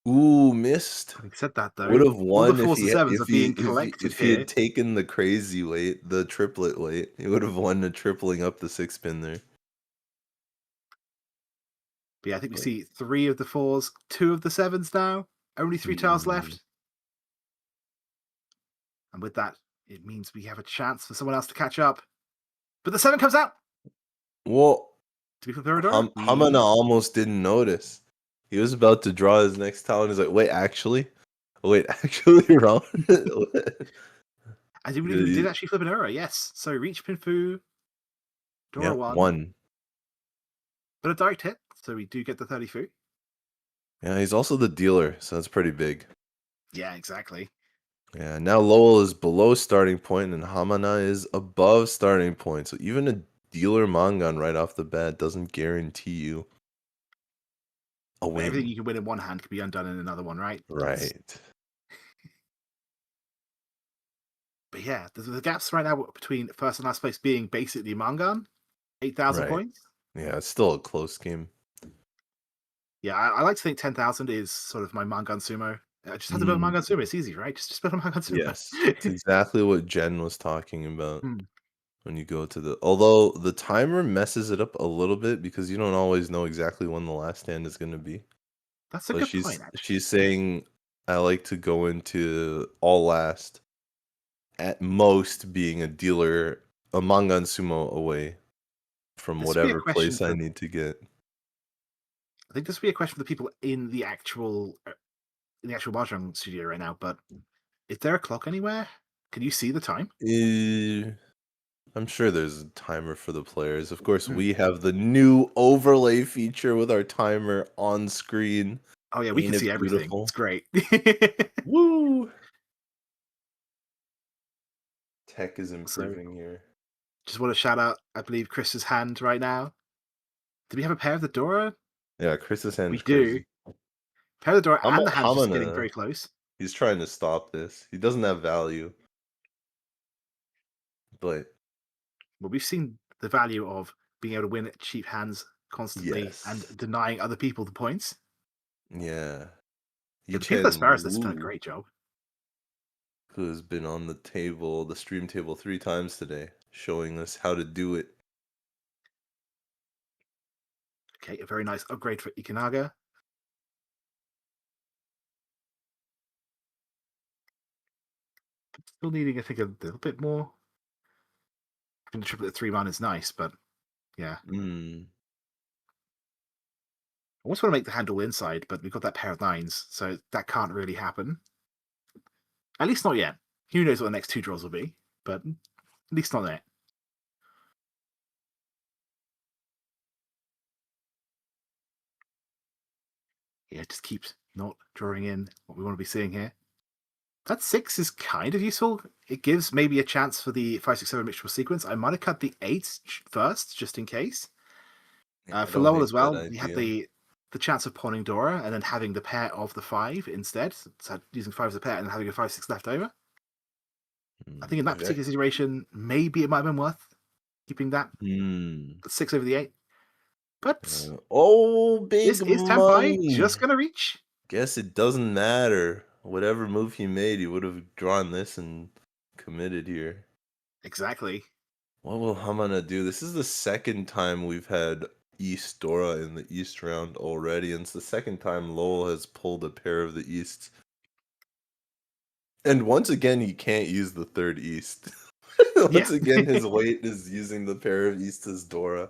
Ooh, missed. Having said that, Would though, have all the won if 4s and he 7s if are he being if he, collected if he here. had taken the crazy weight, the triplet weight. He would have won the tripling up the 6-pin there. But yeah, I think we But, see 3 of the 4s, 2 of the 7s now. Only 3 tiles left. And with that, it means we have a chance for someone else to catch up. But the 7 comes out! well, Do we flip Uridora? Hamana almost didn't notice. He was about to draw his next tile, and he's like, "Wait, actually wrong." And we did actually flip an Ura, yes. So reach Pinfu, Dora Yeah, 1. 1. But a direct hit, so we do get the 30 fu. Yeah, he's also the dealer, so that's pretty big. Yeah, exactly. Yeah, now Lowell is below starting point, and Hamana is above starting point. So even a dealer Mangan right off the bat doesn't guarantee you a But everything win. you can win in one hand can be undone in another one, right? Right. But yeah, the gaps right now between first and last place being basically Mangan, 8,000 Right. points. Yeah, it's still a close game. Yeah, I like to think 10,000 is sort of my Mangan Sumo. I just have to build a Mangan Sumo. It's easy, right? Just build a Mangan Sumo. Yes, it's exactly what Jen was talking about Hmm. when you go to the. Although the timer messes it up a little bit because you don't always know exactly when the last stand is going to be. That's a But good point, actually. she's saying I like to go into all last, at most being a dealer, a Mangan Sumo away from This would be a whatever question place I for. need to get. I think this would be a question for the people in the actual mahjong studio right now. But is there a clock anywhere? Can you see the time? I'm sure there's a timer for the players. Of course, Hmm. we have the new overlay feature with our timer on screen. Oh yeah, we Ain't can it see everything. beautiful? It's great. Woo! Tech is So, improving here. just want to shout out, I believe, Chris's hand right now. Do we have a pair of the Dora? Yeah, Chris's hand We is do. crazy. Pair of the Dora and the hand's just getting Hamana, very close. he's trying to stop this. He doesn't have value. But But we've seen the value of being able to win cheap hands constantly and yes. denying other people the points. Yeah. Yeah, the people at Yichen Sparrows have done a Wu, great job. who has been on the stream table 3 times today, showing us how to do it. Okay, a very nice upgrade for Ikinaga. Still needing, I think, a little bit more. I think the triplet at 3-1 is nice, but yeah. Mm. I almost want to make the handle inside, but we've got that pair of 9s, so that can't really happen. At least not yet. Who knows what the next 2 draws will be, but at least not yet. Yeah, it just keeps not drawing in what we want to be seeing here. That 6 is kind of useful. It gives maybe a chance for the 5-6-7 mixture sequence. I might have cut the 8 first, just in case. Yeah, I For don't Lowell hate as that well, we had idea. the chance of pawning Dora and then having the pair of the 5 instead. So using 5 as a pair and having a 5-6 left over. I think in that particular situation, maybe it might have been worth keeping that 6 over the 8. But Big this is 10-5, money. just gonna reach. Guess it doesn't matter. Whatever move he made, he would have drawn this and committed here. Exactly. What will Hamana do? This is the second time we've had East Dora in the East round already, and it's the second time Lowell has pulled a pair of the Easts. And once again, he can't use the third East. Once again, his weight is using the pair of East as Dora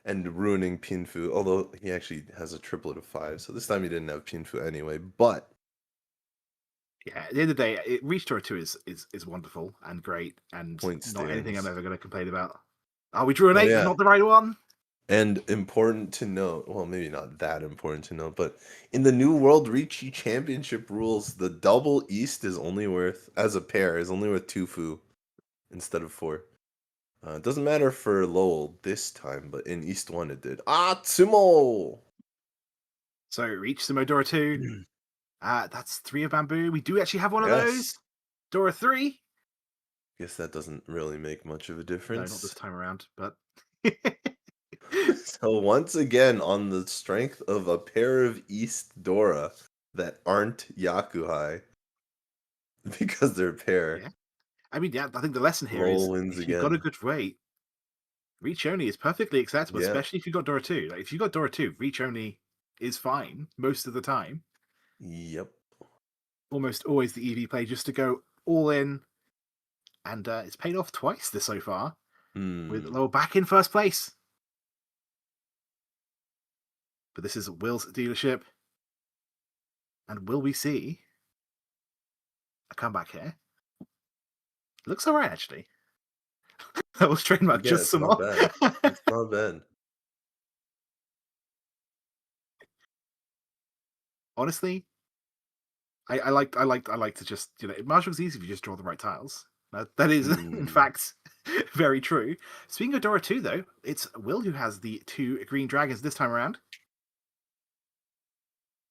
and ruining Pinfu, although he actually has a triplet of 5, so this time he didn't have Pinfu anyway, but yeah, at the end of the day, Reach Dora 2 is wonderful and great and point not anything I'm stands. ever going to complain about. Oh, we drew an 8, yeah. not the right one. And important to note, well, maybe not that important to note, but in the new World Riichi Championship rules, the double East is only worth, as a pair, is only worth 2 fu instead of 4. It doesn't matter for Lowell this time, but in East 1 it did. Ah, Tsumo! So reach Sumo Dora 2. That's 3 of bamboo. We do actually have one of those. Dora 3. Guess that doesn't really make much of a No, difference. not this time around, but So once again, on the strength of a pair of East Dora that aren't Yakuhai, because they're a pair. yeah. I mean, yeah, I think the lesson here Lowell is wins if you've got a again. good rate, reach only is perfectly acceptable, Yeah. especially if you've got Dora 2. Like, if you've got Dora 2, reach only is fine most of the time. Yep. Almost always the EV play just to go all in, and it's paid off twice this so far, with Lowell back in first place. But this is Will's dealership, and will we see a comeback here? Looks alright, actually. That was trademark Yeah, just it's some not more. bad. It's not bad. Honestly, I like to just, Marshal's easy if you just draw the right tiles. That is in fact very true. Speaking of Dora 2 though, it's Will who has the 2 green dragons this time around.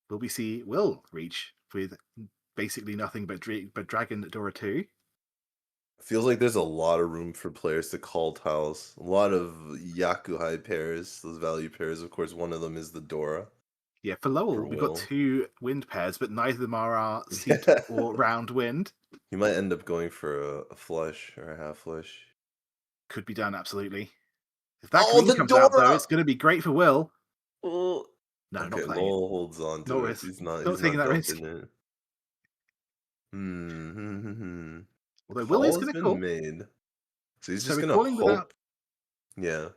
Will we see Will reach with basically nothing but Dragon Dora 2? Feels like there's a lot of room for players to call tiles. A lot of Yakuhai pairs, those value pairs. Of course, one of them is the Dora. Yeah, for Lowell, For we've got Will. 2 wind pairs, but neither of them are our seat or round wind. He might end up going for a flush or a half flush. Could be done, absolutely. If that Oh, green the comes out, though, Dora! it's going to be great for Will. Oh. No, Okay, not playing it. Lowell holds on No to it. risk. He's Not not taking that risk. dumping it. Although Will is Call has going to been call. made. So he's So just we're gonna calling without. hope. Yeah. Yeah,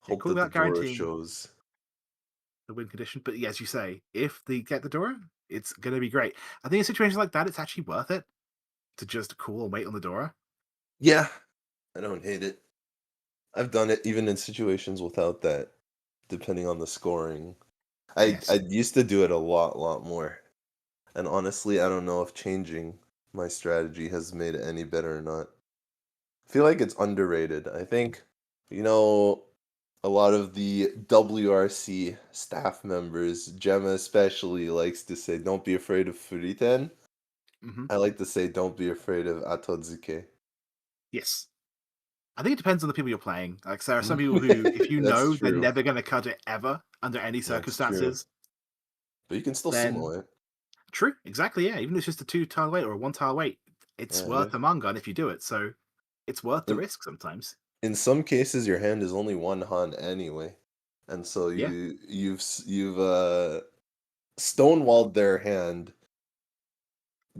Hope calling that the without Dora guaranteeing shows. the win condition. But yeah, as you say, if they get the Dora, it's going to be great. I think in situations like that, it's actually worth it to just call and wait on the Dora. Yeah. I don't hate it. I've done it even in situations without that, depending on the scoring. I Yes. used to do it a lot more. And honestly, I don't know if changing my strategy has made it any better or not. I feel like it's underrated. I think, a lot of the WRC staff members, Gemma especially, likes to say, don't be afraid of Furiten. Mm-hmm. I like to say, don't be afraid of Atodzuke. Yes. I think it depends on the people you're playing. Like, there are some people who, if you That's know they're true. never going to cut it ever under any That's true. circumstances, But you can still then sumo it. true, exactly, yeah. Even if it's just a 2-tile wait or a 1-tile wait, it's Yeah, worth a manga if you do it. So it's worth the risk sometimes. in some cases, your hand is only one han anyway, and so Yeah. you've stonewalled their hand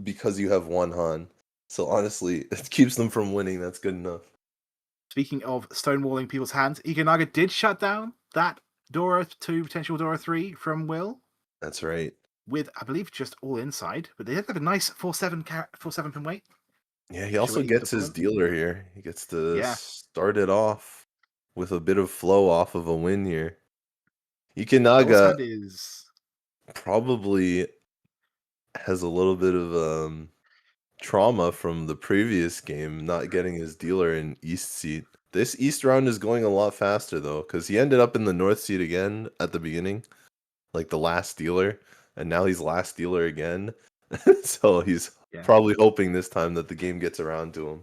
because you have one han. So honestly, it keeps them from winning. That's good enough. Speaking of stonewalling people's hands, Ikanaga did shut down that Dora 2, potential Dora 3 from Will. That's right. With, I believe, just all inside. But they did have a nice 4-7 pin weight. Yeah, he also gets his dealer here. He gets to start it off with a bit of flow off of a win here. Ikanaga probably has a little bit of trauma from the previous game, not getting his dealer in East seat. This East round is going a lot faster, though, because he ended up in the North seat again at the beginning, like the last dealer, and now he's last dealer again. So he's probably hoping this time that the game gets around to him.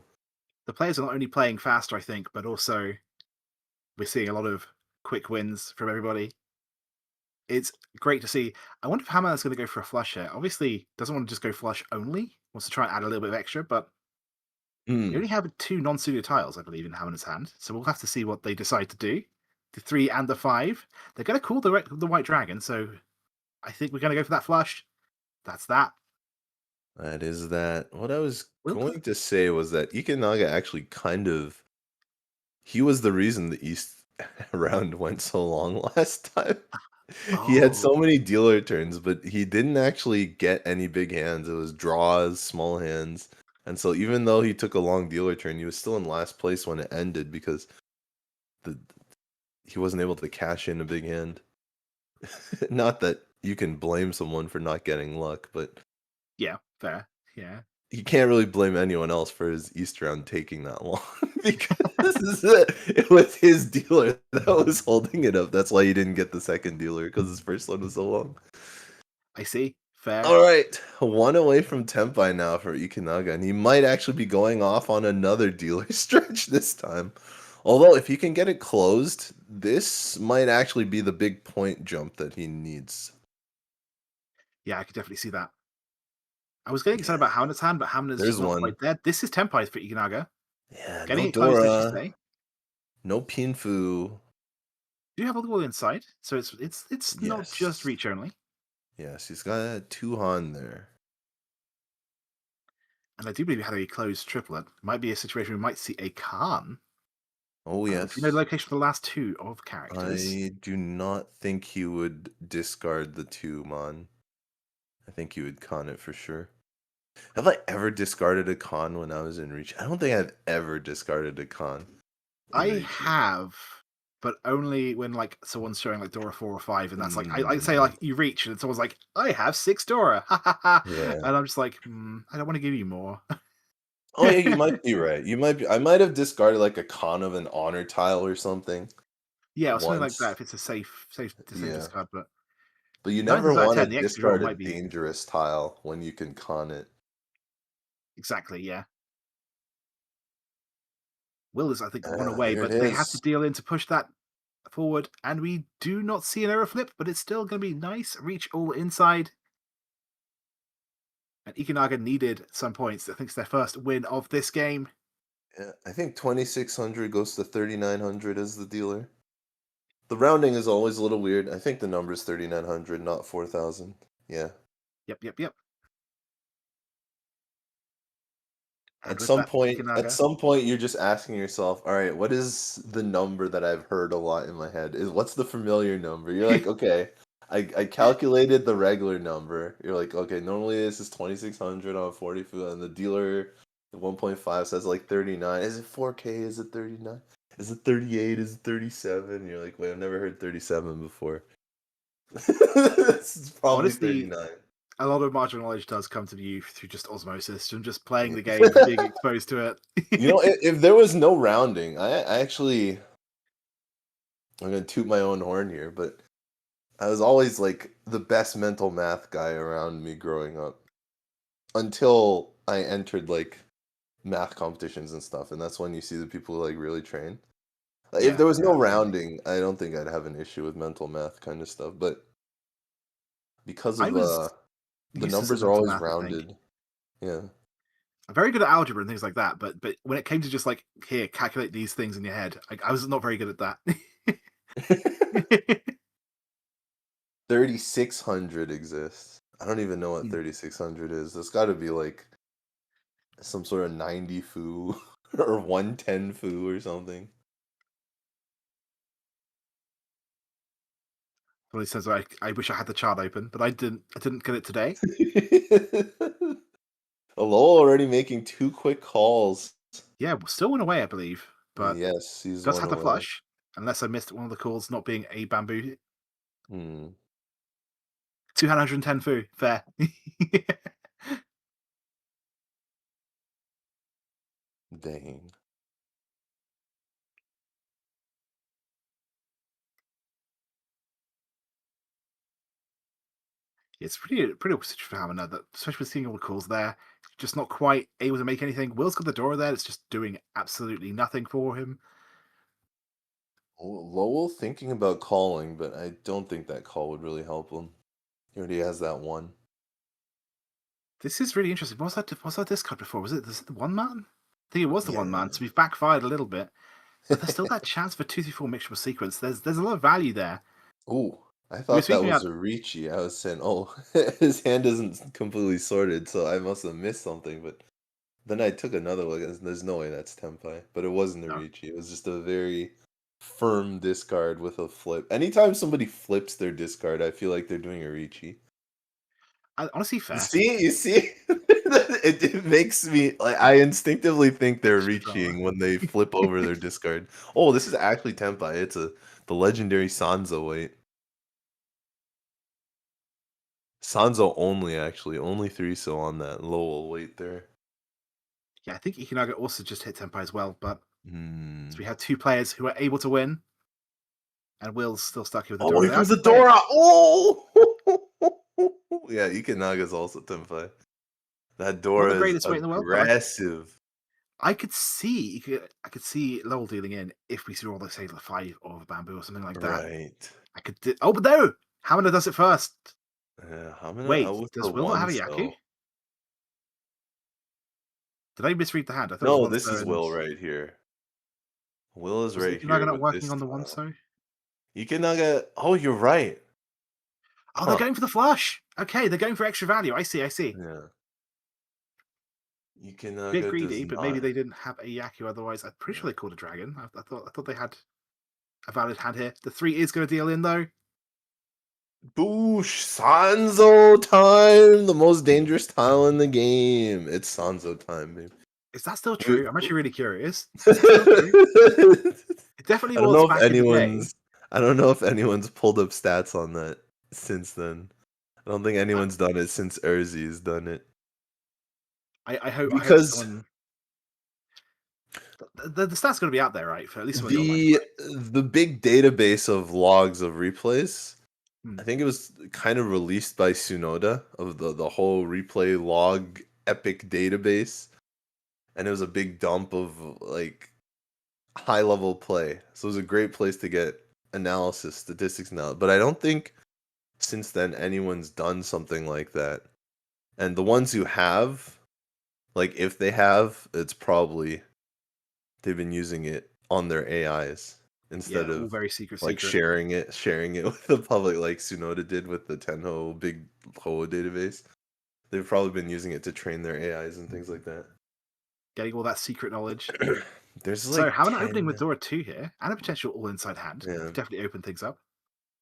The players are not only playing faster, I think, but also we're seeing a lot of quick wins from everybody. It's great to see. I wonder if Hammer is going to go for a flush here. Obviously, doesn't want to just go flush only. Wants to try and add a little bit of extra, but we only have 2 non-studio tiles, I believe, in Hammer's hand. So we'll have to see what they decide to do. The 3 and the 5. They're going to call the White Dragon, so I think we're going to go for that flush. That's that. That is that. What I was going to say was that Ikanaga actually he was the reason the East round went so long last time. He had so many dealer turns, but he didn't actually get any big hands. It was draws, small hands. And so even though he took a long dealer turn, he was still in last place when it ended because the he wasn't able to cash in a big hand. Not that you can blame someone for not getting luck, but Yeah, fair. Yeah. you can't really blame anyone else for his East round taking that long because it was his dealer that was holding it up. That's why he didn't get the second dealer because his first one was so long. I see. Fair. All right, one away from Tempai now for Ikunaga, and he might actually be going off on another dealer stretch this time. Although, if he can get it closed, this might actually be the big point jump that he needs. Yeah, I could definitely see that. I was getting excited about Hamlet's hand, but Hamlet's There's just not one. quite there. This is Tempai for Ikunaga. Yeah, Getting no it closed, as you Dora, say. no Pinfu. Do you have a wall inside? So it's not just Yes. reach only. Yes, he's got 2 Han there. And I do believe he had a closed triplet. Might be a situation where we might see a Khan. Oh, Do yes. you know the location for the last 2 of characters? I do not think he would discard the 2 Mon. I think he would con it for sure. Have I ever discarded a con when I was in Reach? I don't think I've ever discarded a con. I have, but only when like someone's showing like Dora 4 or 5, and that's like I say like you reach, and someone's like, I have 6 Dora, Yeah. and I'm just like, I don't want to give you more. Oh yeah, you might be right. You might be. I might have discarded like a con of an honor tile or something. Yeah, or something like Once. that if it's a safe Yeah. discard. But But you 9 never times out of want to 10, the extra draw discard a might be dangerous tile when you can con it. exactly, yeah. Will is, I think, one away, There it but they have to is. deal in to push that forward, and we do not see an error flip, but it's still going to be nice. Reach all inside. And Ikunaga needed some points. I think it's their first win of this game. Yeah, I think 2600 goes to 3900 as the dealer. The rounding is always a little weird. I think the number is 3900, not 4000. Yeah. Yep. And At with some that, point, you're just asking yourself, all right, what is the number that I've heard a lot in my head? What's the familiar number? You're like, okay, I calculated the regular number. You're like, okay, normally this is 2600 on 40 foot, and the dealer, the 1.5 says like 39. Is it 4K? Is it 39? Is it 38? Is it 37? And you're like, wait, I've never heard 37 before. It's probably honestly, 39. a lot of marginal knowledge does come to you through just osmosis, from just playing the game and being exposed to it. You know, if there was no rounding, I actually, I'm gonna toot my own horn here, but I was always like the best mental math guy around me growing up until I entered like math competitions and stuff, and that's when you see the people who like really train. Like, if Yeah, there was no absolutely. rounding, I don't think I'd have an issue with mental math kind of stuff, but because I of was the useless at numbers are mental always math, I think. rounded. Yeah. I'm very good at algebra and things like that, but when it came to just like, here, calculate these things in your head, I was not very good at that. 3600 exists. I don't even know what 3600 is. There's got to be like some sort of 90 foo or 110 foo or something. Well, he says, I wish I had the chart open, but I didn't get it today. Lowell already making 2 quick calls. Yeah, still went away, I believe, but Yes, he's does one have the away. flush, unless I missed one of the calls not being a bamboo. 210 foo, fair. Dang. It's pretty awkward situation for Hammer, that especially with seeing all the calls there, just not quite able to make anything. Will's got the door there; it's just doing absolutely nothing for him. Lowell thinking about calling, but I don't think that call would really help him. He already has that one. This is really interesting. What was that discard before? Was it the one man? I think it was the one man. Yeah. So we've backfired a little bit, but there's still that chance for 2-3-4 mixture sequence. There's a lot of value there. Ooh, I We were thought that speaking was about a Riichi. I was saying, oh, his hand isn't completely sorted, so I must have missed something. But then I took another look, and there's no way that's Tempai. But it wasn't a no. Riichi. It was just a very firm discard with a flip. Anytime somebody flips their discard, I feel like they're doing a Riichi. Honestly, fair. You see, it makes me like I instinctively think they're Extra drama. reaching when they flip over their discard. Oh, this is actually Tempai. It's the The legendary Sanzo weight. Sanzo only, actually. Only 3 so on that Lowell weight there. Yeah, I think Ikinaga also just hit Tenpai as well, but Hmm. so we have 2 players who are able to win. And Will's still stuck here with the Oh, Dora. here They comes also the play it. Dora! Oh! Yeah, Ikinaga's also Tenpai. That Dora Not the is greatest weight in the world, but aggressive. I could see Lowell dealing in if we saw, let's say, the 5 over bamboo or something like that. Right. I could. Oh, but no! Hamina does it first. Yeah, I'm gonna Wait, out with does the Will not have one a Yaku? so. Did I misread the hand? I thought it was No, one this so is and Will right here. Will is was right Ikinaga here not with working this on the one tile. so? Ikinaga. Oh, you're right. Oh, they're Huh. going for the flush. Okay, they're going for extra value. I see. Yeah. Bit Ikinaga does greedy, but maybe not. they didn't have a Yaku otherwise. I'm pretty sure they called a dragon. I thought they had a valid hand here. The 3 is going to deal in though. Boosh! Sanzo time! The most dangerous tile in the game. It's Sanzo time, baby. Is that still We- true? I'm actually really curious. Is that still true? It definitely I don't was know if back in the day. I don't know if anyone's pulled up stats on that since then. I don't think anyone's done it since Urzi's done it. I hope Because someone. The stats going to be out there, right? For at least some of the online the play. the big database of logs of replays, Hmm. I think it was kind of released by Tsunoda of the whole replay log epic database, and it was a big dump of like high level play. So it was a great place to get analysis, statistics now. But I don't think since then anyone's done something like that. And the ones who have, like if they have, it's probably they've been using it on their AIs instead Yeah, all of very secret. like sharing it with the public like Tsunoda did with the Tenho big Hoa database. They've probably been using it to train their AIs and things like that. Getting all that secret knowledge. There's So like having an 10... opening with Dora 2 here and a potential all inside hand Yeah. definitely open things up.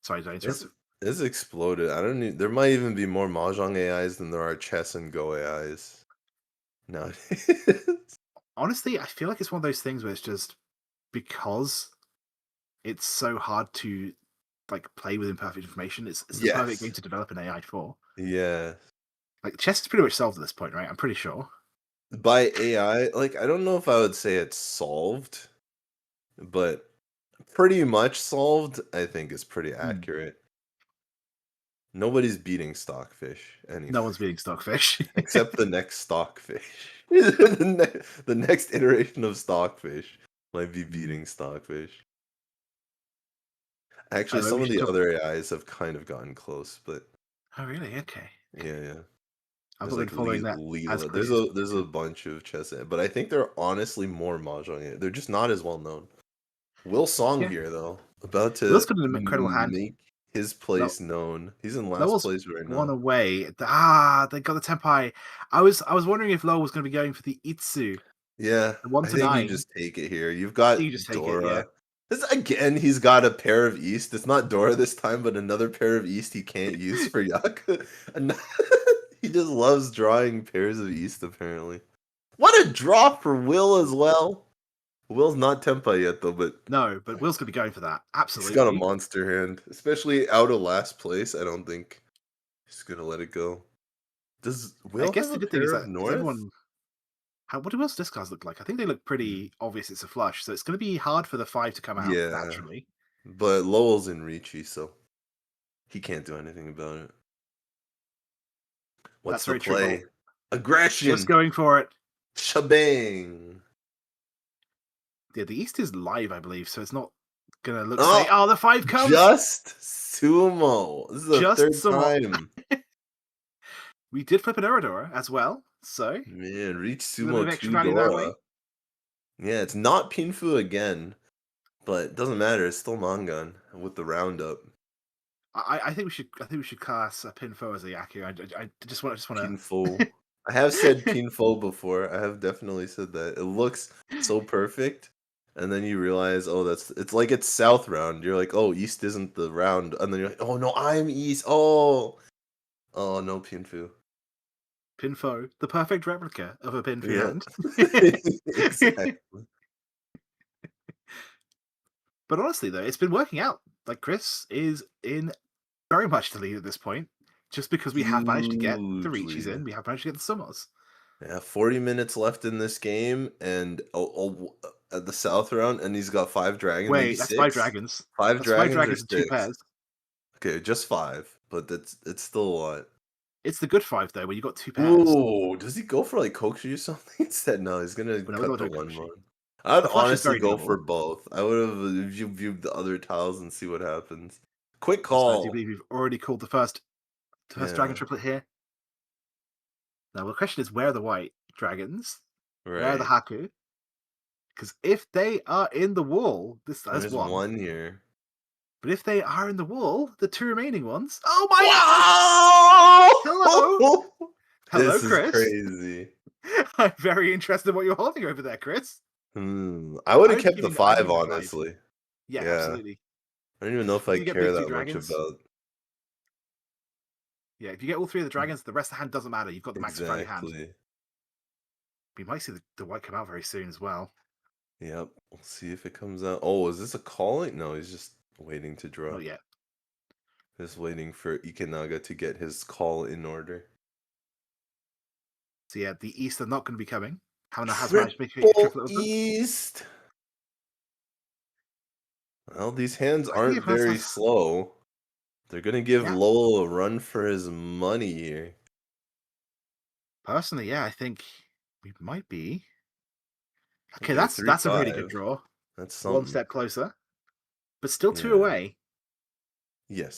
Sorry, did I interrupt? It's exploded. I don't need, there might even be more Mahjong AIs than there are chess and Go AIs nowadays. Honestly, I feel like it's one of those things where it's just because it's so hard to like play with imperfect information. It's the perfect game to develop an AI for. Yeah. Like chess is pretty much solved at this point, right? I'm pretty sure. By AI, like I don't know if I would say it's solved, but pretty much solved, I think is pretty accurate. Nobody's beating Stockfish anymore. No one's beating Stockfish. Except the next Stockfish. The next iteration of Stockfish might be beating Stockfish. Actually, some of the other AIs have kind of gotten close, but oh really? Okay. yeah. I've There's been like following that as Leela. closely. There's a bunch of chess, but I think there are honestly more Mahjong. They're just not as well known. Will Song here though, about to Will's got an incredible hand. make his place known. He's in last Lowell's place right now. one away. They got the Tenpai. I was wondering if Lowell was going to be going for the Itsu. Yeah, The 1 I to think 9. you just take it here. You've got You just take Dora. it, yeah. This, again, he's got a pair of East. It's not Dora this time, but another pair of East he can't use for Yaku. He just loves drawing pairs of East, apparently. What a draw for Will as well. Will's not Tempa yet, though, but... No, but Will's going to be going for that. Absolutely. He's got a monster hand. Especially out of last place, I don't think he's going to let it go. Does Will have a pair of North? Everyone... what do Will's discards look like? I think they look pretty obvious it's a flush, so it's going to be hard for the 5 to come out naturally. But Lowell's in Riichi, so he can't do anything about it. What's the play? True. Aggression! Just going for it. Shabang! Yeah, the East is live, I believe, so it's not going to look... Oh, the 5 comes! Just Sumo! This is the third time. We did flip an Oradora as well, so... Man, reach Sumo 2 Dora. Yeah, it's not Pinfu again, but it doesn't matter. It's still Mangan with the roundup. I think we should class Pinfo as a Yaku. I just want to Pinfo. I have said Pinfo before. I have definitely said that. It looks so perfect, and then you realize, oh, it's like it's South round. You're like, oh, East isn't the round, and then you're like, oh no, I'm East. Oh no, Pinfu. Pinfo, the perfect replica of a Pinfu hand. Exactly. But honestly, though, it's been working out. Like, Chris is in very much the lead at this point. Just because we have managed to get the Huge Riichis lead. in, we have managed to get the Summos. Yeah, 40 minutes left in this game, and at the South round, and he's got 5 dragons, maybe Wait, that's 5 6? dragons. 5 That's 5 dragons or dragons and 2 6? pairs. Okay, just 5, but it's still a lot. It's the good 5, though, where you got 2 pairs. Ooh, does he go for, like, Kokushu or something instead? No, he's gonna But no, we're cut not the doing 1 Kokushi. one. I'd The flash is honestly very go doable. for both. I would've viewed the other tiles and see what happens. Quick Also, I do call. believe we've already called the first dragon Yeah, triplet here. Now, the question is, where are the white dragons? Where are the right. Haku? Because if they are in the wall, that's There's one. 1 here. But if they are in the wall, the 2 remaining ones. Oh my god! Hello! Wow! Hello, This is Chris. crazy. I'm very interested in what you're holding over there, Chris. I would I have would be kept the giving. I'd 5, give it a 5. honestly. Yeah, Yeah. absolutely. I don't even know if If I you get care those 2 that much dragons, about yeah, if you get all 3 of the dragons, the rest of the hand doesn't matter. You've got the max value hand. exactly. We might see the white come out very soon as well. Yep. We'll see if it comes out. Oh, is this a calling? No, he's just waiting to draw. Not yet. Just waiting for Ikenaga to get his call in order. So yeah, the East are not going to be coming. Hamana has managed to make a Triple triplet of them. East. Well, these hands I think aren't everyone else very has. slow. They're gonna give Yeah, Lowell a run for his money here. personally, yeah, I think we might be. Okay, Okay, that's a really good 3-5. draw. That's One something. step closer, but still 2 Yeah. away.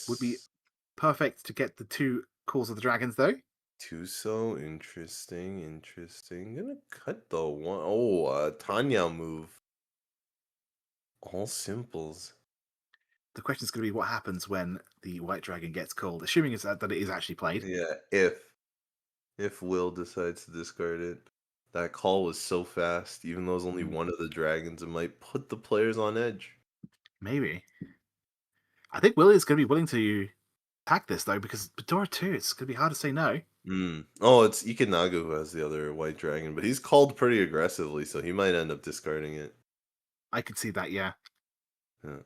Would be Yes. perfect to get the 2 calls of the dragons, though. Tuso, interesting. Gonna cut the one. Oh, Tanya move. All simples. The question is going to be what happens when the white dragon gets called, assuming that it is actually played. Yeah, if Will decides to discard it. That call was so fast, even though it's only one of the dragons, it might put the players on edge. Maybe. I think Willie is going to be willing to attack this, though, because Bedora 2, it's going to be hard to say no. Oh, it's Ikenaga who has the other white dragon, but he's called pretty aggressively, so he might end up discarding it. I can see that, yeah. Yeah.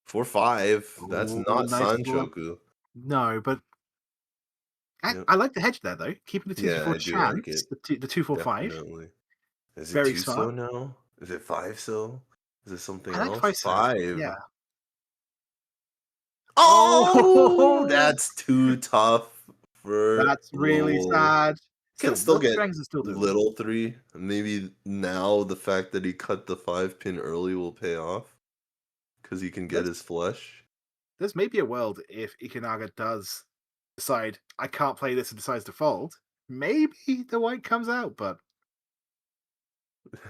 4-5. That's Oh, not nice pull. Sanchoku. No, but Yep. I like the hedge there, though. Keeping the 2 Yeah, 4 I do like chance, it. the 2 4 5. Definitely. Is it Very 2 smart. so now? Is it 5 so? Is it something I like else? 5 so. 5. Yeah. Oh, Oh, that's too tough for that's really Lowell. sad. Can Still, still the get dragons are still doable. little 3. Maybe now the fact that he cut the 5 pin early will pay off because he can get his flush. There's maybe a world if Ikenaga does decide I can't play this and decides to fold. Maybe the white comes out, but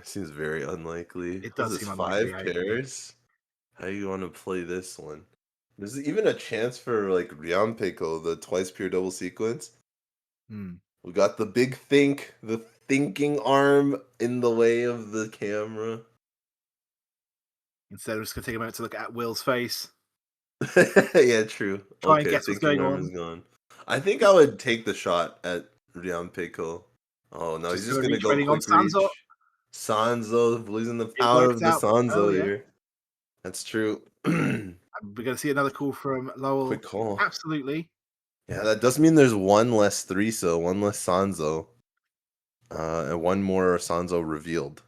Seems very unlikely. it What's does this, seem unlikely. 5 I agree. pairs? How do you want to play this one? There's even a chance for like Ryampeko, the twice pure double sequence. We got the big think, the thinking arm in the way of the camera. Instead, we're just gonna take a moment to look at Will's face. Yeah, true. Try and Okay, guess what's thinking going arm on. is gone. I think I would take the shot at Ryampeko. Oh no, he's just gonna gonna reach go waiting on quick Sanzo. reach. Sanzo, losing the It power worked of the out. Oh Sanzo yeah. here. That's true. We're gonna see another call from Lowell. Quick call. Absolutely. Yeah, that does mean there's one less 3 so, one less Sanzo. And one more Sanzo revealed.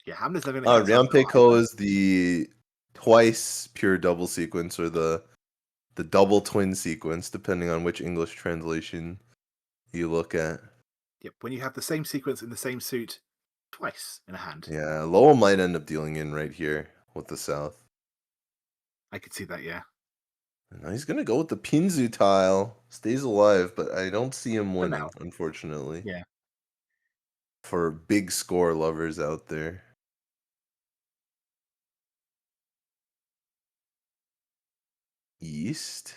Yeah, Hamlet's never gonna get Sanzo Ryampeko either. is the twice pure double sequence or the double twin sequence, depending on which English translation you look at. Yep, when you have the same sequence in the same suit twice in a hand. Yeah, Lowell might end up dealing in right here with the South. I could see that, yeah. And he's gonna go with the Pinzu tile. Stays alive, but I don't see him For winning, now. unfortunately. Yeah. For big score lovers out there. East?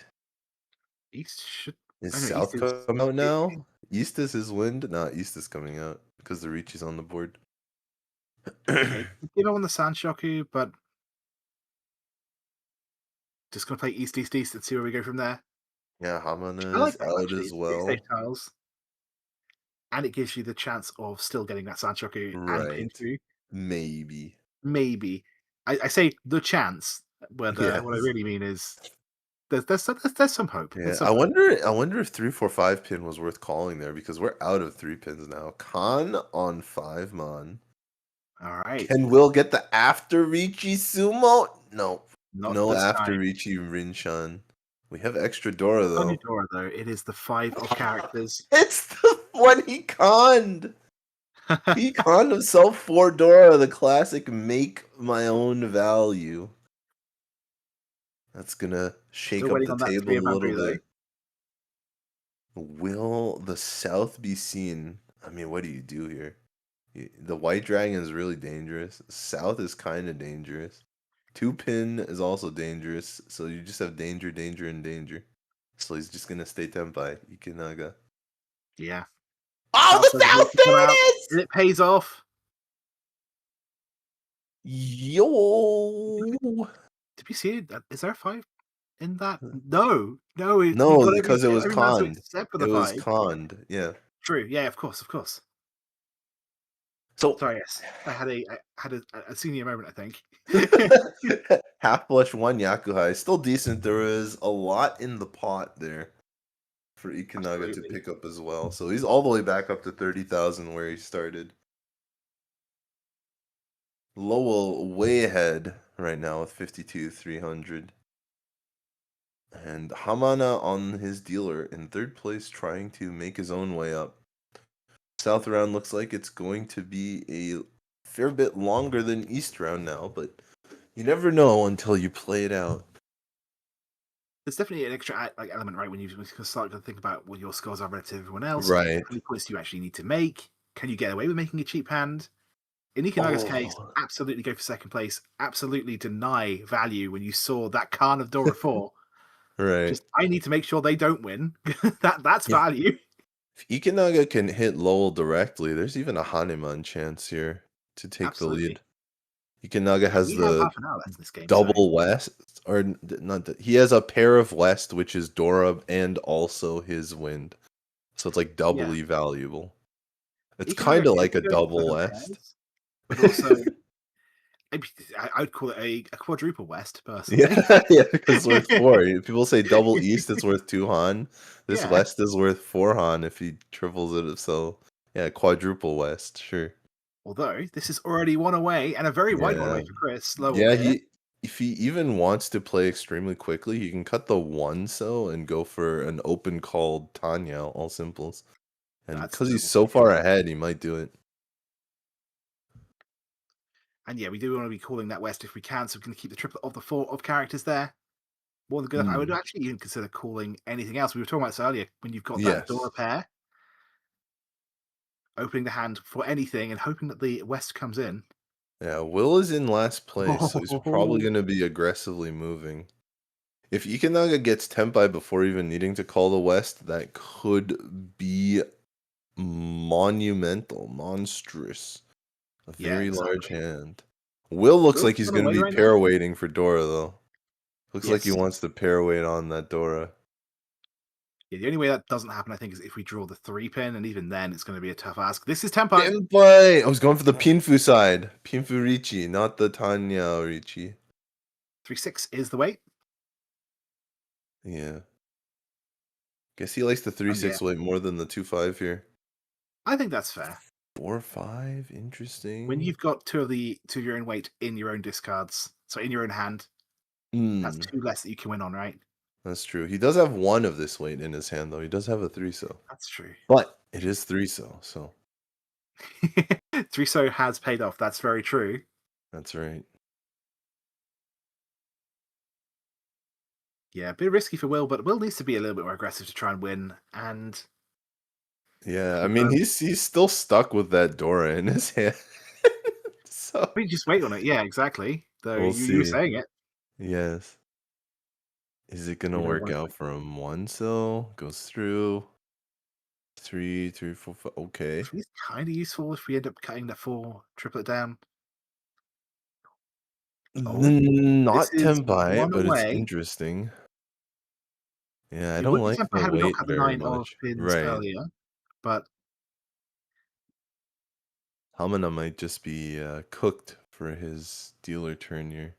East should. Is I know South East is. coming out now? East is his wind? No, East is coming out because the Riichi's on the board. Okay, give up on the Sanshoku, but just gonna play East, East, East and see where we go from there. Yeah, I Hamana like is that out actually. as It's 2 safe well. tiles. And it gives you the chance of still getting that Sanshoku and Right. Pinfu. Maybe. Maybe. I say the chance, but what I Yes. really mean is there's some hope. Yeah, There's some I hope. wonder if 3 4 5 pin was worth calling there because we're out of 3 pins now. Khan on 5 mon. All right, Can Will get the after Riichi Sumo? No. not No this after time. Riichi Rinshan. We have extra Dora On though. Eudora, though, it is the 5 of characters. It's the one he conned. He conned himself for Dora, the classic make my own value. That's gonna shake Still up waiting the on that table 3 a of little Bamboo, though. bit. Will the South be seen? I mean, what do you do here? The White Dragon is really dangerous. South is kind of dangerous. 2 pin is also dangerous. So you just have danger, danger, and danger. So he's just gonna stay Tenpai. Ikinaga. Yeah. Oh, South the Side South! to come There it out, is! and it pays off. Yo! Did we see it? Is there a 5 in that? No, no, we No, got because it was every man to conned. except for It the was 5. conned. Yeah. True. Yeah, of course, of course. So Sorry, yes, I had a senior moment, I think. half flush 1 Yakuhai. Still decent. There is a lot in the pot there for Ikinaga to Absolutely. pick up as well. So he's all the way back up to 30,000 where he started. Lowell way ahead right now with 52,300. And Hamana on his dealer in third place trying to make his own way up. South round looks like it's going to be a fair bit longer than East round now, but you never know until you play it out. There's definitely an extra element, right? When you start to think about what your scores are relative to everyone else. Right. How many points do you actually need to make? Can you get away with making a cheap hand? In Ikinaga's case, Oh. absolutely go for second place. Absolutely deny value when you saw that Khan of Dora 4. Right. Just, I need to make sure they don't win. That's Yeah. value. If Ikinaga can hit Lowell directly, there's even a Haneman chance here to take Absolutely. the lead. Ikinaga has We have the half an hour left in this game. double West, or not. He has a pair of West, which is Dora and also his Wind. So it's like doubly valuable. It's kind of like a double West. Pairs, but also, I would call it a quadruple West, personally. Yeah, because it's worth 4. People say double East, it's worth 2 Han. This Yeah. West is worth 4 Han if he triples it. So yeah, quadruple West, sure. Although this is already one away and a very wide one away for Chris. Yeah, if he even wants to play extremely quickly, he can cut the 1 so and go for an open called Tanya, all simples. And because he's so far ahead, he might do it. And yeah, we do want to be calling that West if we can, so we can keep the triplet of the 4 of characters there. More than good enough. I would actually even consider calling anything else. We were talking about this earlier when you've got that Dora pair. Opening the hand for anything and hoping that the West comes in. Yeah, Will is in last place, so he's probably going to be aggressively moving. If Ikinaga gets Tenpai before even needing to call the West, that could be monumental, monstrous. A very large hand. Will looks like he's going to be pair waiting for Dora, though. Looks like he wants to pair wait on that Dora. Yeah, the only way that doesn't happen, I think, is if we draw the 3 pin, and even then, it's going to be a tough ask. This is Tenpai. Tenpai! I was going for the Pinfu side. Pinfu Riichi, not the Tanya Riichi. 3-6 is the weight. Yeah. Guess he likes the 3-6 weight more than the 2-5 here. I think that's fair. 4-5, interesting. When you've got 2 of your own weight in your own discards, so in your own hand, that's 2 less that you can win on, right? That's true. He does have 1 of this weight in his hand, though. He does have a 3-so. That's true. But it is 3-so, so. 3-so has paid off. That's very true. That's right. Yeah, a bit risky for Will, but Will needs to be a little bit more aggressive to try and win. And yeah, I mean, he's still stuck with that Dora in his hand. So we just wait on it. Yeah, exactly. Though we'll you were see. saying it. Yes. Is it gonna work out for him? 1 so goes through. 3, 4, 5. Okay. It's kind of useful if we end up cutting the 4 triplet down. Not Tenpai, but it's interesting. Yeah, I don't like the had we not weight cut the very 9 of much. pins earlier, but Hamana might just be cooked for his dealer turn here.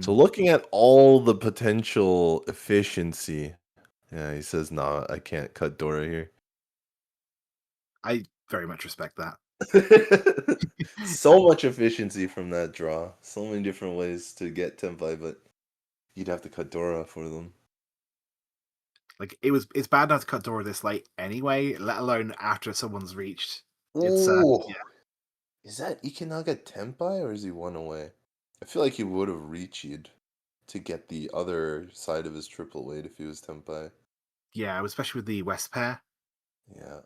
So Mm. looking at all the potential efficiency, yeah, he says, "Nah, I can't cut Dora here." I very much respect that. So much efficiency from that draw. So many different ways to get Tenpai, but you'd have to cut Dora for them. Like it's bad not to cut Dora this late anyway, let alone after someone's reached. It's Ooh, yeah. is that Ikinaga Tenpai or is he one away? I feel like he would have reached to get the other side of his triple weight if he was Tenpai. Yeah, especially with the West pair. Yeah.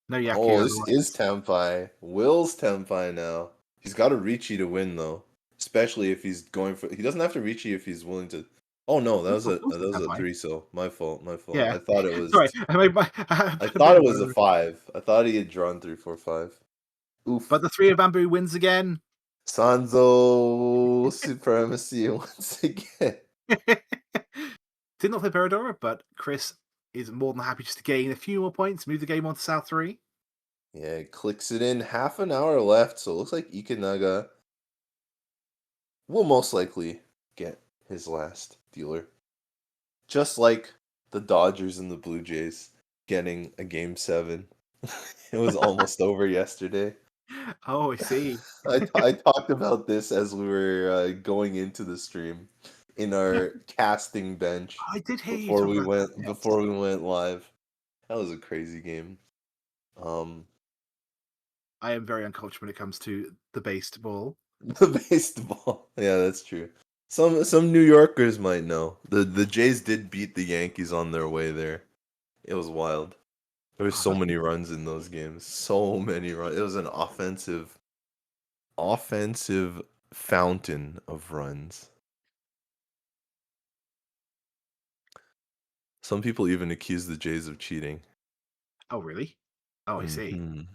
No Yaku Oh, this is otherwise. Tenpai. Will's Tenpai now. He's got to Riichi to win though, especially if he's going for. He doesn't have to Riichi if he's willing to. Oh no, that was Will's a Senpai. 3 so my fault, my fault. Yeah. I thought it was Sorry, I I put a bit thought it of was a 5. I thought he had drawn 3, 4, 5. But Oof. the 3 of bamboo wins again. Sanzo supremacy once again. Did not play Peridora, but Chris is more than happy just to gain a few more points, move the game on to South 3. Yeah, it clicks it in. Half an hour left, so it looks like Ikinaga will most likely get his last dealer. Just like the Dodgers and the Blue Jays getting a game 7. It was almost over yesterday. Oh, I see. I talked about this as we were going into the stream in our casting bench I did hear you talk about that. Yes. before we went live. That was a crazy game. Um, I am very uncomfortable when it comes to the based ball. the baseball. Yeah, that's true. Some New Yorkers might know. The Jays did beat the Yankees on their way there. It was wild. There were Oh, so many runs in those games. So many runs. It was an offensive fountain of runs. Some people even accuse the Jays of cheating. oh, really? Oh, I see. Mhm.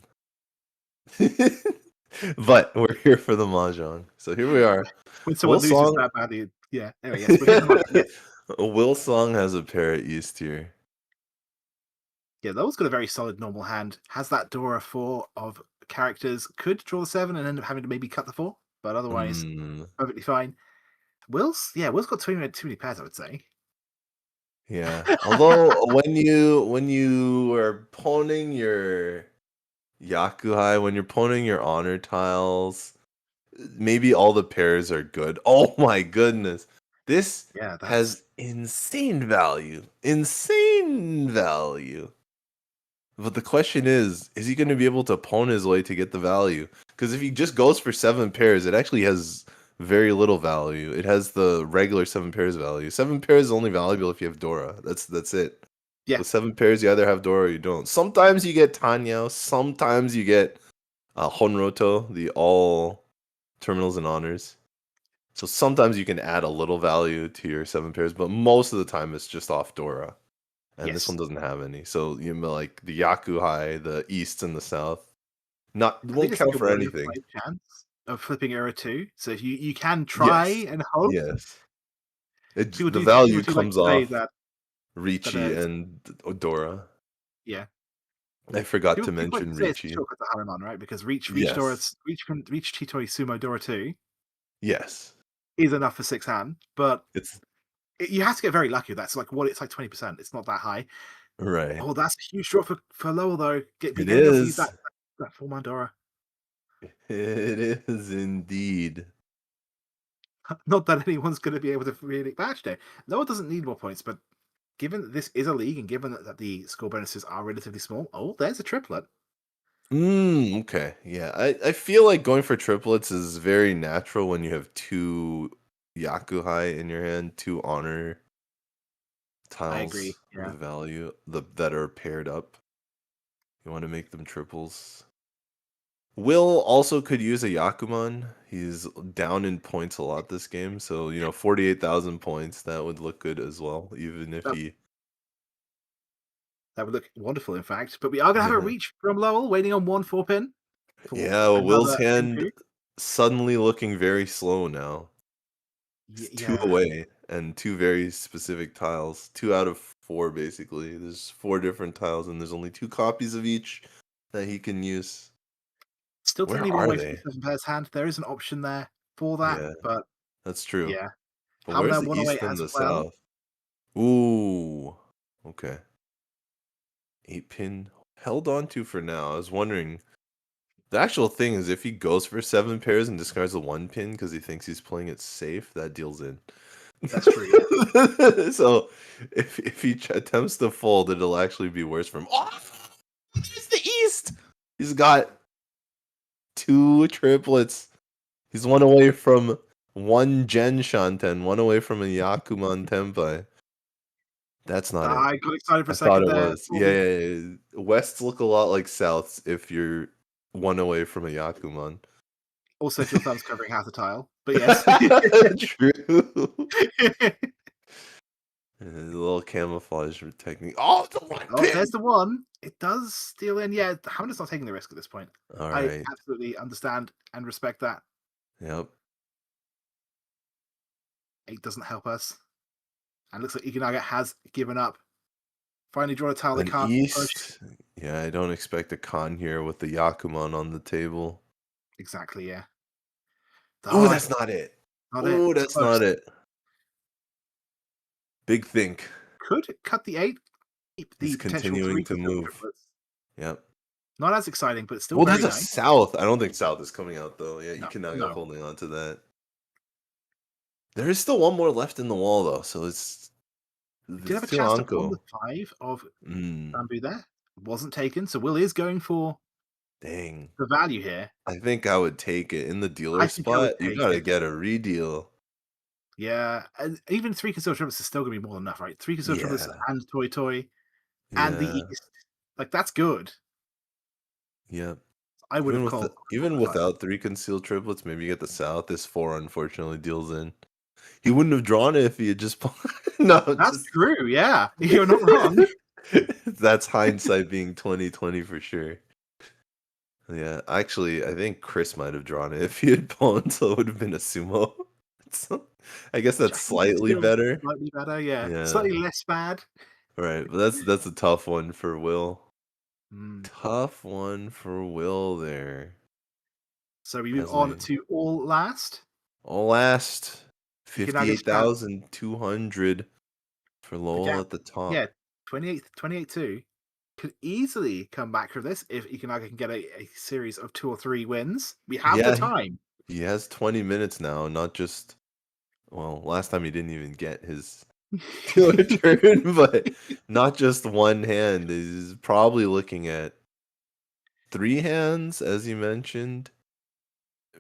But we're here for the mahjong. So here we are. When someone Will loses Song. that badly, yeah. Anyway, yes, we're here for the yes. Will Song has a pair at East here. Yeah, Lowell's got a very solid normal hand. Has that Dora 4 of characters. Could draw the 7 and end up having to maybe cut the 4, but otherwise, Mm, perfectly fine. Will's got too many pairs, I would say. yeah. Although when you are pawning your Yakuhai, when you're pawning your honor tiles, maybe all the pairs are good. Oh my goodness. This Yeah, that's has insane value. Insane value. But the question is he going to be able to pawn his way to get the value? Because if he just goes for 7 pairs, it actually has very little value. It has the regular 7 pairs value. 7 pairs is only valuable if you have Dora. That's it. yeah. With 7 pairs, you either have Dora or you don't. Sometimes you get Tanyao. Sometimes you get Honroto, the all terminals and honors. So sometimes you can add a little value to your 7 pairs, but most of the time it's just off Dora. And this Yes. one doesn't have any. So you know, like the Yakuhai, the East and the South, I think won't it's like count a for 1 in anything. 5 chance of flipping error 2. So you can try Yes, and hope. yes. The People value do like comes to say off that Riichi and Dora. yeah. I forgot to People like mention to say it's a Riichi. shortcut to Hanuman, right? Because Reach Yes, Dora's Reach Chitori Sumo Dora 2 yes. is enough for 6 hand, but It's you have to get very lucky. That's like it's like 20%. It's not that high. right. Oh, that's a huge draw for Lowell though. Be It getting able to use is. that full Mandora. It is indeed. Not that anyone's going to be able to really match there. Lowell doesn't need more points, but given that this is a league and given that the score bonuses are relatively small, oh, there's a triplet. Okay. Yeah. I feel like going for triplets is very natural when you have 2 Yakuhai in your hand, 2 honor I agree. tiles Yeah. with value that are paired up. You want to make them triples. Will also could use a Yakuman. He's down in points a lot this game, so 48,000 points, that would look good as well, even if That, he that would look wonderful, in fact. But we are going to have a yeah. reach from Lowell, waiting on 1 4-pin for Yeah, Will's another pin hand 2. suddenly looking very slow now. It's 2 Yeah. away and 2 very specific tiles. 2 out of 4 basically. There's 4 different tiles and there's only 2 copies of each that he can use. Still Where technically one are away from they? the 7 pairs hand. There is an option there. for that, Yeah, but that's true. yeah. But where's Hamana the 108 east and as the well. south? Ooh, okay. 8-pin held on to for now. I was wondering. The actual thing is, if he goes for 7 pairs and discards the 1 pin because he thinks he's playing it safe, that deals in. That's true, yeah. So, if he attempts to fold, it'll actually be worse for him. Oh, it's the East. He's got 2 triplets. He's 1 away from 1 Gen Shanten, 1 away from a Yakuman Tenpai. That's not it. I got excited for I a thought second it there. was. Yeah. Wests look a lot like Souths if you're 1 away from a Yakuman. Also, if your thumb's covering half the tile. But yes. True. A little camouflage technique. Oh, the 1 Oh, pin! there's the 1. It does steal in. Yeah, Hamana's not taking the risk at this point. All I right. absolutely understand and respect that. Yep. 8 doesn't help us. And looks like Ikunaga has given up. Finally drawn a tile they An can't push. East. Yeah, I don't expect a con here with the Yakuman on the table. Exactly, yeah. Oh, that's not it. Not it. Oh, It's that's close. not it. Big think. Could cut the 8. Keep the He's potential continuing 3 to move. triplets. Yep. Not as exciting, but still Well, very there's a nice. South. I don't think South is coming out, though. Yeah, No, Ikunaga no. holding on to that. There is still 1 more left in the wall, though, so it's Did have a still chance to pawn the Anko. 5 of Mm, bamboo there. Wasn't taken, so Will is going for dang. the value here. I think I would take it. In the dealer I think I would spot, you take gotta it. get a redeal. Yeah, and even 3 concealed triplets is still going to be more than enough, right? 3 concealed triplets Yeah. and Toy and the Yeah. East. Like, that's good. Yep. I would have Even called. without 3 concealed triplets, maybe you get the South. This 4 unfortunately deals in. He wouldn't have drawn it if he had just no, That's true, yeah. You're not wrong. That's hindsight being 20/20 for sure. Yeah, actually, I think Chris might have drawn it if he had pawned, so it would have been a sumo. So, I guess Which that's I think is slightly still better. slightly better, yeah. Yeah. Slightly less bad. Right, but that's a tough one for Will. Mm. Tough one for Will there. So we move on to all last. All last Ikunaga's chance 58,200 for the Lowell gap. at the top. Yeah, 28-2 could easily come back from this if Ikunaga can get a series of 2 or 3 wins. We have the time. He has 20 minutes now, not just last time he didn't even get his turn, but not just one hand. He's probably looking at 3 hands, as you mentioned,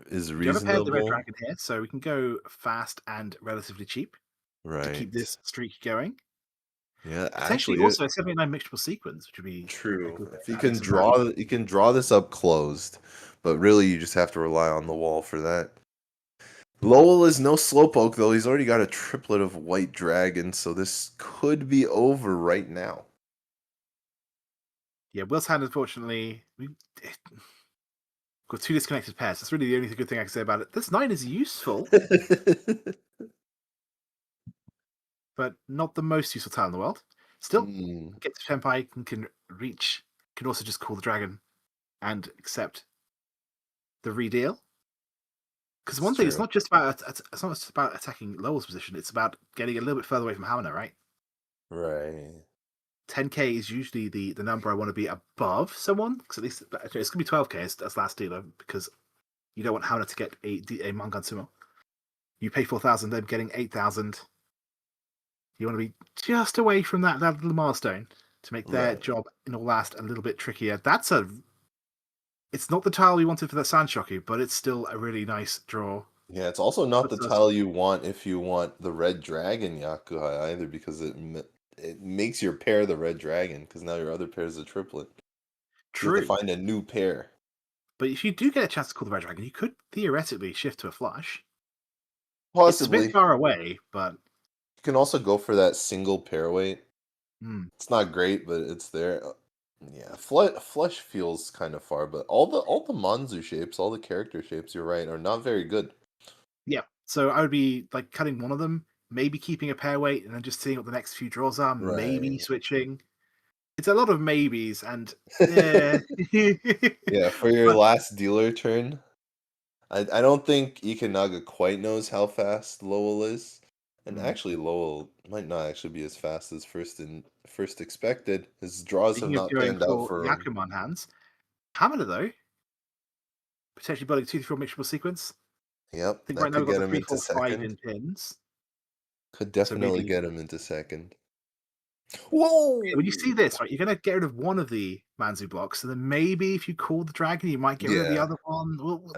is We have a pair of the Red reasonable. Dragon here, so we can go fast and relatively cheap to keep this streak going. Yeah, Potentially actually, also a 79 mixable sequence, which would be a true. good way If of you adding can some value. draw this up closed, but really you just have to rely on the wall for that. Lowell is no slowpoke though. He's already got a triplet of white dragons, so this could be over right now. Yeah, Will's hand, unfortunately, we've got 2 disconnected pairs. That's really the only good thing I can say about it. This 9 is useful, but not the most useful tile in the world. Still, get to Senpai and can reach, can also just call the dragon and accept the redeal. Because one thing, it's not just about attacking Lowell's position. It's about getting a little bit further away from Hamana, right? Right. 10k is usually the number I want to be above someone. Because at least it's going to be 12k as last dealer because you don't want Hamana to get a Mangan Sumo. You pay 4,000, them getting 8,000. You want to be just away from that little milestone to make their job in all last a little bit trickier. It's not the tile we wanted for that Sandshoku, but it's still a really nice draw. Yeah, it's also not the tile you want if you want the Red Dragon Yakuhai either, because it makes your pair the Red Dragon, because now your other pair is a triplet. True. You have to find a new pair. But if you do get a chance to call the Red Dragon, you could theoretically shift to a flush. Possibly. It's a bit far away, but you can also go for that single pair weight. It's not great, but it's there. Yeah, flush feels kind of far, but all the Manzu shapes, all the character shapes, you're right, are not very good. Yeah, so I would be like cutting one of them, maybe keeping a pair weight, and then just seeing what the next few draws are, maybe switching. It's a lot of maybes, and yeah, for your last dealer turn, I don't think Ikanaga quite knows how fast Lowell is. And Mm. actually Lowell might not actually be as fast as first expected. His draws have Speaking of not going panned out for for him. Yakuman hands, Hamada though, potentially building 2-3-4 mixable sequence. I Yep, think that right now could we've got get the him into 3-4-5 second. in pins. Could So definitely maybe get him into second. when you see Whoa! this, right, you're gonna get rid of one of the Manzu blocks, and then maybe if you call the dragon, you might get rid of the Yeah. other one. Well,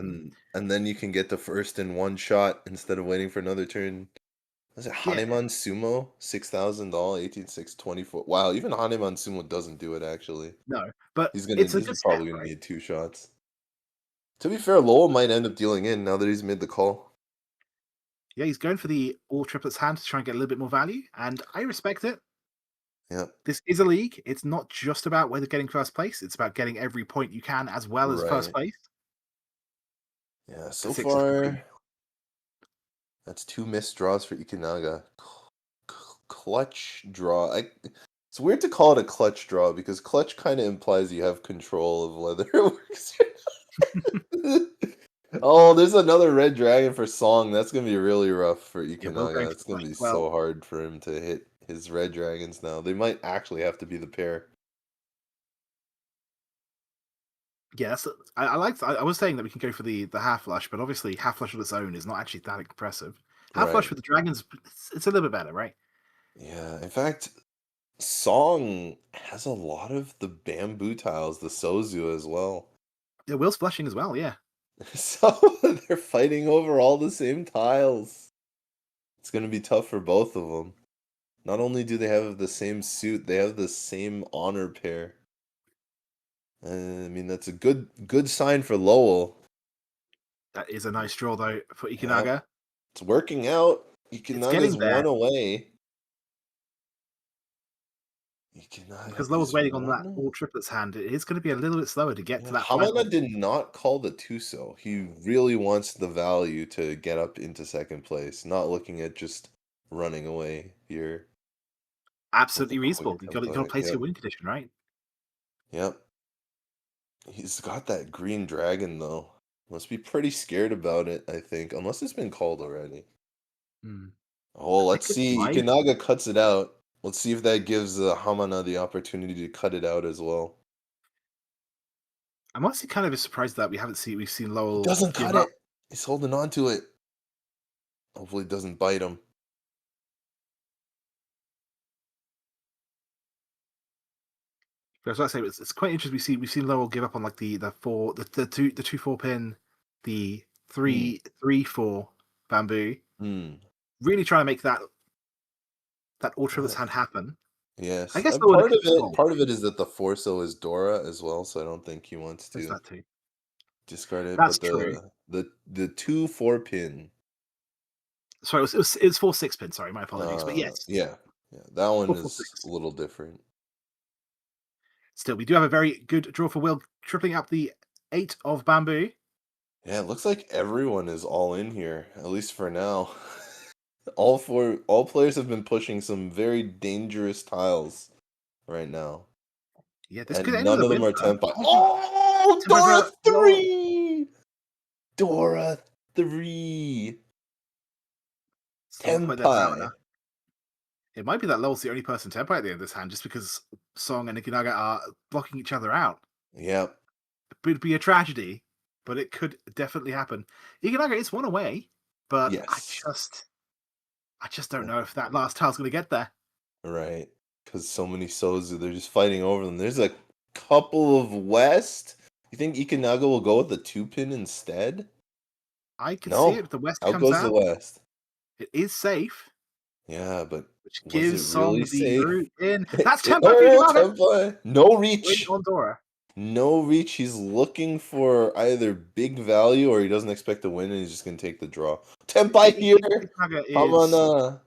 And then you can get the first in one shot instead of waiting for another turn. Was it yeah, Haneman Sumo? $6,000, 18,624. Wow, even Haneman Sumo doesn't do it actually. no, but He's it's a he's good step, probably gonna right? need 2 shots. To be fair, Lowell might end up dealing in now that he's made the call. Yeah, he's going for the all triplets hand to try and get a little bit more value, and I respect it. Yep. This is a league. It's not just about whether getting first place. It's about getting every point you can as well as first Right. place. Yeah, The so 6 is complete. far that's 2 missed draws for Ikinaga. Clutch draw. It's weird to call it a clutch draw because clutch kind of implies you have control of whether it works. Oh, there's another red dragon for Song. That's gonna be really rough for Yeah, Will going Ikinaga. for It's gonna be well, so hard for him to hit his red dragons now. They might actually have to be the pair. yeah, I was saying that we can go for the half flush, but obviously half flush on its own is not actually that impressive. Half flush Right. with the dragons, it's a little bit better, right? Yeah. In fact, Song has a lot of the bamboo tiles, the Sozu as well. Yeah, Will's flushing as well. Yeah, So they're fighting over all the same tiles. It's gonna be tough for both of them. Not only do they have the same suit, they have the same honor pair. I mean, that's a good sign for Lowell. that is a nice draw though for Yep, Ikinaga. it's working out. It's Ikinaga's getting there one away. because Ikinaga Lowell's is waiting on that one. all triplets hand. It is going to be a little bit slower to get Yeah, to that Hamada final. did not call the Tuso. He really wants the value to get up into second place, not looking at just running away here with a Absolutely quick reasonable. You got to tempo. place Yep, your win condition, right? yep. He's got that green dragon though. Must be pretty scared about it, I think, unless it's been called already. Hmm. Oh, I let's think it see. might. Ikinaga cuts it out. Let's see if that gives Hamana the opportunity to cut it out as well. I'm honestly kind of surprised that we've seen He Lowell doesn't give cut up. it. He's holding on to it. Hopefully, it doesn't bite him. But as I say, it's quite interesting. We've seen Lowell give up on like the 2-4 pin, the Hmm. 3-3-4 bamboo. Hmm. Really trying to make that ultraverse Uh, hand happen. I yes. guess Lowell would Part have of kept it. small. Part of it is that the Forso is Dora as well, so I don't think he wants There's to that too. discard it. That's But true. the 2-4 pin. Sorry, it was 4-6 pin. Sorry, my apologies. But yes, Yeah. Yeah. That one is a 4-4-6. little different. Still, we do have a very good draw for Will, tripling up the 8 of bamboo. Yeah, it looks like everyone is all in here, at least for now. All players have been pushing some very dangerous tiles right now. Yeah, this could And end with none a of them win. are Tempai. Oh, Oh, Tempo Dora for Lowell. 3! Dora 3! Still not quite there for Tempai. Hamana. It might be that Lowell's the only person Tempo at the end of this hand, just because Song and Nikinaga are blocking each other out. Yep. It would be a tragedy, but it could definitely happen. Ikinaga is one away, but Yes. I just don't Yeah, know if that last tile's going to get there. right. Because so many Sozu, they're just fighting over them. There's a couple of West. You think Ikinaga will go with the 2-pin instead? I could see it No. if the West Out comes goes the out. West. It is safe, Yeah, but which was gives it really Song the safe? route in. That's Tempo thinking Oh, about it. Tempai. No Win reach. on Dora. No reach. He's looking for either big value or he doesn't expect to win and he's just going to take the draw. Tempai here. Ikinaga is. Hamana.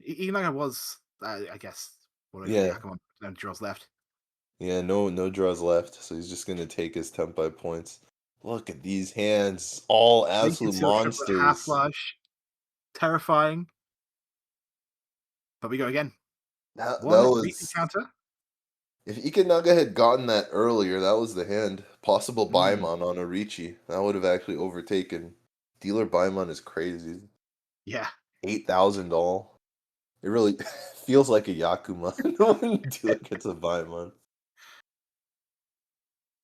Ikinaga was, I guess, what if Yeah. Yakumon and draws left. Yeah, no draws left. So he's just going to take his Tempai points. Look at these hands. All Then you can absolute see a triplet half monsters. flush. Terrifying. But we go again. That One repeat was counter. If Ikanaga had gotten that earlier, that was the hand. Possible Mm, Baimon on a Riichi. That would have actually overtaken. Dealer Baimon is crazy. yeah. 8,000 all. It really feels like a Yakuman when dealer gets a Baimon.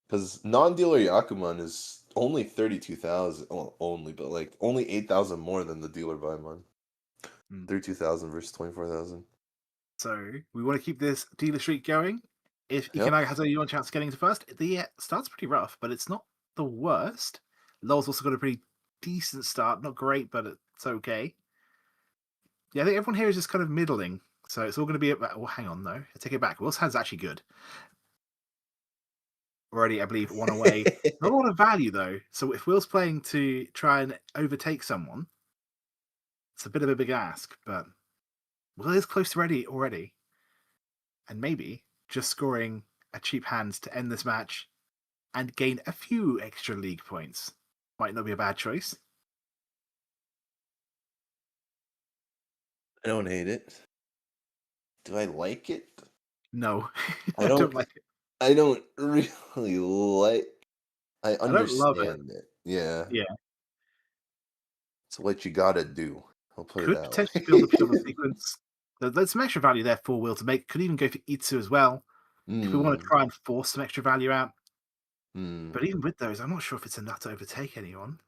Because non-dealer Yakuman is only 32,000. Well, only, but like only 8,000 more than the dealer Baimon. Mm. 32,000 versus 24,000. So we want to keep this dealer streak going. If Yep. Ikanaga has a one chance of getting to first, the start's pretty rough, but it's not the worst. Lowell's also got a pretty decent start. Not great, but it's okay. Yeah, I think everyone here is just kind of middling. So it's all going to be about. Well, hang on, though. I take it back. Will's hand's actually good. Already, I believe, one away. Not a lot of value, though. So if Will's playing to try and overtake someone, it's a bit of a big ask, but Will is close to ready already. And maybe just scoring a cheap hand to end this match and gain a few extra league points might not be a bad choice. I don't hate it. Do I like it? No, I I don't don't like it. I don't really like I I don't love it. understand it. Yeah. Yeah, It's what you gotta do. I'll put it could that potentially build a pure way. sequence. There's some extra value there for Will to make. Could even go for Itsu as well if we want to Hmm. try and force some extra value out. Hmm. But even with those, I'm not sure if it's enough to overtake anyone.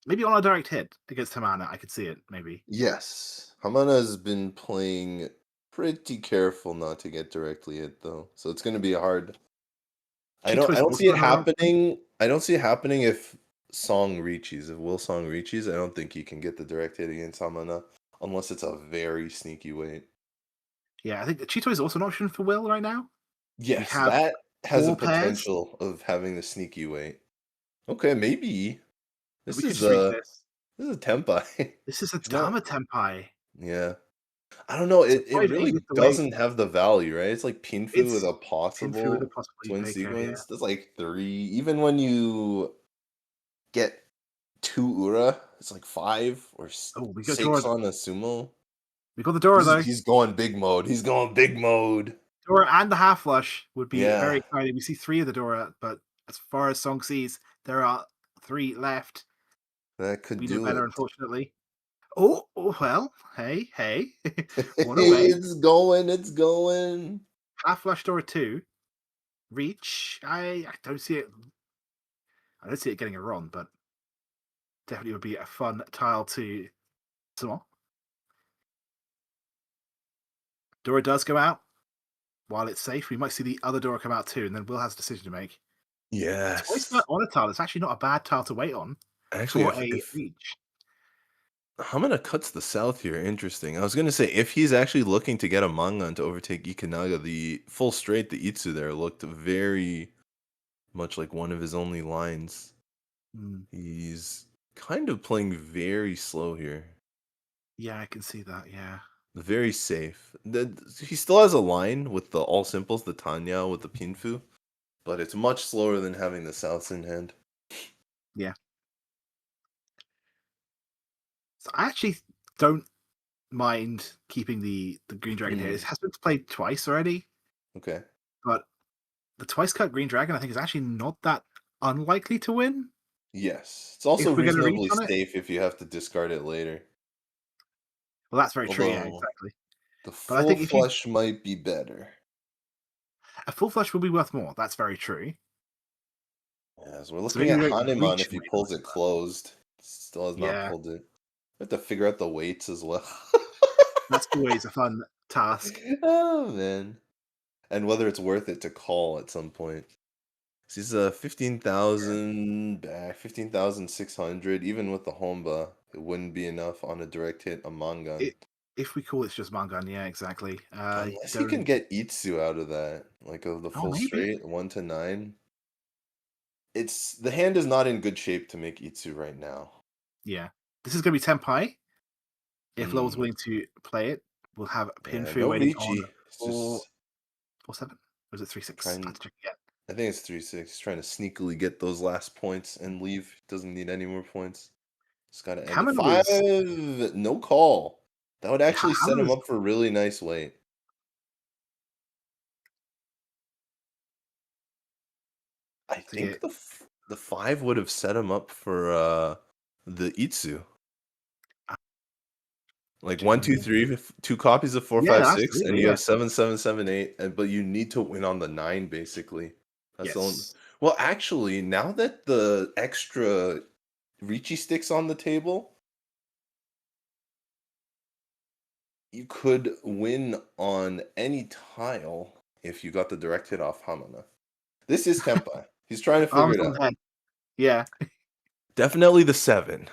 Maybe on a direct hit against Hamana, I could see it. Maybe Yes. Hamana has been playing pretty careful not to get directly hit though. So it's gonna be hard. I Cheeto's don't see also it another option. happening. I don't see it happening if Song reaches. If Will Song reaches, I don't think he can get the direct hit against Hamana unless it's a very sneaky weight. Yeah, I think Cheeto is also an option for Will right now. We Yes, have that has a 4 pairs. potential of having the sneaky weight. Okay, maybe. We This could is just reach a this. this is a tempai. This is a It's not Dharma Tempai. yeah. I don't know, So it 5-8 with really the weight. doesn't have the value, right? It's like Pinfu with It's a Pinfu with a possible possibly twin Baker, yeah. sequence. That's like 3. Even when you get 2 Ura, it's like 5 or Oh, we got Dora. 6 on a sumo. We got the Dora though. He's going big mode. He's going big mode. Dora and the half flush would be very Yeah, exciting. We see 3 of the Dora, but as far as Song sees, there are 3 left. that could We know do better, it. unfortunately. Oh well, hey. One away. It's going, it's going. Half flush Dora 2. Reach. I don't see it. I don't see it getting a run, but definitely would be a fun tile to summon. Dora does go out. While it's safe, we might see the other Dora come out too, and then Will has a decision to make. Twice that Yes. on a tile is actually not a bad tile to wait on Actually, for if a if reach. Hamada cuts the south here, interesting. I was gonna say if he's actually looking to get a Mangan to overtake Ikanaga, the full straight, the Itsu there looked very much like one of his only lines. Mm, He's kind of playing very slow here. yeah, I can see that. Yeah, Very safe. He still has a line with the all simples, the Tanya with the Pinfu, but it's much slower than having the Souths in hand. yeah. So I actually don't mind keeping the Green Dragon here. It Hmm. has been played twice already, Okay. but the twice cut Green Dragon I think is actually not that unlikely to win Yes. It's also if we're going to reach reasonably on it. safe if you have to discard it later. Well, that's very true. Yeah, Although exactly. the But I full think if you flush might be better. a full flush will be worth more. That's very true. As we're So looking maybe at we don't Hanuman reach if and he wait on pulls it. it closed. Still has not Yeah, pulled it. We have to figure out the weights as well. that's always a fun task. Oh man. And whether it's worth it to call at some point. He's 15,000 back, 15,600. Even with the Homba, it wouldn't be enough on a direct hit a Mangan. It, if we call it's just Mangan, yeah, exactly. Unless he can Don't. get Itsu out of that, like of the Oh, full maybe. straight, 1 to 9. It's the hand is not in good shape to make Itsu right now. Yeah, this is going to be Tenpai. If Lowell's Hmm. willing to play it, we'll have Yeah, Pinfu no waiting on Riichi. It's 4, just 4-7. Or is it 3-6? I have trying. to check again. I think it's 3-6. Trying to sneakily get those last points and leave. Doesn't need any more points. Just gotta end it. Kamina 5. was. No call. That would Yeah, actually set Hamina him was. up for really nice weight. I to think get. the 5 would have set him up for the Itsu. Like 1, 2, 3, 2 copies of 4, 5, Yeah, 6, and absolutely. you Yeah. have 7, 7, 7, 8, but you need to win on the 9 basically. That's the only. Yes. Well, actually, now that the extra Riichi sticks on the table, you could win on any tile if you got the direct hit off Hamana. This is Tempai. He's trying to figure Arms it on out. the head. Yeah. Definitely the 7.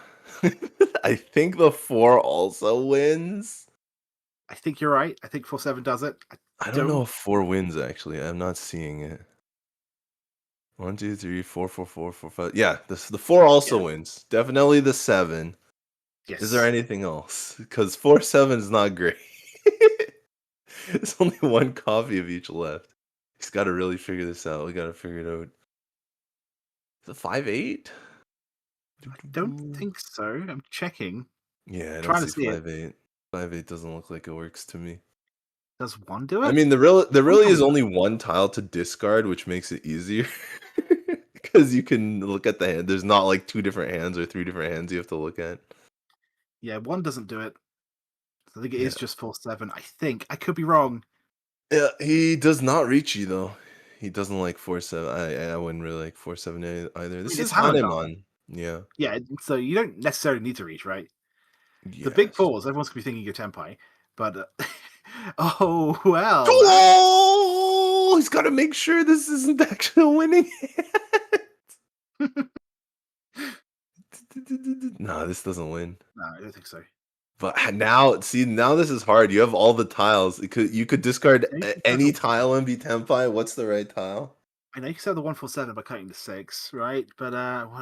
I think the 4 also wins. I think you're right. I think 4-7 does it. I don't know Don't. if 4 wins actually. I'm not seeing it. 1, 2, 3, 4, 4, 4, 4, 5. Yeah, the 4 also Yeah. wins. Definitely the 7. Is there Yes. anything else? Because 4, 7 is not great. There's only one copy of each left. He's got to really figure this out. We got to figure it out. Is it 5, 8? I don't think so. I'm checking. Yeah, I don't Trying to see see it. 5, 8. 5, 8 doesn't look like it works to me. Does one do I it? mean, there really is only one tile to discard, which makes it easier. Because you can look at the hand. There's not like 2 different hands or 3 different hands you have to look at. Yeah, one doesn't do it. I think it Yeah. is just 4-7. I think. I could be wrong. Yeah, he does not reach you though. He doesn't like 4, 7. I wouldn't really like 4, 7 either. This mean, is it's Hammer Card. Hanemon. Yeah. Yeah, so you don't necessarily need to reach, right? The big Yes. pause, everyone's going to be thinking you're Tenpai. But, oh, well. Oh, he's got to make sure this isn't actually a winning hand. No, this doesn't win. No, I don't think so. But now, see, now this is hard. You have all the tiles. You could discard any the- tile and be Tenpai. What's the right tile? I know you can sell the 1-4-7 by cutting the 6, right? But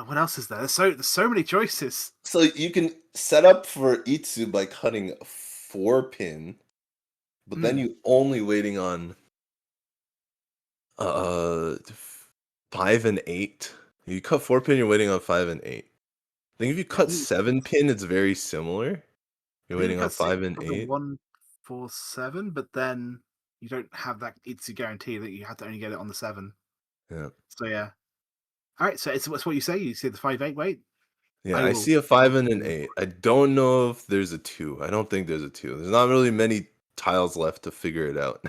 what else is there? There's so many choices. So you can set up for Itsu by cutting 4 pin, but then you only waiting on 5 and 8. You cut 4 pin, you're waiting on 5 and 8. I think if you cut 7 pin, it's very similar. You're waiting on 5 and 8. 1-4-7, but then you don't have that Itzy guarantee that you have to only get it on the 7. Yeah. So yeah. All right, so it's what you say. You see the 5-8 wait. Yeah, I see a 5 and an 8. I don't know if there's a 2. I don't think there's a 2. There's not really many tiles left to figure it out.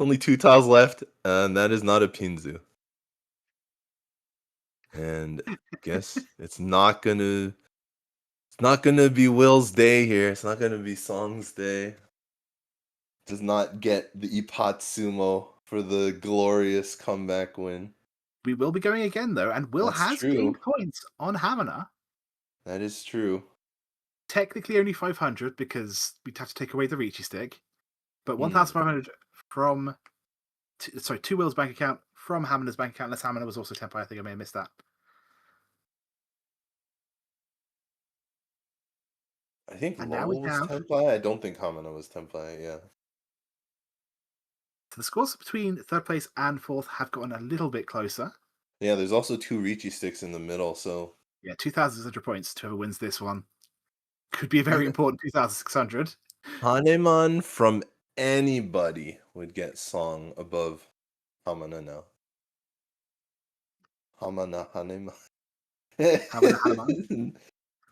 Only 2 tiles left, and that is not a Pinzu. And guess it's not gonna be Will's day here. It's not gonna be Song's day. Does not get the Ipatsumo for the glorious comeback win. We will be going again though, and Will That's has true. gained points on Hamana. That is true. Technically only 500 because we had to take away the Riichi stick, but 1,500 from 2 Will's bank account from Hamana's bank account. Unless Hamana was also Tenpai, I think I may have missed that. I think And now Lowell we was have Tenpai. I don't think Hamana was Tenpai, yeah. so the scores between 3rd place and 4th have gotten a little bit closer. Yeah, there's also 2 Riichi sticks in the middle, so Yeah, 2,600 points to whoever wins this one. Could be a very important 2,600. Hanemon from anybody would get Song above Hamana now. Hamana Hanemon. Hanemon.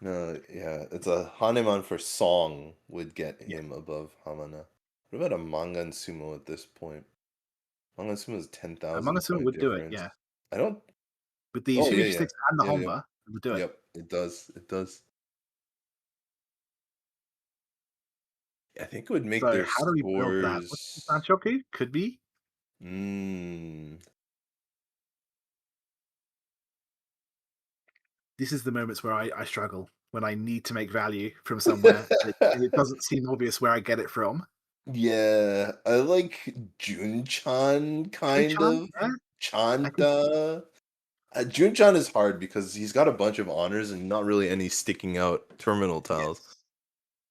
No, yeah, it's a Hanemon for Song would get him above Hamana. What about a Manga and Sumo at this point? Manga and Sumo is 10,000 Manga Sumo point would difference. do it, yeah. I don't. With the Oh, Sushi yeah. sticks and the Yeah, Honba, it would do it. Yep, it does. It does. I think it would make So their how do we build that? What's the scores. Sanchoku? Could be. This is the moments where I struggle when I need to make value from somewhere and it doesn't seem obvious where I get it from. Yeah, I like Jun-chan, kind Jun-chan, of. yeah. Chanta. Jun-chan is hard because he's got a bunch of honors and not really any sticking out terminal tiles. Yes.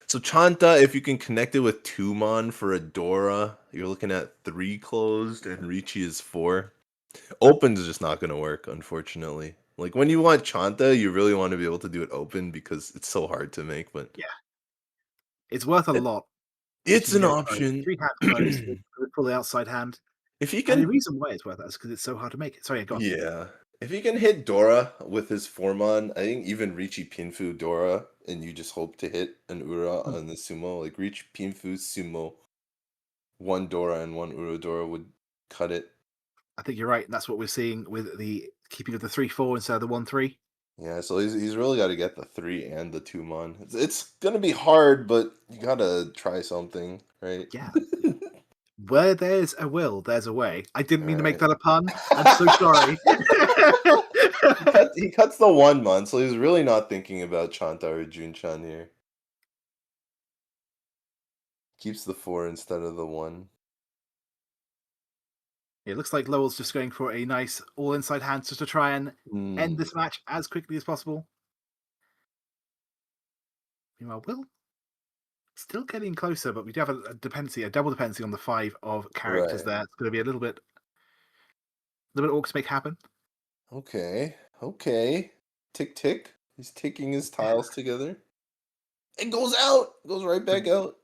So Chanta, if you can connect it with Tumon for Adora, you're looking at 3 closed and Riichi is 4. Open's just not going to work, unfortunately. Like when you want Chanta, you really want to be able to do it open because it's so hard to make. But Yeah. It's worth a lot. it's an option. 3 hands closed with full outside hand. If he And the can, reason why it's worth that is because it's so hard to make it. Sorry, go on. yeah. If he can hit Dora with his Formon, I think even Riichi Pinfu Dora, and you just hope to hit an Ura Hmm. on the Sumo, like Riichi Pinfu Sumo, one Dora and one Ura Dora would cut it. I think you're right. That's what we're seeing with the keeping of the 3-4 instead of the 1-3. Yeah, so he's really got to get the 3 and the 2 mon. It's gonna be hard, but you gotta try something, right? Yeah. Where there's a will, there's a way. I didn't mean to make Alright. that a pun. I'm so sorry. He cuts the 1 mon, so he's really not thinking about Chanta or Junchan here. Keeps the 4 instead of the 1. It looks like Lowell's just going for a nice all inside hand just to try and end this match as quickly as possible. Meanwhile, Will still getting closer, but we do have a dependency, a double dependency on the 5 of characters Right. there. It's going to be a little bit orcs make happen. Okay. Okay. Tick tick. He's ticking his tiles together. It goes out. It goes right back out.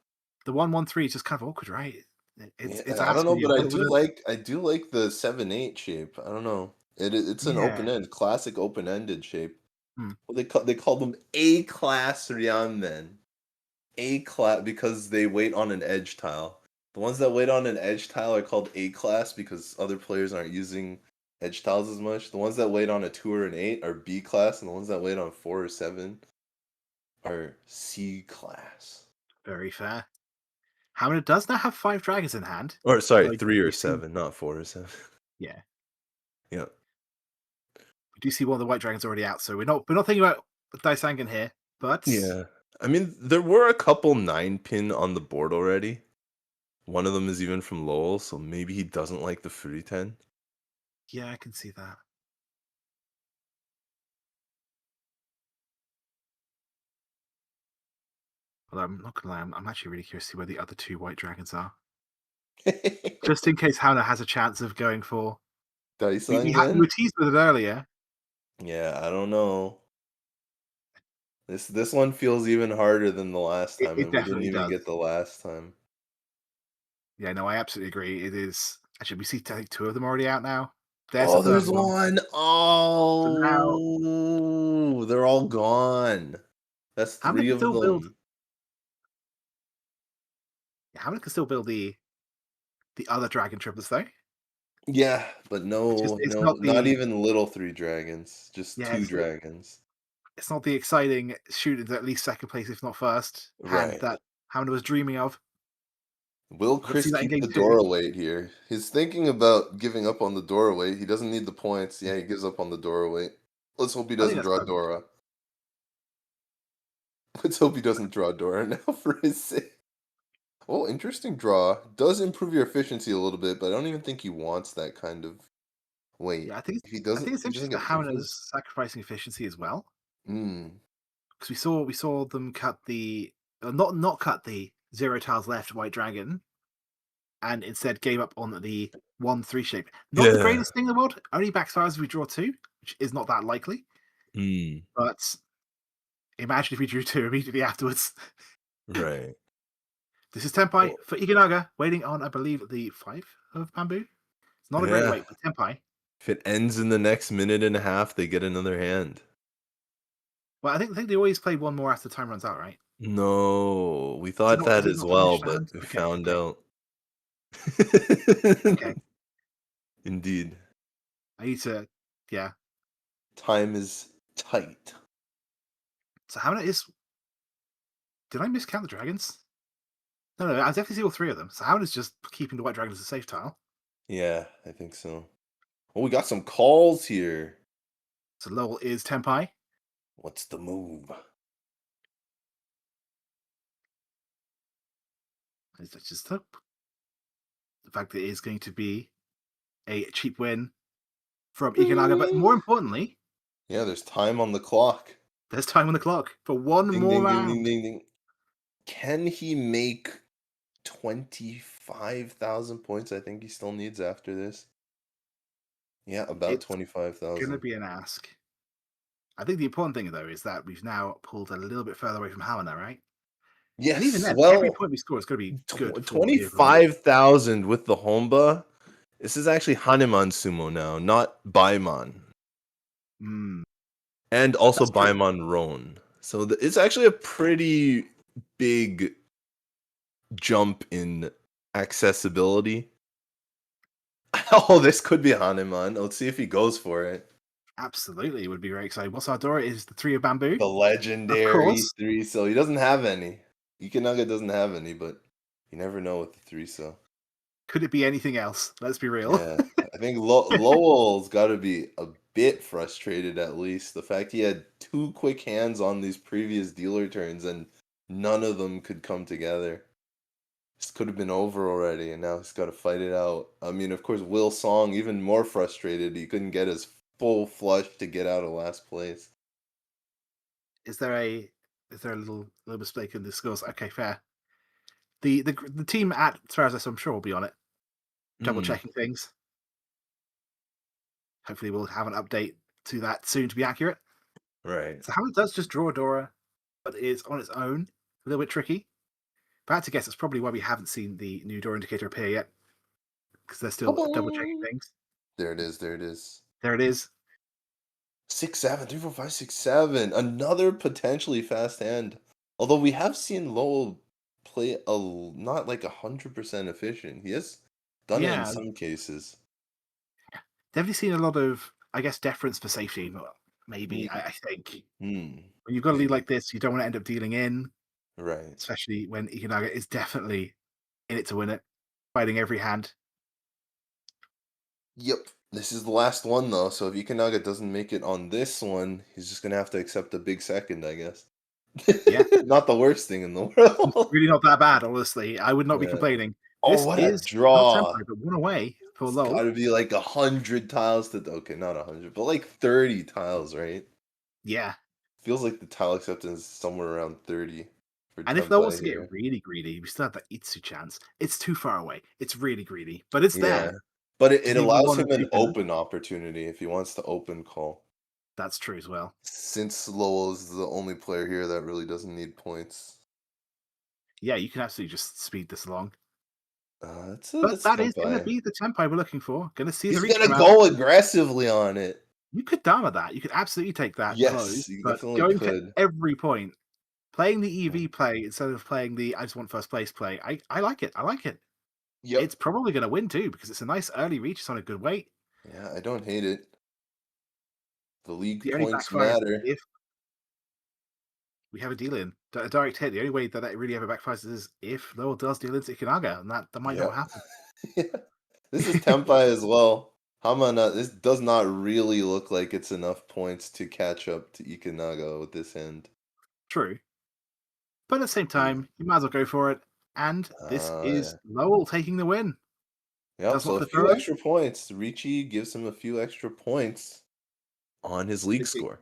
The 1-1-3 is just kind of awkward, right? It's Yeah, I don't know, asking you but a little bit I do like the 7-8 shape. I don't know. It's an open yeah. end, classic open ended shape. Hmm. Well, they call them A class Ryanmen. A class because they wait on an edge tile. The ones that wait on an edge tile are called A class because other players aren't using edge tiles as much. The ones that wait on a 2 or an 8 are B class, and the ones that wait on 4 or 7 are C class. Very fair. Hammer does now have 5 dragons in hand. Or sorry, Like, 3 or we see- 7, not 4 or 7. Yeah. Yeah. We do see one of the white dragons already out, so we're not thinking about Daisangan here, but Yeah. I mean, there were a couple 9-pin on the board already. One of them is even from Lowell, so maybe he doesn't like the Furiten. yeah, I can see that. Although I'm not gonna lie, I'm actually really curious to see where the other 2 white dragons are. Just in case Hana has a chance of going for. We Daisangen? were teased with it earlier. Yeah, I don't know. This one feels even harder than the last time, It and we didn't definitely even does. get the last time. Yeah, no, I absolutely agree. It is actually we see I think 2 of them already out now. There's Oh, the third there's one. one. So now Oh, they're all gone. That's Hamlet 3 can of still build. them. Hamlet can still build the other dragon triplets though. Yeah, but It's no, not not the even little 3 dragons. Just yeah, 2 dragons. it's not the exciting shoot into at least second place, if not first, hand Right. that Hamlet was dreaming of. Will Let's see Chris that in keep game the 2. Dora weight here? He's thinking about giving up on the Dora weight. He doesn't need the points. Yeah, he gives up on the Dora weight. Let's hope he I think doesn't that's draw perfect. Dora. Let's hope he doesn't draw Dora now for his sake. Oh, interesting draw. Does improve your efficiency a little bit, but I don't even think he wants that kind of weight. Yeah, If I think it's he doesn't interesting that get Pinfu. Hamlet's sacrificing efficiency as well. Hmm. Because we saw them cut the not cut the 0 tiles left white dragon and instead gave up on the 1-3 shape. Not the Yeah. greatest thing in the world. Only backfires if we draw 2, which is not that likely. Hmm. But imagine if we drew 2 immediately afterwards. Right. This is Tenpai Well, for Iganaga, waiting on, I believe, the 5 of bamboo. It's not a great yeah. wait, but Tenpai. If it ends in the next minute and a half, they get another hand. Well, I think they always play one more after time runs out, right? No, we thought Is that it as not well, finished but hand? we Okay, found okay, out. okay. Indeed. I need to, yeah. Time is tight. So how many is? Did I miscount the dragons? No, I definitely see all 3 of them. So how is just keeping the white dragon as a safe tile? Yeah, I think so. Oh, we got some calls here. So Lowell is Tenpai. What's the move? It's just the fact that it is going to be a cheap win from Ikanaga, but more importantly, Yeah, there's time on the clock. there's time on the clock for one Ding, more ding, ding, ding, round. ding, ding. Can he make 25,000 points? I think he still needs after this. Yeah, about It's going to 25,000. be an ask. I think the important thing, though, is that we've now pulled a little bit further away from Hamana, right? And even Yes, then, every well, point we score is going to be good for the overall. 25,000 with the Homba This is actually Haneman Sumo now, not Baimon. And also Baimon Ron. So it's actually a pretty big jump in accessibility. Oh, this could be Haneman. Let's see if he goes for it. Absolutely, it would be very exciting. What's Ardora is the 3 of bamboo. The legendary 3, so he doesn't have any. Ikinaga doesn't have any, but you never know with the 3, so. Could it be anything else? Let's be real. Yeah, I think Lowell's got to be a bit frustrated at least. The fact he had 2 quick hands on these previous dealer turns and none of them could come together. This could have been over already, and now he's got to fight it out. I mean, of course, Will Song even more frustrated. He couldn't get his full flush to get out of last place. Is there a little mistake in the scores? Okay, fair. The team at Sparrow, I'm sure, will be on it, double checking things. Hopefully, we'll have an update to that soon to be accurate. Right. So Hamlet does just draw Dora, but it's on its own. A little bit tricky. But I had to guess it's probably why we haven't seen the new Dora indicator appear yet, because they're still double checking things. There it is. There it is. There it is. 6-7, 3, 4, 5, 6, 7. Another potentially fast hand. Although we have seen Lowell play not like 100% efficient. He has done it in some cases. Definitely seen a lot of, I guess, deference for safety. Maybe I think when you've got a lead like this, you don't want to end up dealing in, right? Especially when Ikinaga is definitely in it to win it, fighting every hand. Yep. This is the last one, though, so if Ikinaga doesn't make it on this one, he's just going to have to accept a big second, I guess. Yeah. Not the worst thing in the world. Really not that bad, honestly. I would not be complaining. Oh, what a draw. Not tempo, but one away for It's Lowell. got to be like 100 tiles to... Okay, not 100, but like 30 tiles, right? Yeah. Feels like the tile acceptance is somewhere around 30. And if Lowell wants to get really greedy, we still have that Itsu chance. It's too far away. It's really greedy, but it's there. But it allows him an open opportunity if he wants to open call. That's true as well. Since Lowell is the only player here that really doesn't need points. Yeah, you can absolutely just speed this along. That is going to be the tempo we're looking for. Going to see He's going to go aggressively on it. You could Dharma that. You could absolutely take that. Yes, close, you but definitely going could. for every point, playing the EV play instead of playing the I just want first place play. I like it. I like it. Yep. It's probably going to win too because it's a nice early reach. It's on a good weight. Yeah, I don't hate it. The league points matter. If we have a deal in a direct hit, the only way that really ever backfires is if Lowell does deal into Ikinaga, and that might not happen. Yeah. This is Tempai as well. Hamana, this does not really look like it's enough points to catch up to Ikinaga with this hand. True. But at the same time, you might as well go for it. And this is Lowell taking the win. Yeah, so a few extra points. Riichi gives him a few extra points on his league score.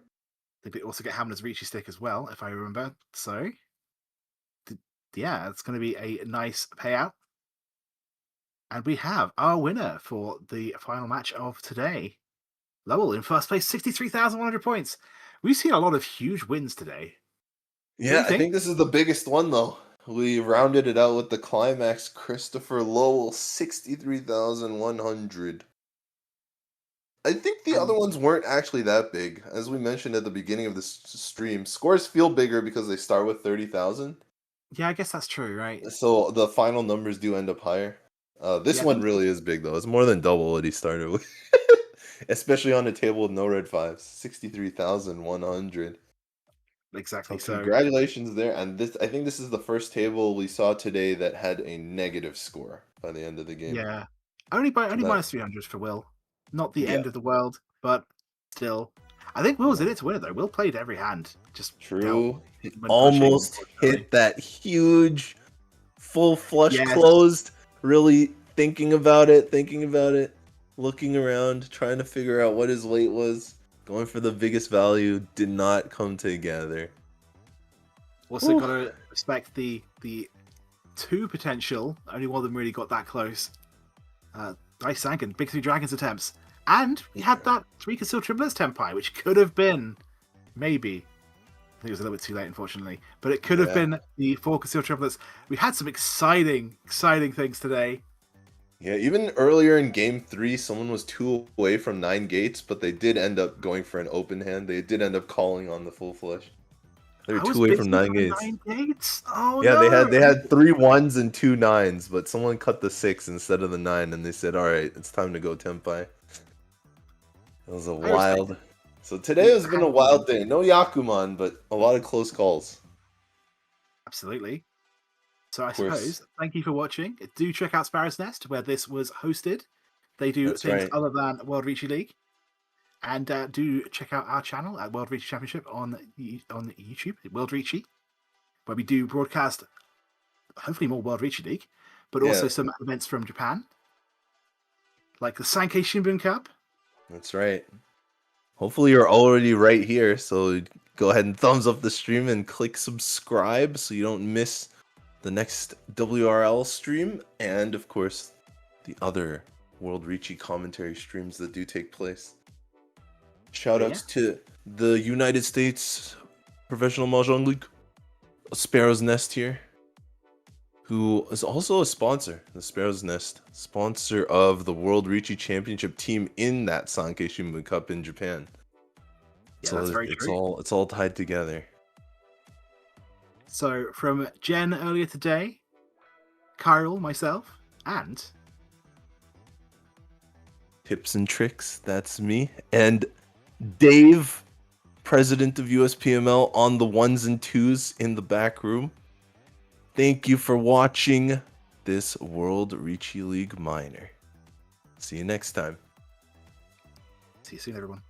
They also get Hamlet's Riichi stick as well, if I remember. So, yeah, it's going to be a nice payout. And we have our winner for the final match of today. Lowell in first place, 63,100 points. We've seen a lot of huge wins today. Yeah, I think this is the biggest one, though. We rounded it out with the climax. Christopher Lowell, 63,100. I think the other ones weren't actually that big. As we mentioned at the beginning of this stream, scores feel bigger because they start with 30,000. Yeah, I guess that's true, right? So the final numbers do end up higher. This one really is big, though. It's more than double what he started with. Especially on a table with no red fives. 63,100. Exactly. So congratulations there. And I think this is the first table we saw today that had a negative score by the end of the game. Yeah. Only minus 300 for Will. Not the end of the world, but still. I think Will's in it to win it, though. Will played every hand. Just true. Almost hit that huge full flush closed. Really thinking about it, looking around, trying to figure out what his weight was. Going for the biggest value, did not come together. Also got to respect the two potential. Only one of them really got that close. Dice Sankin, big 3 dragons attempts. And we had that 3 concealed triplets tempai, which could have been, maybe, I think it was a little bit too late, unfortunately, but it could have been the 4 concealed triplets. We had some exciting things today. Yeah, even earlier in game 3, someone was 2 away from 9 gates, but they did end up going for an open hand. They did end up calling on the full flush. They were I 2 was away from busy 9 for the gates. 9 gates. Oh Yeah, no! they had 3 1s and 2 9s, but someone cut the 6 instead of the 9, and they said, "All right, it's time to go Tenpai." It was a I respect wild. it. So today The has been a hand wild day. No Yakuman, but a lot of close calls. Absolutely. So I Of course, suppose, thank you for watching. Do check out Sparrow's Nest, where this was hosted. They do that's things right. other than World Riichi League. And do check out our channel at World Riichi Championship on YouTube, World Riichi, where we do broadcast, hopefully more World Riichi League, but Yeah, also some events from Japan, like the Sankei Shimbun Cup. that's right. Hopefully you're already right here, so go ahead and thumbs up the stream and click subscribe so you don't miss the next WRL stream, and of course, the other World Riichi commentary streams that do take place. Shoutouts to the United States Professional Mahjong League, Sparrow's Nest here, who is also a sponsor, the Sparrow's Nest, sponsor of the World Riichi Championship team in that Sankei Shimbun Cup in Japan. Yeah, So that's very true. it's all tied together. So from Jen earlier today, Kyril, myself, and Tips and tricks, that's me. And Dave, president of USPML, on the 1s and 2s in the back room. Thank you for watching this World Riichi League Minor. See you next time. see you soon, everyone.